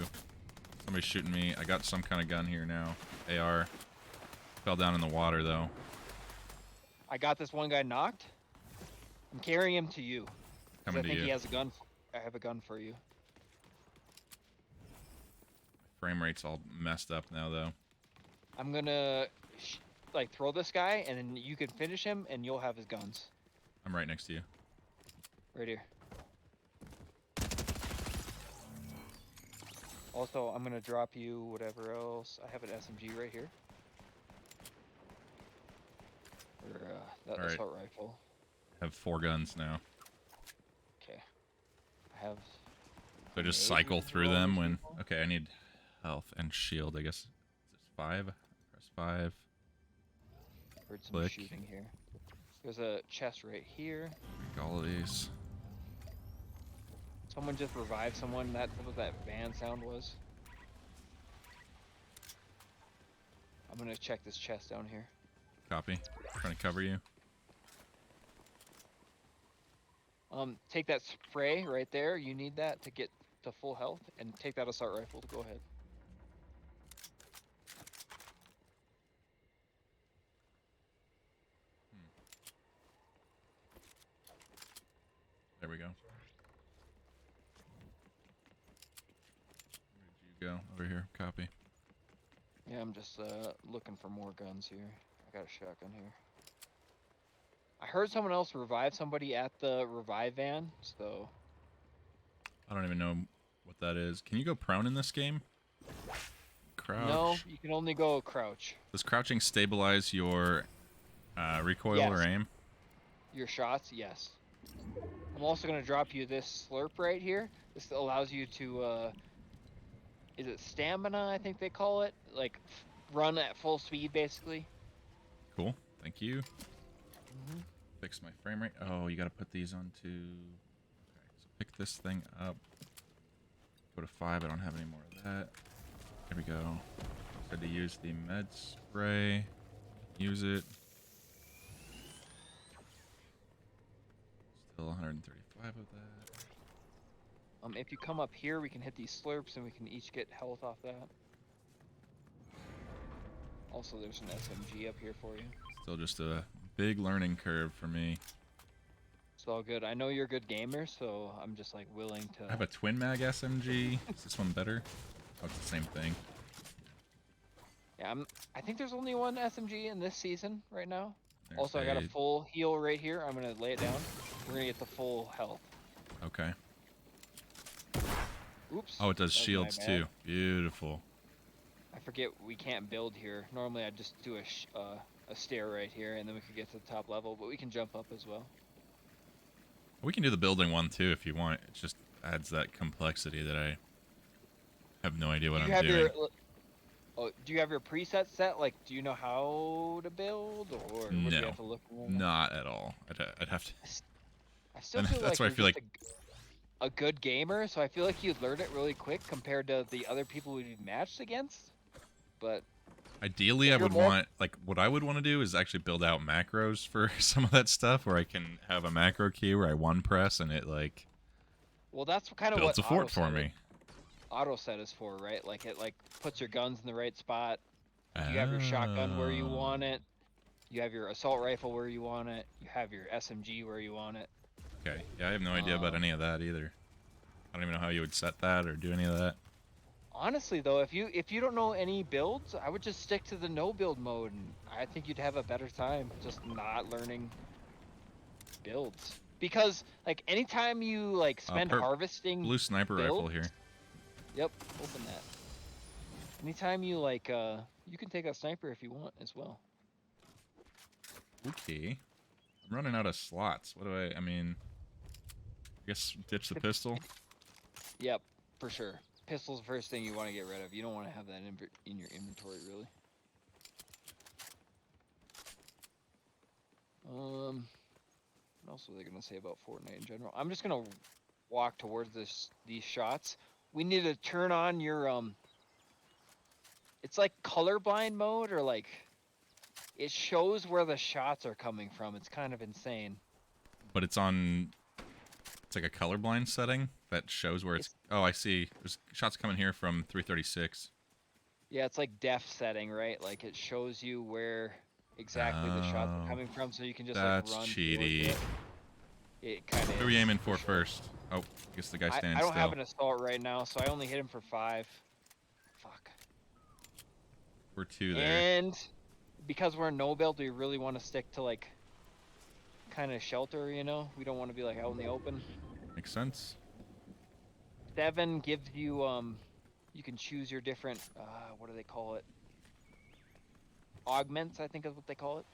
Somebody's shooting me. I got some kind of gun here now. AR. Fell down in the water though. I got this one guy knocked. I'm carrying him to you. 'Cause Coming to I think you. he has a gun. I have a gun for you. Frame rate's all messed up now though. I'm gonna like throw this guy, and then you can finish him, and you'll have his guns. I'm right next to you. Right here. Also, I'm gonna drop you whatever else. I have an SMG right here. Or that Alright. assault rifle. I have 4 guns now. Okay. I have. So I just cycle through them when. Okay, I need health and shield. I guess. Is this 5? Press 5. Heard some Click. shooting here. There's a chest right here. Make all of these. Someone just revived someone. That's what that van sound was. I'm gonna check this chest down here. Copy. Trying to cover you. Take that spray right there. You need that to get to full health, and take that assault rifle to go ahead. There we go. Where did you go? Over here. Copy. Yeah, I'm just looking for more guns here. I got a shotgun here. I heard someone else revive somebody at the revive van, so... I don't even know what that is. Can you go prone in this game? Crouch. No, you can only go crouch. Does crouching stabilize your recoil or aim? Your shots, yes. I'm also going to drop you this slurp right here. This allows you to, is it stamina, I think they call it? Like, run at full speed, basically. Cool. Thank you. Fix my frame rate. Oh, you got to put these onto... Okay, so pick this thing up. Go to 5. I don't have any more of that. There we go. Had to use the med spray. Use it. Still 135 of that. If you come up here, we can hit these slurps and we can each get health off that. Also, there's an SMG up here for you. Still just a big learning curve for me. It's all good. I know you're a good gamer, so I'm just like willing to... I have a twin mag SMG. Is this one better? Oh, it's the same thing. Yeah, I think there's only one SMG in this season right now. There's Also, I got a full heal right here. I'm gonna lay it down. We're gonna get the full health. Okay. Oops. Oh, it does that was my shields bad. too. Beautiful. I forget we can't build here. Normally I'd just do a stair right here, and then we could get to the top level, but we can jump up as well. We can do the building one too if you want. It just adds that complexity that I have no idea what I'm doing. Do you have your presets set? Like, do you know how to build, or would you have to look? Not at all. I'd have to. I still And feel that's like why I feel you're like just a good gamer, so I feel like you'd learn it really quick compared to the other people we'd be matched against. But ideally, I would want, like, what I would want to do is actually build out macros for some of that stuff, where I can have a macro key where I one press and it like. Well, that's kind of builds what a fort for me. Auto set is for, right? Like it puts your guns in the right spot. You have your shotgun where you want it. You have your assault rifle where you want it. You have your SMG where you want it. Okay. Yeah, I have no idea about any of that either. I don't even know how you would set that or do any of that. Honestly though, if you don't know any builds, I would just stick to the no build mode, and I think you'd have a better time just not learning builds. Because like anytime you like spend harvesting blue sniper rifle here. Yep, open that. Anytime you like you can take a sniper if you want as well. Okay. I'm running out of slots. What do I mean, I guess ditch the pistol. Yep, for sure. Pistol's the first thing you want to get rid of. You don't want to have that in your inventory, really. What else were they gonna say about Fortnite in general? I'm just gonna walk towards these shots. We need to turn on your it's like colorblind mode, or like it shows where the shots are coming from. It's kind of insane. But it's like a colorblind setting that shows where it's oh, I see. There's shots coming here from 336. Yeah, it's like def setting, right? Like it shows you where exactly the shots are coming from, so you can just like run. That's cheaty. It kind of. Who are you aiming for first? Oh, I guess the guy standing I don't still. have an assault right now, so I only hit him for 5. Fuck. We're 2 there. And because we're no build, we really want to stick to like kind of shelter, you know? We don't want to be like out in the open. Makes sense. 7 gives you you can choose your different what do they call it? Augments, I think is what they call it.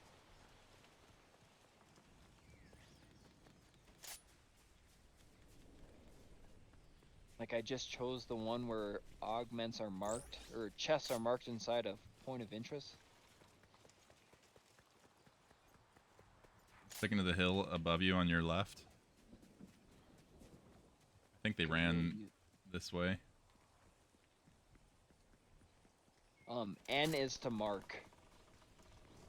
Like I just chose the one where augments are marked, or chests are marked inside of point of interest. Sticking to the hill above you on your left. I think they ran this way. N is to mark.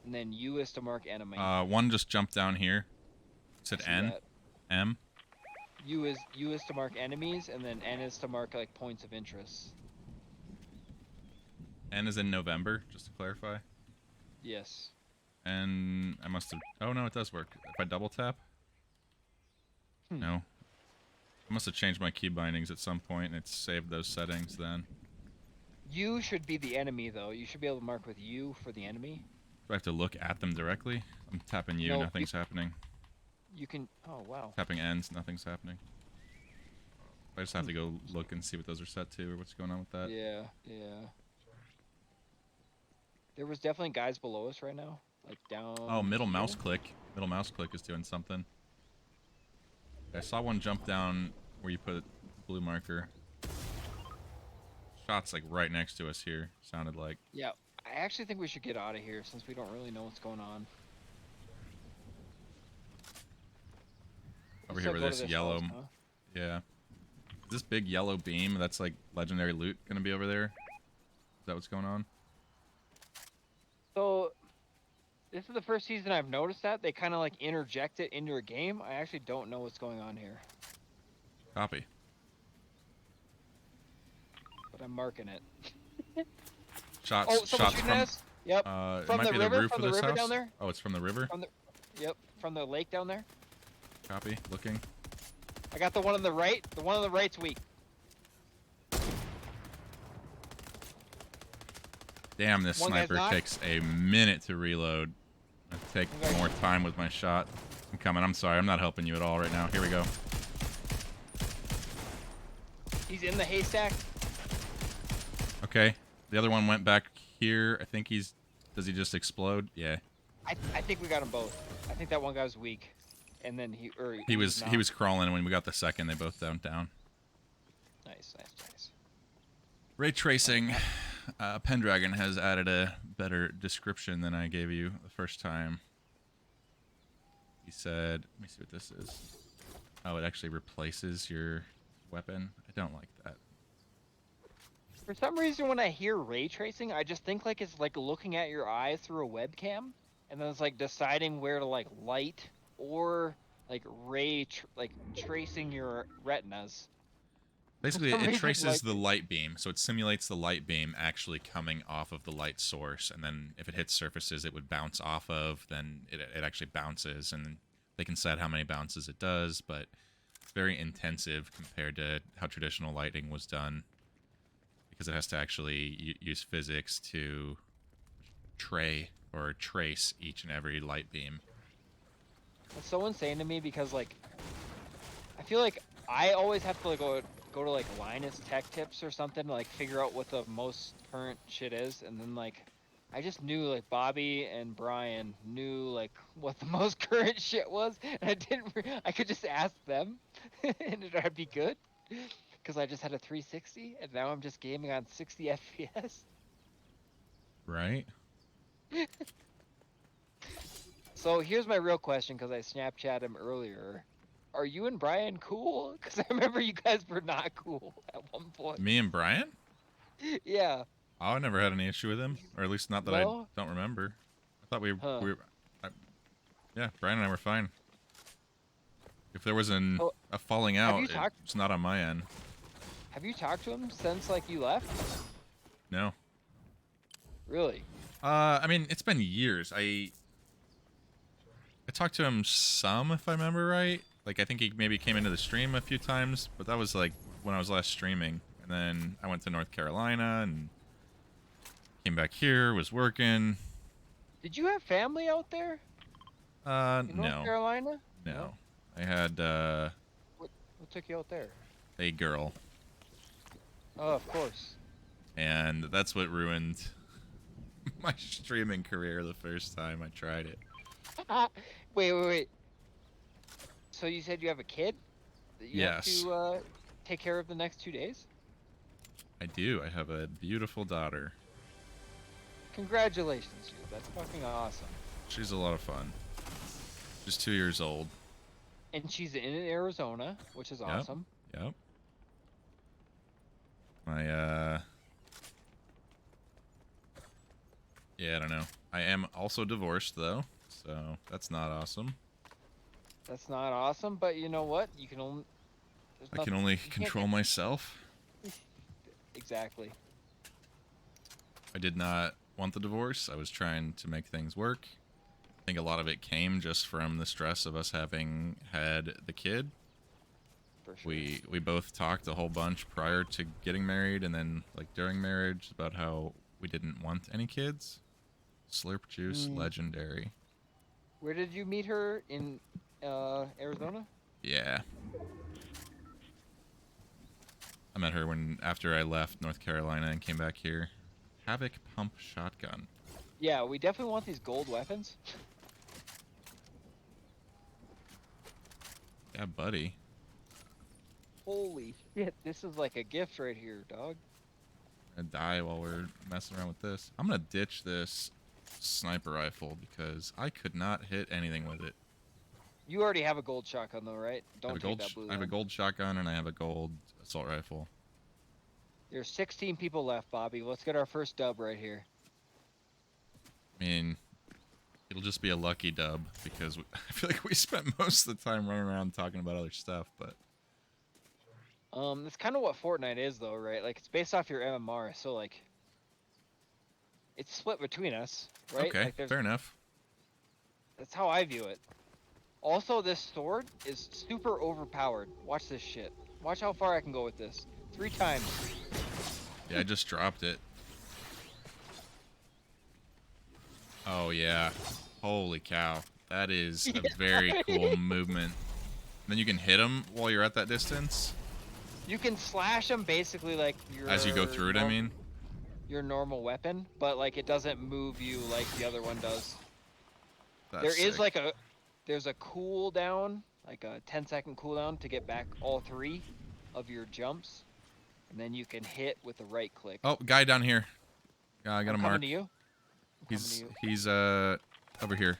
And then U is to mark enemy. One just jumped down here. It said N. That. M. U is to mark enemies, and then N is to mark like points of interest. N is in November, just to clarify. Yes. And I must have... Oh, no, it does work. If I double tap? No. I must have changed my key bindings at some point, and it's saved those settings then. U should be the enemy, though. You should be able to mark with U for the enemy. Do I have to look at them directly? I'm tapping U, No, nothing's happening. You can... Oh, wow. Tapping N's, nothing's happening. I just have to go look and see what those are set to, or what's going on with that. Yeah, yeah. There was definitely guys below us right now. Like down... Oh, middle mouse click. Middle mouse click is doing something. I saw one jump down where you put blue marker. Shots like right next to us here, sounded like. Yeah, I actually think we should get out of here since we don't really know what's going on. Over here where this yellow... house, huh? Yeah. Is this big yellow beam that's like legendary loot gonna be over there? Is that what's going on? So, this is the first season I've noticed that. They kind of like interject it into a game. I actually don't know what's going on here. Copy. But I'm marking it. Shots, oh, someone shots shooting from... at us? Yep. It From might the be river, the roof from of the this river house? down there. Oh, it's from the river? Yep, from the lake down there. Copy, looking. I got the one on the right. The one on the right's weak. Damn, this One guy's sniper knocked. takes a minute to reload. I take more time with my shot. I'm coming. I'm sorry. I'm not helping you at all right now. Here we go. He's in the haystack. Okay. The other one went back here. I think he's... Does he just explode? Yeah. I think we got them both. I think that one guy was weak. And then He was crawling, and when we got the second, they both went down. Nice. Ray tracing. Pendragon has added a better description than I gave you the first time. He said, let me see what this is. Oh, it actually replaces your weapon. I don't like that. For some reason, when I hear ray tracing, I just think like it's like looking at your eyes through a webcam, and then it's like deciding where to like light or like tracing your retinas. Basically, For some it reason, traces like- the light beam, so it simulates the light beam actually coming off of the light source, and then if it hits surfaces it would bounce off of, then it actually bounces, and they can set how many bounces it does, but it's very intensive compared to how traditional lighting was done. because it has to actually use physics to trace each and every light beam. It's so insane to me because like I feel like I always have to like go to like Linus Tech Tips or something to like figure out what the most current shit is, and then like I just knew like Bobby and Brian knew like what the most current shit was, and I could just ask them and it'd be good because I just had a 360 and now I'm just gaming on 60 FPS. Right? So here's my real question, because I Snapchat him earlier. Are you and Brian cool? Because I remember you guys were not cool at one point. Me and Brian? Yeah. Oh, I never had any issue with him, or at least not that No? I don't remember. I thought we Huh. yeah, Brian and I were fine. If there was a falling have out, you talked- it's not on my end. Have you talked to him since like you left? No. Really? I mean, it's been years. I talked to him some, if I remember right. Like, I think he maybe came into the stream a few times, but that was like when I was last streaming. And then I went to North Carolina and came back here, was working. Did you have family out there? In No. North Carolina? No. I had What took you out there? a girl, Oh, of course. and that's what ruined my streaming career the first time I tried it. Wait. So you said you have a kid that you have Yes. to take care of the next 2 days? I do. I have a beautiful daughter. Congratulations, dude. That's fucking awesome. She's a lot of fun. She's 2 years old. And she's in Arizona, which is awesome. Yep. My, yeah, I don't know. I am also divorced, though, so that's not awesome. That's not awesome, but you know what? You can only... I can only control myself. Exactly. I did not want the divorce. I was trying to make things work. I think a lot of it came just from the stress of us having had the kid. For sure. We both talked a whole bunch prior to getting married, and then like during marriage about how we didn't want any kids. Slurp juice, legendary. Where did you meet her? In Arizona? Yeah. I met her after I left North Carolina and came back here. Havoc pump shotgun. Yeah, we definitely want these gold weapons. Yeah, buddy. Holy shit, this is like a gift right here, dog. I'm gonna die while we're messing around with this. I'm gonna ditch this sniper rifle because I could not hit anything with it. You already have a gold shotgun though, right? Don't take that blue I have a one. gold shotgun and I have a gold assault rifle. There's 16 people left, Bobby. Let's get our first dub right here. I mean, it'll just be a lucky dub because I feel like we spent most of the time running around talking about other stuff, but... That's kind of what Fortnite is though, right? Like, it's based off your MMR, so like... It's split between us, right? Okay, like, fair enough. That's how I view it. Also, this sword is super overpowered. Watch this shit. Watch how far I can go with this. 3 times. Yeah, I just dropped it. Oh, yeah. Holy cow. That is a very cool movement. And then you can hit them while you're at that distance? You can slash them basically like your... As you go through it, I mean? Your normal weapon, but like it doesn't move you like the other one does. That's there is sick. like there's a cooldown, like a 10-second cooldown to get back all 3 of your jumps. And then you can hit with the right click. Oh, guy down here. I got a mark. Coming to you. He's over here.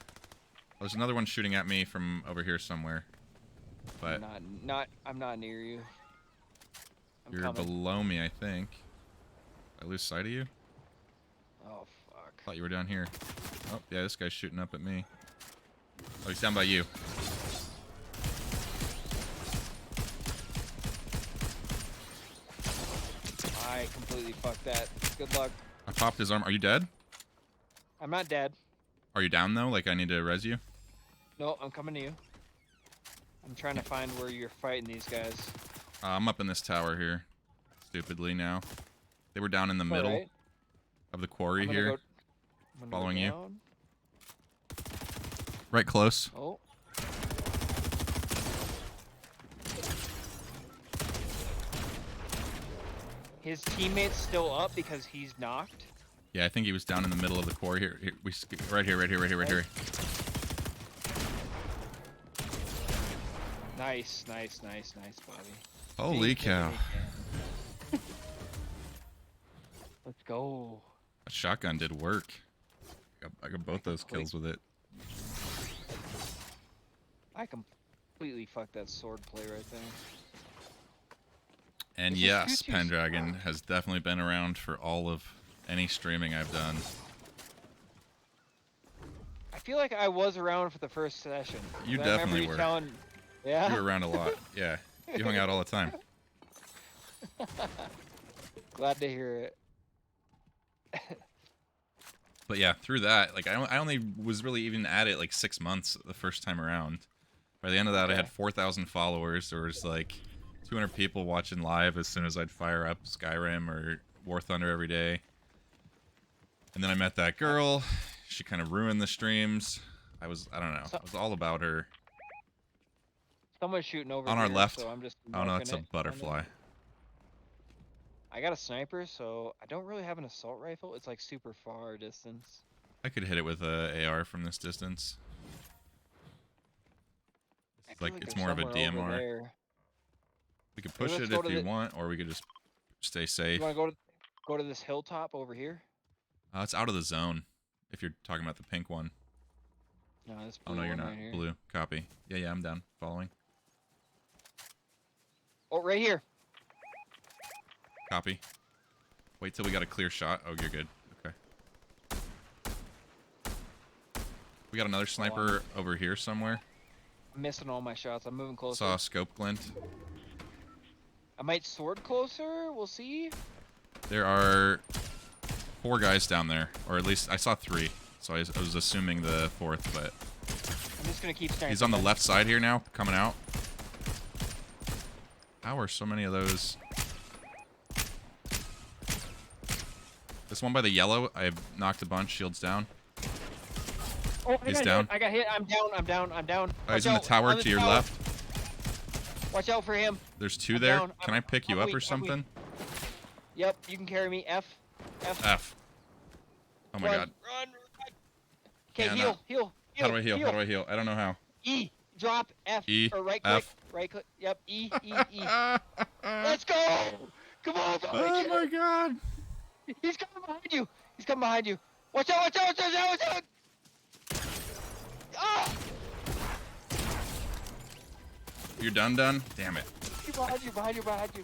There's another one shooting at me from over here somewhere. But I'm not near you. you're coming. below me, I think. Did I lose sight of you? Oh fuck. Thought you were down here. Oh, yeah, this guy's shooting up at me. Oh, he's down by you. I completely fucked that. Good luck. I popped his arm. Are you dead? I'm not dead. Are you down, though? Like, I need to res you? No, I'm coming to you. I'm trying to find where you're fighting these guys. I'm up in this tower here. Stupidly now. They were down in the middle Alright. of the quarry I'm gonna here. go- I'm gonna go Following you. down. Right close. Oh. His teammate's still up because he's knocked. Yeah, I think he was down in the middle of the quarry here. Right here. Nice, Bobby. Holy cow. Let's go. That shotgun did work. I got both those kills with it. I completely fucked that sword play right there. And This is yes, Tutu's- Pendragon has definitely been around for all of any streaming I've done. I feel like I was around for the first session. You I definitely remember were. Telling, yeah. You were around a lot. Yeah. You hung out all the time. Glad to hear it. But yeah, through that, like I only was really even at it like 6 months the first time around. By the end of that, I had 4,000 followers. There was like 200 people watching live as soon as I'd fire up Skyrim or War Thunder every day. And then I met that girl. She kind of ruined the streams. I don't know. It was all about her. Someone's shooting over On our here, left. so I'm just Oh no, that's a marking it. butterfly. I got a sniper, so I don't really have an assault rifle. It's like super far distance. I could hit it with a AR from this distance. It's like it's there's more of a somewhere over DMR. there. We could Maybe push let's it go if to you the- want, or we could just stay safe. You want to go to this hilltop over here? It's out of the zone. If you're talking about the pink one. No, this Oh blue no, you're one not. right here. Blue. Copy. Yeah, I'm down. Following. Oh, right here. Copy. Wait till we got a clear shot. Oh, you're good. Okay. We got another sniper over here somewhere. I'm missing all my shots. I'm moving closer. Saw a scope glint. I might sword closer. We'll see. There are 4 guys down there, or at least I saw 3. So I was assuming the 4th, but I'm just gonna keep sniping. he's on the left side here now, coming out. How are so many of those? This one by the yellow, I've knocked a bunch. Shields down. Oh, He's down. I got hit. I'm down. Oh, he's in the tower to your left. Watch out for him. There's 2 I'm there. down. Can I pick you I'm up weak, or I'm something? weak. Yep, you can carry me. F. Oh my god. Run. Okay, Yeah, heal. How do I heal? How do I heal? I don't know how. E. Drop F. E, Or right click. F. Right click. Yep. E. Let's go. Come on. Oh my god. He's coming behind you. Watch out. Watch out. Ah! You're done? Damn it. Behind you. That's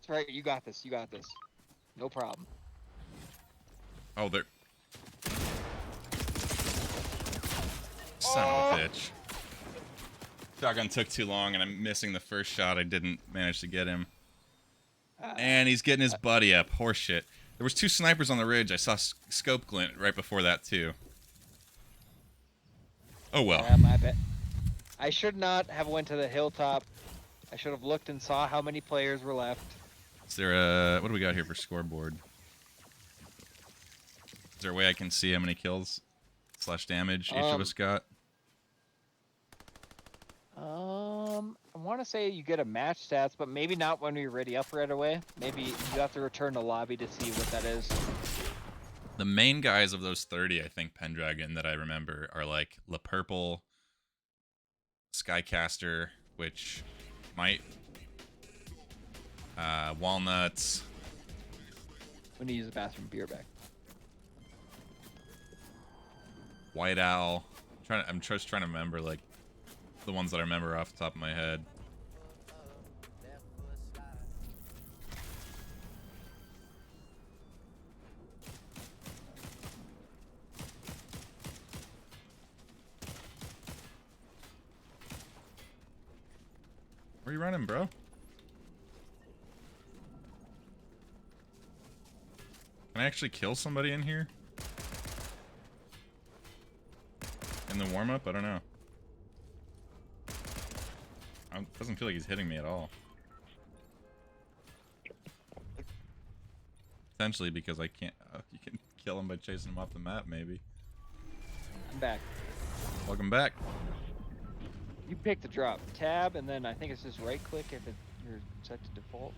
right. You got this. No problem. Oh, there. Son of a bitch. Shotgun took too long, and I'm missing the first shot. I didn't manage to get him. And he's getting his buddy up. Horseshit. There was 2 snipers on the ridge. I saw scope glint right before that, too. Oh, well. Yeah, my bad. I should not have went to the hilltop. I should have looked and saw how many players were left. Is there a... What do we got here for scoreboard? Is there a way I can see how many kills / damage each of us got? I want to say you get a match stats, but maybe not when you're ready up right away. Maybe you have to return the lobby to see what that is. The main guys of those 30, I think, Pendragon, that I remember are like La Purple, Skycaster, which might... Walnuts. We need to use the bathroom. Be right back. White Owl. I'm just trying to remember, like, the ones that I remember off the top of my head. Where are you running, bro? Can I actually kill somebody in here? In the warm-up? I don't know. It doesn't feel like he's hitting me at all. Potentially because I can't. You can kill him by chasing him off the map, maybe. I'm back. Welcome back. You pick the drop. Tab, and then I think it's just right click if you're set to default.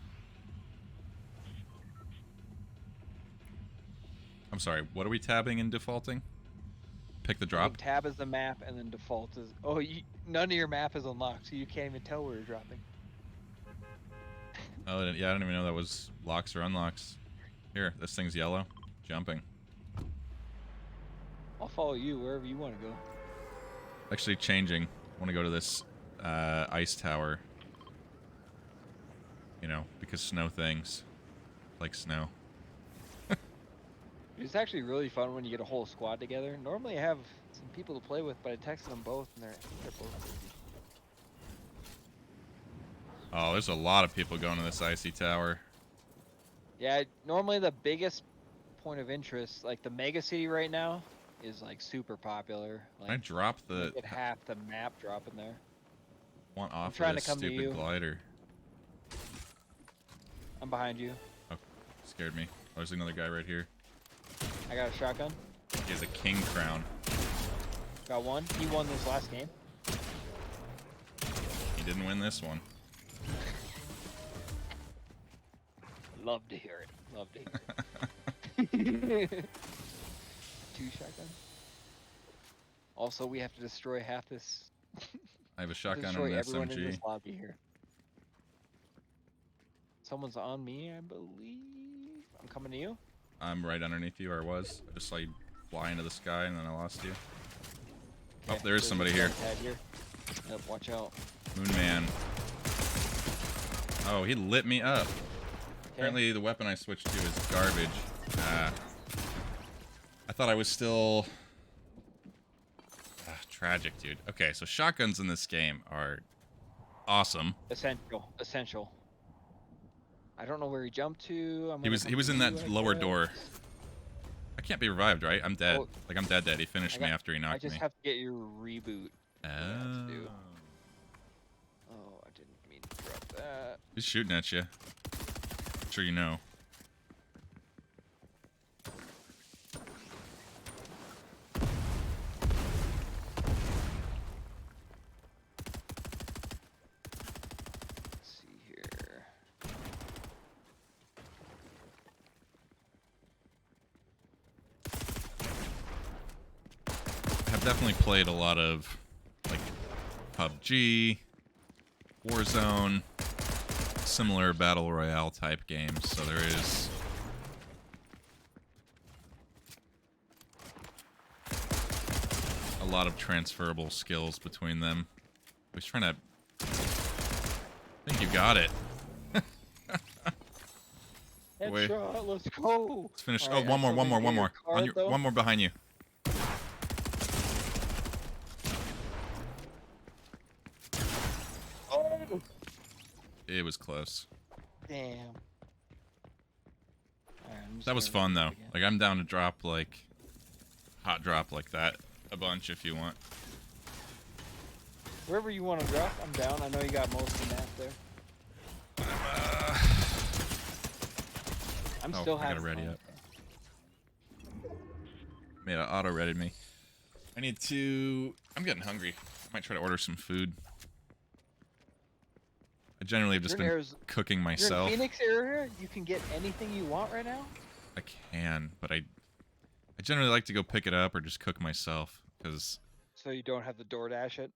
I'm sorry, what are we tabbing and defaulting? Pick the I drop? think tab is the map, and then default is... Oh, none of your map is unlocked, so you can't even tell where you're dropping. Oh, yeah, I don't even know that was locks or unlocks. Here, this thing's yellow. Jumping. I'll follow you wherever you want to go. Actually changing. I want to go to this ice tower. You know, because snow things. Like snow. It's actually really fun when you get a whole squad together. Normally I have some people to play with, but I texted them both, and they're both busy. Oh, there's a lot of people going to this icy tower. Yeah, normally the biggest point of interest, like the mega city right now, is like super popular. Like, Can I drop the... Get half the map dropping there. Want off trying of this to come to stupid you. glider. I'm behind you. Oh, scared me. Oh, there's another guy right here. I got a shotgun. He has a king crown. Got one. He won this last game. He didn't win this one. Love to hear it. Love to hear it. 2 shotguns. Also, we have to destroy half this. I have a shotgun and destroy an everyone in this SMG. lobby here. Someone's on me, I believe. I'm coming to you. I'm right underneath you, or was. I just saw you fly into the sky and then I lost you. Oh, Okay, there is there's somebody a here. tag here. Yep, watch out. Moon Man. Oh, he lit me up. Apparently the weapon I switched to is garbage. I thought I was still... tragic, dude. Okay, so shotguns in this game are awesome. Essential. I don't know where he jumped to. He was in that lower door. I can't be revived, right? I'm dead. Oh. Like, I'm dead. He finished me after he knocked I just me. have to get your reboot. Oh. Oh, I didn't mean to drop that. He's shooting at you. I'm sure you know. Let's see here. I've definitely played a lot of, like, PUBG, Warzone, similar battle royale type games, so there is a lot of transferable skills between them. I was trying to... I think you got it. Wait. Headshot, let's go. Let's finish. All right, one more. card, though. One more behind you. Oh. It was close. Damn. Right, That was fun though. Like, I'm down to drop like hot drop like that a bunch if you want. Wherever you want to drop, I'm down. I know you got most of the map there. I'm still I having gotta ready fun. up. Made it auto readied me. I need to... I'm getting hungry. I might try to order some food. I generally have just been cooking myself. You're in Phoenix area, you can get anything you want right now? I can, but I generally like to go pick it up or just cook myself, because... So you don't have the DoorDash it?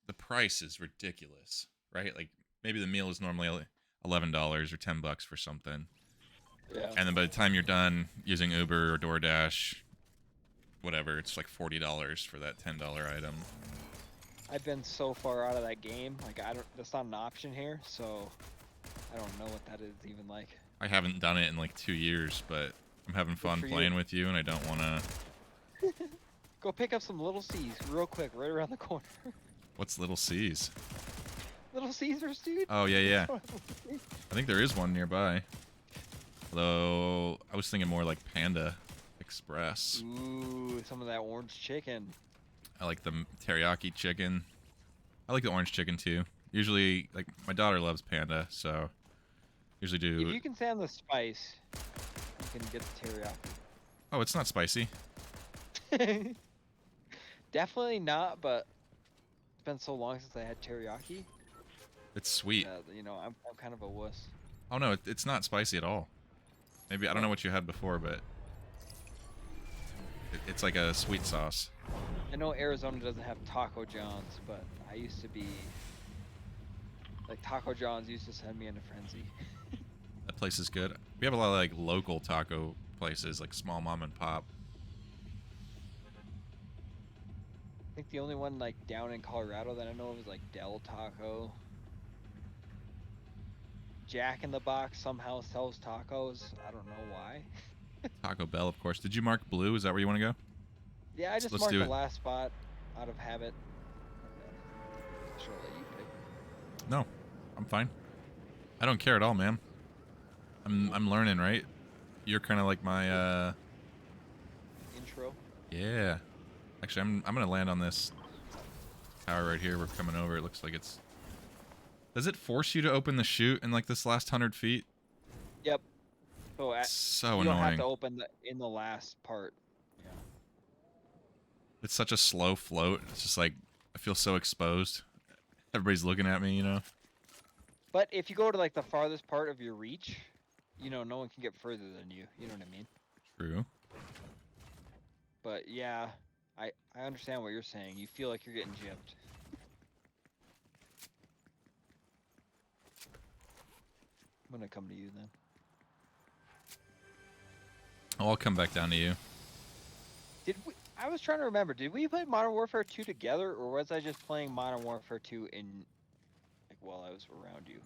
The price is ridiculous, right? Like, maybe the meal is normally $11 or $10 for something. Yeah. And then by the time you're done using Uber or DoorDash, whatever, it's like $40 for that $10 item. I've been so far out of that game, like that's not an option here, so I don't know what that is even like. I haven't done it in like 2 years, but I'm having fun playing with you, and I don't want to... Go pick up some Little C's real quick, right around the corner. What's Little C's? Little Caesars, dude. Oh, yeah. I think there is one nearby. Although, I was thinking more like Panda Express. Ooh, some of that orange chicken. I like the teriyaki chicken. I like the orange chicken too. Usually, like, my daughter loves Panda, so usually do... If you can stand the spice, You can get the teriyaki. Oh, it's not spicy. Definitely not, but it's been so long since I had teriyaki. It's sweet. You know, I'm kind of a wuss. Oh no, it's not spicy at all. Maybe I don't know what you had before, but it's like a sweet sauce. I know Arizona doesn't have Taco John's, but I used to be like Taco John's used to send me into frenzy. That place is good. We have a lot of like local taco places, like small mom and pop. I think the only one like down in Colorado that I know of is like Del Taco. Jack in the Box somehow sells tacos. I don't know why. Taco Bell, of course. Did you mark blue? Is that where you want to go? Yeah, I just Let's marked do the it. last spot out of habit. Sure, let you pick. No, I'm fine. I don't care at all, man. I'm learning, right? You're kind of like my Intro. Yeah. Actually, I'm gonna land on this tower right here. We're coming over. It looks like it's. Does it force you to open the chute in like this last 100 feet? Yep. So So you don't have annoying. to open in the last part. Yeah. It's such a slow float. It's just like I feel so exposed. Everybody's looking at me, you know. But if you go to like the farthest part of your reach, you know, no one can get further than you. You know what I mean? True. But yeah, I understand what you're saying. You feel like you're getting gypped. I'm gonna come to you then. Oh, I'll come back down to you. Did we? I was trying to remember. Did we play Modern Warfare 2 together, or was I just playing Modern Warfare 2 in like while I was around you?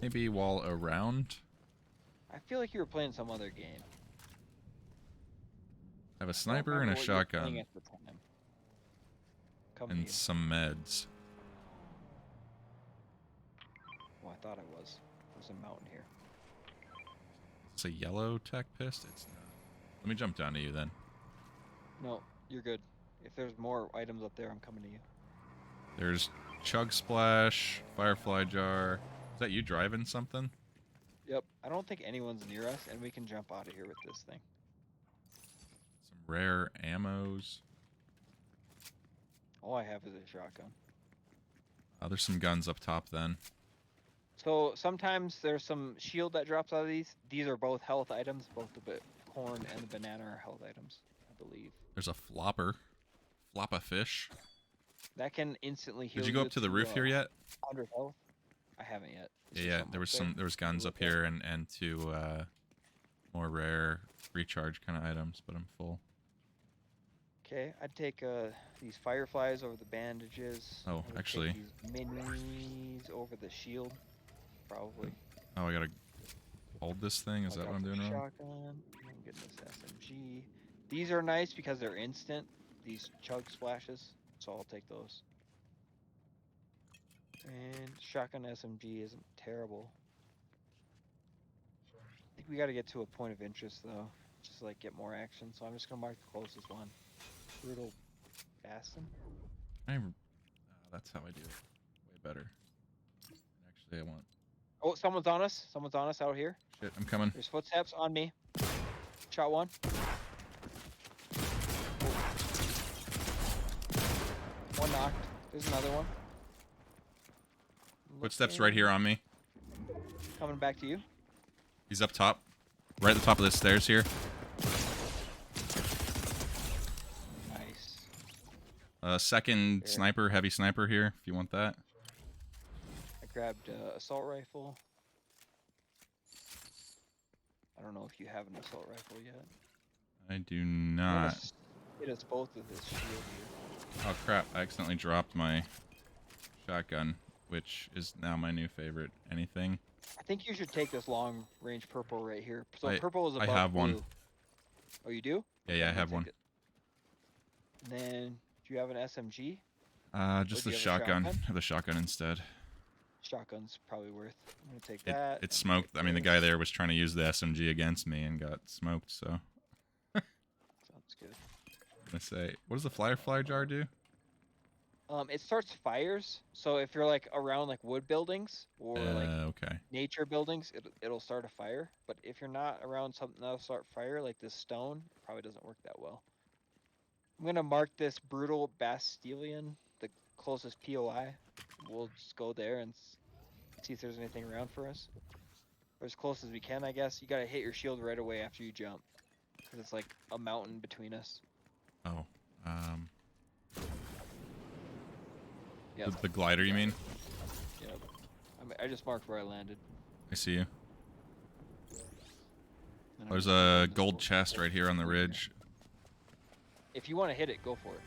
Maybe while around. I feel like you were playing some other game. I have a sniper and a shotgun. At the time. Come And to you. some meds. Oh, I thought I was. There's a mountain here. It's a yellow tech pist. It's not. Let me jump down to you then. No, you're good. If there's more items up there, I'm coming to you. There's Chug Splash, Firefly Jar. Is that you driving something? Yep. I don't think anyone's near us, and we can jump out of here with this thing. Some rare ammos. All I have is a shotgun. There's some guns up top then. So sometimes there's some shield that drops out of these. These are both health items. Both the corn and the banana are health items, I believe. There's a flopper. Flop a fish. That can instantly heal. Did you go up to the roof here yet? 100 health. I haven't yet. Yeah, there was guns up here and two more rare recharge kind of items, but I'm full. Okay, I'd take these fireflies over the bandages. Oh, I would actually. take these minis over the shield, probably. Oh, I gotta hold this thing. Is that what I'm doing wrong? Shotgun. I'm getting this SMG. These are nice because they're instant. These chug splashes, so I'll take those. And shotgun SMG isn't terrible. I think we got to get to a point of interest though, just like get more action. So I'm just gonna mark the closest one. Brutal Bastion. That's how I do it. Way better. Actually, I want. Oh, someone's on us. Someone's on us out here. Shit, I'm coming. There's footsteps on me. Shot one. One knocked. There's another one. Footsteps right here on me. Coming back to you. He's up top. Right at the top of the stairs here. Nice. Second sniper, heavy sniper here, if you want that. I grabbed assault rifle. I don't know if you have an assault rifle yet. I do not. Hit us both with this shield here. Oh crap, I accidentally dropped my shotgun, which is now my new favorite. Anything? I think you should take this long range purple right here. So purple is I above have blue. one. Oh, you do? Yeah, I have one. And then, do you have an SMG? Just the shotgun. I have the shotgun instead. Shotgun's probably worth. I'm gonna take that. It smoked. I mean, the guy there was trying to use the SMG against me and got smoked, so. Sounds good. I'm gonna say, what does the Firefly Jar do? It starts fires. So if you're like around like wood buildings or like Okay. nature buildings, it'll start a fire. But if you're not around something that'll start fire, like this stone, it probably doesn't work that well. I'm gonna mark this brutal Bastillion, the closest POI. We'll just go there and see if there's anything around for us. Or as close as we can, I guess. You gotta hit your shield right away after you jump, because it's like a mountain between us. Oh. Yep. The glider, you mean? Yep. I just marked where I landed. I see you. There's a gold chest right here on the ridge. If you want to hit it, go for it.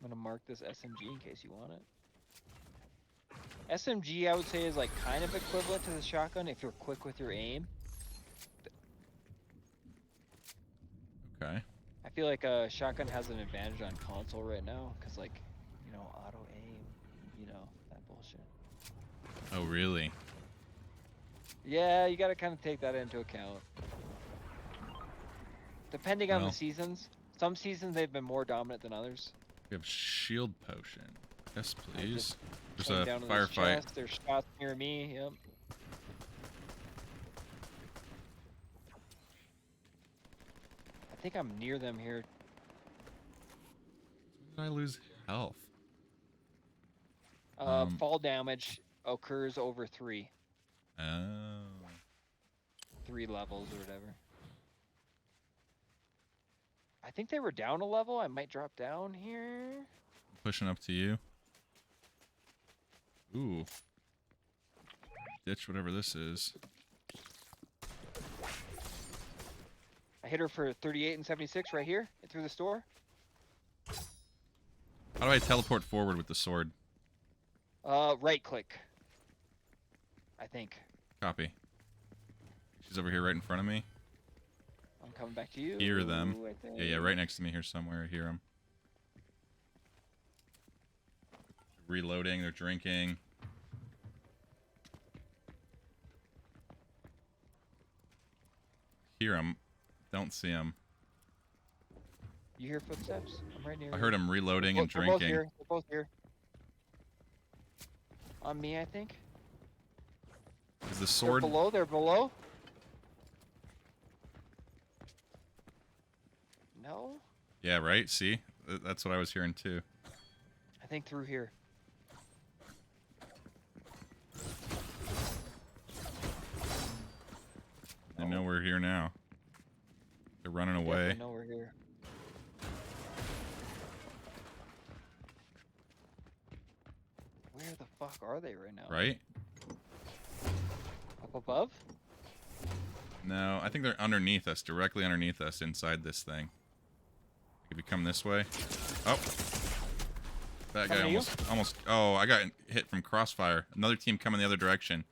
I'm gonna mark this SMG in case you want it. SMG, I would say, is like kind of equivalent to the shotgun if you're quick with your aim. Okay. I feel like a shotgun has an advantage on console right now, because like, you know, auto aim, you know, that bullshit. Oh, really? Yeah, you gotta kind of take that into account. Depending on the seasons. Some seasons they've been more dominant than others. We have shield potion. Yes, please. There's Came a down to this firefight. chest, there's shots near me, yep. I think I'm near them here. When did I lose health? Fall damage occurs over 3. Oh. 3 levels or whatever. I think they were down a level. I might drop down here. Pushing up to you. Ooh. Ditch whatever this is. I hit her for 38 and 76 right here through the store. How do I teleport forward with the sword? Right click. I think. Copy. She's over here right in front of me. I'm coming back to you. Hear them. I Yeah, right next to me here somewhere. I hear them. Reloading, they're drinking. Hear them. Don't see them. You hear footsteps? I'm right near I you. heard them reloading and They're both drinking. here. They're both here. On me, I think. Is the sword... They're below. They're below. No? Yeah, right? See? That's what I was hearing too. I think through here. I know we're here now. They're running away. I know we're here. Where the fuck are they right now? Right? Up above? No, I think they're underneath us, directly underneath us, inside this thing. If you come this way. Oh. That guy almost... Oh, I got hit from crossfire. Another team coming the other direction.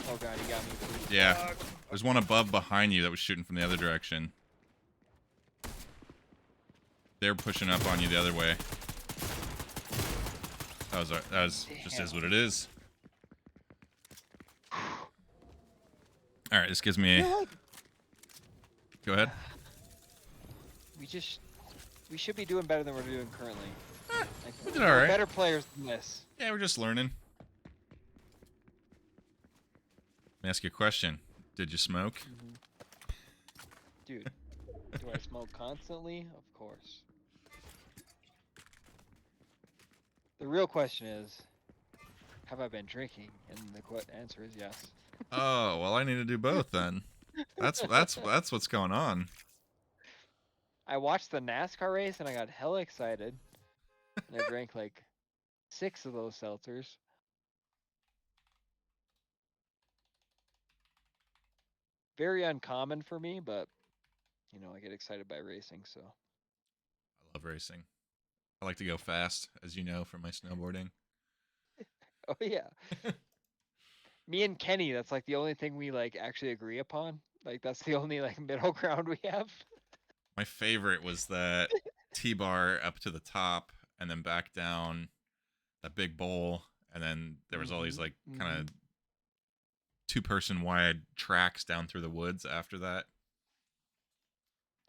Oh god, he got me. Yeah. There's one above behind you that was shooting from the other direction. They're pushing up on you the other way. That was just is what it is. Alright, this gives me a... Go ahead. We should be doing better than we're doing currently. Like, we did alright. We're better players than this. Yeah, we're just learning. Let me ask you a question. Did you smoke? Dude, do I smoke constantly? Of course. The real question is, have I been drinking? And the answer is yes. Oh, well, I need to do both then. That's what's going on. I watched the NASCAR race and I got hella excited. And I drank like 6 of those seltzers. Very uncommon for me, but you know, I get excited by racing, so. I love racing. I like to go fast, as you know, from my snowboarding. Oh yeah. Me and Kenny, that's like the only thing we like actually agree upon. Like that's the only like middle ground we have. My favorite was that T-bar up to the top and then back down that big bowl, and then there was all these like kind of 2-person wide tracks down through the woods after that.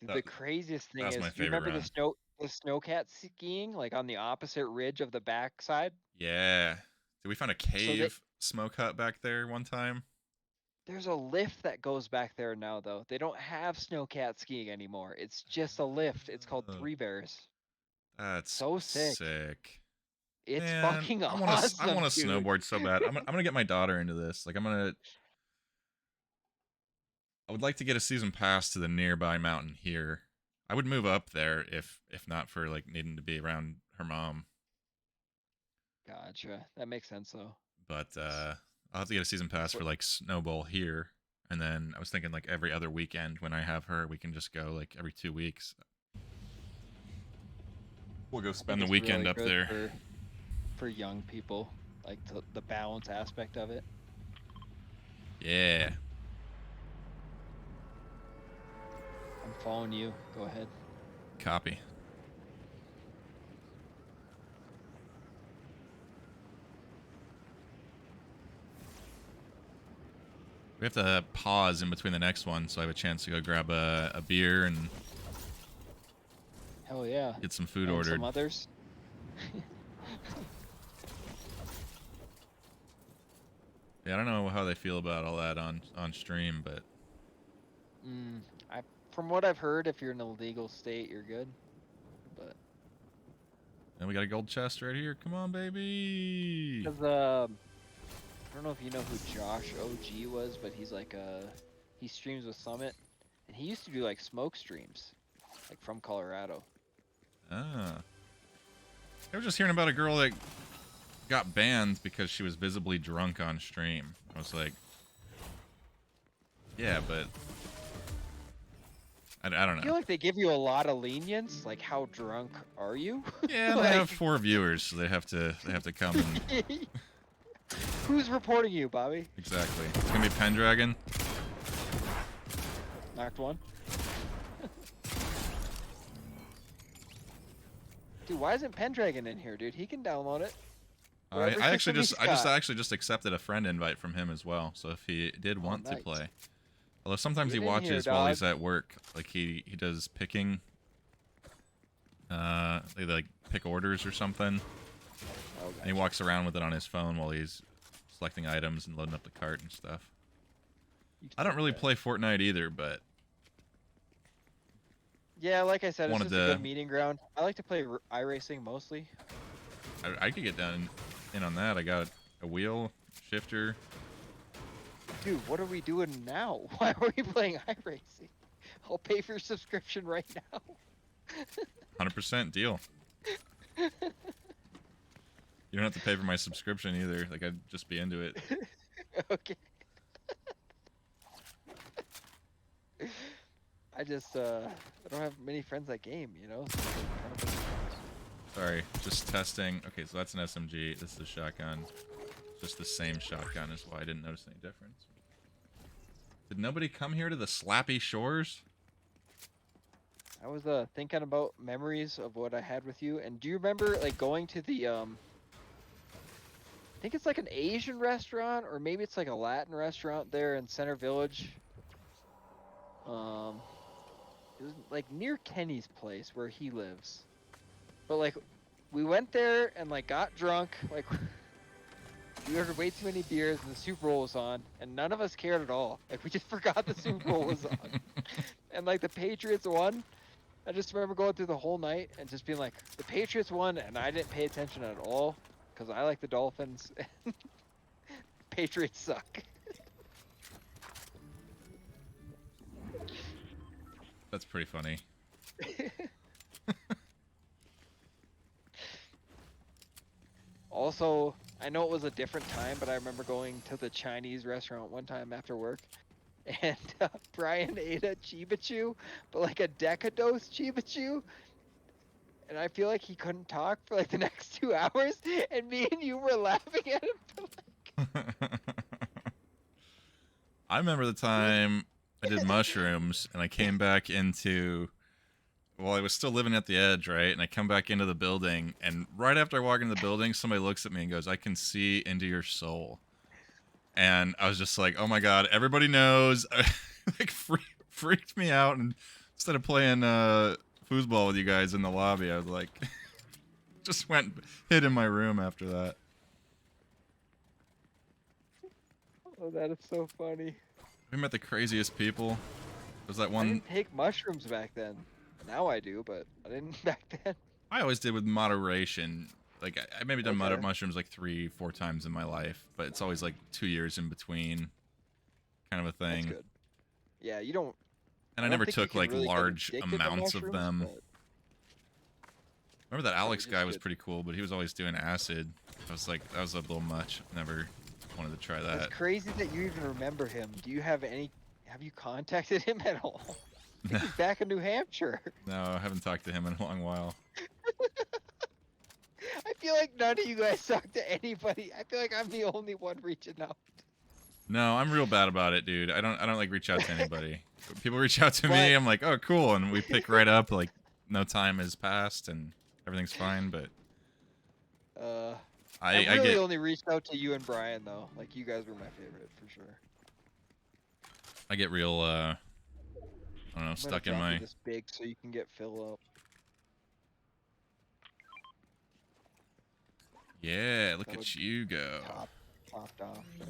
The craziest thing was is, my do you remember favorite the snowcat skiing, like on the opposite ridge of the backside? Yeah. Did we find a So cave smoke hut back there one time? there's a lift that goes back there now, though. They don't have snowcat skiing anymore. It's just a lift. It's called Three Bears. That's So sick. It's Man, fucking I awesome, want to dude. snowboard so bad. I'm gonna get my daughter into this. Like I would like to get a season pass to the nearby mountain here. I would move up there if not for like needing to be around her mom. Gotcha. That makes sense, though. But I'll have to get a season pass for like snowball here, and then I was thinking like every other weekend when I have her, we can just go like every 2 weeks. We'll go spend the weekend up there. For young people, like the balance aspect of it. Yeah. I'm following you. Go ahead. Copy. We have to pause in between the next one, so I have a chance to go grab a beer and Hell yeah. get some food and ordered. Some others. Yeah, I don't know how they feel about all that on stream, but From what I've heard, if you're in a legal state, you're good. But then we got a gold chest right here. Come on, baby. because I don't know if you know who Josh OG was, but he's like he streams with Summit, and he used to do like smoke streams, like from Colorado. Ah. I was just hearing about a girl that got banned because she was visibly drunk on stream. I was like, yeah, but I don't I know. feel like they give you a lot of lenience. Like, how drunk are you? Yeah, they have 4 viewers, so they have to come and Who's reporting you, Bobby? exactly. It's gonna be Pendragon. Knocked one. Dude, why isn't Pendragon in here, dude? He can download it. I actually just accepted a friend invite from him as well. So if he did want to nice. play, although sometimes Get he in watches here, while dog. he's at work, like he does picking. They like pick orders or something. Oh, And he walks around with it on his phone while he's selecting items and loading up the cart and stuff. I don't really play Fortnite either, but Yeah, like I said, it's Wanted just a to- good meeting ground. I like to play iRacing mostly. I could get down in on that. I got a wheel, shifter. Dude, what are we doing now? Why are we playing iRacing? I'll pay for your subscription right now. 100% deal. You don't have to pay for my subscription either. Like, I'd just be into it. Okay. I just, I don't have many friends that game, you know? Sorry, just testing. Okay, so that's an SMG. This is a shotgun. Just the same shotgun is why I didn't notice any difference. Did nobody come here to the Slappy Shores? I was thinking about memories of what I had with you, and do you remember like going to the I think it's like an Asian restaurant, or maybe it's like a Latin restaurant there in Center Village. It was like near Kenny's place where he lives. But like, we went there and like got drunk, like we ordered way too many beers and the Super Bowl was on, and none of us cared at all. Like we just forgot the Super Bowl was on, and like the Patriots won. I just remember going through the whole night and just being like, the Patriots won, and I didn't pay attention at all because I like the Dolphins. Patriots suck. That's pretty funny. Also, I know it was a different time, but I remember going to the Chinese restaurant one time after work, and Brian ate a Chiba Chew, but like a Decadose Chiba Chew, and I feel like he couldn't talk for like the next 2 hours, and me and you were laughing at him for like... I remember the time I did mushrooms and I came back into, well, I was still living at the edge, right? And I come back into the building, and right after I walk into the building, somebody looks at me and goes, "I can see into your soul." And I was just like, oh my god, everybody knows. Like, freaked me out. And instead of playing foosball with you guys in the lobby, I was like, just hid in my room after that. Oh, that is so funny. We met the craziest people. There's that I one. didn't take mushrooms back then. Now I do, but I didn't back then. I always did with moderation. Like, I maybe done Okay. mushrooms like 3-4 times in my life, but it's always like 2 years in between, kind of a thing. That's good. Yeah, you don't. And I don't never think you took can like really get large addicted to amounts of mushrooms, them. but- Remember that Alex just guy was good. pretty cool, but he was always doing acid. I was like, that was a little much. Never wanted to try that. It's crazy that you even remember him. Do you have any? Have you contacted him at all? I think he's back in New Hampshire. No, I haven't talked to him in a long while. I feel like none of you guys talk to anybody. I feel like I'm the only one reaching out. No, I'm real bad about it, dude. I don't like reach out to anybody. When people reach out to me, But- I'm like, oh, cool, and we pick right up. Like, no time has passed and everything's fine. But I I really get only reached out to you and Brian though. Like you guys were my favorite for sure. I get real I don't know, I'm stuck gonna in drop you my. this big so you can get fill up. Yeah, look That at would you go. Topped off there.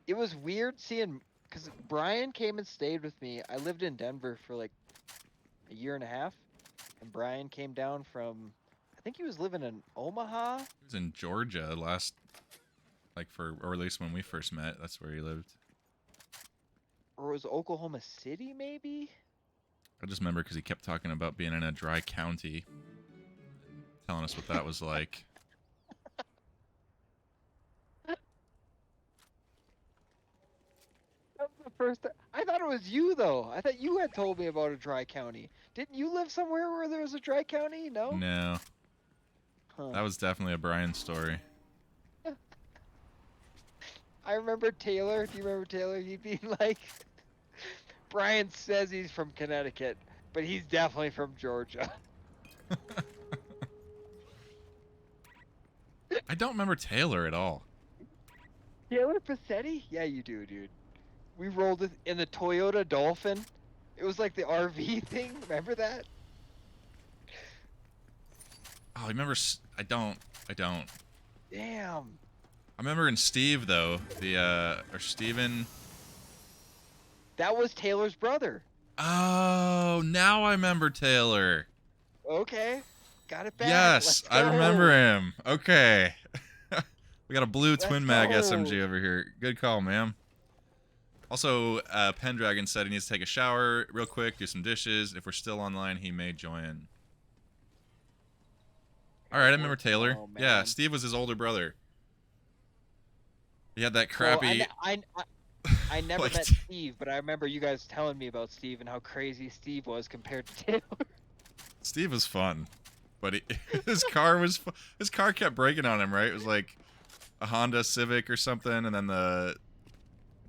It was weird seeing, because Brian came and stayed with me. I lived in Denver for like a year and a half, and Brian came down from, I think he was living in Omaha. He was in Georgia last, or at least when we first met. That's where he lived. Or it was Oklahoma City, maybe? I just remember because he kept talking about being in a dry county, telling us what that was like. That was the first time. I thought it was you, though. I thought you had told me about a dry county. Didn't you live somewhere where there was a dry county? No? No. Huh. That was definitely a Brian story. I remember Taylor. Do you remember Taylor? He'd be like, Brian says he's from Connecticut, but he's definitely from Georgia. I don't remember Taylor at all. Taylor Passetti? Yeah, you do, dude. We rolled it in the Toyota Dolphin. It was like the RV thing. Remember that? Oh, I remember. I don't. Damn. I remember in Steve though. Or Steven. That was Taylor's brother. Oh, now I remember Taylor. Okay. Got it back. Yes, Let's I go. remember him. Okay. We got a blue Let's twin mag go. SMG over here. Good call, ma'am. Also, Pendragon said he needs to take a shower real quick, do some dishes. If we're still online, he may join. All right, I remember Taylor. Oh, Yeah, man. Steve was his older brother. He had that So crappy. I never Like- met Steve, but I remember you guys telling me about Steve and how crazy Steve was compared to Taylor. Steve was fun, but his car kept breaking on him. Right, it was like a Honda Civic or something, and then the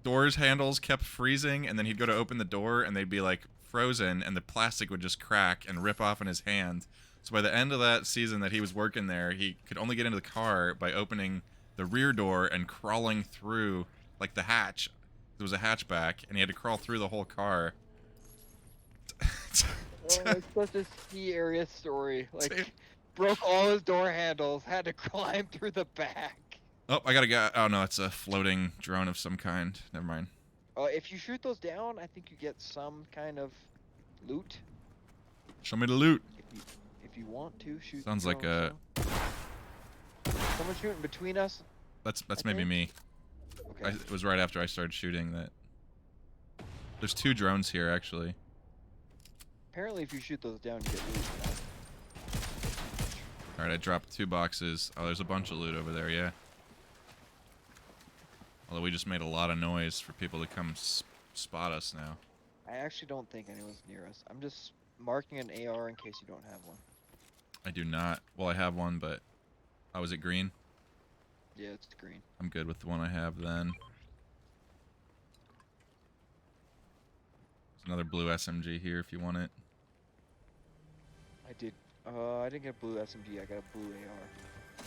doors handles kept freezing, and then he'd go to open the door, and they'd be like frozen, and the plastic would just crack and rip off in his hand. So by the end of that season that he was working there, he could only get into the car by opening the rear door and crawling through like the hatch. There was a hatchback, and he had to crawl through the whole car. Oh, it's such a scary story. Like, broke all his door handles, had to climb through the back. Oh, I gotta go. Oh no, it's a floating drone of some kind. Never mind. If you shoot those down, I think you get some kind of loot. Show me the loot. If you want to shoot. Sounds like a. Someone shooting between us. That's I maybe think. me. Okay. It was right after I started shooting that. There's 2 drones here actually. Apparently, if you shoot those down, you get loot. All right, I dropped 2 boxes. Oh, there's a bunch of loot over there. Yeah. Although we just made a lot of noise for people to come spot us now. I actually don't think anyone's near us. I'm just marking an AR in case you don't have one. I do not. Well, I have one, but oh, is it green? Yeah, it's green. I'm good with the one I have then. There's another blue SMG here if you want it. I did. I didn't get a blue SMG. I got a blue AR.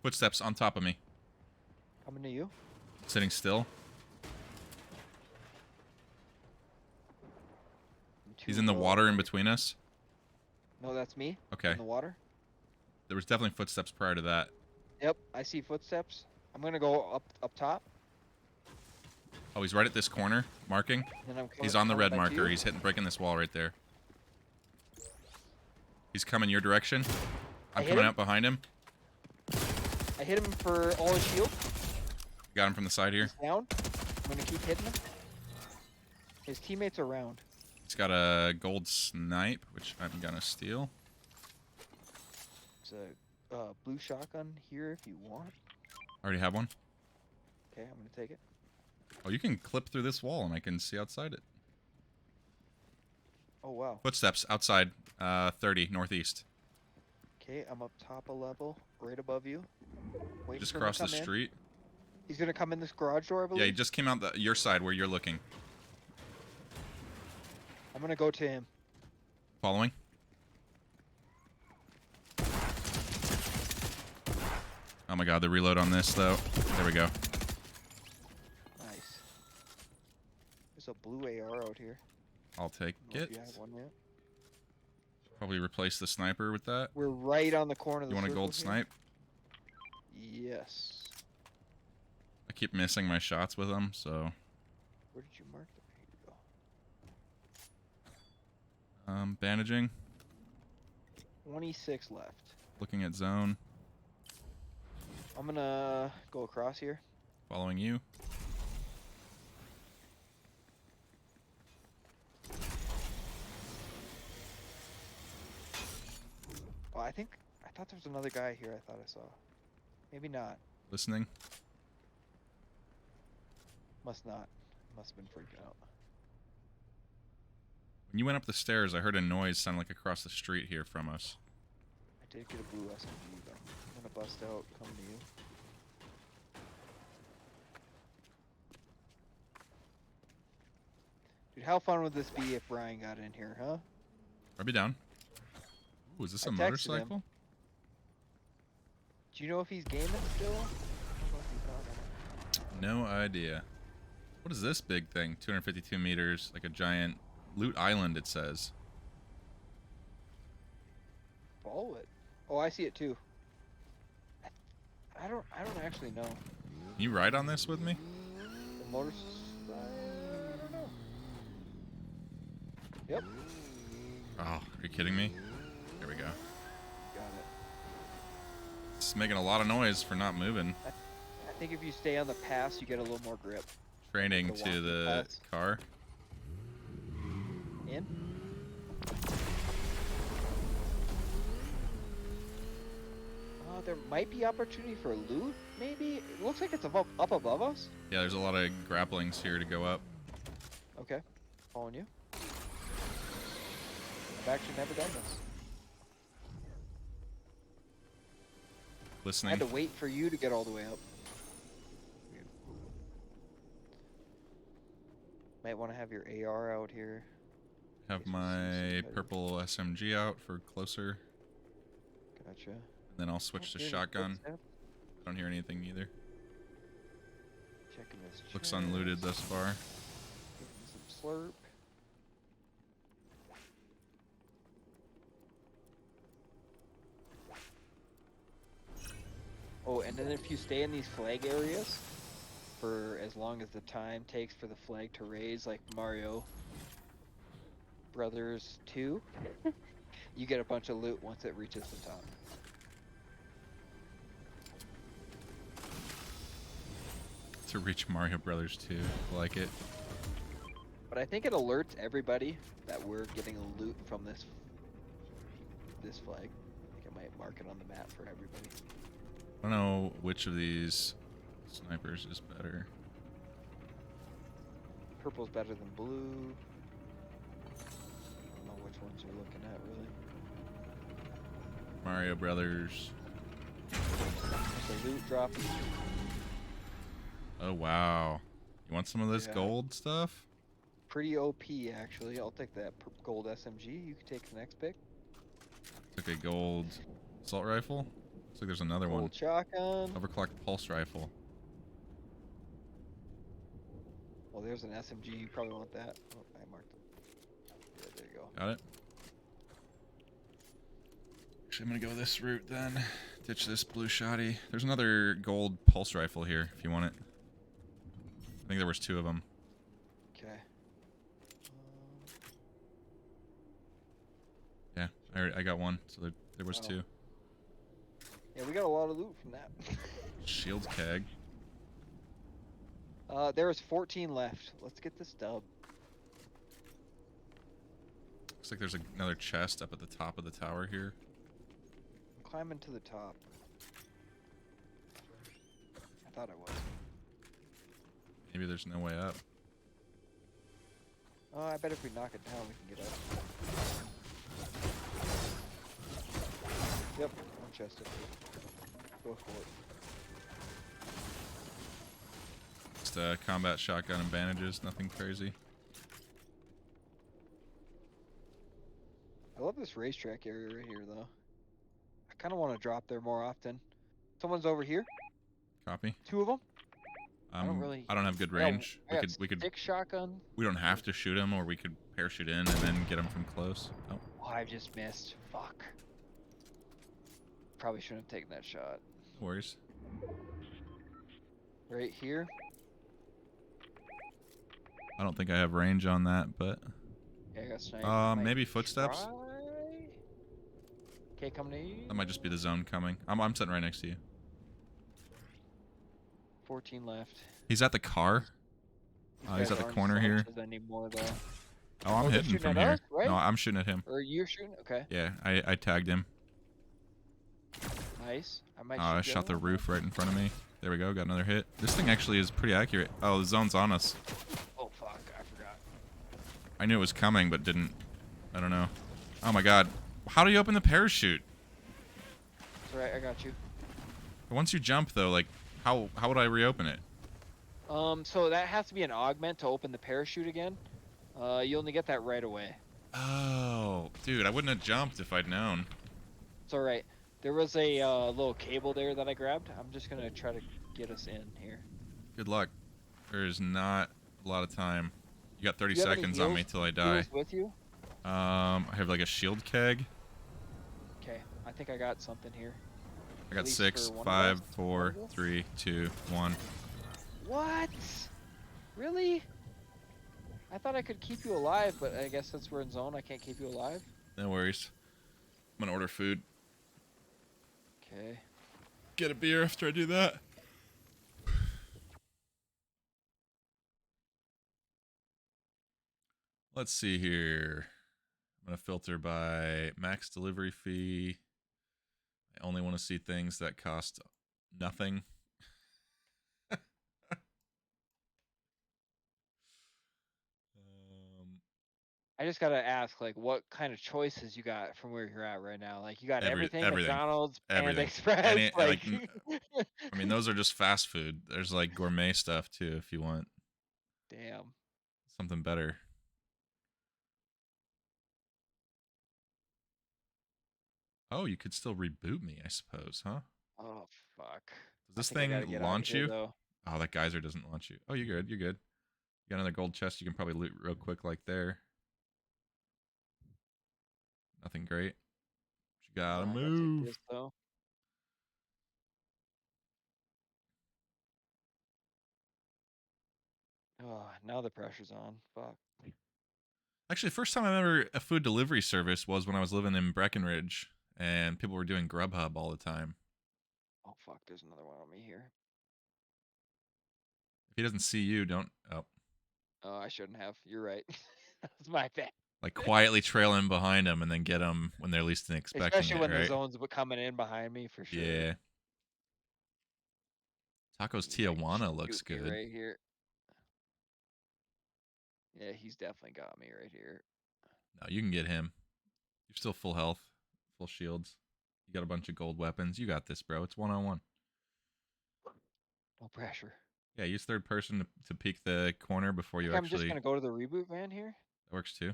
Footsteps on top of me. Coming to you. Sitting still. He's in the water in between us. No, that's me. Okay. In the water. There was definitely footsteps prior to that. Yep, I see footsteps. I'm gonna go up top. Oh, he's right at this corner, marking. He's on the red marker. He's breaking this wall right there. He's coming your direction. I'm coming out behind him. I hit him for all his shield. Got him from the side here. He's down. I'm gonna keep hitting him. His teammates are around. He's got a gold snipe, which I'm gonna steal. There's a blue shotgun here if you want. I already have one. Okay, I'm gonna take it. Oh, you can clip through this wall and I can see outside it. Oh, wow. Footsteps outside, 30, northeast. Okay, I'm up top a level, right above you. Waiting Just for him to cross the come in. street. He's gonna come in this garage door, I believe. Yeah, he just came out your side where you're looking. I'm gonna go to him. Following. Oh my god, the reload on this, though. There we go. Nice. There's a blue AR out here. I'll take I don't know it. if you have one yet. Probably replace the sniper with that. We're right on the corner of the You want a circle gold here. snipe? Yes. I keep missing my shots with them, so... Where did you mark them? Here you go. Bandaging. 26 left. Looking at zone. I'm gonna go across here. Following you. Oh, I thought there was another guy here I thought I saw. Maybe not. Listening. Must not. Must have been freaking out. When you went up the stairs, I heard a noise sound like across the street here from us. I did get a blue SMG though. I'm gonna bust out, come to you. Dude, how fun would this be if Brian got in here, huh? I'll be down. Ooh, is this a I texted motorcycle? him. Do you know if he's gaming still? I don't know if he's not. No idea. What is this big thing? 252 meters, like a giant loot island, it says. Follow it. Oh, I see it too. I don't actually know. Can you ride on this with me? The motorcycle. Yep. Oh, are you kidding me? There we go. Got it. It's making a lot of noise for not moving. I think if you stay on the pass, you get a little more grip. Training The to walking the pass. car. In? There might be opportunity for loot, maybe? It looks like it's up above us. Yeah, there's a lot of grapplings here to go up. Okay. Following you. I've actually never done this. I Listening. had to wait for you to get all the way up. Might want to have your AR out here. Have my purple SMG out for closer. Gotcha. And then I'll switch to Here's a shotgun. footstep. I don't hear anything either. Checking this Looks chest. unlooted thus far. Getting some slurp. Oh, and then if you stay in these flag areas for as long as the time takes for the flag to raise, like Mario Brothers 2, you get a bunch of loot once it reaches the top. To reach Mario Brothers 2. Like it. But I think it alerts everybody that we're getting loot from this flag. I think it might mark it on the map for everybody. I don't know which of these snipers is better. Purple's better than blue. I don't know which ones you're looking at, really. Mario Brothers. There's a loot drop. Oh, wow. You want some of this Yeah. gold stuff? pretty OP actually. I'll take that gold SMG. You can take the next pick. Took a gold assault rifle. Looks like there's another one. Gold shotgun. Overclocked pulse rifle. Well, there's an SMG. You probably want that. Oh, I marked it. Yeah, there you go. Got it. Actually, I'm gonna go this route then. Ditch this blue shoddy. There's another gold pulse rifle here if you want it. I think there was 2 of them. Okay. Yeah, I got one, so there was 2. Yeah, we got a lot of loot from that. Shield keg. There is 14 left. Let's get this dub. Looks like there's another chest up at the top of the tower here. I'm climbing to the top. I thought I was. Maybe there's no way up. I bet if we knock it down, we can get up. Yep, one chest up here. Go for it. Just a combat shotgun and bandages, nothing crazy. I love this racetrack area right here, though. I kind of want to drop there more often. Someone's over here. Copy. 2 of them. I don't have good range. We could stick shotgun. We don't have to shoot him, or we could parachute in and then get him from close. Oh. Oh, I just missed. Fuck. Probably shouldn't have taken that shot. No worries. Right here. I don't think I have range on that, but Yeah, I got sniped. maybe footsteps. Okay, coming to you. That might just be the zone coming. I'm sitting right next to you. 14 left. He's at the car. He's at the corner here. Anymore, though. Oh, I'm hitting from here. Us, right? No, I'm shooting at him. Or you're shooting? Okay. Yeah, I tagged him. Nice. I might. I shot the roof right in front of me. There we go. Got another hit. This thing actually is pretty accurate. Oh, the zone's on us. Oh fuck! I forgot. I knew it was coming, but didn't. I don't know. Oh my god. How do you open the parachute? It's alright. I got you. Once you jump, though, like, how would I reopen it? So that has to be an augment to open the parachute again. You only get that right away. Oh, dude, I wouldn't have jumped if I'd known. It's alright. There was a little cable there that I grabbed. I'm just gonna try to get us in here. Good luck. There's not a lot of time. You got 30 Do you have any seconds on me till I die. heals with you? I have like a shield keg. Okay, I think I got something here. I got At least 6, for one of 5, us. 4, 3, 2, 1. What? Really? I thought I could keep you alive, but I guess since we're in zone, I can't keep you alive. No worries. I'm gonna order food. Okay. Get a beer after I do that. Let's see here. I'm gonna filter by max delivery fee. I only want to see things that cost nothing. I just gotta ask, like, what kind of choices you got from where you're at right now? Like, you got Everything. McDonald's, Panda Everything. Express, like. I mean, those are just fast food. There's like gourmet stuff too, if you want Damn. something better. Oh, you could still reboot me, I suppose, huh? Oh fuck. Does this I think I gotta thing get out of launch here, you? though. Oh, that geyser doesn't launch you. Oh, you're good. You're good. You got another gold chest you can probably loot real quick like there. Nothing great. But you gotta I gotta move. take this, though. Oh, now the pressure's on. Fuck. Actually, first time I remember a food delivery service was when I was living in Breckenridge, and people were doing Grubhub all the time. Oh fuck, there's another one on me here. If he doesn't see you, don't... Oh. Oh, I shouldn't have. You're right. That's my bad. Like, quietly trail in behind them and then get them when they're least expecting Especially it, when right? the zone's coming in behind me, for sure. Yeah. Tacos Tijuana looks Shoot me good. right here. Yeah, he's definitely got me right here. No, you can get him. You're still full health, full shields. You got a bunch of gold weapons. You got this, bro. It's one-on-one. No pressure. Yeah, use third person to peek the corner before you I'm just actually. gonna go to the reboot van here. That works too.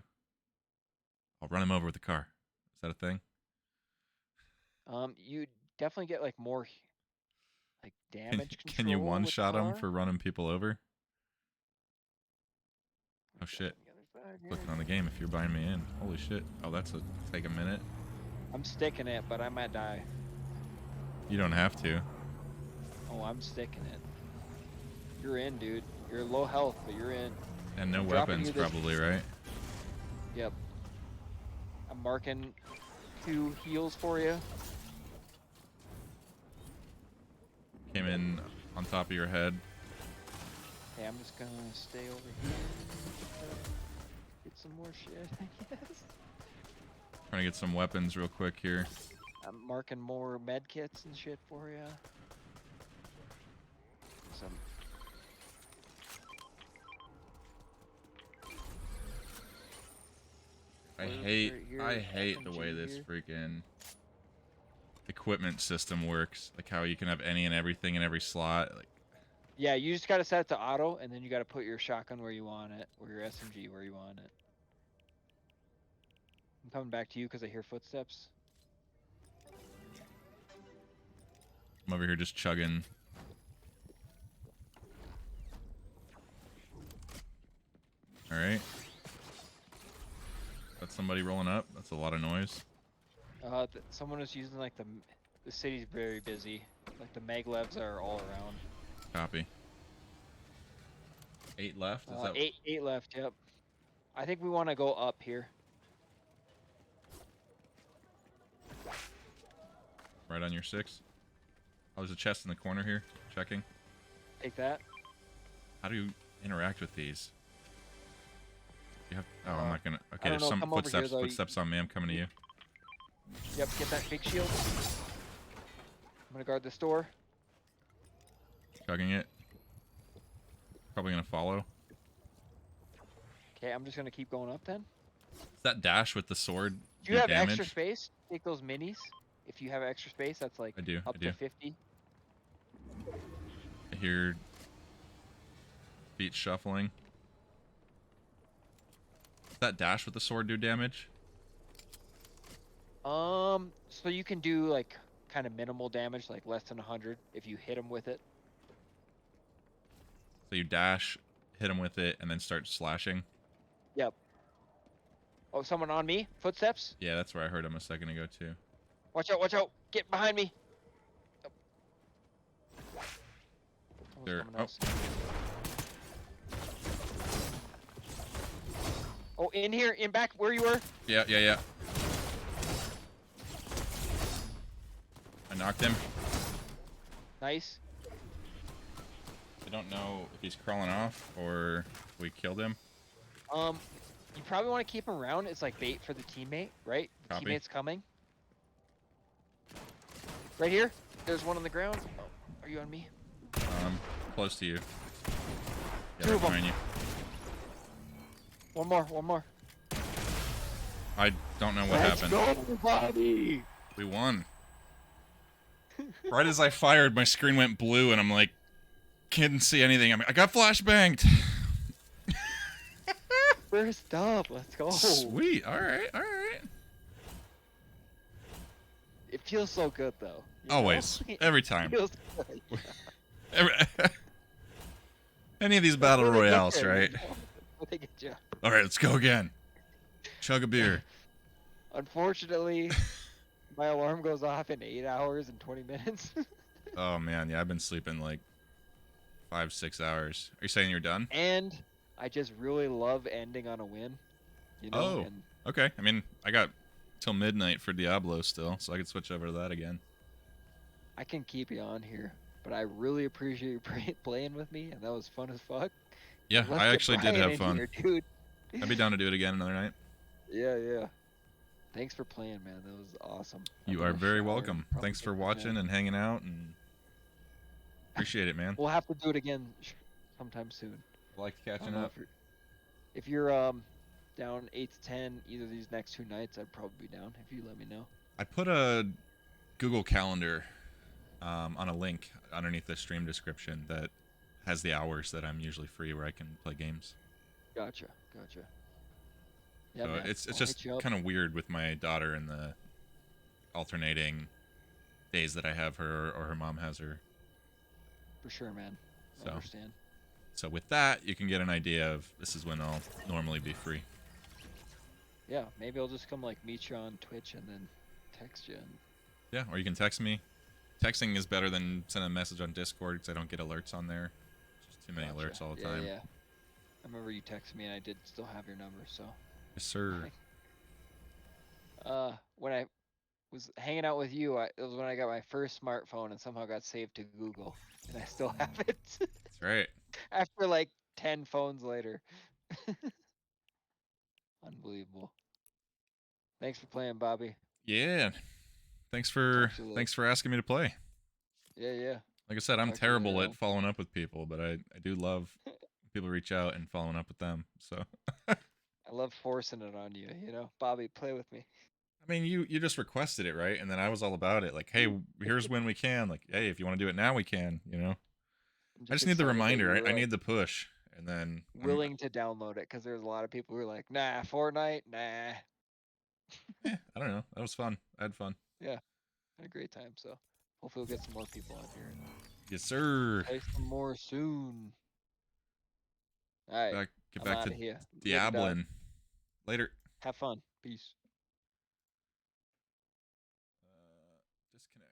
I'll run him over with the car. Is that a thing? You definitely get like more like damage control. Can you one with shot him car. for running people over? Oh shit. Clicking on the game if you're buying me in. Holy shit. Oh, that's a take a minute. I'm sticking it, but I might die. You don't have to. Oh, I'm sticking it. You're in, dude. You're low health, but you're in. And no I'm dropping weapons, you this- probably, right? Yep. I'm marking 2 heals for you. Came in on top of your head. Hey, I'm just gonna stay over here. Get some more shit, I guess. Trying to get some weapons real quick here. I'm marking more med kits and shit for you. Some. I hate the way this freaking equipment system works. Like how you can have any and everything in every slot. Like, Yeah, you just gotta set it to auto, and then you gotta put your shotgun where you want it, or your SMG where you want it. I'm coming back to you because I hear footsteps. I'm over here just chugging. All right. That's somebody rolling up. That's a lot of noise. Someone is using like the city's very busy. Like the maglevs are all around. Copy. 8 left? Is that... Eight left, yep. I think we want to go up here. Right on your 6. Oh, there's a chest in the corner here. Checking. Take that. How do you interact with these? You have... Oh, I'm not gonna... Okay, there's know, some come over here, footsteps. though. Footsteps on me. I'm coming to you. Yep, get that big shield. I'm gonna guard this door. Chugging it. Probably gonna follow. Okay, I'm just gonna keep going up then. Is that dash with the sword Do you have damage? extra space? Take those minis. If you have extra space, that's like I do, up I do. to 50. I hear feet shuffling. Does that dash with the sword do damage? So you can do like kind of minimal damage, like less than 100 if you hit them with it. So you dash, hit him with it, and then start slashing? Yep. Oh, someone on me? Footsteps? Yeah, that's where I heard him a second ago, too. Watch out, watch out! Get behind me! There. Oh, in here, in back, where you were? Yeah, yeah, yeah. I knocked him. Nice. I don't know if he's crawling off or if we killed him. You probably want to keep him around. It's like bait for the teammate, right? The Copy. teammate's coming. Right here. There's one on the ground. Oh, are you on me? Close to you. Yeah, Two of them. behind you. One more, one more. I don't know what Let's happened. go, Bobby! We won. Right as I fired, my screen went blue, and I'm like, couldn't see anything. I got flashbanged. First up, let's go. Sweet. All right, all right. It feels so good, though. you Always. know? Every time. Feels good. Any of these battle When they get royales, there, right? when they get you. All right, let's go again. Chug a beer. Unfortunately, my alarm goes off in 8 hours and 20 minutes. Oh man, yeah, I've been sleeping like 5-6 hours. Are you saying you're done? And I just really love ending on a win. You know? Oh, And okay. I mean, I got till midnight for Diablo still, so I could switch over to that again. I can keep you on here, but I really appreciate you playing with me, and that was fun as fuck. Yeah, Let's I get actually did Brian have in fun. here, dude. I'd be down to do it again another night. Yeah, yeah. Thanks for playing, man. That was awesome. You are very welcome. Thanks for watching and hanging out, and appreciate it, man. We'll have to do it again sometime soon. I liked catching I don't know up. if you're down 8 to 10 either of these next 2 nights, I'd probably be down if you let me know. I put a Google Calendar on a link underneath the stream description that has the hours that I'm usually free where I can play games. Gotcha. Yeah, So man. it's I'll just hit you up. kind of weird with my daughter and the alternating days that I have her or her mom has her. For sure, man. I So, understand. So with that, you can get an idea of this is when I'll normally be free. Yeah, maybe I'll just come like meet you on Twitch and then text you. Yeah, or you can text me. Texting is better than sending a message on Discord because I don't get alerts on there. Just too many alerts all the time. Yeah. I remember you texted me and I did still have your number, so. Yes, sir. When I was hanging out with you, it was when I got my first smartphone and somehow got saved to Google, and I still have it. That's right. After like 10 phones later. Unbelievable. Thanks for playing, Bobby. Yeah. Thanks for asking me to play. Yeah. Like I said, I'm Talk to you terrible later, at following up with people, but I do love people reach out and following up with them. So I love forcing it on you, Bobby, play with me. I mean, you just requested it, right? And then I was all about it. Like, hey, here's when we can. Like, hey, if you want to do it now, we can. I just need the reminder. I need the push, and then willing to download it because there's a lot of people who are like, nah, Fortnite, nah. I don't know. That was fun. I had fun. Yeah, I had a great time. So hopefully we'll get some more people on here. Yes, sir. Play some more soon. All right. Get back to here. Diablo. Later. Have fun. Peace. Disconnect.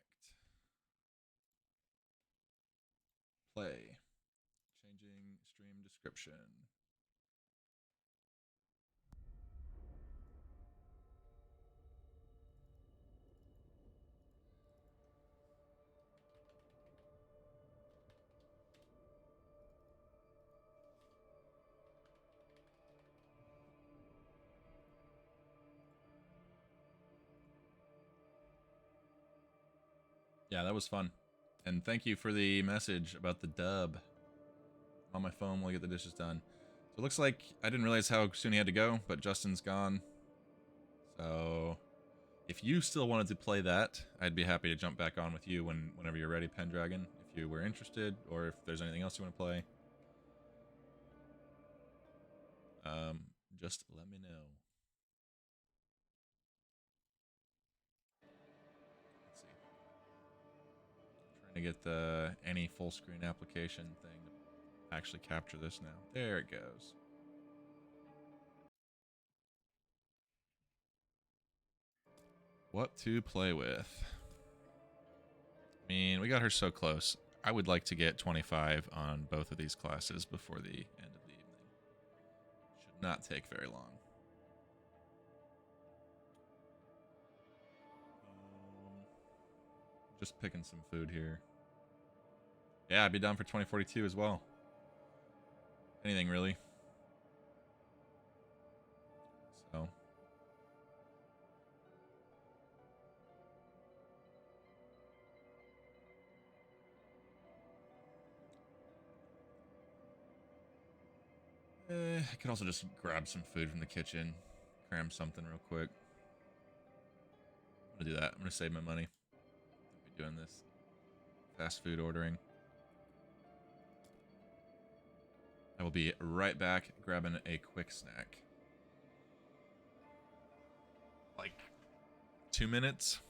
Play. Changing stream description. Yeah, that was fun. And thank you for the message about the dub. I'm on my phone while I get the dishes done. So it looks like I didn't realize how soon he had to go, but Justin's gone. So if you still wanted to play that, I'd be happy to jump back on with you whenever you're ready, Pendragon. If you were interested, or if there's anything else you want to play. Just let me know. Let's see. Trying to get the any full screen application thing to actually capture this now. There it goes. What to play with? I mean, we got her so close. I would like to get 25 on both of these classes before the end of the evening. Should not take very long. Just picking some food here. Yeah, I'd be down for 2042 as well. Anything really. So. I could also just grab some food from the kitchen, cram something real quick. I'm gonna do that. I'm gonna save my money. I'll be doing this fast food ordering. I will be right back grabbing a quick snack. Like 2 minutes.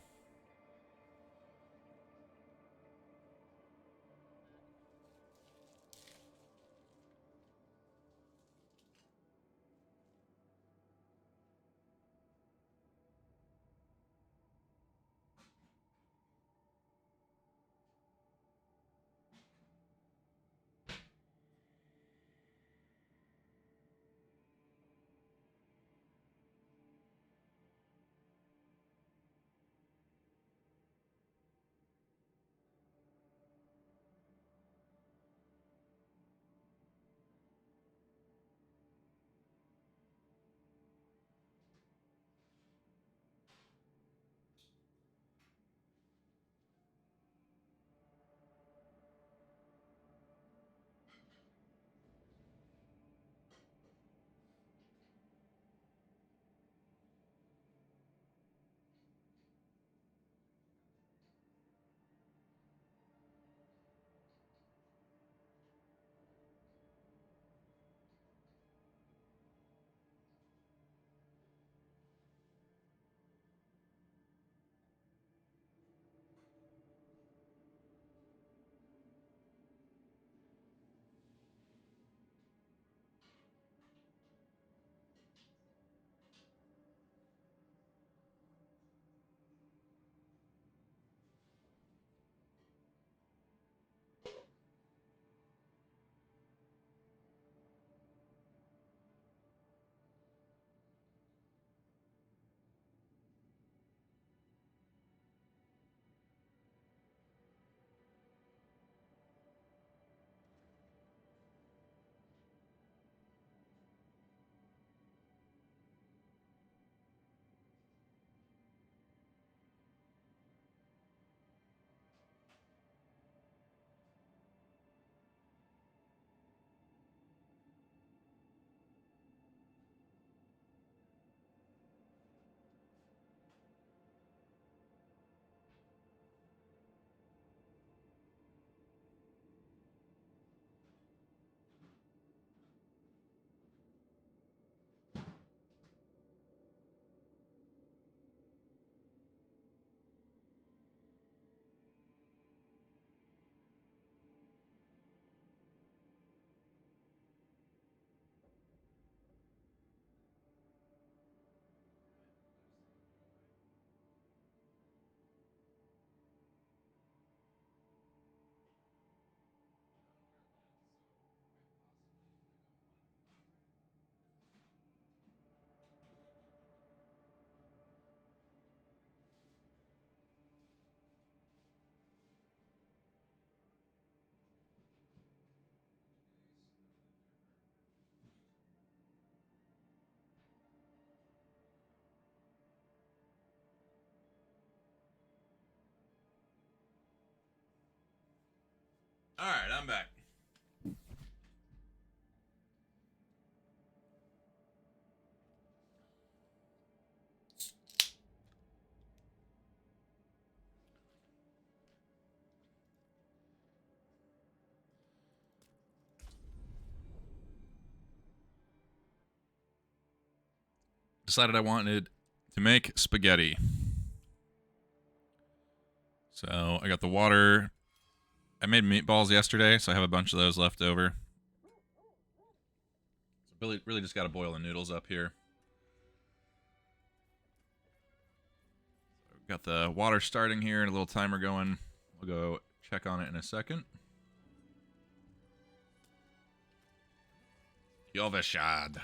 All right, I'm back. Decided I wanted to make spaghetti. So I got the water. I made meatballs yesterday, so I have a bunch of those left over. So really just got to boil the noodles up here. So got the water starting here and a little timer going. We'll go check on it in a second. Yoveshad.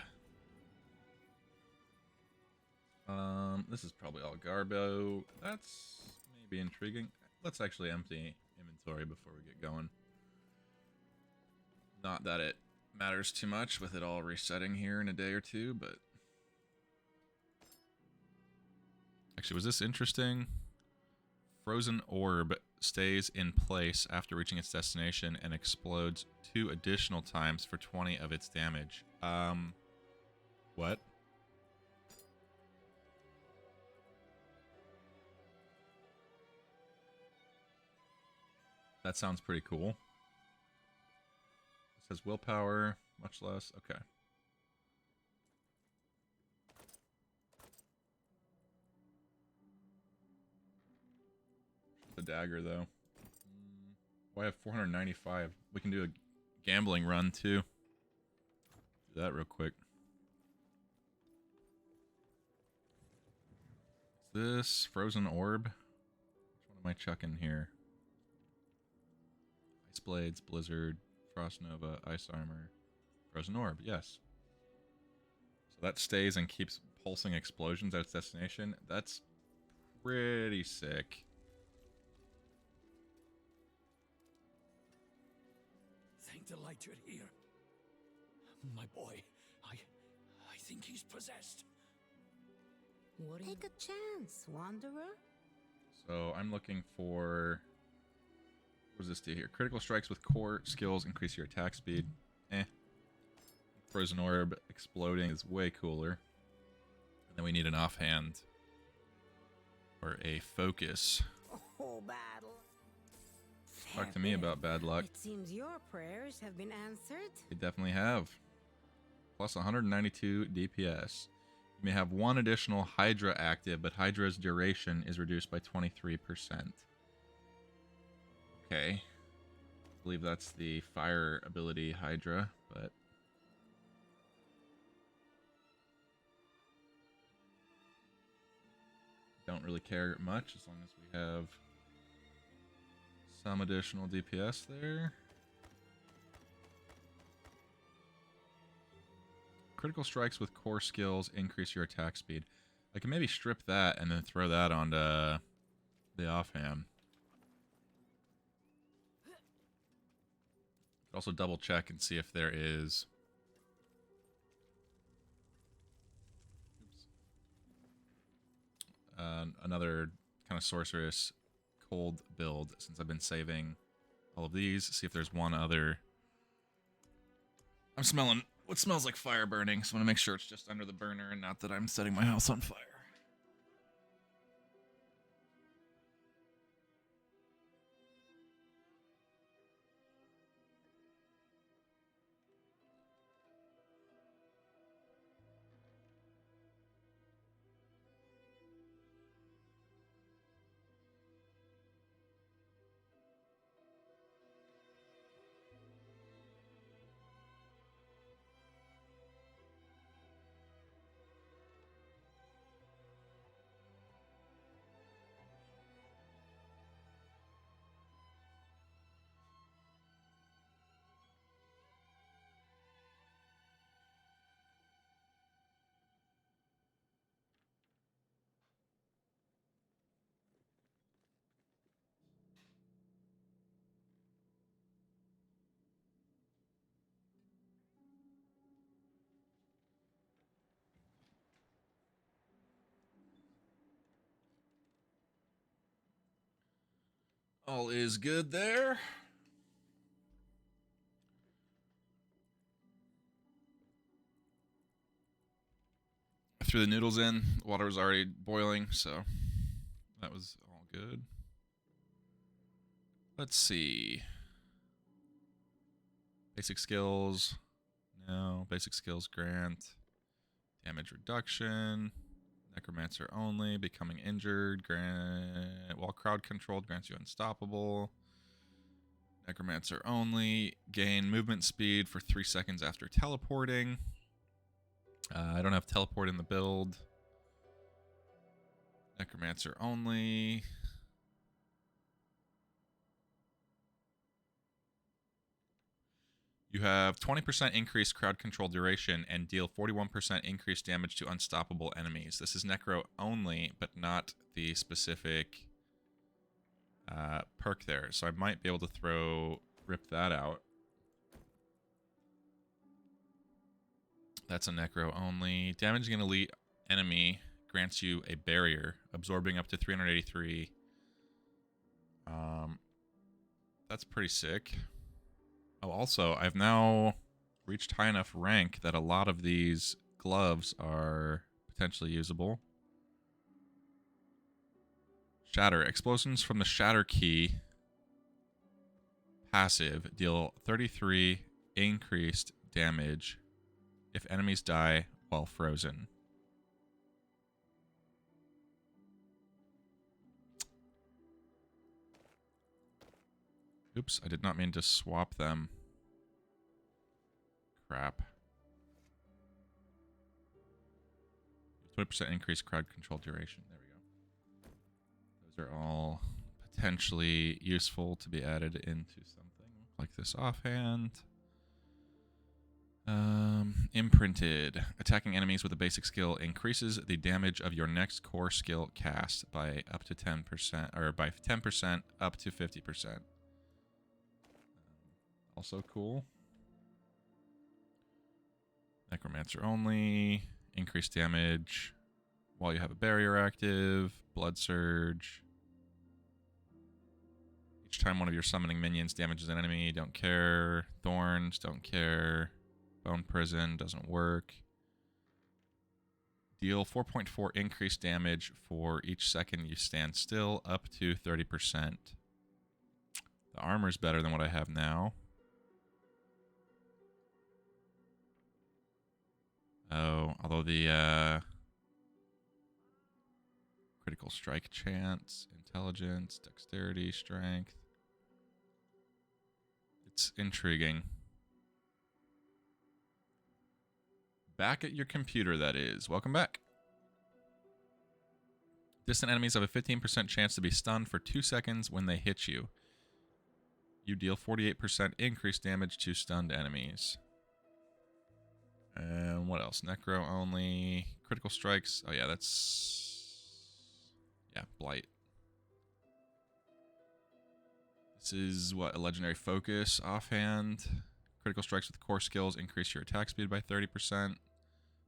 This is probably all Garbo. That's maybe intriguing. Let's actually empty inventory before we get going. Not that it matters too much with it all resetting here in a day or two, but... Actually, was this interesting? Frozen orb stays in place after reaching its destination and explodes 2 additional times for 20 of its damage. What? That sounds pretty cool. It says willpower, much less. Okay. The dagger, though. Oh, I have 495. We can do a gambling run, too. Do that real quick. Is this frozen orb? Which one am I chucking here? Ice Blades, Blizzard, Frost Nova, Ice Armor, Frozen Orb, yes. So that stays and keeps pulsing explosions at its destination. That's pretty sick. Thank the light you're here. My boy, I think he's possessed. Take a chance, Wanderer. So I'm looking for... What does this do here? Critical strikes with core skills increase your attack speed. Frozen Orb exploding is way cooler. And then we need an offhand. Or a focus. Oh, battle. Talk to me about bad luck. It seems your prayers have been answered. They definitely have. Plus 192 DPS. You may have 1 additional Hydra active, but Hydra's duration is reduced by 23%. Okay. I believe that's the fire ability Hydra, but... Don't really care much as long as we have some additional DPS there. Critical strikes with core skills increase your attack speed. I can maybe strip that and then throw that onto the offhand. Also double check and see if there is... another kind of sorceress cold build, since I've been saving all of these. See if there's one other. I'm smelling what smells like fire burning, so I want to make sure it's just under the burner and not that I'm setting my house on fire. All is good there. threw the noodles in. Water was already boiling, so that was all good. Let's see. Basic skills. No. Basic skills grant. Damage reduction. Necromancer only. Becoming injured. While crowd controlled grants you unstoppable. Necromancer only. Gain movement speed for 3 seconds after teleporting. I don't have teleport in the build. Necromancer only. You have 20% increased crowd control duration and deal 41% increased damage to unstoppable enemies. This is Necro only, but not the specific perk there. So I might be able to rip that out. That's a Necro only. Damaging an elite enemy grants you a barrier, absorbing up to 383. That's pretty sick. Oh, also, I've now reached high enough rank that a lot of these gloves are potentially usable. Shatter. Explosions from the Shatter key passive deal 33 increased damage if enemies die while frozen. Oops, I did not mean to swap them. Crap. 20% increased crowd control duration. There we go. Those are all potentially useful to be added into something like this offhand. Imprinted. Attacking enemies with a basic skill increases the damage of your next core skill cast by up to 10%, or by 10% up to 50%. Also cool. Necromancer only. Increased damage while you have a barrier active. Blood Surge. Each time one of your summoning minions damages an enemy, don't care. Thorns, don't care. Bone Prison, doesn't work. Deal 4.4 increased damage for each second you stand still, up to 30%. The armor's better than what I have now. Oh, although the critical strike chance, intelligence, dexterity, strength. It's intriguing. Back at your computer, that is. Welcome back. Distant enemies have a 15% chance to be stunned for 2 seconds when they hit you. You deal 48% increased damage to stunned enemies. And what else? Necro only. Critical strikes. Oh, yeah, that's... Yeah, Blight. This is, what, a legendary focus offhand. Critical strikes with core skills increase your attack speed by 30%.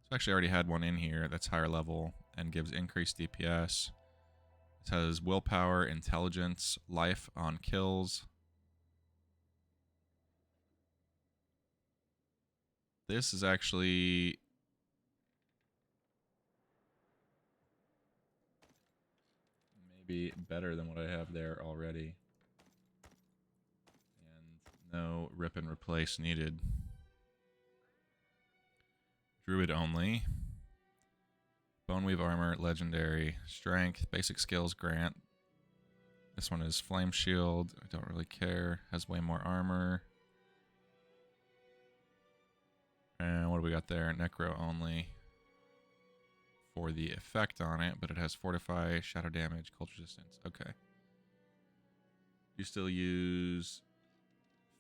So I actually already had one in here that's higher level and gives increased DPS. It has willpower, intelligence, life on kills. This is actually... maybe better than what I have there already. And no rip and replace needed. Druid only. Boneweave armor, legendary. Strength, basic skills grant. This one is Flame Shield. I don't really care. Has way more armor. And what do we got there? Necro only for the effect on it, but it has Fortify, Shadow Damage, Cold Resistance. Okay. You still use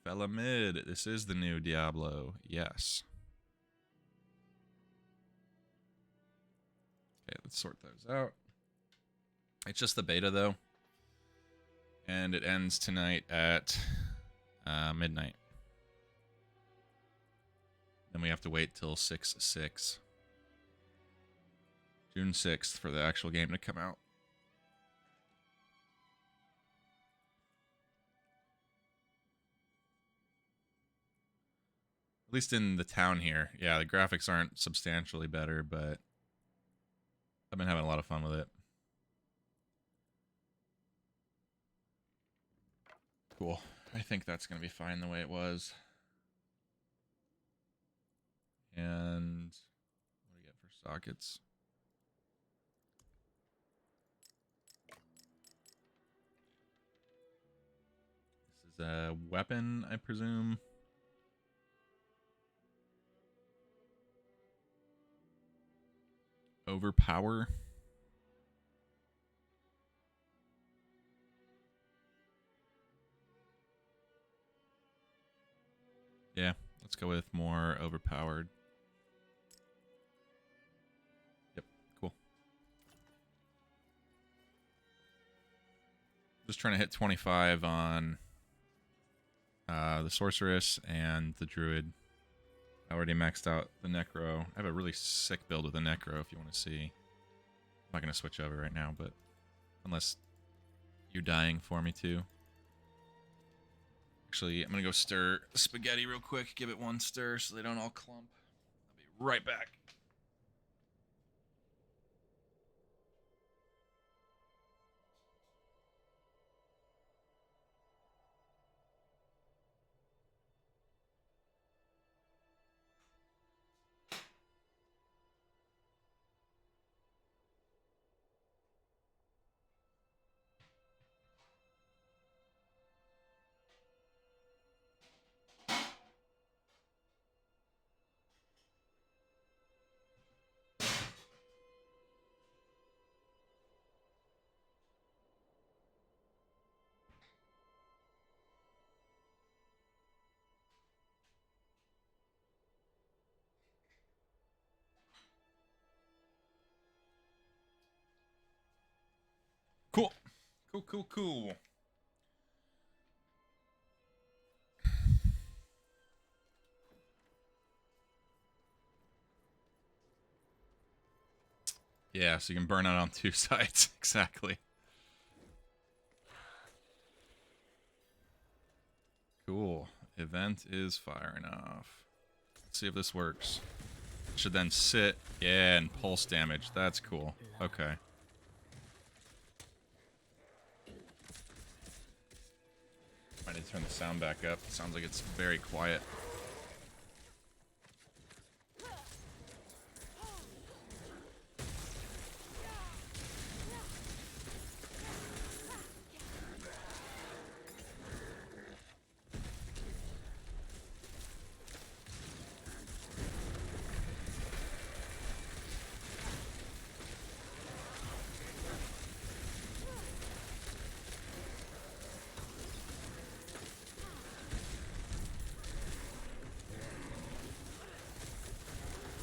Felamid. This is the new Diablo. Yes. Okay, let's sort those out. It's just the beta, though. And it ends tonight at midnight. Then we have to wait till 6/6. June 6th for the actual game to come out. At least in the town here. Yeah, the graphics aren't substantially better, but I've been having a lot of fun with it. Cool. I think that's going to be fine the way it was. And what do we get for sockets? This is a weapon, I presume. Overpower. Yeah, let's go with more overpowered. Yep, cool. Just trying to hit 25 on the sorceress and the druid. I already maxed out the necro. I have a really sick build with the necro if you want to see. I'm not going to switch over right now, but unless you're dying for me to. Actually, I'm going to go stir spaghetti real quick. Give it one stir so they don't all clump. I'll be right back. Cool. Cool. Yeah, so you can burn out on two sides. Exactly. Cool. Event is firing off. Let's see if this works. Should then sit. Yeah, and pulse damage. That's cool. Okay. Might need to turn the sound back up. Sounds like it's very quiet.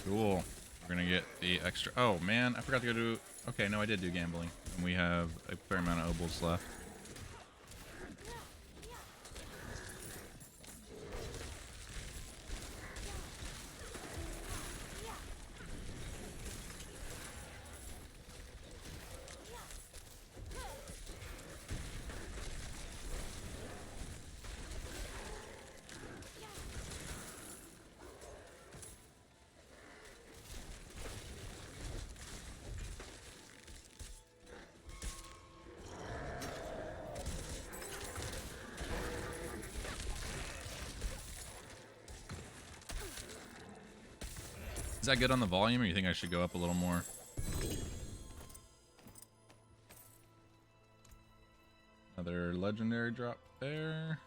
Cool. We're gonna get the extra. Oh man, I forgot to go do. Okay, no, I did do gambling, and we have a fair amount of obols left. Is that good on the volume, or you think I should go up a little more? Another legendary drop there.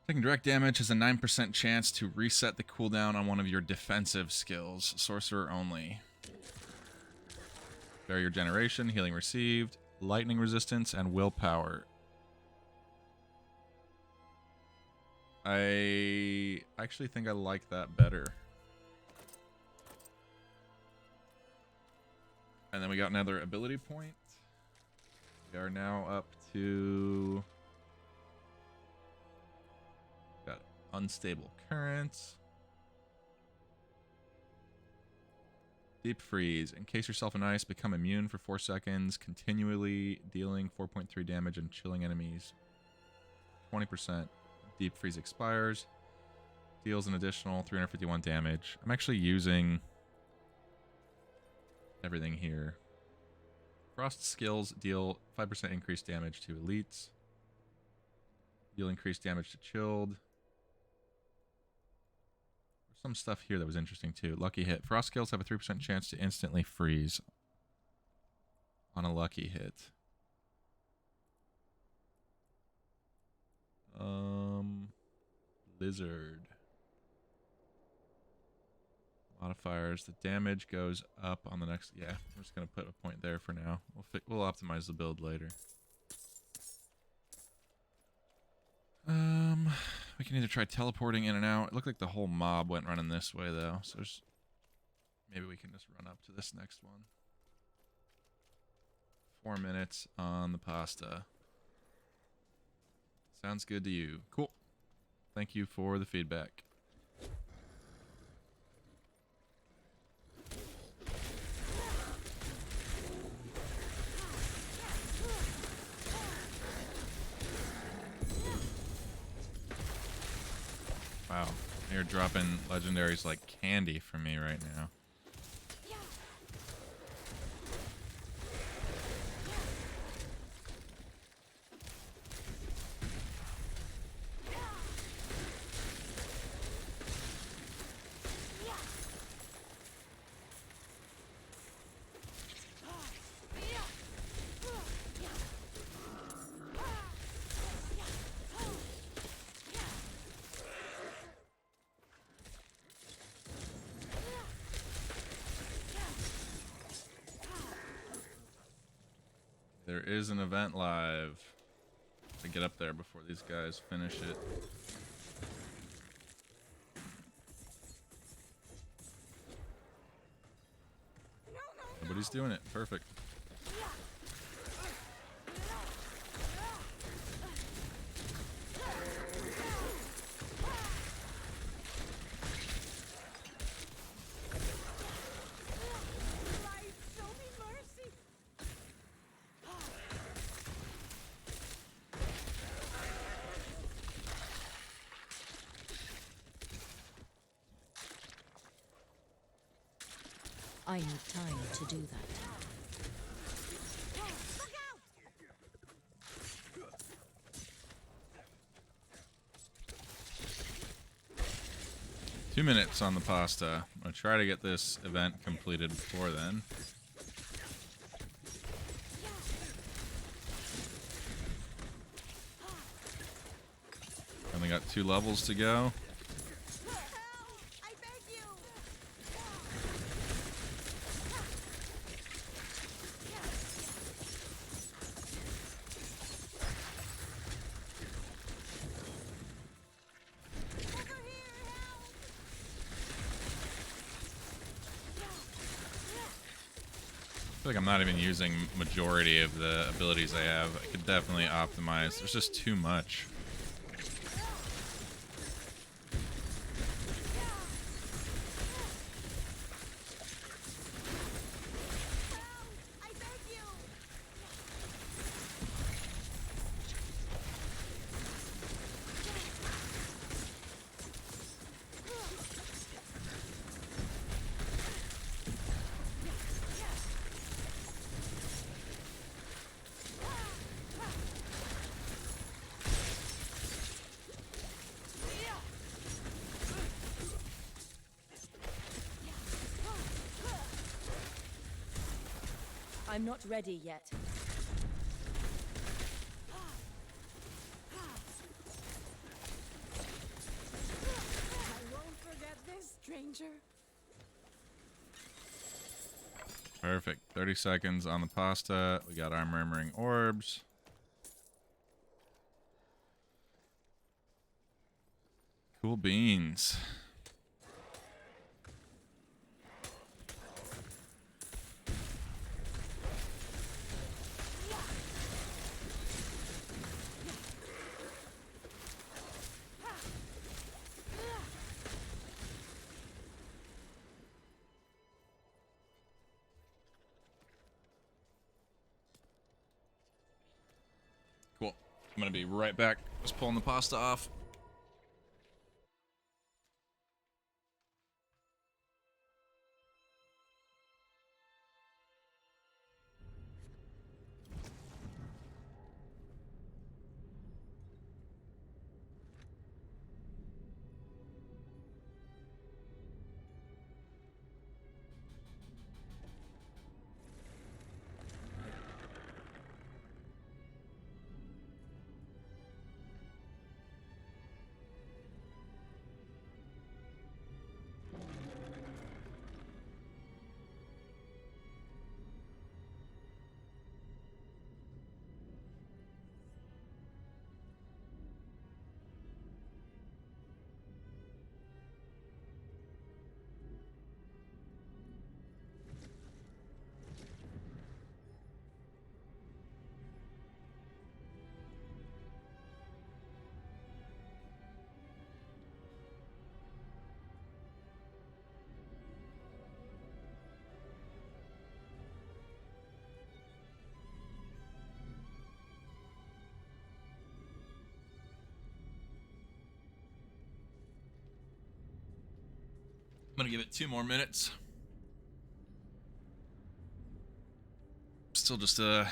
Taking direct damage has a 9% chance to reset the cooldown on one of your defensive skills. Sorcerer only. Barrier generation, healing received, lightning resistance, and willpower. I actually think I like that better. And then we got another ability point. We are now up to... Got unstable currents. Deep freeze. Encase yourself in ice, become immune for 4 seconds, continually dealing 4.3 damage and chilling enemies. 20%. Deep freeze expires. Deals an additional 351 damage. I'm actually using everything here. Frost skills deal 5% increased damage to elites. Deal increased damage to chilled. There's some stuff here that was interesting too. Lucky hit. Frost skills have a 3% chance to instantly freeze on a lucky hit. Blizzard. Modifiers. The damage goes up on the next. Yeah, I'm just gonna put a point there for now. We'll optimize the build later. We can either try teleporting in and out. It looked like the whole mob went running this way though, so maybe we can just run up to this next one. 4 minutes on the pasta. Sounds good to you. Cool. Thank you for the feedback. Wow, you're dropping legendaries like candy for me right now. There is an event live. To get up there before these guys finish it. Nobody's doing it. Perfect. I need time to do that. 2 minutes on the pasta. I'm gonna try to get this event completed before then. Only got 2 levels to go. I feel like I'm not even using majority of the abilities I have. I could definitely optimize. There's just too much. I'm not ready yet. I won't forget this, stranger. Perfect. 30 seconds on the pasta. We got our murmuring orbs. Cool beans. Cool. I'm gonna be right back. Just pulling the pasta off. gonna give it 2 more minutes. Still just a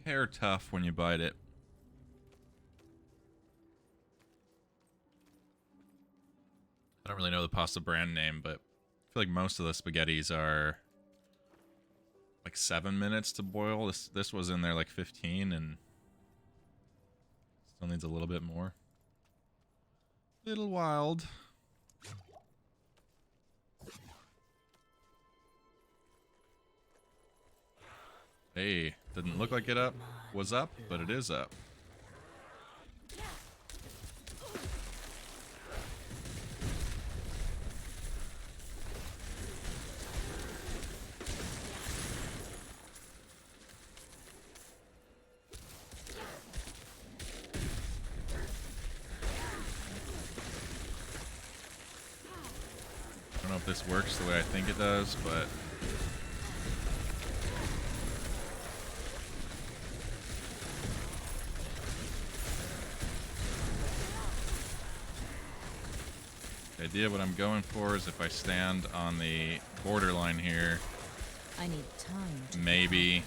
hair tough when you bite it. I don't really know the pasta brand name, but I feel like most of the spaghettis are like 7 minutes to boil. This was in there like 15 and still needs a little bit more. Little wild. Hey, didn't look like it was up, but it is up. I don't know if this works the way I think it does, but the idea what I'm going for is if I stand on the borderline here, I need time to maybe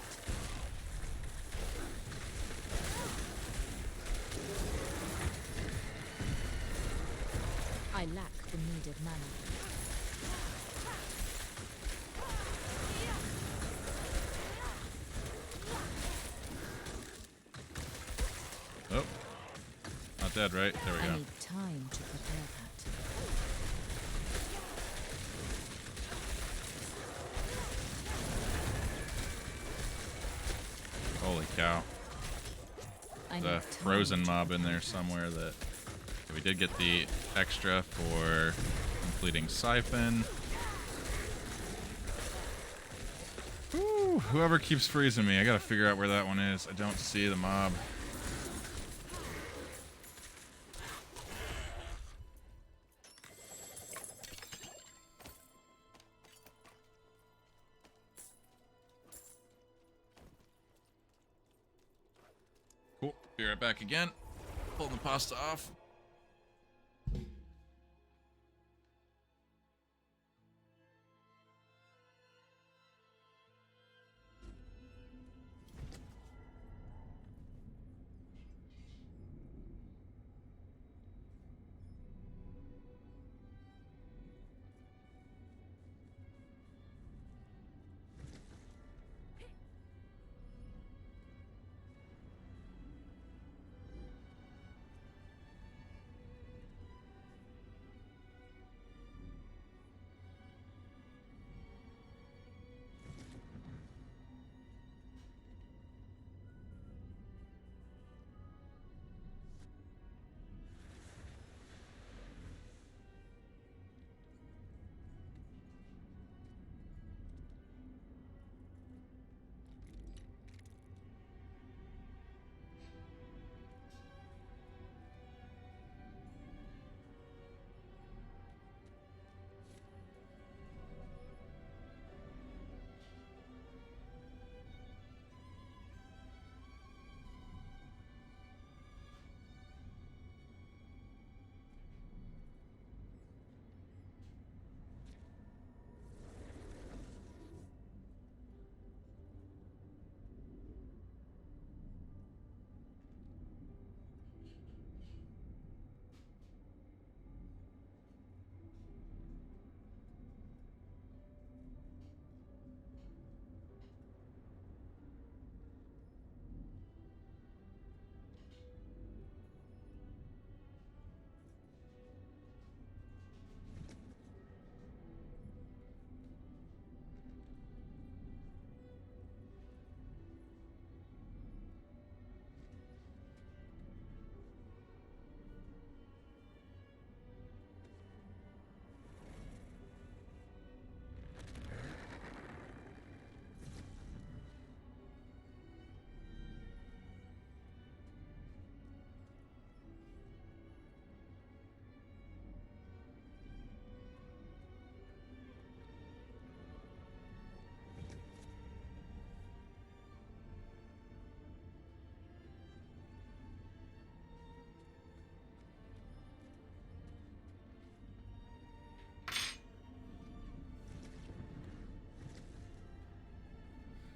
I lack the needed mana. Oh, not dead, right? There we I go. need time to prepare that. Holy cow. I There's a need frozen mob in there somewhere that we did get the extra for completing Siphon. Whew, whoever keeps freezing me, I gotta figure out where that one is. I don't see the mob. Cool. Be right back again. Pull the pasta off.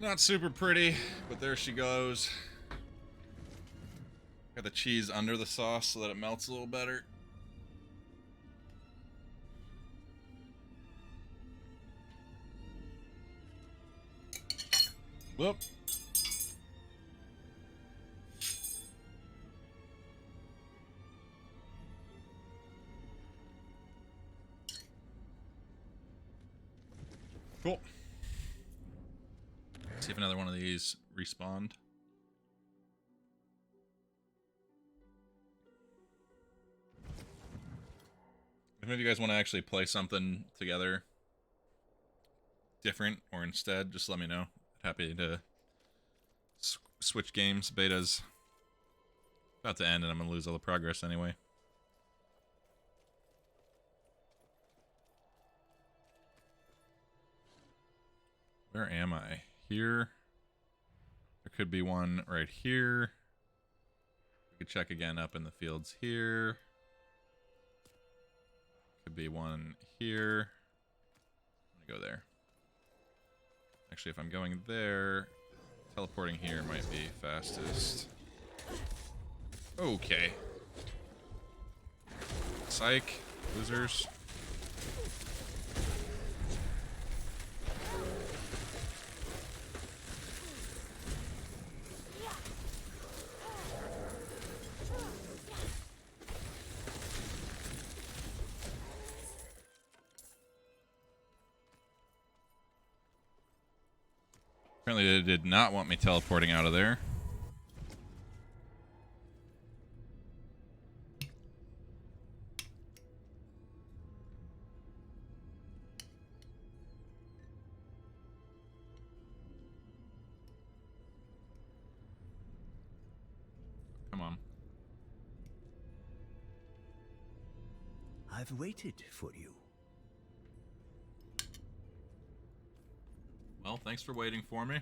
Not super pretty, but there she goes. Got the cheese under the sauce so that it melts a little better. Whoop. Cool. See if another one of these respawned. If any of you guys want to actually play something together different or instead, just let me know. Happy to switch games. Beta's about to end and I'm going to lose all the progress anyway. Where am I? Here. There could be one right here. We could check again up in the fields here. Could be one here. I'm gonna go there. Actually, if I'm going there, teleporting here might be fastest. Okay. Psych. Losers. Apparently they did not want me teleporting out of there. Come on. I've waited for you. Well, thanks for waiting for me.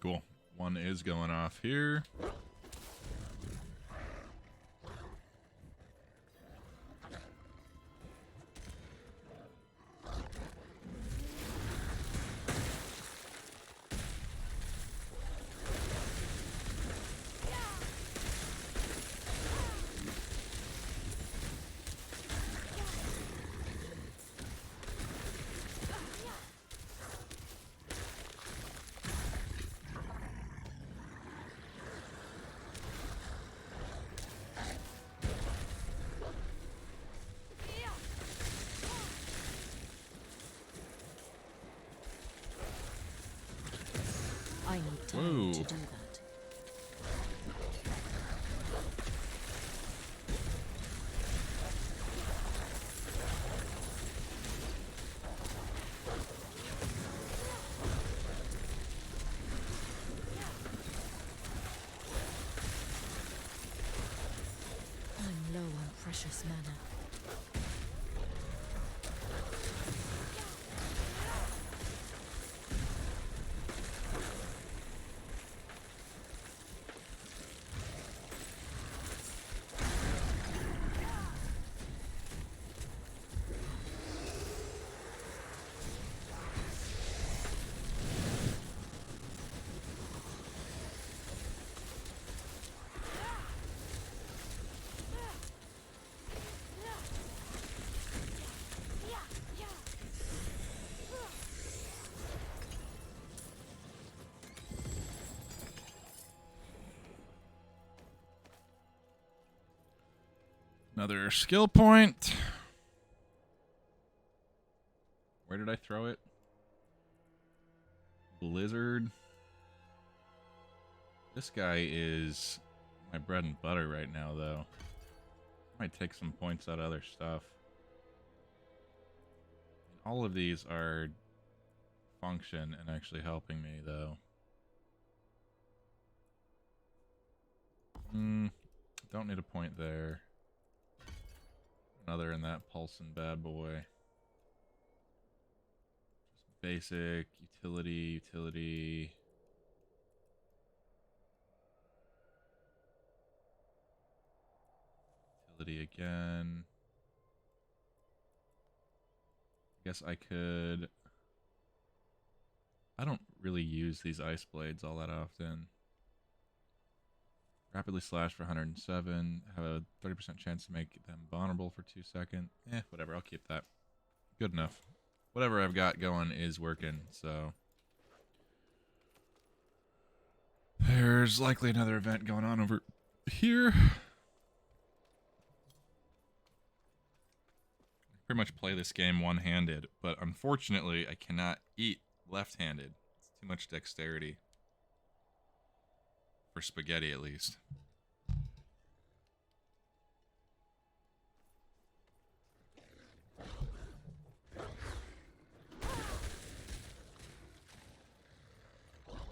Cool. One is going off here. I need time to do that. I'm low on precious mana. Another skill point. Where did I throw it? Blizzard. This guy is my bread and butter right now, though. Might take some points out of other stuff. All of these are function and actually helping me, though. Don't need a point there. Another in that pulsing bad boy. Just basic utility. Utility. ability again. I guess I could... I don't really use these ice blades all that often. Rapidly slash for 107. Have a 30% chance to make them vulnerable for 2 seconds. Whatever, I'll keep that. Good enough. Whatever I've got going is working, so... There's likely another event going on over here. Pretty much play this game one-handed, but unfortunately I cannot eat left-handed. It's too much dexterity. For spaghetti, at least.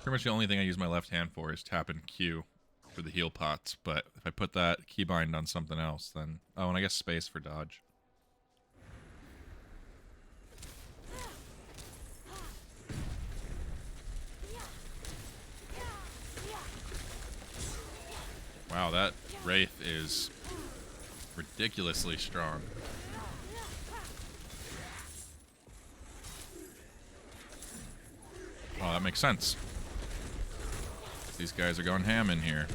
Pretty much the only thing I use my left hand for is tap and Q for the heal pots, but if I put that keybind on something else, then... Oh, and I guess space for dodge. Wow, that Wraith is ridiculously strong. Oh, that makes sense. These guys are going ham in here.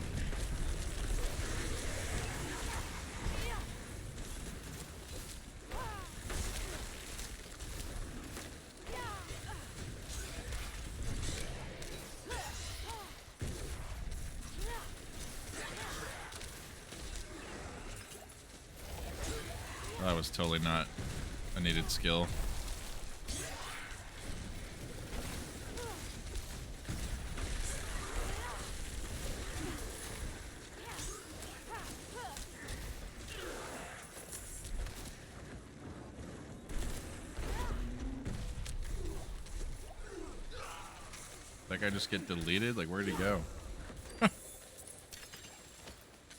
That was totally not a needed skill. That guy just get deleted? Like, where'd he go?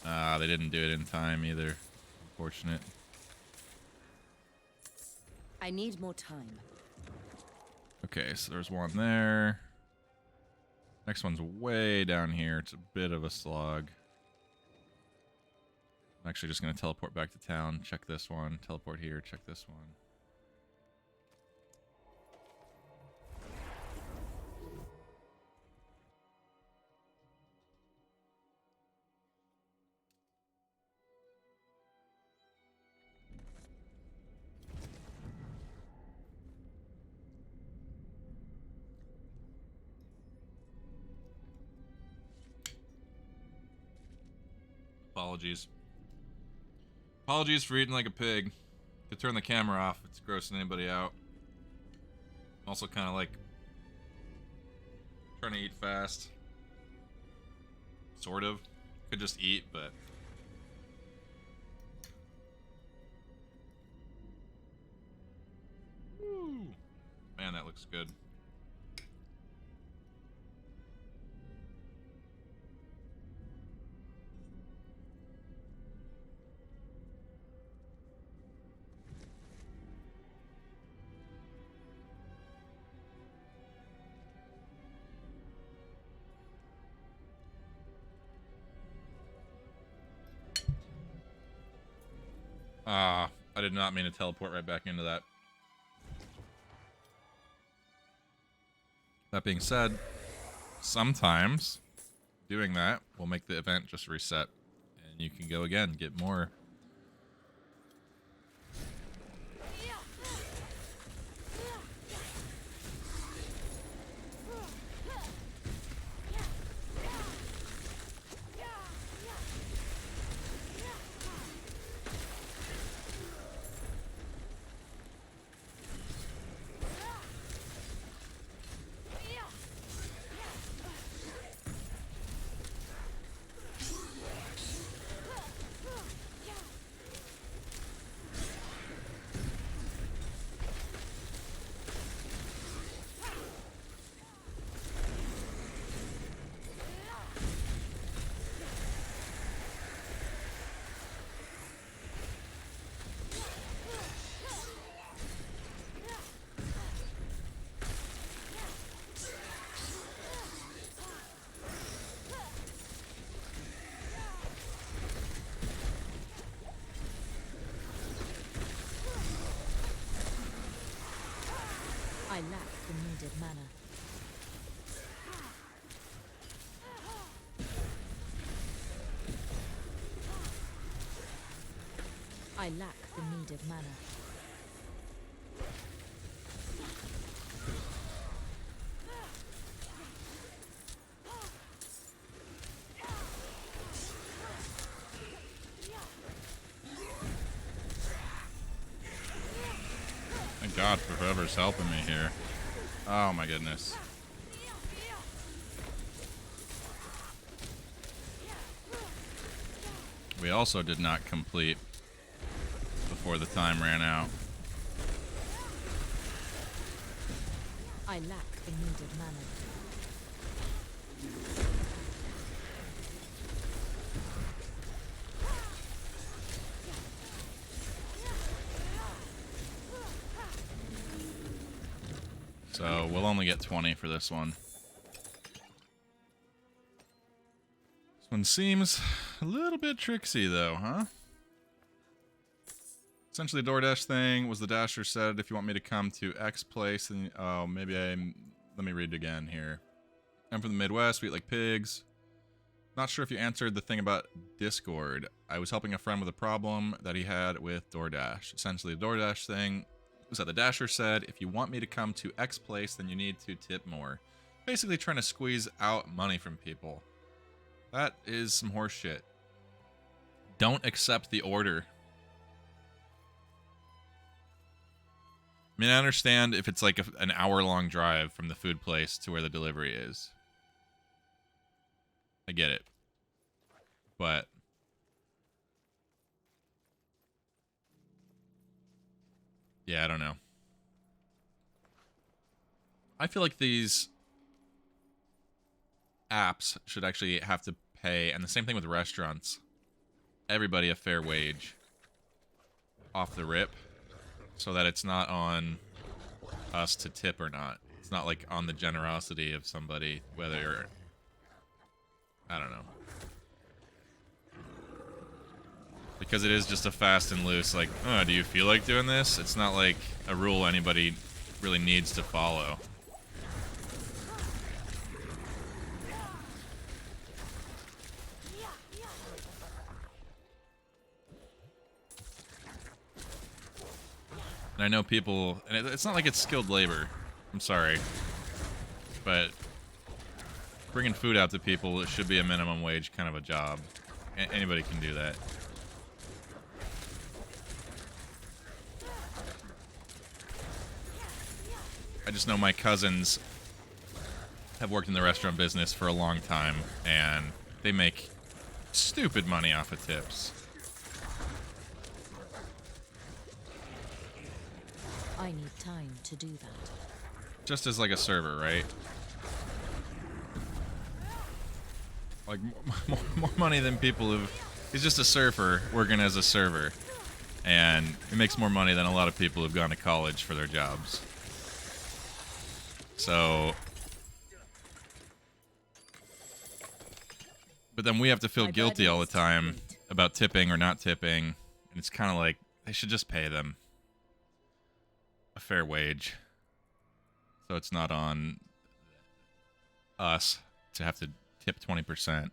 Ah, they didn't do it in time either. Unfortunate. I need more time. Okay, so there's one there. Next one's way down here. It's a bit of a slog. I'm actually just going to teleport back to town. Check this one. Teleport here. Check this one. Apologies. Apologies for eating like a pig. Could turn the camera off if it's grossing anybody out. Also kind of like trying to eat fast. Sort of. Could just eat, but... Woo. Man, that looks good. Ah, I did not mean to teleport right back into that. That being said, sometimes doing that will make the event just reset. And you can go again, get more. I lack the needed mana. I lack the needed mana. Thank God for whoever's helping me here. Oh my goodness. We also did not complete before the time ran out. I lack the needed mana. So we'll only get 20 for this one. This one seems a little bit tricksy though, huh? Essentially, the DoorDash thing was the Dasher said, if you want me to come to X place, and oh, maybe let me read it again here. I'm from the Midwest, we eat like pigs. Not sure if you answered the thing about Discord. I was helping a friend with a problem that he had with DoorDash. Essentially, the DoorDash thing was that the Dasher said, if you want me to come to X place, then you need to tip more. Basically trying to squeeze out money from people. That is some horse shit. Don't accept the order. I mean, I understand if it's like an hour-long drive from the food place to where the delivery is. I get it. But yeah, I don't know. I feel like these apps should actually have to pay, and the same thing with restaurants, everybody a fair wage off the rip, so that it's not on us to tip or not. It's not like on the generosity of somebody, whether you're, I don't know. Because it is just a fast and loose, like, oh, do you feel like doing this? It's not like a rule anybody really needs to follow. And I know people, and it's not like it's skilled labor. I'm sorry. But bringing food out to people, it should be a minimum wage kind of a job. Anybody can do that. I just know my cousins have worked in the restaurant business for a long time, and they make stupid money off of tips. I need time to do that. Just as like a server, right? Like more money than people who... He's just a surfer working as a server. And it makes more money than a lot of people who've gone to college for their jobs. So... But then we have to feel guilty all the time about tipping or not tipping. And it's kind of like, they should just pay them a fair wage. So it's not on us to have to tip 20%.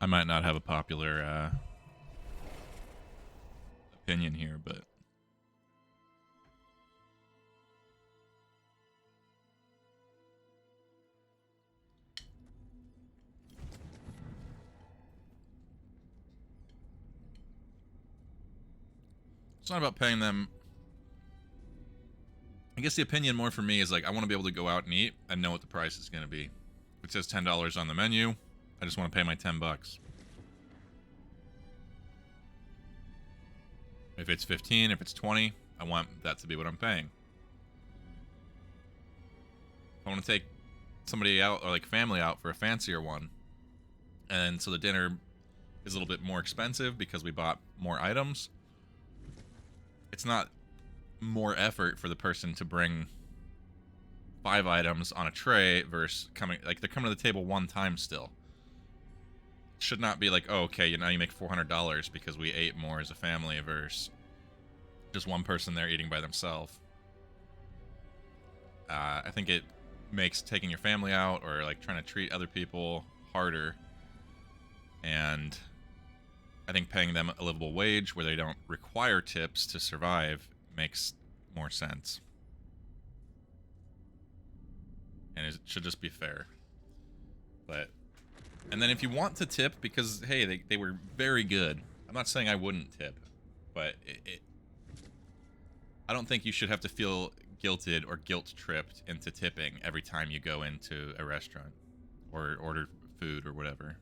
I might not have a popular opinion here, but it's not about paying them. I guess the opinion more for me is like, I want to be able to go out and eat and know what the price is going to be. If it says $10 on the menu, I just want to pay my $10. If it's 15, if it's 20, I want that to be what I'm paying. If I want to take somebody out, or like family out for a fancier one, and so the dinner is a little bit more expensive because we bought more items, it's not more effort for the person to bring 5 items on a tray versus coming, like, they're coming to the table one time still. should not be like, oh, okay, now you make $400 because we ate more as a family versus just one person there eating by themselves. I think it makes taking your family out or like trying to treat other people harder. And I think paying them a livable wage where they don't require tips to survive makes more sense. And it should just be fair. But, and then if you want to tip, because, hey, they were very good. I'm not saying I wouldn't tip, but I don't think you should have to feel guilted or guilt-tripped into tipping every time you go into a restaurant or order food or whatever.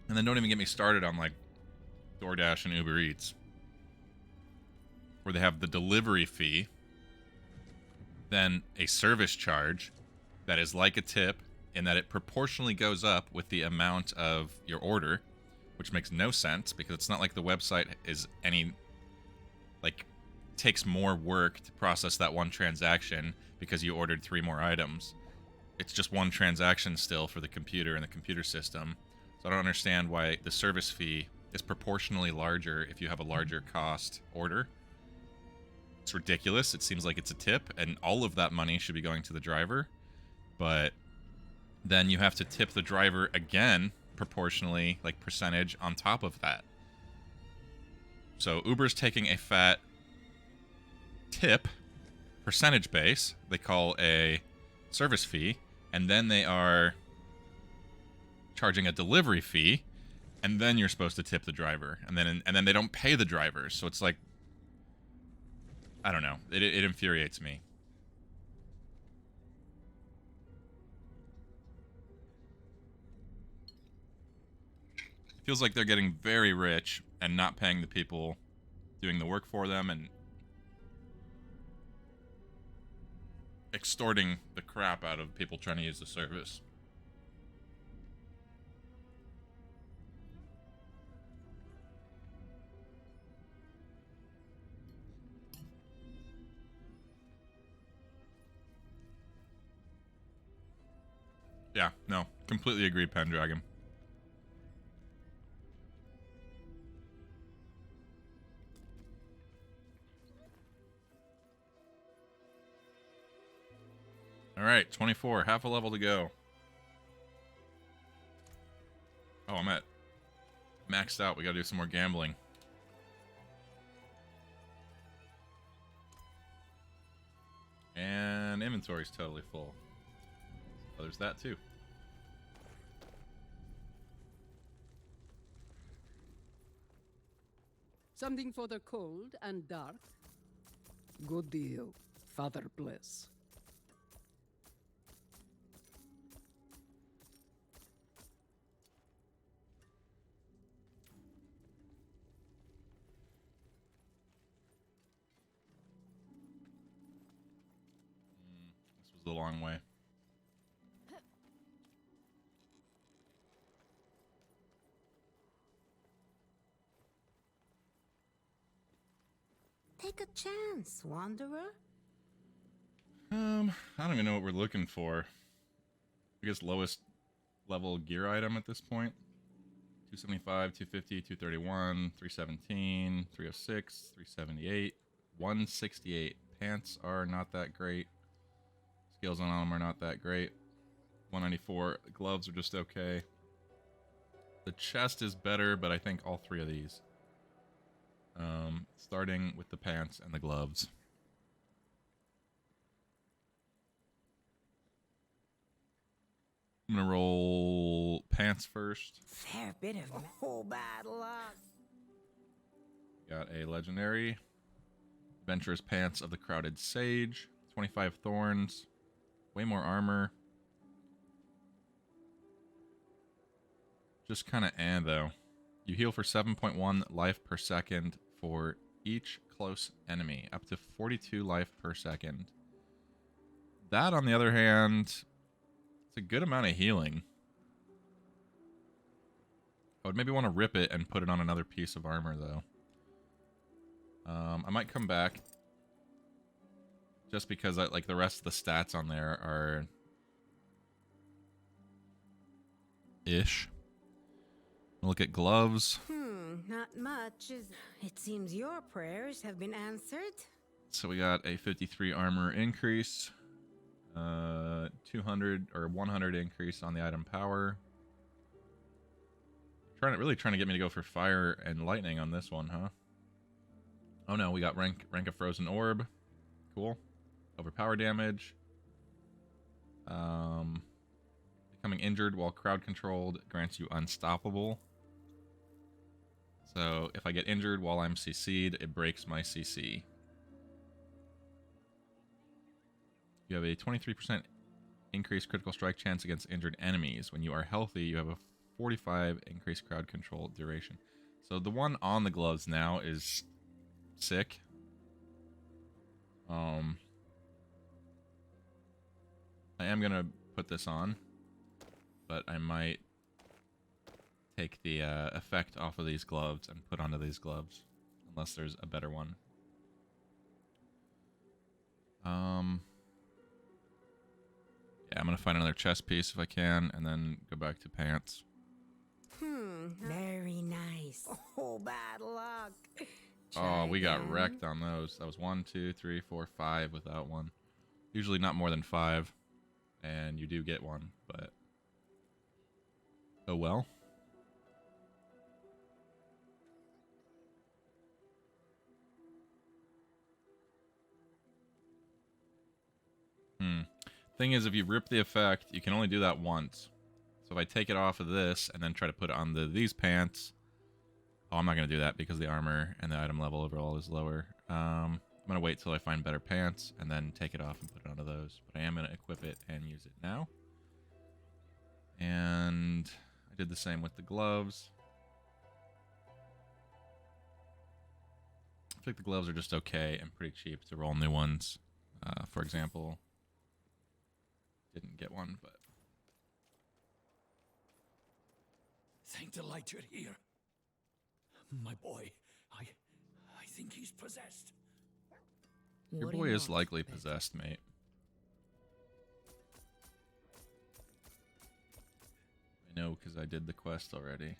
And then don't even get me started on, like, DoorDash and Uber Eats, where they have the delivery fee, then a service charge that is like a tip in that it proportionally goes up with the amount of your order, which makes no sense because it's not like the website is any, like, takes more work to process that one transaction because you ordered 3 more items. It's just one transaction still for the computer and the computer system. So I don't understand why the service fee is proportionally larger if you have a larger cost order. It's ridiculous. It seems like it's a tip, and all of that money should be going to the driver. But then you have to tip the driver again, proportionally, like percentage on top of that. So Uber's taking a fat tip, percentage base, they call a service fee, and then they are charging a delivery fee, and then you're supposed to tip the driver, and then they don't pay the drivers. So it's like, I don't know. It infuriates me. It feels like they're getting very rich and not paying the people doing the work for them and extorting the crap out of people trying to use the service. Yeah, no, completely agree, Pendragon. Alright, 24, half a level to go. Oh, I'm at maxed out. We gotta do some more gambling. And inventory's totally full. Oh, there's that too. Something for the cold and dark? Good deal. Father bless. This was the long way. Take a chance, Wanderer. I don't even know what we're looking for. I guess lowest level gear item at this point. 275, 250, 231, 317, 306, 378, 168. Pants are not that great. Scales on them are not that great. 194. The gloves are just okay. The chest is better, but I think all 3 of these. Starting with the pants and the gloves. I'm gonna roll pants first. Fair bit of bad luck. Got a legendary. Adventurous Pants of the Crowded Sage. 25 thorns. Way more armor. Just kind of though. You heal for 7.1 life per second for each close enemy. Up to 42 life per second. That, on the other hand, it's a good amount of healing. I would maybe want to rip it and put it on another piece of armor, though. I might come back just because like the rest of the stats on there are ish. Look at gloves. Not much. It seems your prayers have been answered. So we got a 53 armor increase, 200 or 100 increase on the item power. Really trying to get me to go for fire and lightning on this one, huh? Oh no, we got rank of frozen orb. Cool. Overpower damage. Becoming injured while crowd controlled grants you unstoppable. So if I get injured while I'm CC'd, it breaks my CC. You have a 23% increased critical strike chance against injured enemies. When you are healthy, you have a 45 increased crowd control duration. So the one on the gloves now is sick. I am going to put this on, but I might take the effect off of these gloves and put onto these gloves, unless there's a better one. Yeah, I'm going to find another chest piece if I can, and then go back to pants. Very nice. Oh, bad luck. Oh, we got wrecked on those. That was 1, 2, 3, 4, 5 without one. Usually not more than 5, and you do get one, but oh well. Thing is, if you rip the effect, you can only do that once. So if I take it off of this and then try to put it on these pants, oh, I'm not going to do that because the armor and the item level overall is lower. I'm going to wait till I find better pants and then take it off and put it onto those. But I am going to equip it and use it now. And I did the same with the gloves. I think the gloves are just okay and pretty cheap to roll new ones. For example, didn't get one, but... Thank the light you're here. My boy, I think he's possessed. Your boy is likely possessed, mate. I know, because I did the quest already.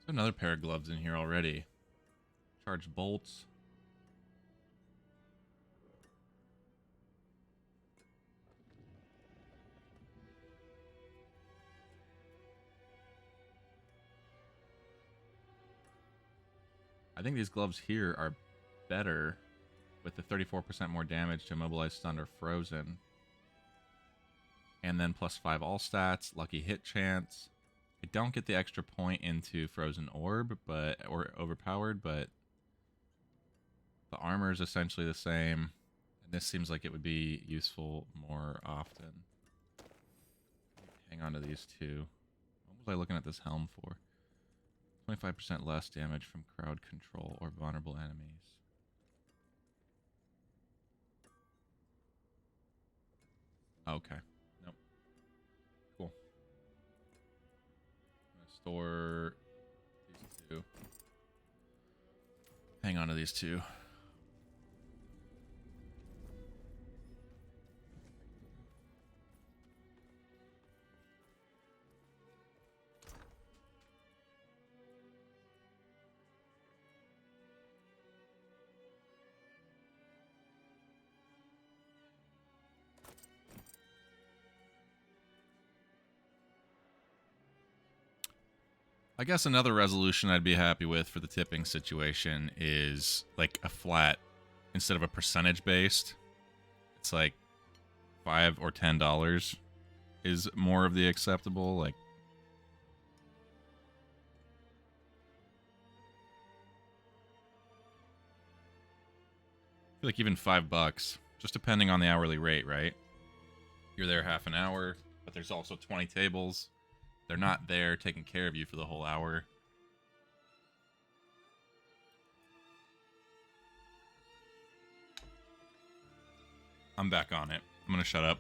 Another pair of gloves in here already. Charged bolts. I think these gloves here are better with the 34% more damage to immobilize, stunned, or frozen. And then +5 all stats, lucky hit chance. I don't get the extra point into Frozen Orb, or Overpowered, but the armor is essentially the same. And this seems like it would be useful more often. Hang on to these two. What was I looking at this helm for? 25% less damage from crowd control or vulnerable enemies. Okay. Nope. Cool. I'm gonna store these two. Hang on to these two. I guess another resolution I'd be happy with for the tipping situation is like a flat instead of a percentage based. It's like $5 or $10 is more of the acceptable. Like feel like even $5, just depending on the hourly rate, right? You're there half an hour, but there's also 20 tables. They're not there taking care of you for the whole hour. I'm back on it. I'm gonna shut up.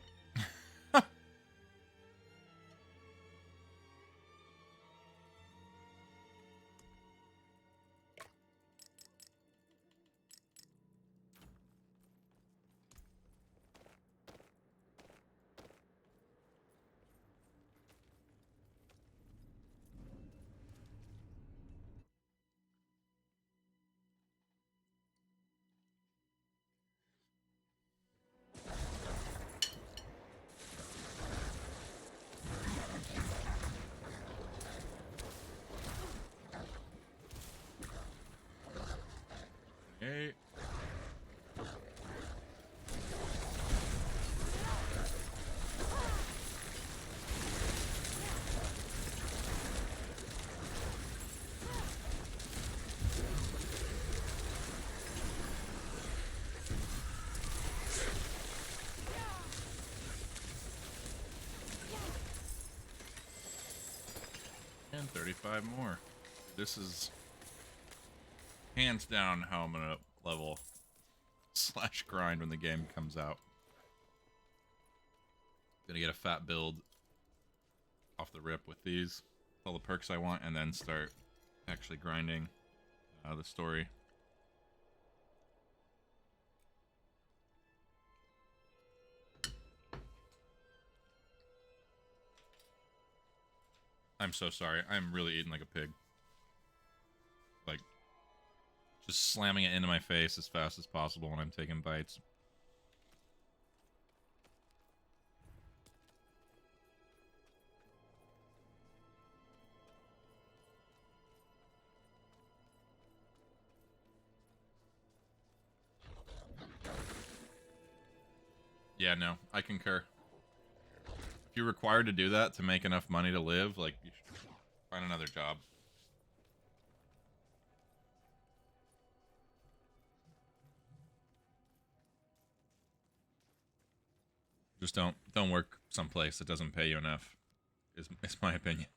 Hey. And 35 more. This is hands down how I'm gonna level / grind when the game comes out. Gonna get a fat build off the rip with these, all the perks I want, and then start actually grinding the story. I'm so sorry. I'm really eating like a pig. Like, just slamming it into my face as fast as possible when I'm taking bites. Yeah, no, I concur. If you're required to do that to make enough money to live, like, you should find another job. Just don't work someplace that doesn't pay you enough. Is my opinion.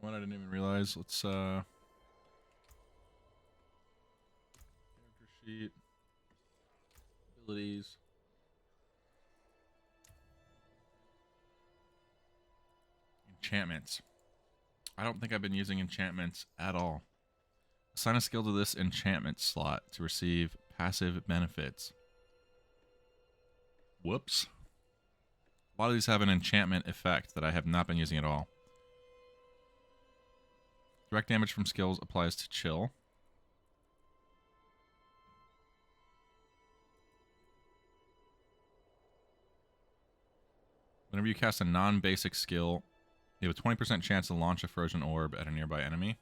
What I didn't even realize. Let's character sheet, abilities, enchantments. I don't think I've been using enchantments at all. Assign a skill to this enchantment slot to receive passive benefits. Whoops. A lot of these have an enchantment effect that I have not been using at all. Direct damage from skills applies to chill. Whenever you cast a non-basic skill, you have a 20% chance to launch a frozen orb at a nearby enemy.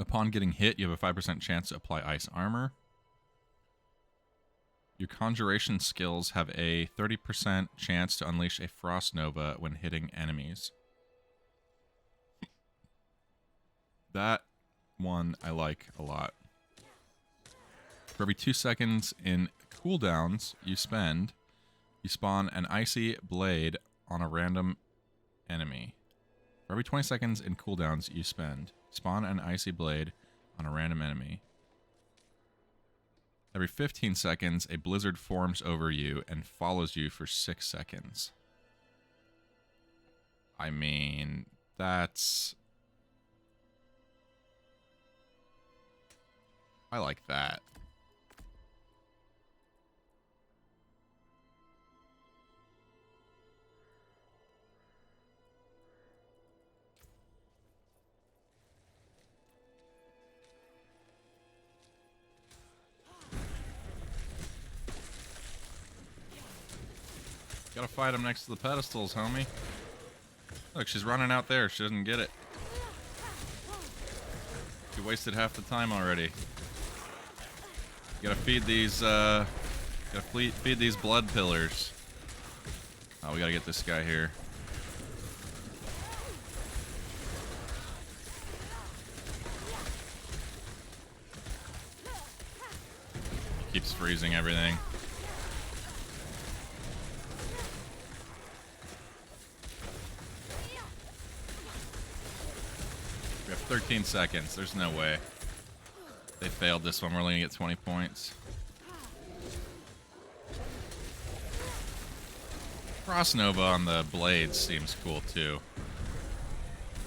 Upon getting hit, you have a 5% chance to apply ice armor. Your conjuration skills have a 30% chance to unleash a frost nova when hitting enemies. That one I like a lot. For every 2 seconds in cooldowns you spend, you spawn an icy blade on a random enemy. For every 20 seconds in cooldowns you spend, spawn an icy blade on a random enemy. Every 15 seconds, a blizzard forms over you and follows you for 6 seconds. I mean, that's... I like that. Gotta fight him next to the pedestals, homie. Look, she's running out there. She doesn't get it. She wasted half the time already. Gotta feed these, feed these blood pillars. Oh, we gotta get this guy here. Keeps freezing everything. We have 13 seconds. There's no way. They failed this one. We're only gonna get 20 points. Cross Nova on the blades seems cool too.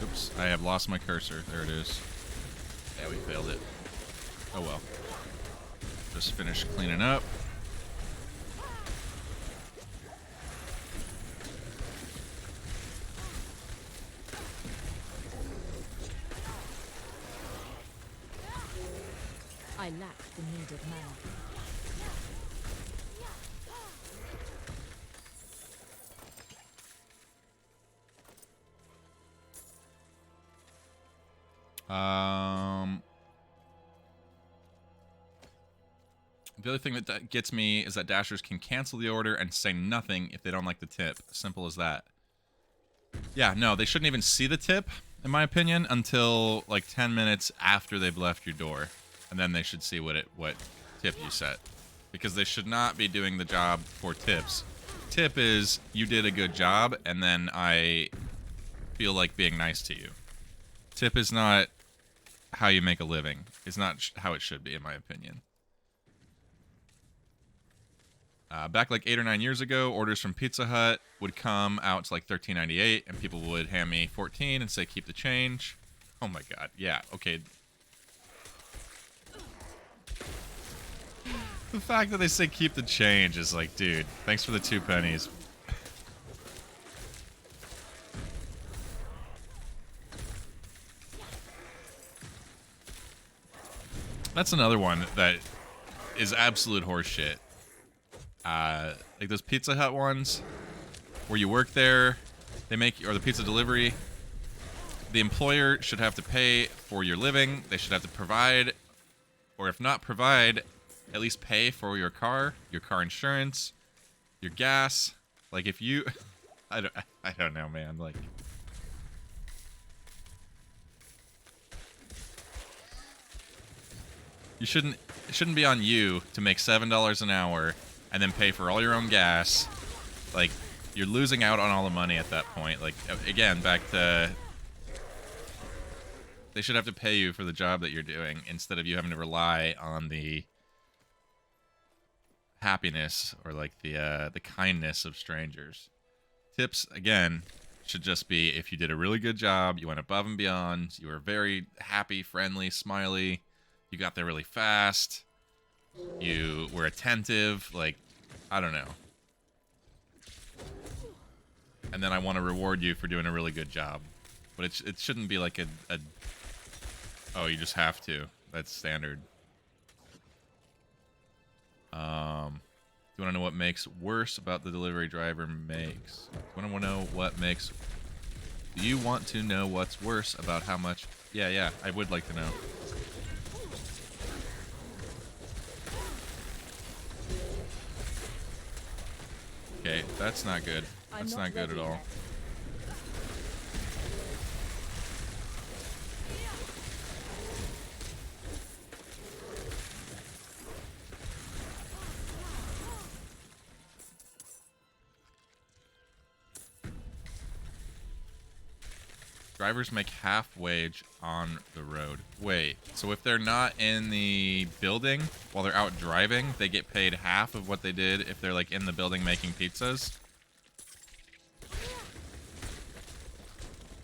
Oops, I have lost my cursor. There it is. Yeah, we failed it. Oh well. Just finished cleaning up. I lack the needed mana. The other thing that gets me is that dashers can cancel the order and say nothing if they don't like the tip. Simple as that. Yeah, no, they shouldn't even see the tip, in my opinion, until like 10 minutes after they've left your door. And then they should see what tip you set. Because they should not be doing the job for tips. Tip is, you did a good job, and then I feel like being nice to you. Tip is not how you make a living. It's not how it should be, in my opinion. Back like 8 or 9 years ago, orders from Pizza Hut would come out to like $13.98, and people would hand me 14 and say, keep the change. Oh my god, yeah, okay. The fact that they say keep the change is like, dude, thanks for the 2 pennies. That's another one that is absolute horseshit. Like those Pizza Hut ones, where you work there, they make, or the pizza delivery, the employer should have to pay for your living. They should have to provide, or if not provide, at least pay for your car insurance, your gas. Like if you, I don't know, man. Like, it shouldn't be on you to make $7 an hour and then pay for all your own gas. Like, you're losing out on all the money at that point. Like, again, back to, they should have to pay you for the job that you're doing instead of you having to rely on the happiness or like the kindness of strangers. Tips, again, should just be if you did a really good job, you went above and beyond, you were very happy, friendly, smiley, you got there really fast, you were attentive, like, I don't know. And then I want to reward you for doing a really good job. But it shouldn't be like a oh, you just have to. That's standard. Do you want to know what makes worse about the delivery driver makes? Do you want to know what makes... Do you want to know what's worse about how much... Yeah, I would like to know. Okay, that's not good. That's not good at all. Drivers make half wage on the road. Wait, so if they're not in the building while they're out driving, they get paid half of what they did if they're like in the building making pizzas?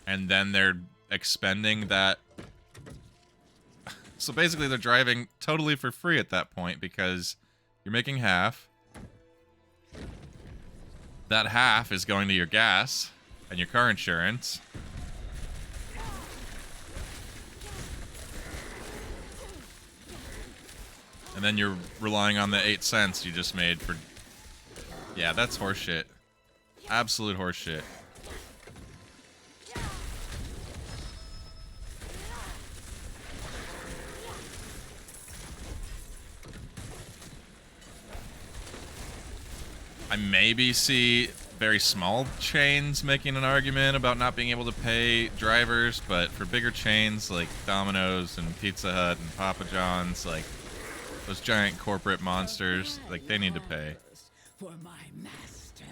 And then they're expending that. So basically they're driving totally for free at that point because you're making half. That half is going to your gas and your car insurance. And then you're relying on the 8 cents you just made for... Yeah, that's horseshit. Absolute horseshit. I maybe see very small chains making an argument about not being able to pay drivers, but for bigger chains like Domino's and Pizza Hut and Papa John's, like those giant corporate monsters, like they need to pay. For my master.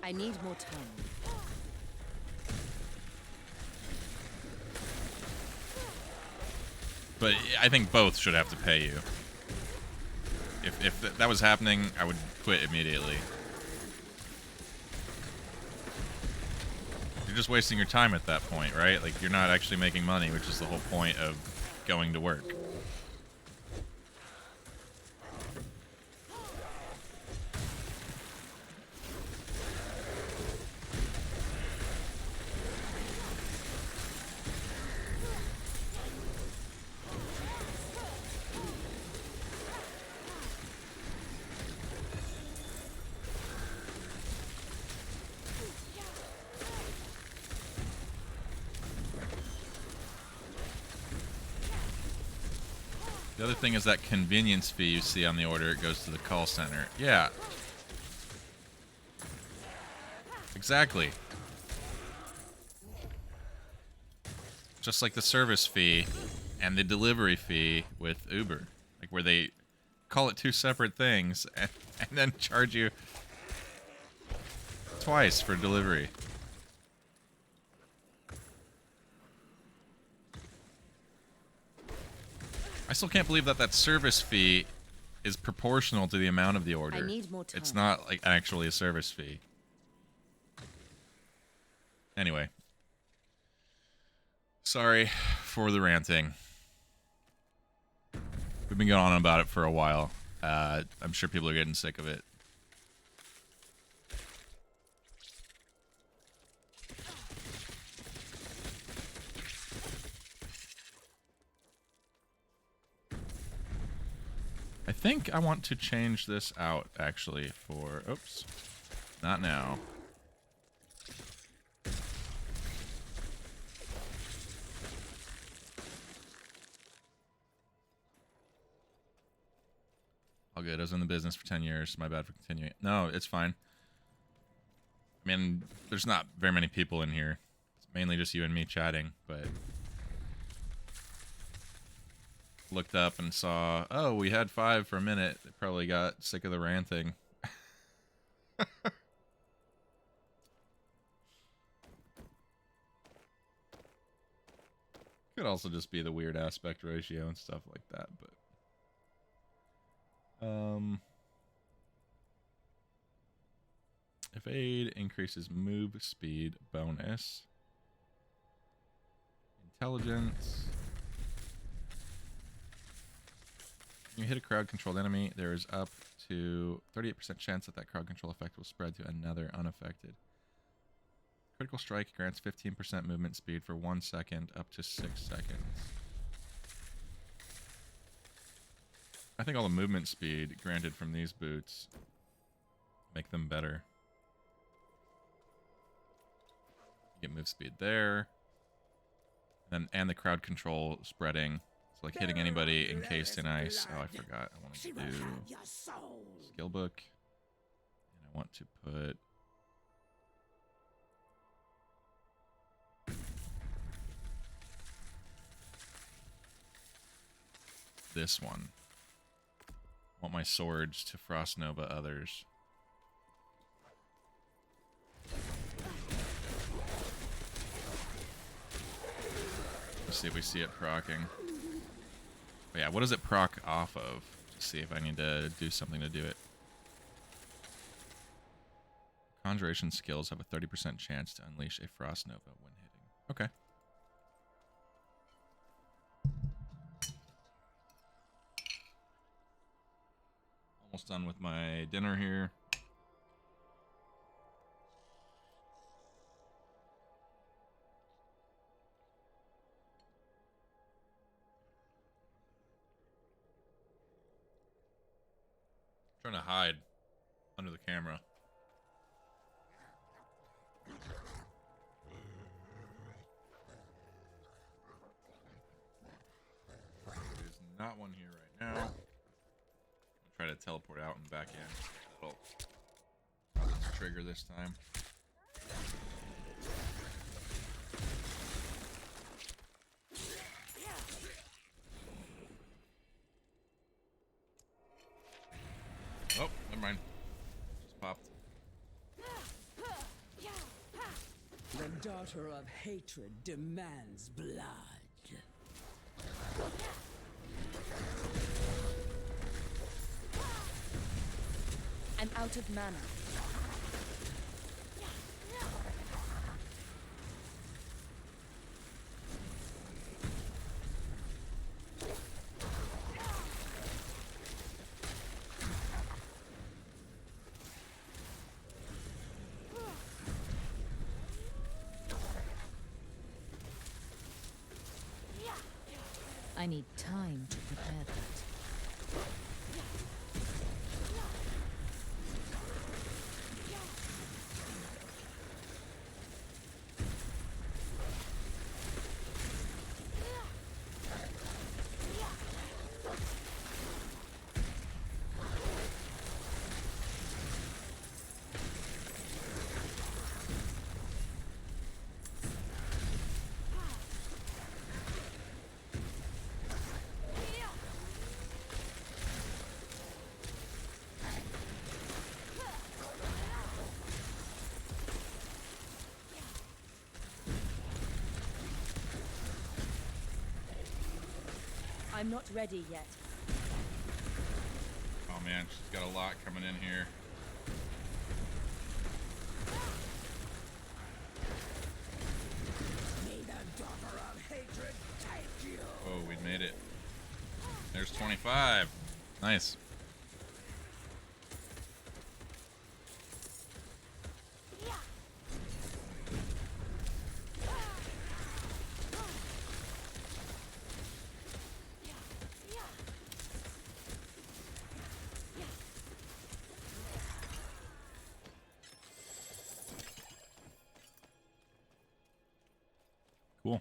I need more time. But I think both should have to pay you. If that was happening, I would quit immediately. You're just wasting your time at that point, right? Like, you're not actually making money, which is the whole point of going to work. The other thing is that convenience fee you see on the order, it goes to the call center. Yeah. Exactly. Just like the service fee and the delivery fee with Uber. Like where they call it two separate things and then charge you twice for delivery. I still can't believe that service fee is proportional to the amount of the order. I need more time. It's not like actually a service fee. Anyway. Sorry for the ranting. We've been going on about it for a while. I'm sure people are getting sick of it. I think I want to change this out, actually, for... Oops. Not now. All good. I was in the business for 10 years. My bad for continuing. No, it's fine. I mean, there's not very many people in here. It's mainly just you and me chatting, but... Looked up and saw, oh, we had 5 for a minute. They probably got sick of the ranting. Could also just be the weird aspect ratio and stuff like that, but... Evade increases move speed bonus. Intelligence. When you hit a crowd-controlled enemy, there is up to 38% chance that crowd control effect will spread to another unaffected. Critical strike grants 15% movement speed for 1 second, up to 6 seconds. I think all the movement speed granted from these boots make them better. You get move speed there. And the crowd control spreading. So like hitting anybody encased in ice. Oh, I forgot. I want to do skill book. And I want to put this one. I want my swords to Frost Nova others. see if we see it procking. But yeah, what does it proc off of? To see if I need to do something to do it. Conjuration skills have a 30% chance to unleash a Frost Nova when hitting. Okay. Almost done with my dinner here. Trying to hide under the camera. There's not one here right now. I'll try to teleport out and back in. That'll trigger this time. Oh, never mind. Just popped. The daughter of hatred demands blood. I'm out of mana. I need time to prepare that. I'm not ready yet. Oh man, she's got a lot coming in here. May the daughter of hatred take you. Oh, we made it. There's 25. Nice. Cool.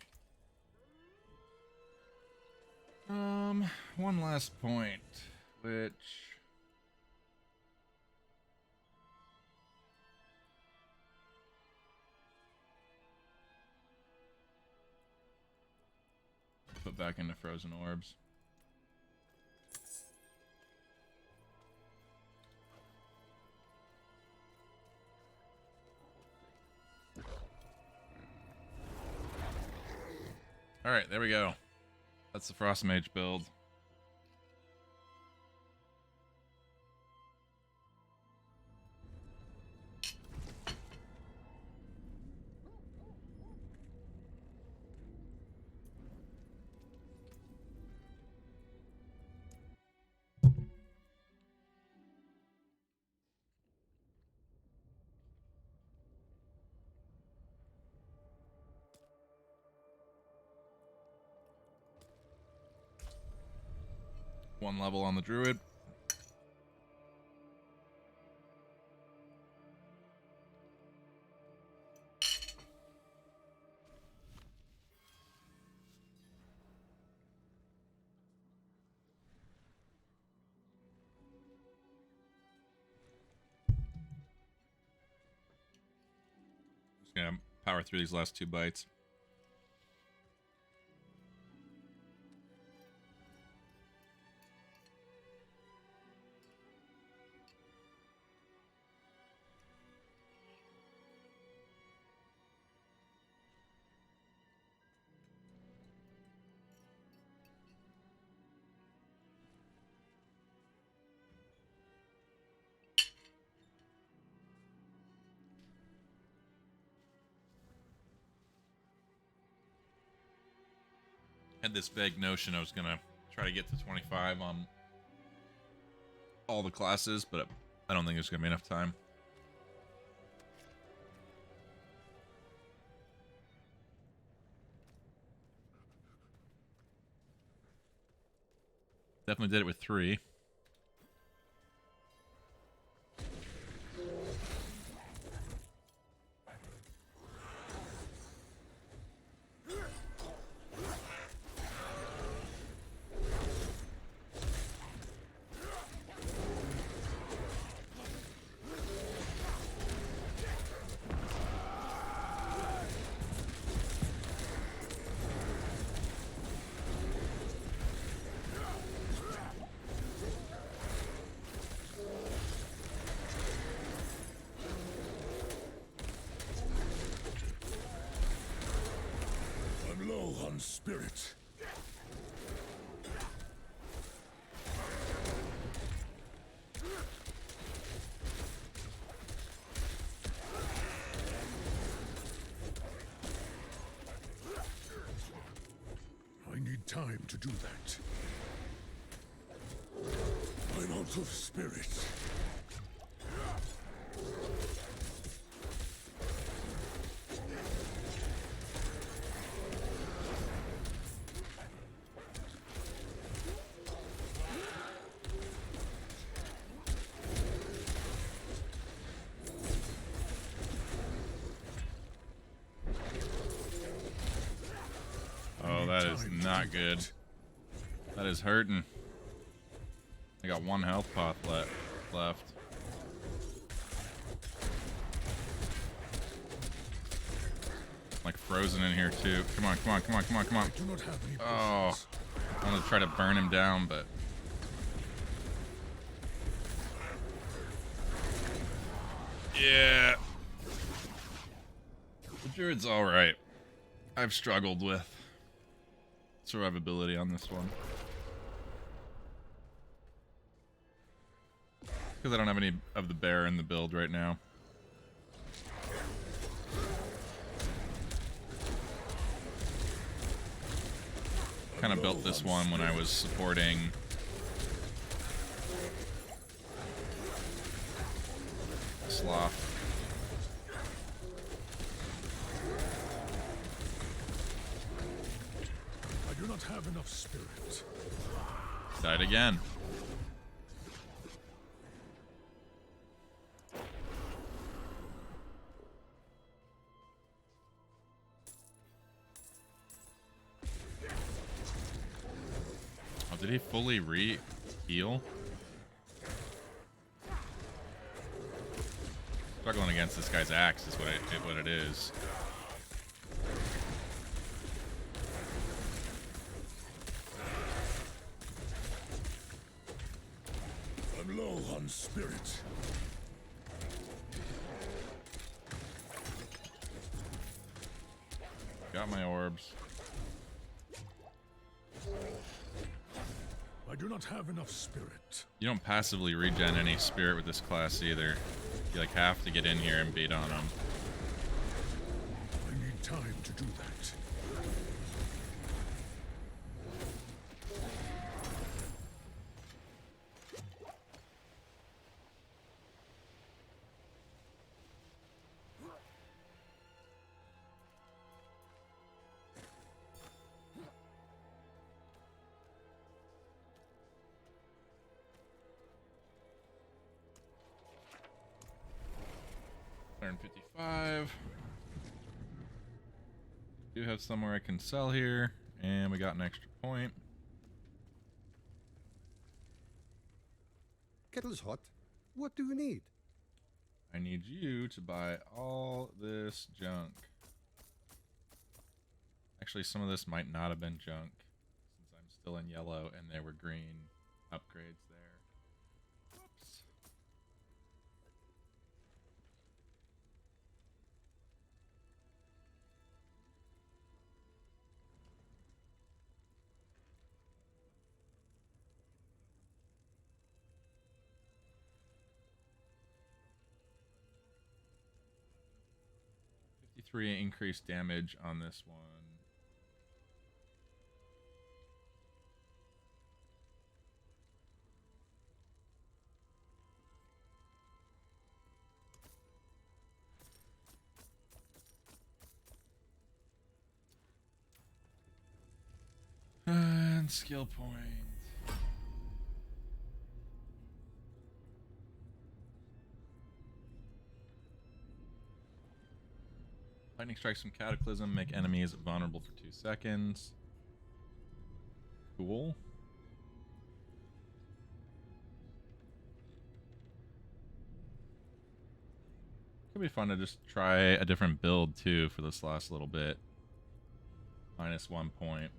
One last point, which put back into frozen orbs. All right, there we go. That's the Frost Mage build. One level on the druid. Just gonna power through these last 2 bites. Had this vague notion I was gonna try to get to 25 on all the classes, but I don't think there's gonna be enough time. Definitely did it with 3. I'm low on spirit. I need time to do that. I'm out of spirit. Oh, that is not good. That is hurting. I got 1 health pot left. Like frozen in here too. Come on, come on, come on, come on, come on. Oh, I wanted to try to burn him down, but yeah. The druid's alright. I've struggled with survivability on this one. Because I don't have any of the bear in the build right now. Kind of built this one when I was supporting Sloth. I do not have enough spirit. Died again. Oh, did he fully re-heal? Struggling against this guy's axe is what it is. I'm low on spirit. Got my orbs. I do not have enough spirit. You don't passively regen any spirit with this class either. You like have to get in here and beat on them. I need time to do that. $155. Do have somewhere I can sell here, and we got an extra point. Kettle's hot. What do you need? I need you to buy all this junk. Actually, some of this might not have been junk, since I'm still in yellow and there were green upgrades there. Whoops. Increased damage on this one. And skill point. Lightning strikes from Cataclysm make enemies vulnerable for 2 seconds. Cool. Could be fun to just try a different build too for this last little bit. -1 point.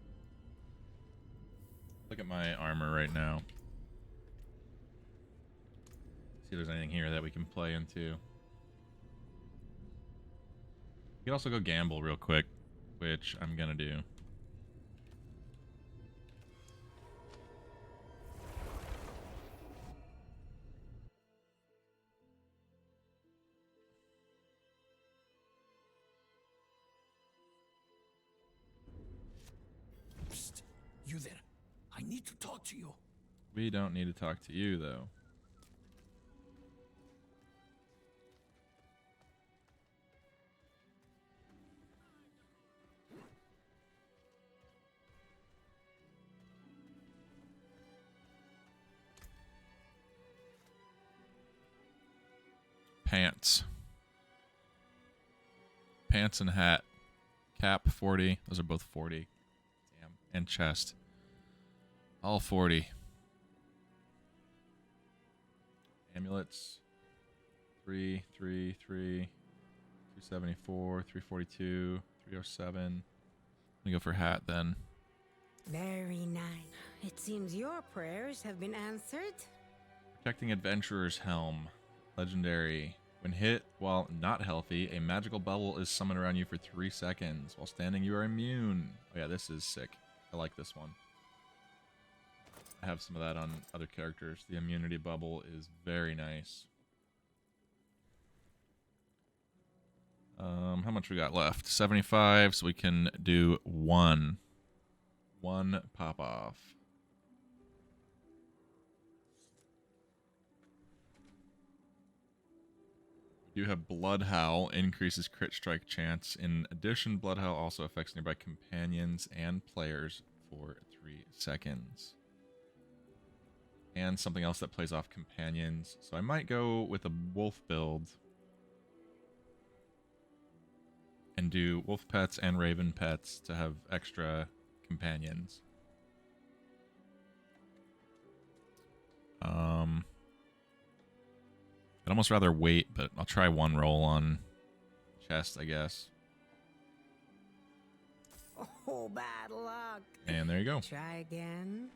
Look at my armor right now. See if there's anything here that we can play into. You could also go gamble real quick, which I'm gonna do. Psst, you there. I need to talk to you. We don't need to talk to you, though. Pants. Pants and hat. Cap 40. Those are both 40. Damn. And chest. All 40. Amulets. 3, 3, 3. 274, 342, 307. I'm gonna go for hat then. Very nice. It seems your prayers have been answered. Protecting Adventurer's Helm. Legendary. When hit while not healthy, a magical bubble is summoned around you for 3 seconds. While standing, you are immune. Oh yeah, this is sick. I like this one. I have some of that on other characters. The immunity bubble is very nice. How much we got left? 75, so we can do one. One pop-off. We do have Blood Howl, increases crit strike chance. In addition, Blood Howl also affects nearby companions and players for 3 seconds. And something else that plays off companions. So I might go with a wolf build. And do wolf pets and raven pets to have extra companions. I'd almost rather wait, but I'll try one roll on chest, I guess. Oh, bad luck. And there you go. Try again.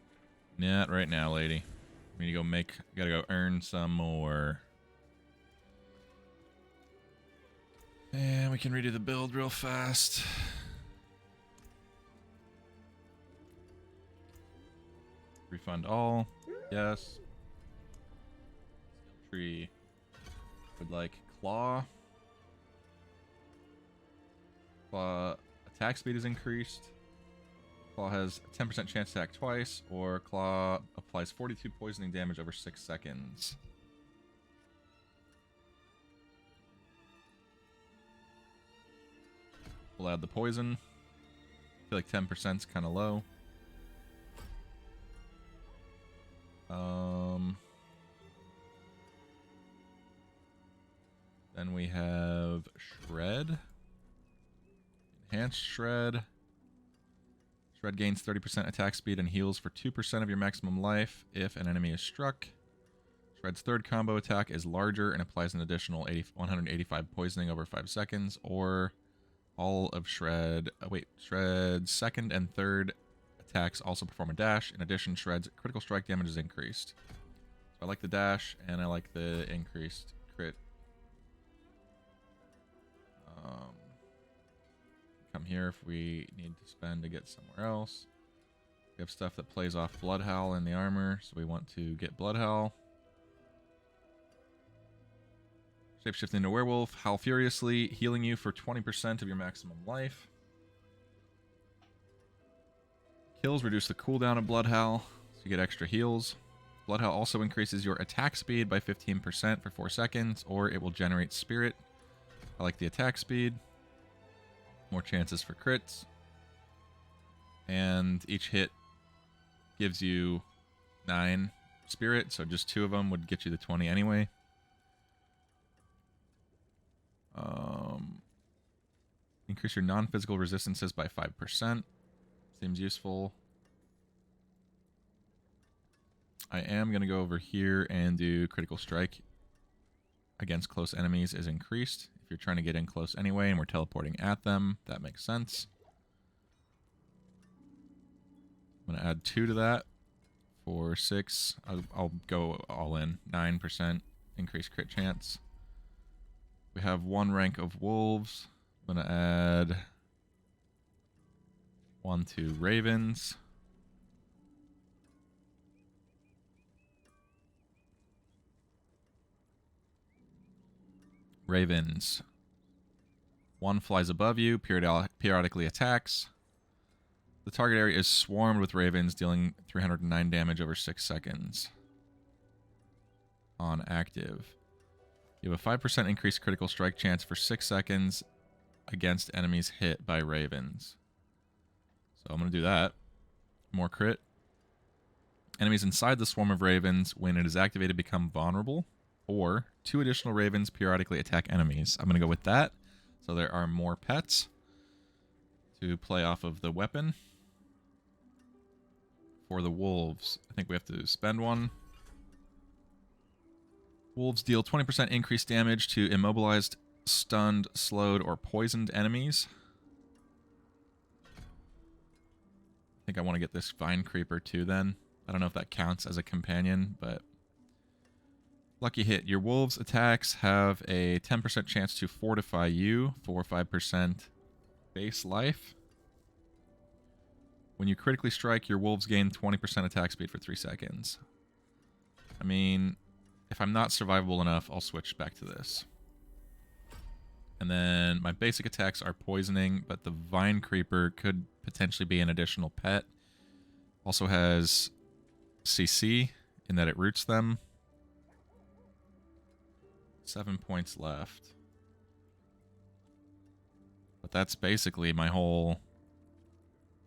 Not right now, lady. We need to go gotta go earn some more. And we can redo the build real fast. Refund all. Yes. Skill tree. Would like claw. Claw attack speed is increased. Claw has a 10% chance to attack twice, or Claw applies 42 poisoning damage over 6 seconds. We'll add the poison. I feel like 10% is kind of low. Then we have Shred. Enhanced Shred. Shred gains 30% attack speed and heals for 2% of your maximum life if an enemy is struck. Shred's third combo attack is larger and applies an additional 185 poisoning over 5 seconds, or all of Shred's second and third attacks also perform a dash. In addition, Shred's critical strike damage is increased. So I like the dash, and I like the increased crit. Come here if we need to spend to get somewhere else. We have stuff that plays off Blood Howl in the armor, so we want to get Blood Howl. Shapeshift into Werewolf, howl furiously, healing you for 20% of your maximum life. Kills reduce the cooldown of Blood Howl, so you get extra heals. Blood Howl also increases your attack speed by 15% for 4 seconds, or it will generate Spirit. I like the attack speed. More chances for crits. And each hit gives you 9 spirit, so just 2 of them would get you the 20 anyway. Increase your non-physical resistances by 5%. Seems useful. I am going to go over here and do critical strike against close enemies is increased. If you're trying to get in close anyway and we're teleporting at them, that makes sense. I'm going to add 2 to that for 6. I'll go all in. 9% increased crit chance. We have 1 rank of wolves. I'm going to add 1 to ravens. Ravens. 1 flies above you, periodically attacks. The target area is swarmed with ravens, dealing 309 damage over 6 seconds. On active. You have a 5% increased critical strike chance for 6 seconds against enemies hit by ravens. So I'm going to do that. More crit. Enemies inside the swarm of ravens, when it is activated, become vulnerable. Or 2 additional ravens periodically attack enemies. I'm going to go with that. So there are more pets to play off of the weapon. For the wolves, I think we have to spend 1. Wolves deal 20% increased damage to immobilized, stunned, slowed, or poisoned enemies. I think I want to get this Vine Creeper too then. I don't know if that counts as a companion, but... Lucky hit. Your wolves' attacks have a 10% chance to fortify you for 5% base life. When you critically strike, your wolves gain 20% attack speed for 3 seconds. I mean, if I'm not survivable enough, I'll switch back to this. And then my basic attacks are poisoning, but the Vine Creeper could potentially be an additional pet. Also has CC in that it roots them. 7 points left. But that's basically my whole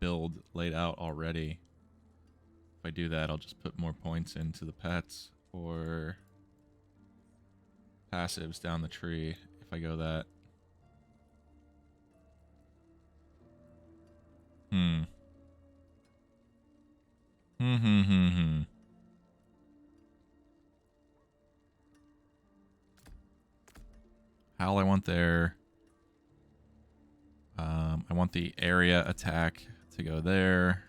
build laid out already. If I do that, I'll just put more points into the pets or passives down the tree if I go that. Howl I want there. I want the area attack to go there.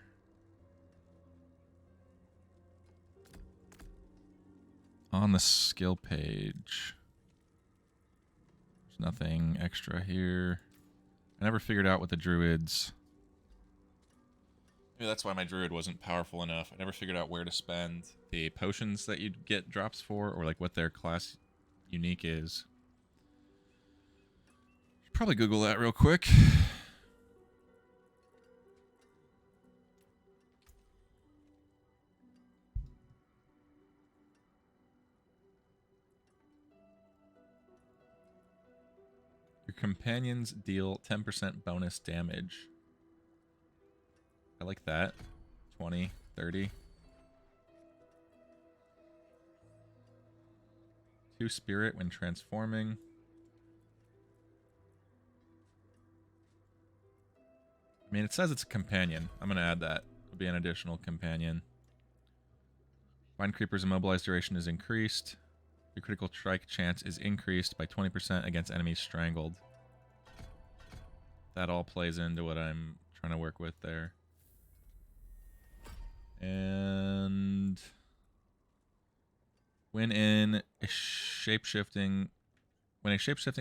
On the skill page, there's nothing extra here. I never figured out what the druids... Maybe that's why my druid wasn't powerful enough. I never figured out where to spend the potions that you'd get drops for, or like what their class unique is. Should probably Google that real quick. Your companions deal 10% bonus damage. I like that. 20, 30. 2 spirit when transforming. I mean, it says it's a companion. I'm going to add that. It'll be an additional companion. Vine Creeper's immobilized duration is increased. Your critical strike chance is increased by 20% against enemies strangled. That all plays into what I'm trying to work with there. And when a shape-shifting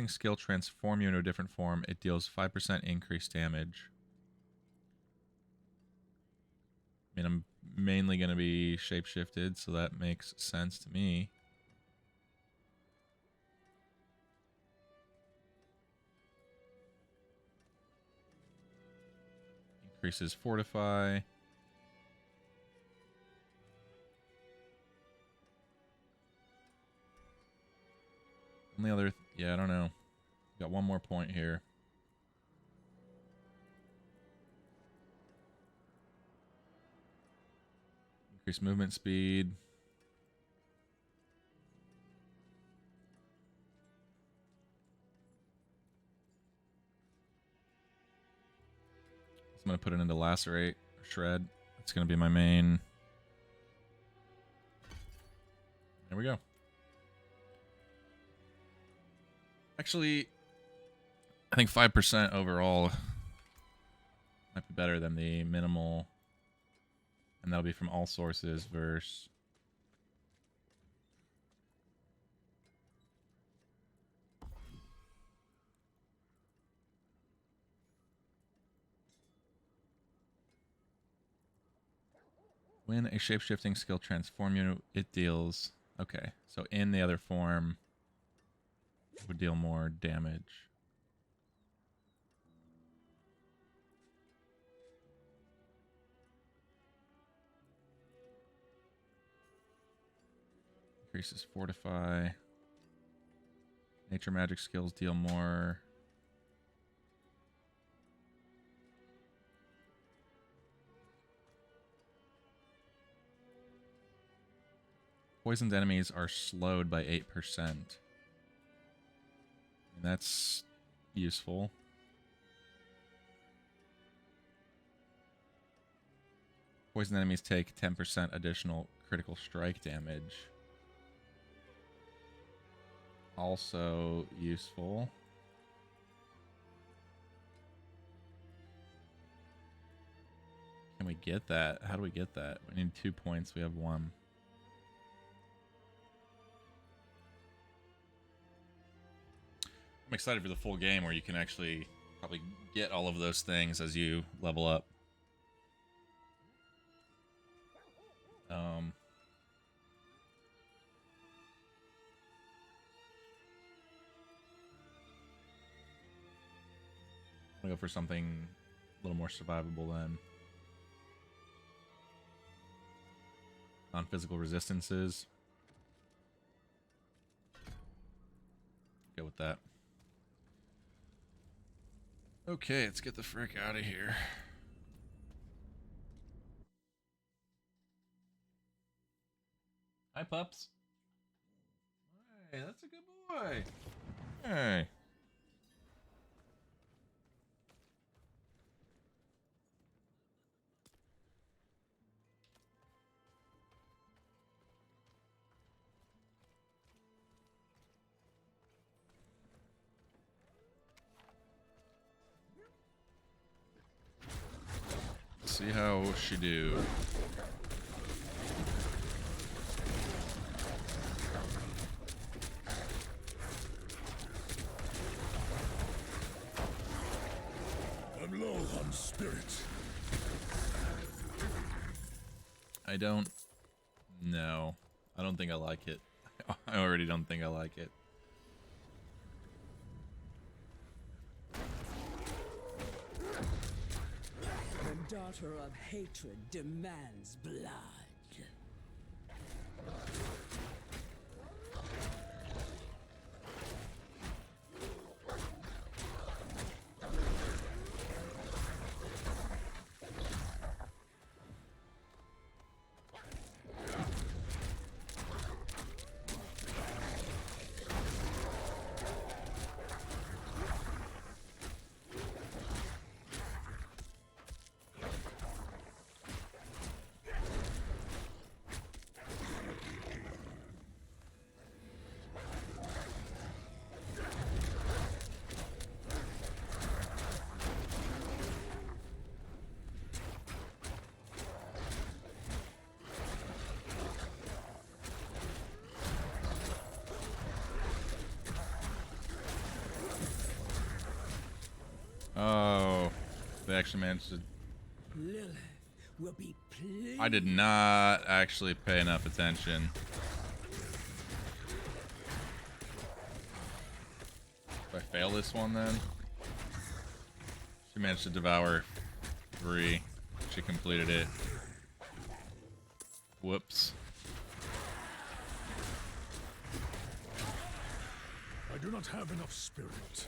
skill transforms you into a different form, it deals 5% increased damage. I mean, I'm mainly going to be shape-shifted, so that makes sense to me. Increases fortify. Only other... yeah, I don't know. Got one more point here. Increase movement speed. I'm going to put it into Lacerate or Shred. It's going to be my main. There we go. Actually, I think 5% overall might be better than the minimal. And that'll be from all sources versus... When a shape-shifting skill transform unit, it deals... Okay, so in the other form, it would deal more damage. Increases Fortify. Nature magic skills deal more. Poisoned enemies are slowed by 8%. And that's useful. Poisoned enemies take 10% additional critical strike damage. Also useful. Can we get that? How do we get that? We need 2 points. We have 1. I'm excited for the full game where you can actually probably get all of those things as you level up. I'm gonna go for something a little more survivable then. Non-physical resistances. Go with that. Okay, let's get the frick out of here. Hi, pups. Hey, that's a good boy. Hey. See how she do. I'm low on spirit. I don't know. I don't think I like it. I already don't think I like it. The daughter of hatred demands blood. Oh, they actually managed to... Lilith will be pleased. I did not actually pay enough attention. If I fail this one then? She managed to devour 3. She completed it. Whoops. I do not have enough spirit.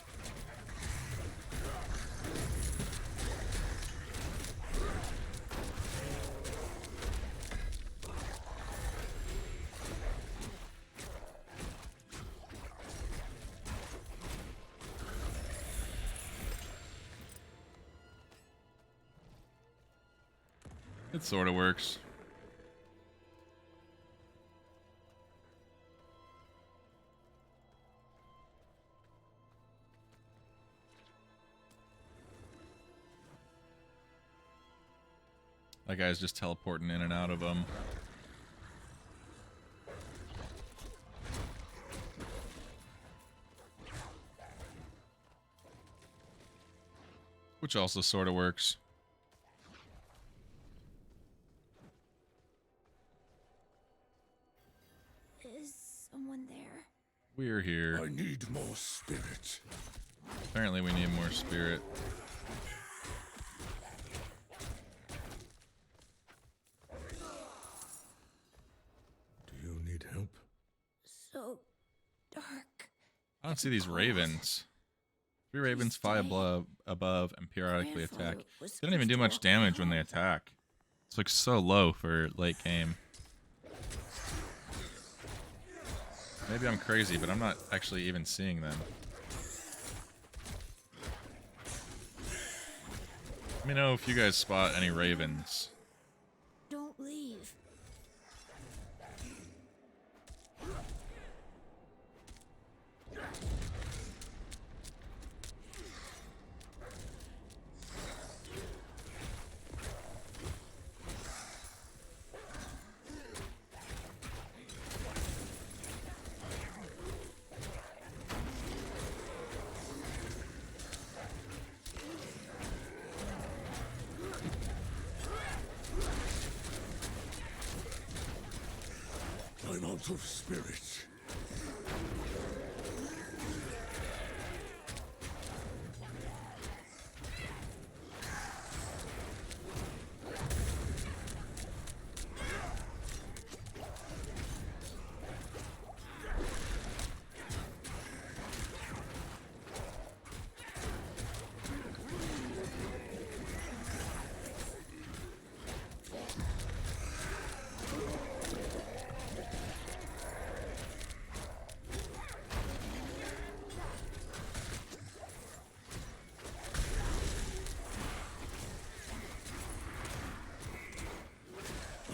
It sort of works. That guy's just teleporting in and out of them. Which also sort of works. Is someone there? We're here. I need more spirit. Apparently we need more spirit. Do you need help? So dark. I don't see these ravens. 3 ravens fly above and periodically attack. They don't even do much damage when they attack. It's like so low for late game. Maybe I'm crazy, but I'm not actually even seeing them. Let me know if you guys spot any ravens. Don't leave. I'm out of spirit.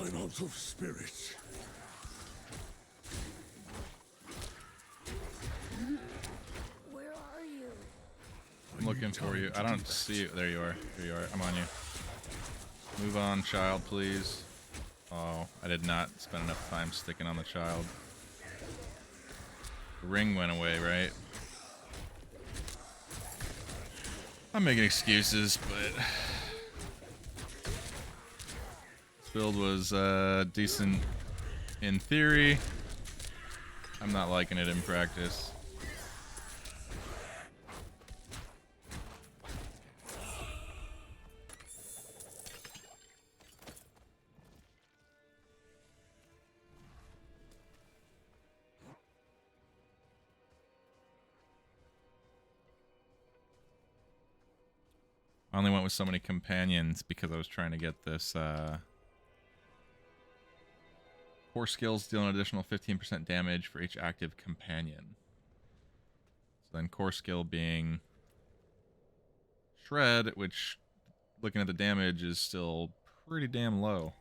I'm out of spirit. Where are you? I'm looking for you. I don't see you. There you are. There you are. I'm on you. Move on, child, please. Oh, I did not spend enough time sticking on the child. The ring went away, right? I'm making excuses, but this build was decent in theory. I'm not liking it in practice. I only went with so many companions because I was trying to get this core skills deal an additional 15% damage for each active companion. So then core skill being Shred, which looking at the damage is still pretty damn low.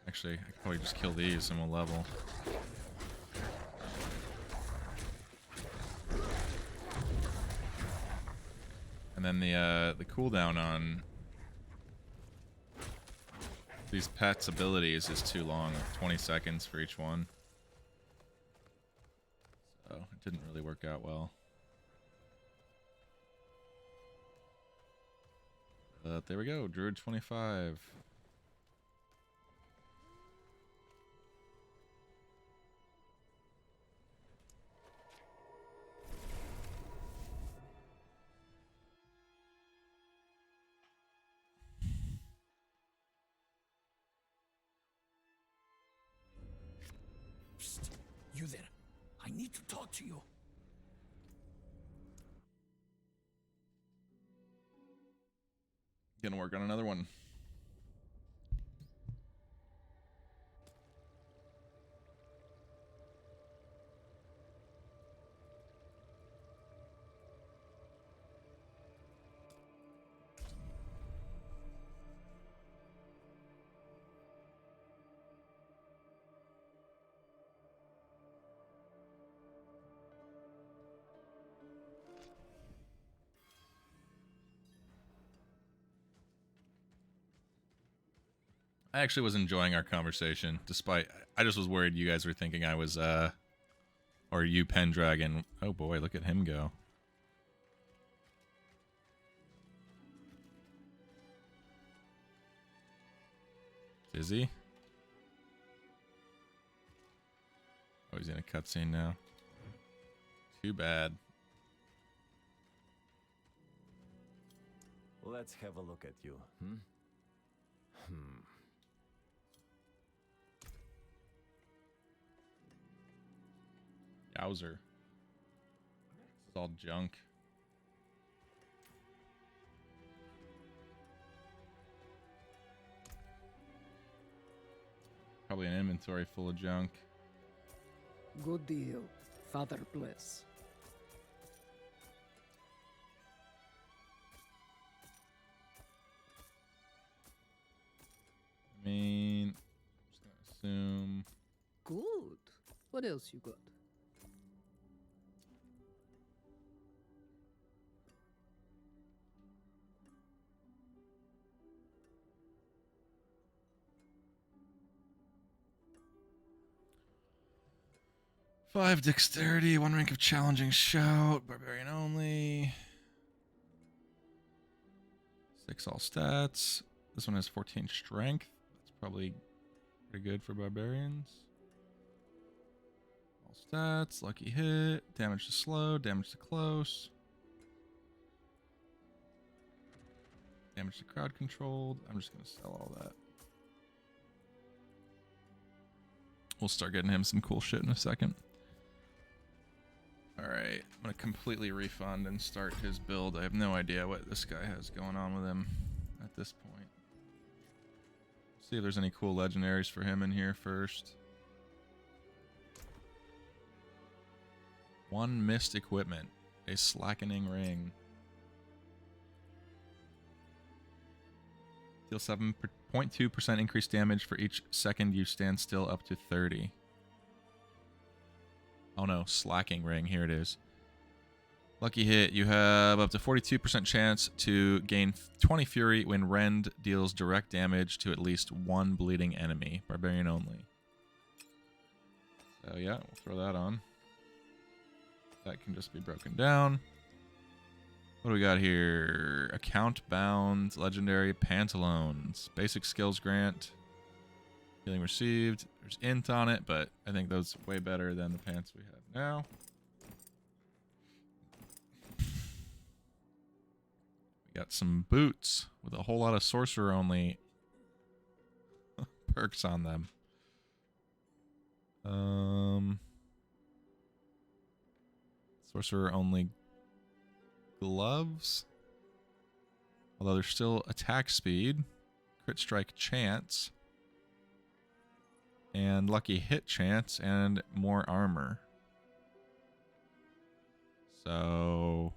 Actually, I could probably just kill these and we'll level. And then the cooldown on these pets' abilities is too long, like 20 seconds for each one. So it didn't really work out well. But there we go, Druid 25. Psst. You there. I need to talk to you. Gonna work on another one. I actually was enjoying our conversation, despite I just was worried you guys were thinking I was or you Pendragon. Oh boy, look at him go. Is he? Oh, he's in a cutscene now. Too bad. Let's have a look at you, hmm? Yowzer. It's all junk. Probably an inventory full of junk. Good deal, Father bless. I mean, just gonna assume. Good. What else you got? Five dexterity, 1 rank of challenging shout, barbarian only. 6 all stats. This one has 14 strength. That's probably pretty good for barbarians. All stats, lucky hit, damage to slow, damage to close. Damage to crowd controlled. I'm just going to sell all that. We'll start getting him some cool shit in a second. Alright, I'm going to completely refund and start his build. I have no idea what this guy has going on with him at this point. See if there's any cool legendaries for him in here first. 1 missed equipment. A slackening ring. Deal 7.2% increased damage for each second you stand still up to 30. Oh no, slacking ring. Here it is. Lucky hit. You have up to 42% chance to gain 20 fury when Rend deals direct damage to at least 1 bleeding enemy. Barbarian only. So yeah, we'll throw that on. That can just be broken down. What do we got here? Account bound, legendary pantaloons. Basic skills grant. Healing received. There's int on it, but I think those way better than the pants we have now. We got some boots with a whole lot of sorcerer only perks on them. Sorcerer only gloves. Although there's still attack speed, crit strike chance, and lucky hit chance, and more armor. So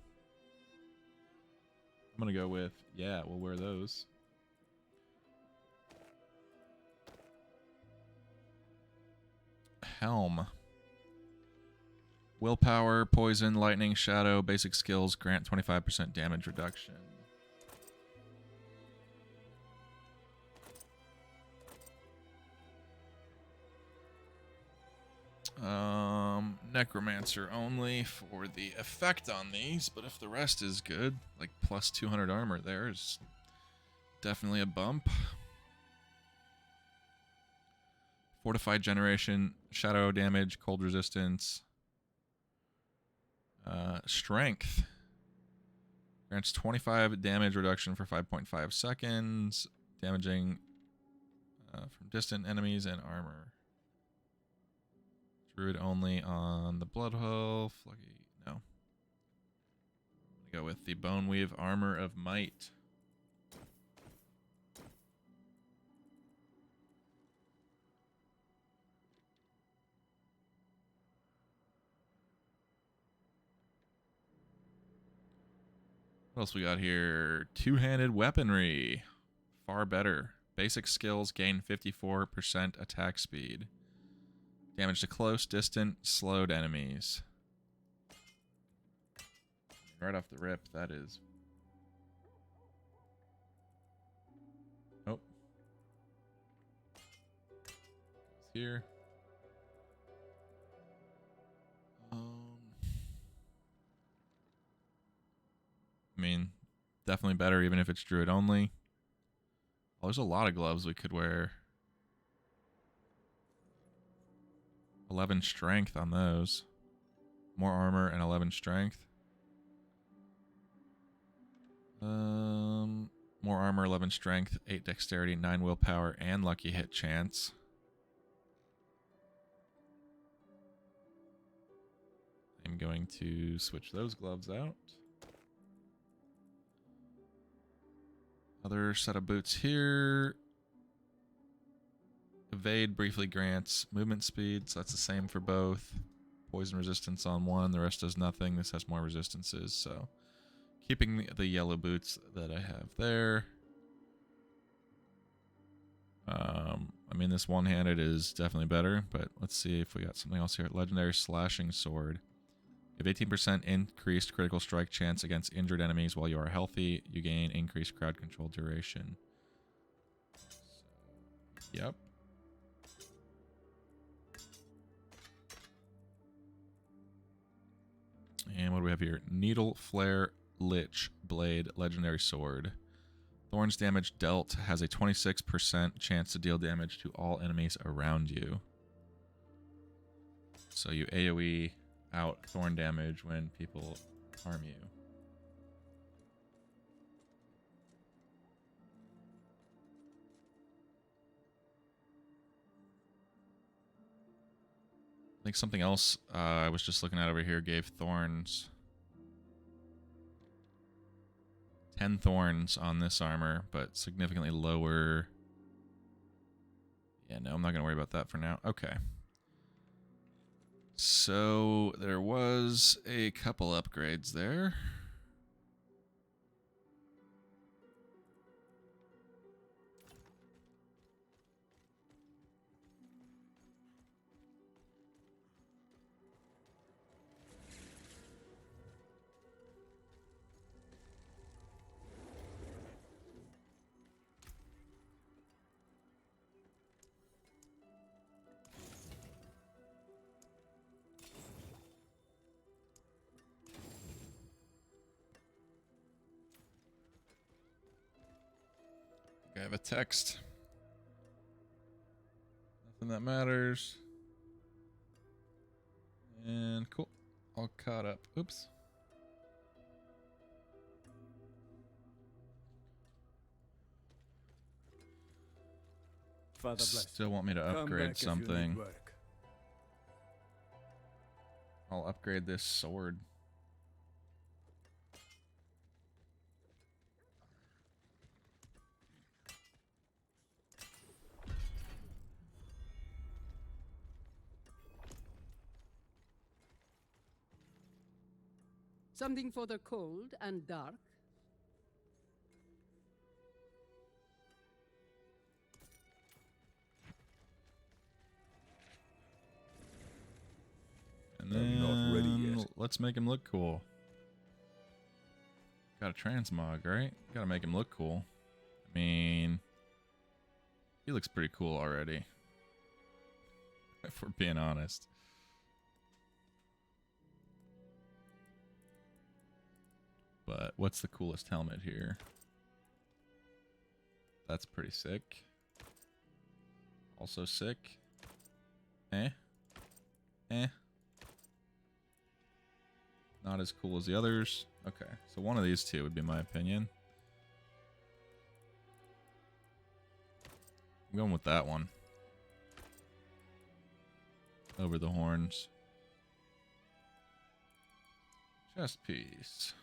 I'm gonna go with, yeah, we'll wear those. Helm. Willpower, poison, lightning, shadow, basic skills, grant 25% damage reduction. Necromancer only for the effect on these, but if the rest is good, like plus 200 armor there is definitely a bump. Fortified generation, shadow damage, cold resistance, strength. Grants 25 damage reduction for 5.5 seconds, damaging from distant enemies and armor. Druid only on the Blood Wolf. Lucky, no. I'm gonna go with the Boneweave Armor of Might. What else we got here? Two-handed weaponry. Far better. Basic skills gain 54% attack speed. Damage to close, distant, slowed enemies. Right off the rip, that is. Oh. here. I mean, definitely better even if it's druid only. Oh, there's a lot of gloves we could wear. 11 strength on those. More armor and 11 strength. More armor, 11 strength, 8 dexterity, 9 willpower, and lucky hit chance. I'm going to switch those gloves out. Other set of boots here. Evade briefly grants movement speed, so that's the same for both. Poison resistance on one, the rest does nothing. This has more resistances, so keeping the yellow boots that I have there. I mean, this one-handed is definitely better, but let's see if we got something else here. Legendary slashing sword. You have 18% increased critical strike chance against injured enemies while you are healthy. You gain increased crowd control duration. So, yep. And what do we have here? Needle Flare Lich Blade Legendary Sword. Thorns damage dealt has a 26% chance to deal damage to all enemies around you. So you AoE out thorn damage when people harm you. I think something else I was just looking at over here gave thorns. 10 thorns on this armor, but significantly lower. Yeah, no, I'm not going to worry about that for now. Okay. So there was a couple upgrades there. I have a text. Nothing that matters. And cool. All caught up. Oops. Father bless. Still want me to upgrade something. I'll upgrade this sword. Something for the cold and dark. And then not ready yet. Let's make him look cool. Got a transmog, right? Gotta make him look cool. I mean, he looks pretty cool already. If we're being honest. But what's the coolest helmet here? That's pretty sick. Also sick. Eh. Not as cool as the others. Okay, so one of these two would be my opinion. I'm going with that one. Over the horns. Chest piece.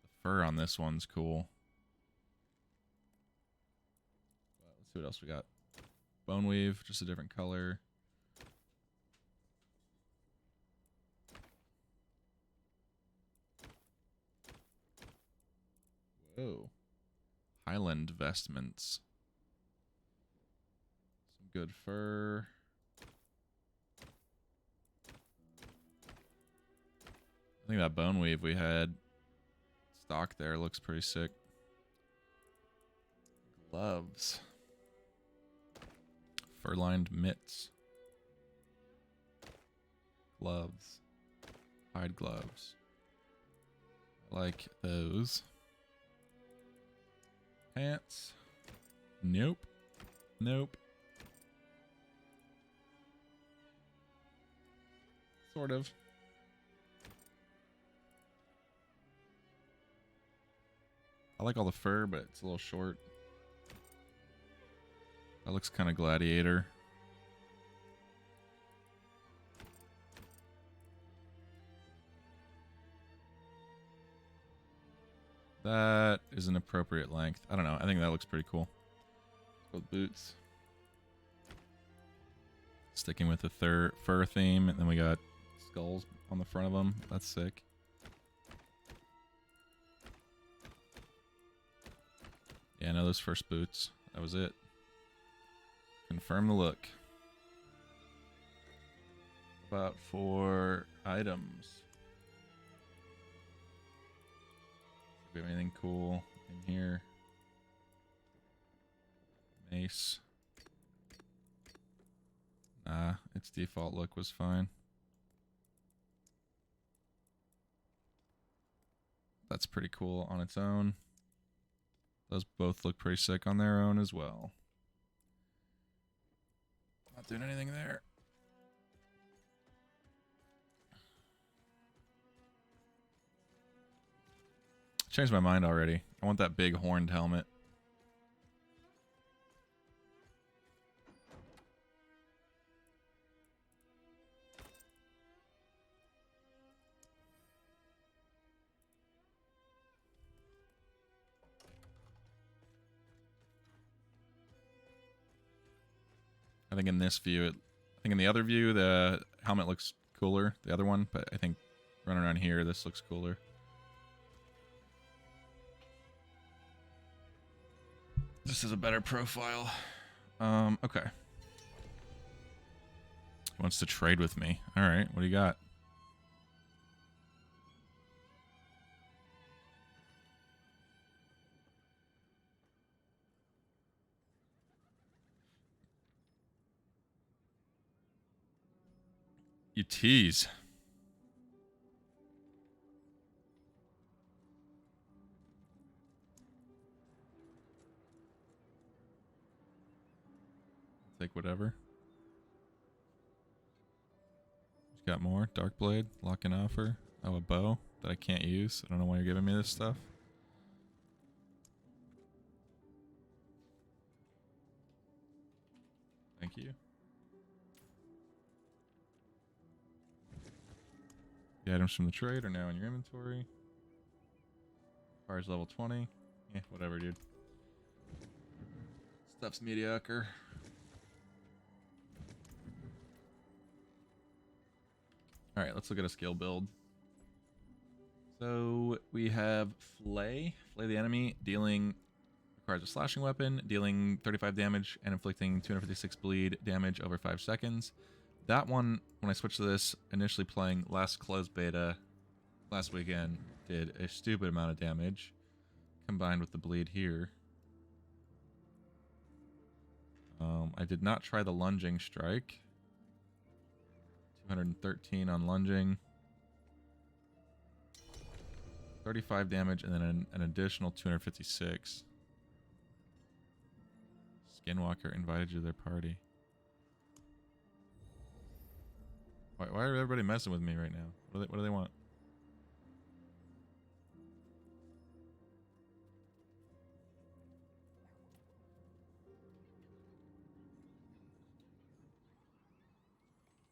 The fur on this one's cool. Let's see what else we got. Bone weave, just a different color. Whoa. Highland vestments. Some good fur. I think that bone weave we had stock there looks pretty sick. Fur-lined mitts. Gloves. Hide gloves. I like those. Pants. Nope. Nope. Sort of. I like all the fur, but it's a little short. That looks kind of gladiator. That is an appropriate length. I don't know. I think that looks pretty cool. Both boots. Sticking with the fur theme, and then we got skulls on the front of them. That's sick. Yeah, no, those first boots. That was it. Confirm the look. About for items. Do we have anything cool in here? Mace. Nah, its default look was fine. That's pretty cool on its own. Those both look pretty sick on their own as well. Not doing anything there. Changed my mind already. I want that big horned helmet. I think in this view, I think in the other view, the helmet looks cooler, the other one, but I think running around here, this looks cooler. This is a better profile. Okay. He wants to trade with me. All right, what do you got? You tease. Take whatever. Got more. Dark Blade. Lock and offer. Oh, a bow that I can't use. I don't know why you're giving me this stuff. Thank you. The items from the trade are now in your inventory. Requires level 20. Yeah, whatever, dude. Stuff's mediocre. Alright, let's look at a skill build. So we have Flay. Flay the enemy, dealing requires a slashing weapon, dealing 35 damage and inflicting 256 bleed damage over 5 seconds. That one, when I switched to this, initially playing last closed beta last weekend, did a stupid amount of damage combined with the bleed here. I did not try the lunging strike. 213 on lunging. 35 damage and then an additional 256. Skinwalker invited you to their party. Why are everybody messing with me right now? What do they want?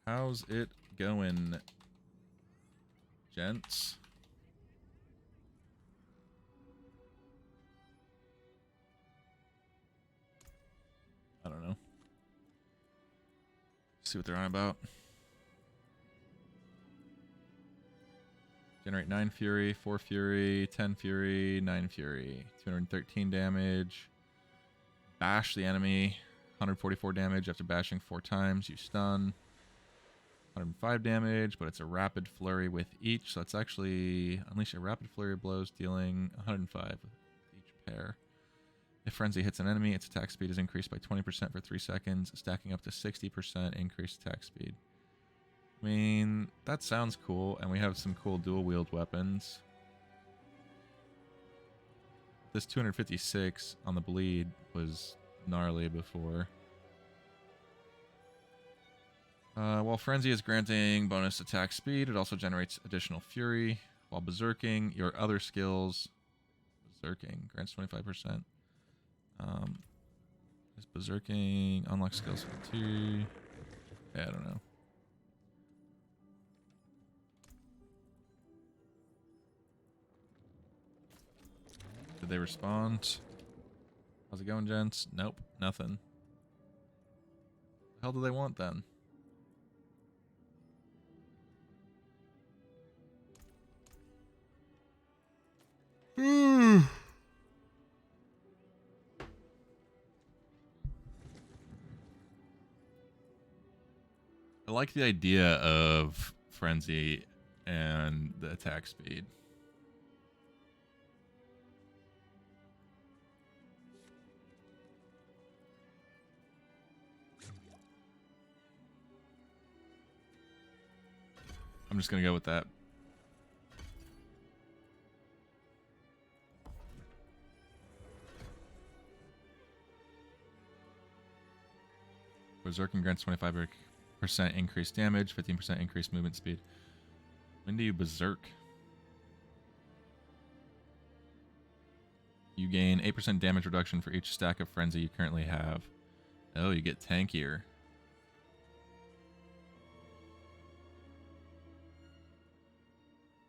How's it going, gents? I don't know. See what they're on about. Generate 9 Fury, 4 Fury, 10 Fury, 9 Fury. 213 damage. Bash the enemy. 144 damage after bashing 4 times. You stun. 105 damage, but it's a rapid flurry with each. So it's actually unleash a rapid flurry of blows, dealing 105 with each pair. If Frenzy hits an enemy, its attack speed is increased by 20% for 3 seconds, stacking up to 60% increased attack speed. I mean, that sounds cool, and we have some cool dual-wield weapons. This 256 on the bleed was gnarly before. While Frenzy is granting bonus attack speed, it also generates additional Fury. While Berserking, your other skills... Berserking grants 25%. Is Berserking unlock skills for 2? Yeah, I don't know. Did they respond? How's it going, gents? Nope, nothing. The hell do they want then? I like the idea of Frenzy and the attack speed. I'm just going to go with that. Berserking grants 25% increased damage, 15% increased movement speed. When do you berserk? You gain 8% damage reduction for each stack of Frenzy you currently have. Oh, you get tankier.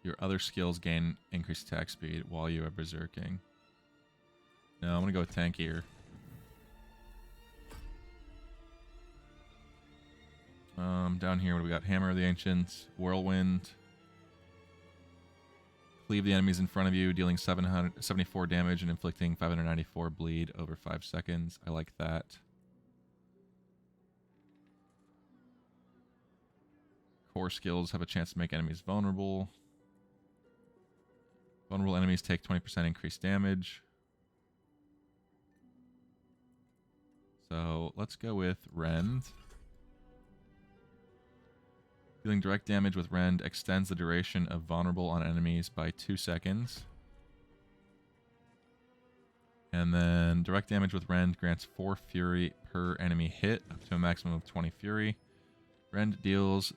Your other skills gain increased attack speed while you are berserking. No, I'm going to go with tankier. Down here, what do we got? Hammer of the Ancients, Whirlwind. Cleave the enemies in front of you, dealing 774 damage and inflicting 594 bleed over 5 seconds. I like that. Core skills have a chance to make enemies vulnerable. Vulnerable enemies take 20% increased damage. So let's go with Rend. Dealing direct damage with Rend extends the duration of vulnerable on enemies by 2 seconds. And then direct damage with Rend grants 4 Fury per enemy hit, up to a maximum of 20 Fury. Rend deals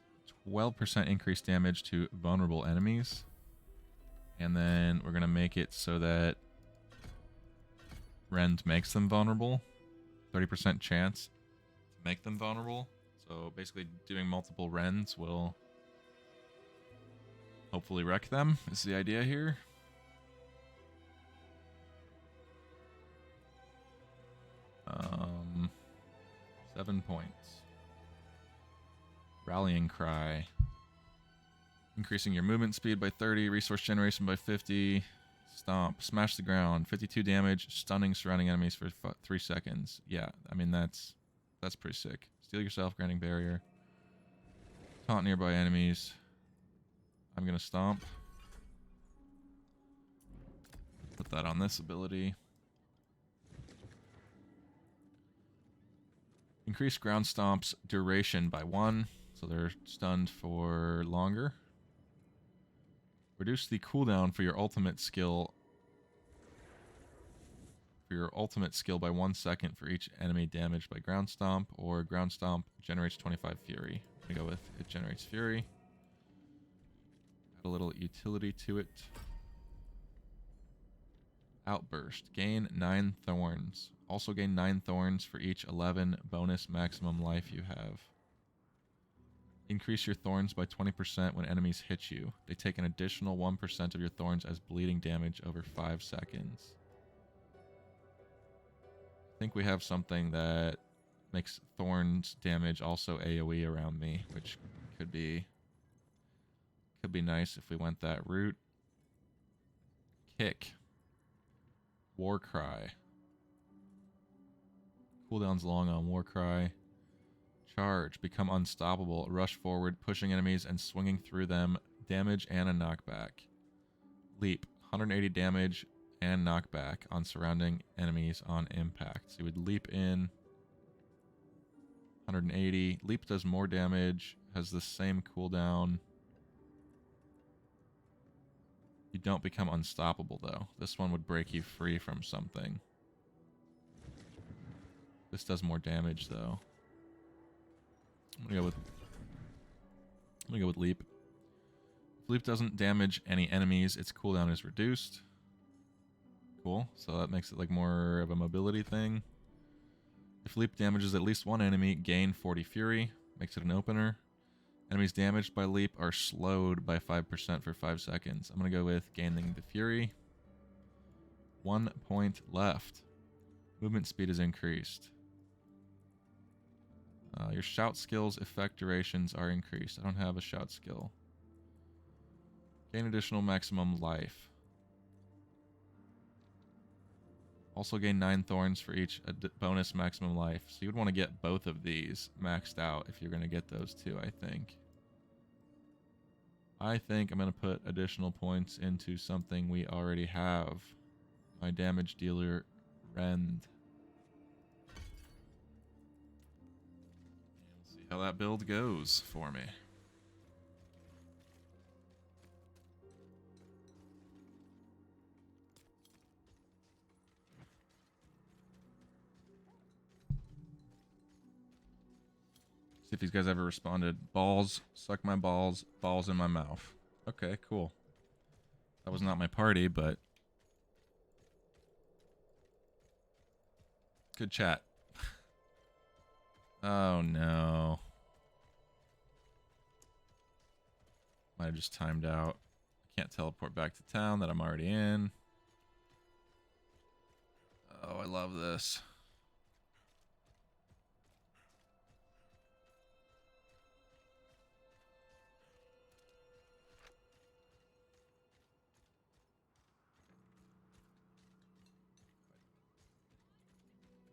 12% increased damage to vulnerable enemies. And then we're going to make it so that Rend makes them vulnerable. 30% chance to make them vulnerable. So basically doing multiple Rends will hopefully wreck them, is the idea here. Um, 7 points. Rallying Cry. Increasing your movement speed by 30, resource generation by 50. Stomp. Smash the ground. 52 damage, stunning surrounding enemies for 3 seconds. Yeah, I mean, that's pretty sick. Steal yourself, granting barrier. Taunt nearby enemies. I'm going to stomp. Put that on this ability. Increase ground stomp's duration by 1, so they're stunned for longer. Reduce the cooldown for your ultimate skill by 1 second for each enemy damaged by ground stomp, or ground stomp generates 25 fury. I'm gonna go with it generates fury. Add a little utility to it. Outburst. Gain 9 thorns. Also gain 9 thorns for each 11 bonus maximum life you have. Increase your thorns by 20% when enemies hit you. They take an additional 1% of your thorns as bleeding damage over 5 seconds. I think we have something that makes thorns damage also AoE around me, which could be nice if we went that route. Kick. War Cry. Cooldown's long on War Cry. Charge. Become unstoppable. Rush forward, pushing enemies and swinging through them. Damage and a knockback. Leap. 180 damage and knockback on surrounding enemies on impact. So you would leap in 180. Leap does more damage, has the same cooldown. You don't become unstoppable though. This one would break you free from something. This does more damage though. I'm gonna go with leap. If leap doesn't damage any enemies, its cooldown is reduced. Cool. So that makes it like more of a mobility thing. If leap damages at least one enemy, gain 40 fury. Makes it an opener. Enemies damaged by leap are slowed by 5% for 5 seconds. I'm going to go with gaining the fury. 1 point left. Movement speed is increased. Your shout skills effect durations are increased. I don't have a shout skill. Gain additional maximum life. Also gain 9 thorns for each bonus maximum life. So you would want to get both of these maxed out if you're going to get those two, I think. I think I'm going to put additional points into something we already have. My damage dealer, Rend. We'll see how that build goes for me. See if these guys ever responded. Balls, suck my balls, balls in my mouth. Okay, cool. That was not my party, but good chat. Oh no. Might have just timed out. I can't teleport back to town that I'm already in. Oh, I love this.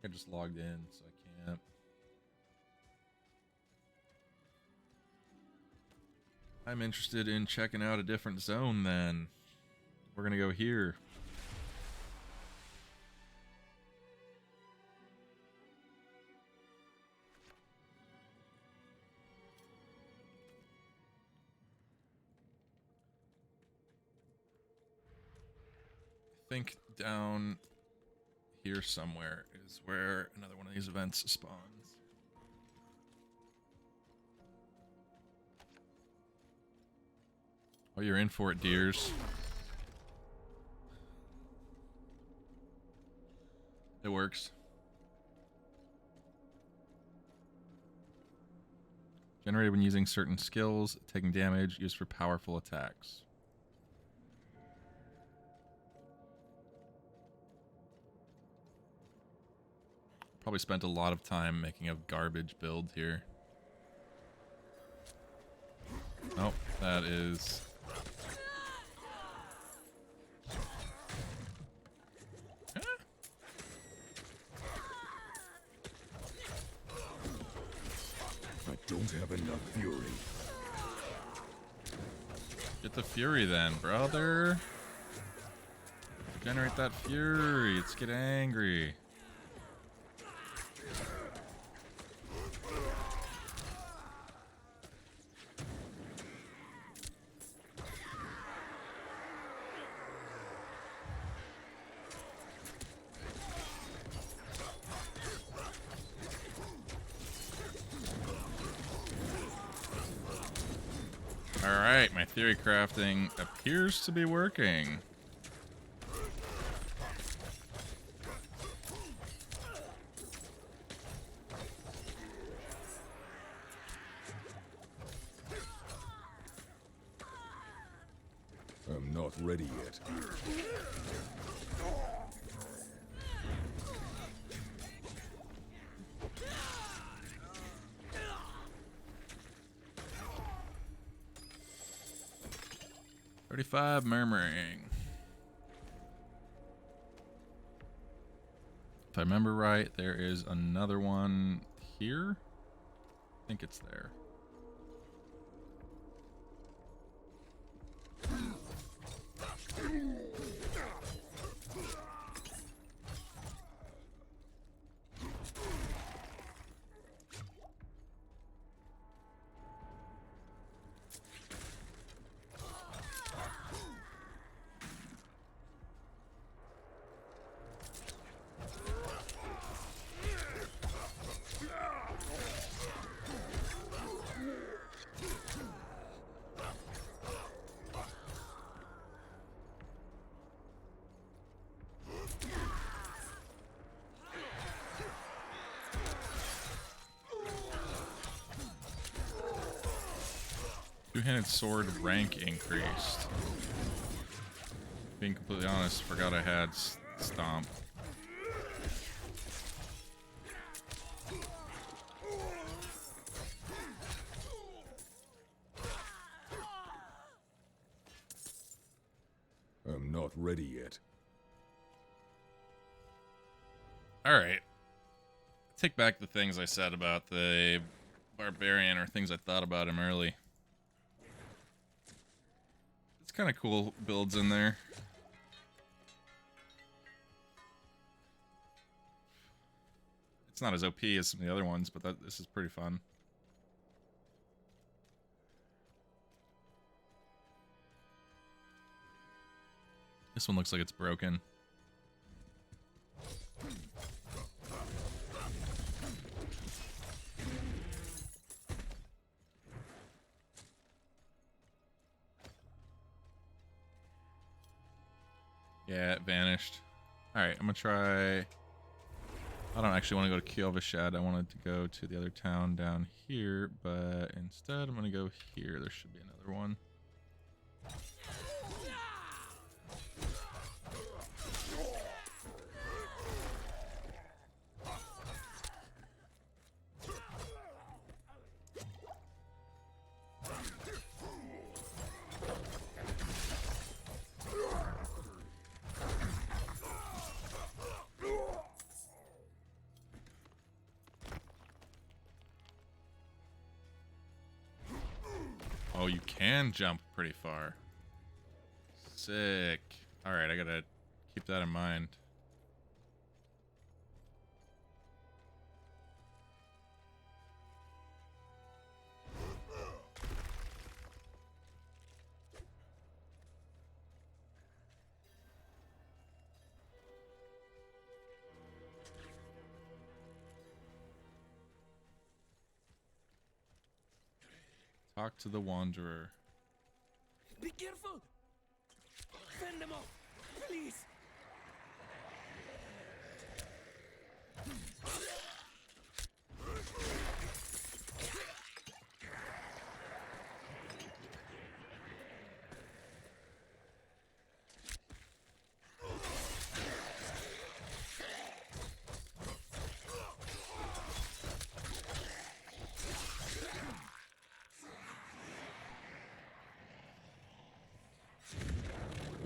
I just logged in, so I can't. I'm interested in checking out a different zone then. We're gonna go here. I think down here somewhere is where another one of these events spawns. Oh, you're in for it, dears. It works. Generated when using certain skills, taking damage, used for powerful attacks. Probably spent a lot of time making a garbage build here. Oh, that is... I don't have enough fury. Get the fury then, brother. Generate that fury. Let's get angry. Alright, my theory crafting appears to be working. I'm not ready yet. Murmuring. If I remember right, there is another one here. I think it's there. Two-handed sword rank increased. Being completely honest, forgot I had stomp. I'm not ready yet. Alright. Take back the things I said about the barbarian, or things I thought about him early. It's kind of cool builds in there. It's not as OP as some of the other ones, but this is pretty fun. This one looks like it's broken. Yeah, it vanished. Alright, I'm gonna try... I don't actually want to go to Kyovashad. I wanted to go to the other town down here, but instead I'm gonna go here. There should be another one. Oh, you can jump pretty far. Sick. Alright, I gotta keep that in mind. Talk to the Wanderer. Be careful! Fend them off, please!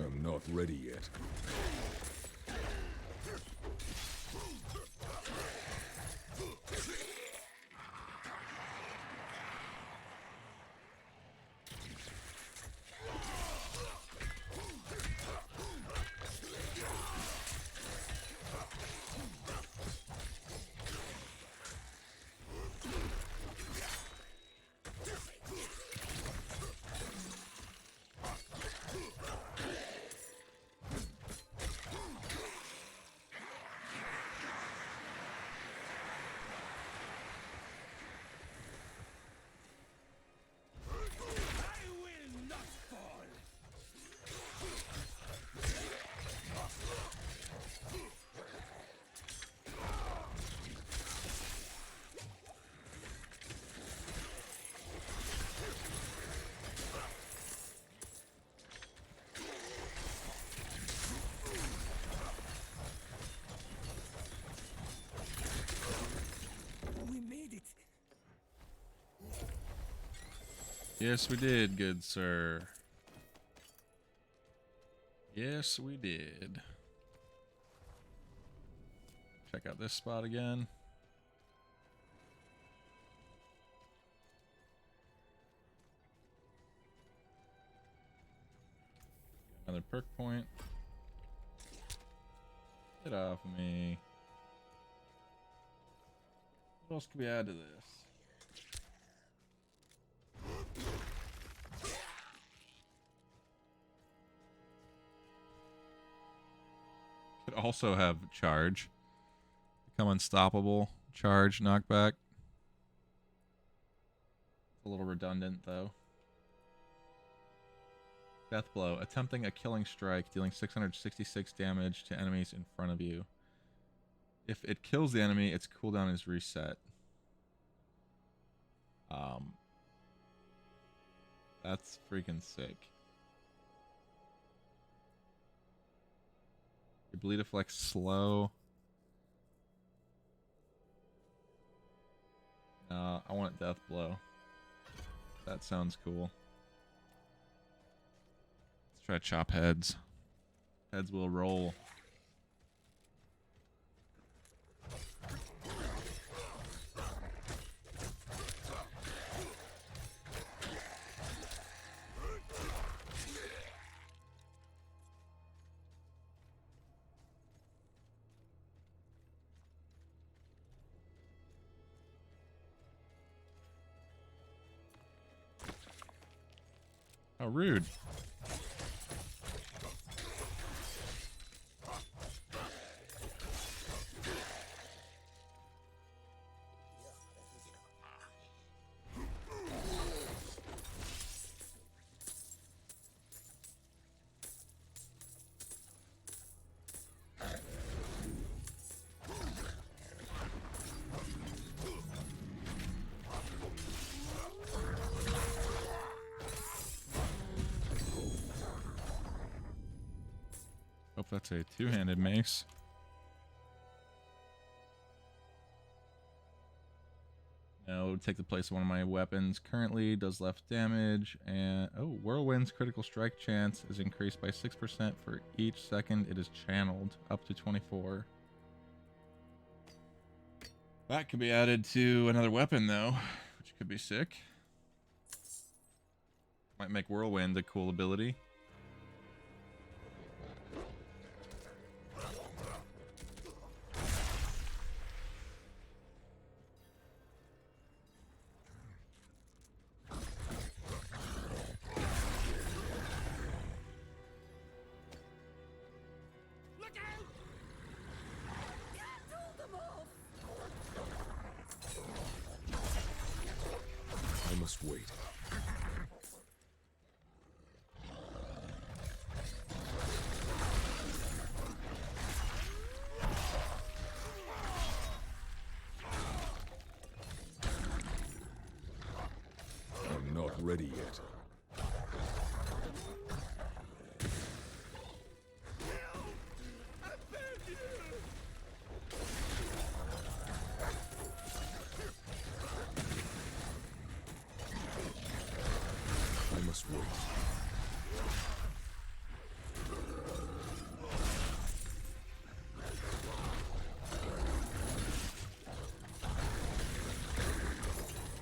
I'm not ready yet. Yes, we did, good sir. Yes, we did. Check out this spot again. Another perk point. Get off of me. What else could we add to this? Could also have charge. Become unstoppable. Charge, knockback. A little redundant though. Death blow. Attempting a killing strike, dealing 666 damage to enemies in front of you. If it kills the enemy, its cooldown is reset. That's freaking sick. Your bleed deflects slow. No, I want death blow. That sounds cool. Let's try chop heads. Heads will roll. How rude. Hope that's a two-handed mace. No, it would take the place of one of my weapons. Currently does less damage, and oh, Whirlwind's critical strike chance is increased by 6% for each second it is channeled, up to 24. That could be added to another weapon though, which could be sick. Might make Whirlwind a cool ability. I must wait. I'm not ready yet. I must wait.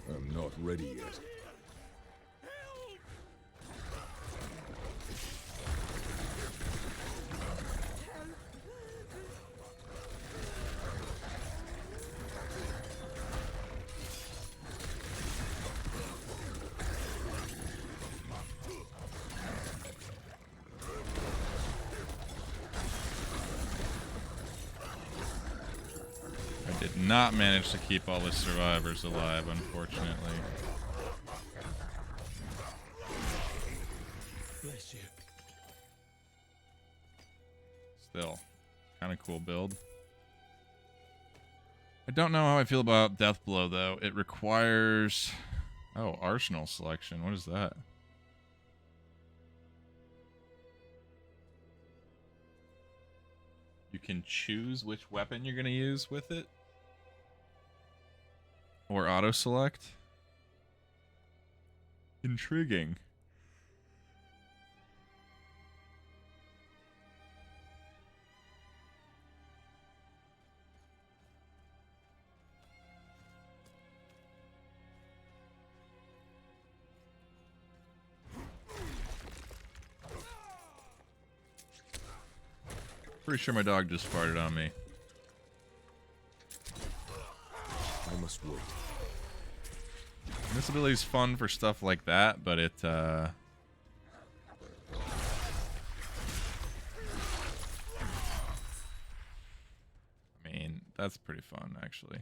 I'm not ready yet. I did not manage to keep all the survivors alive, unfortunately. Bless you. Still, kind of cool build. I don't know how I feel about Death Blow, though. It requires... Oh, Arsenal selection. What is that? You can choose which weapon you're going to use with it. Or auto-select. Intriguing. Pretty sure my dog just farted on me. I must wait. And this ability is fun for stuff like that, but it, I mean, that's pretty fun, actually.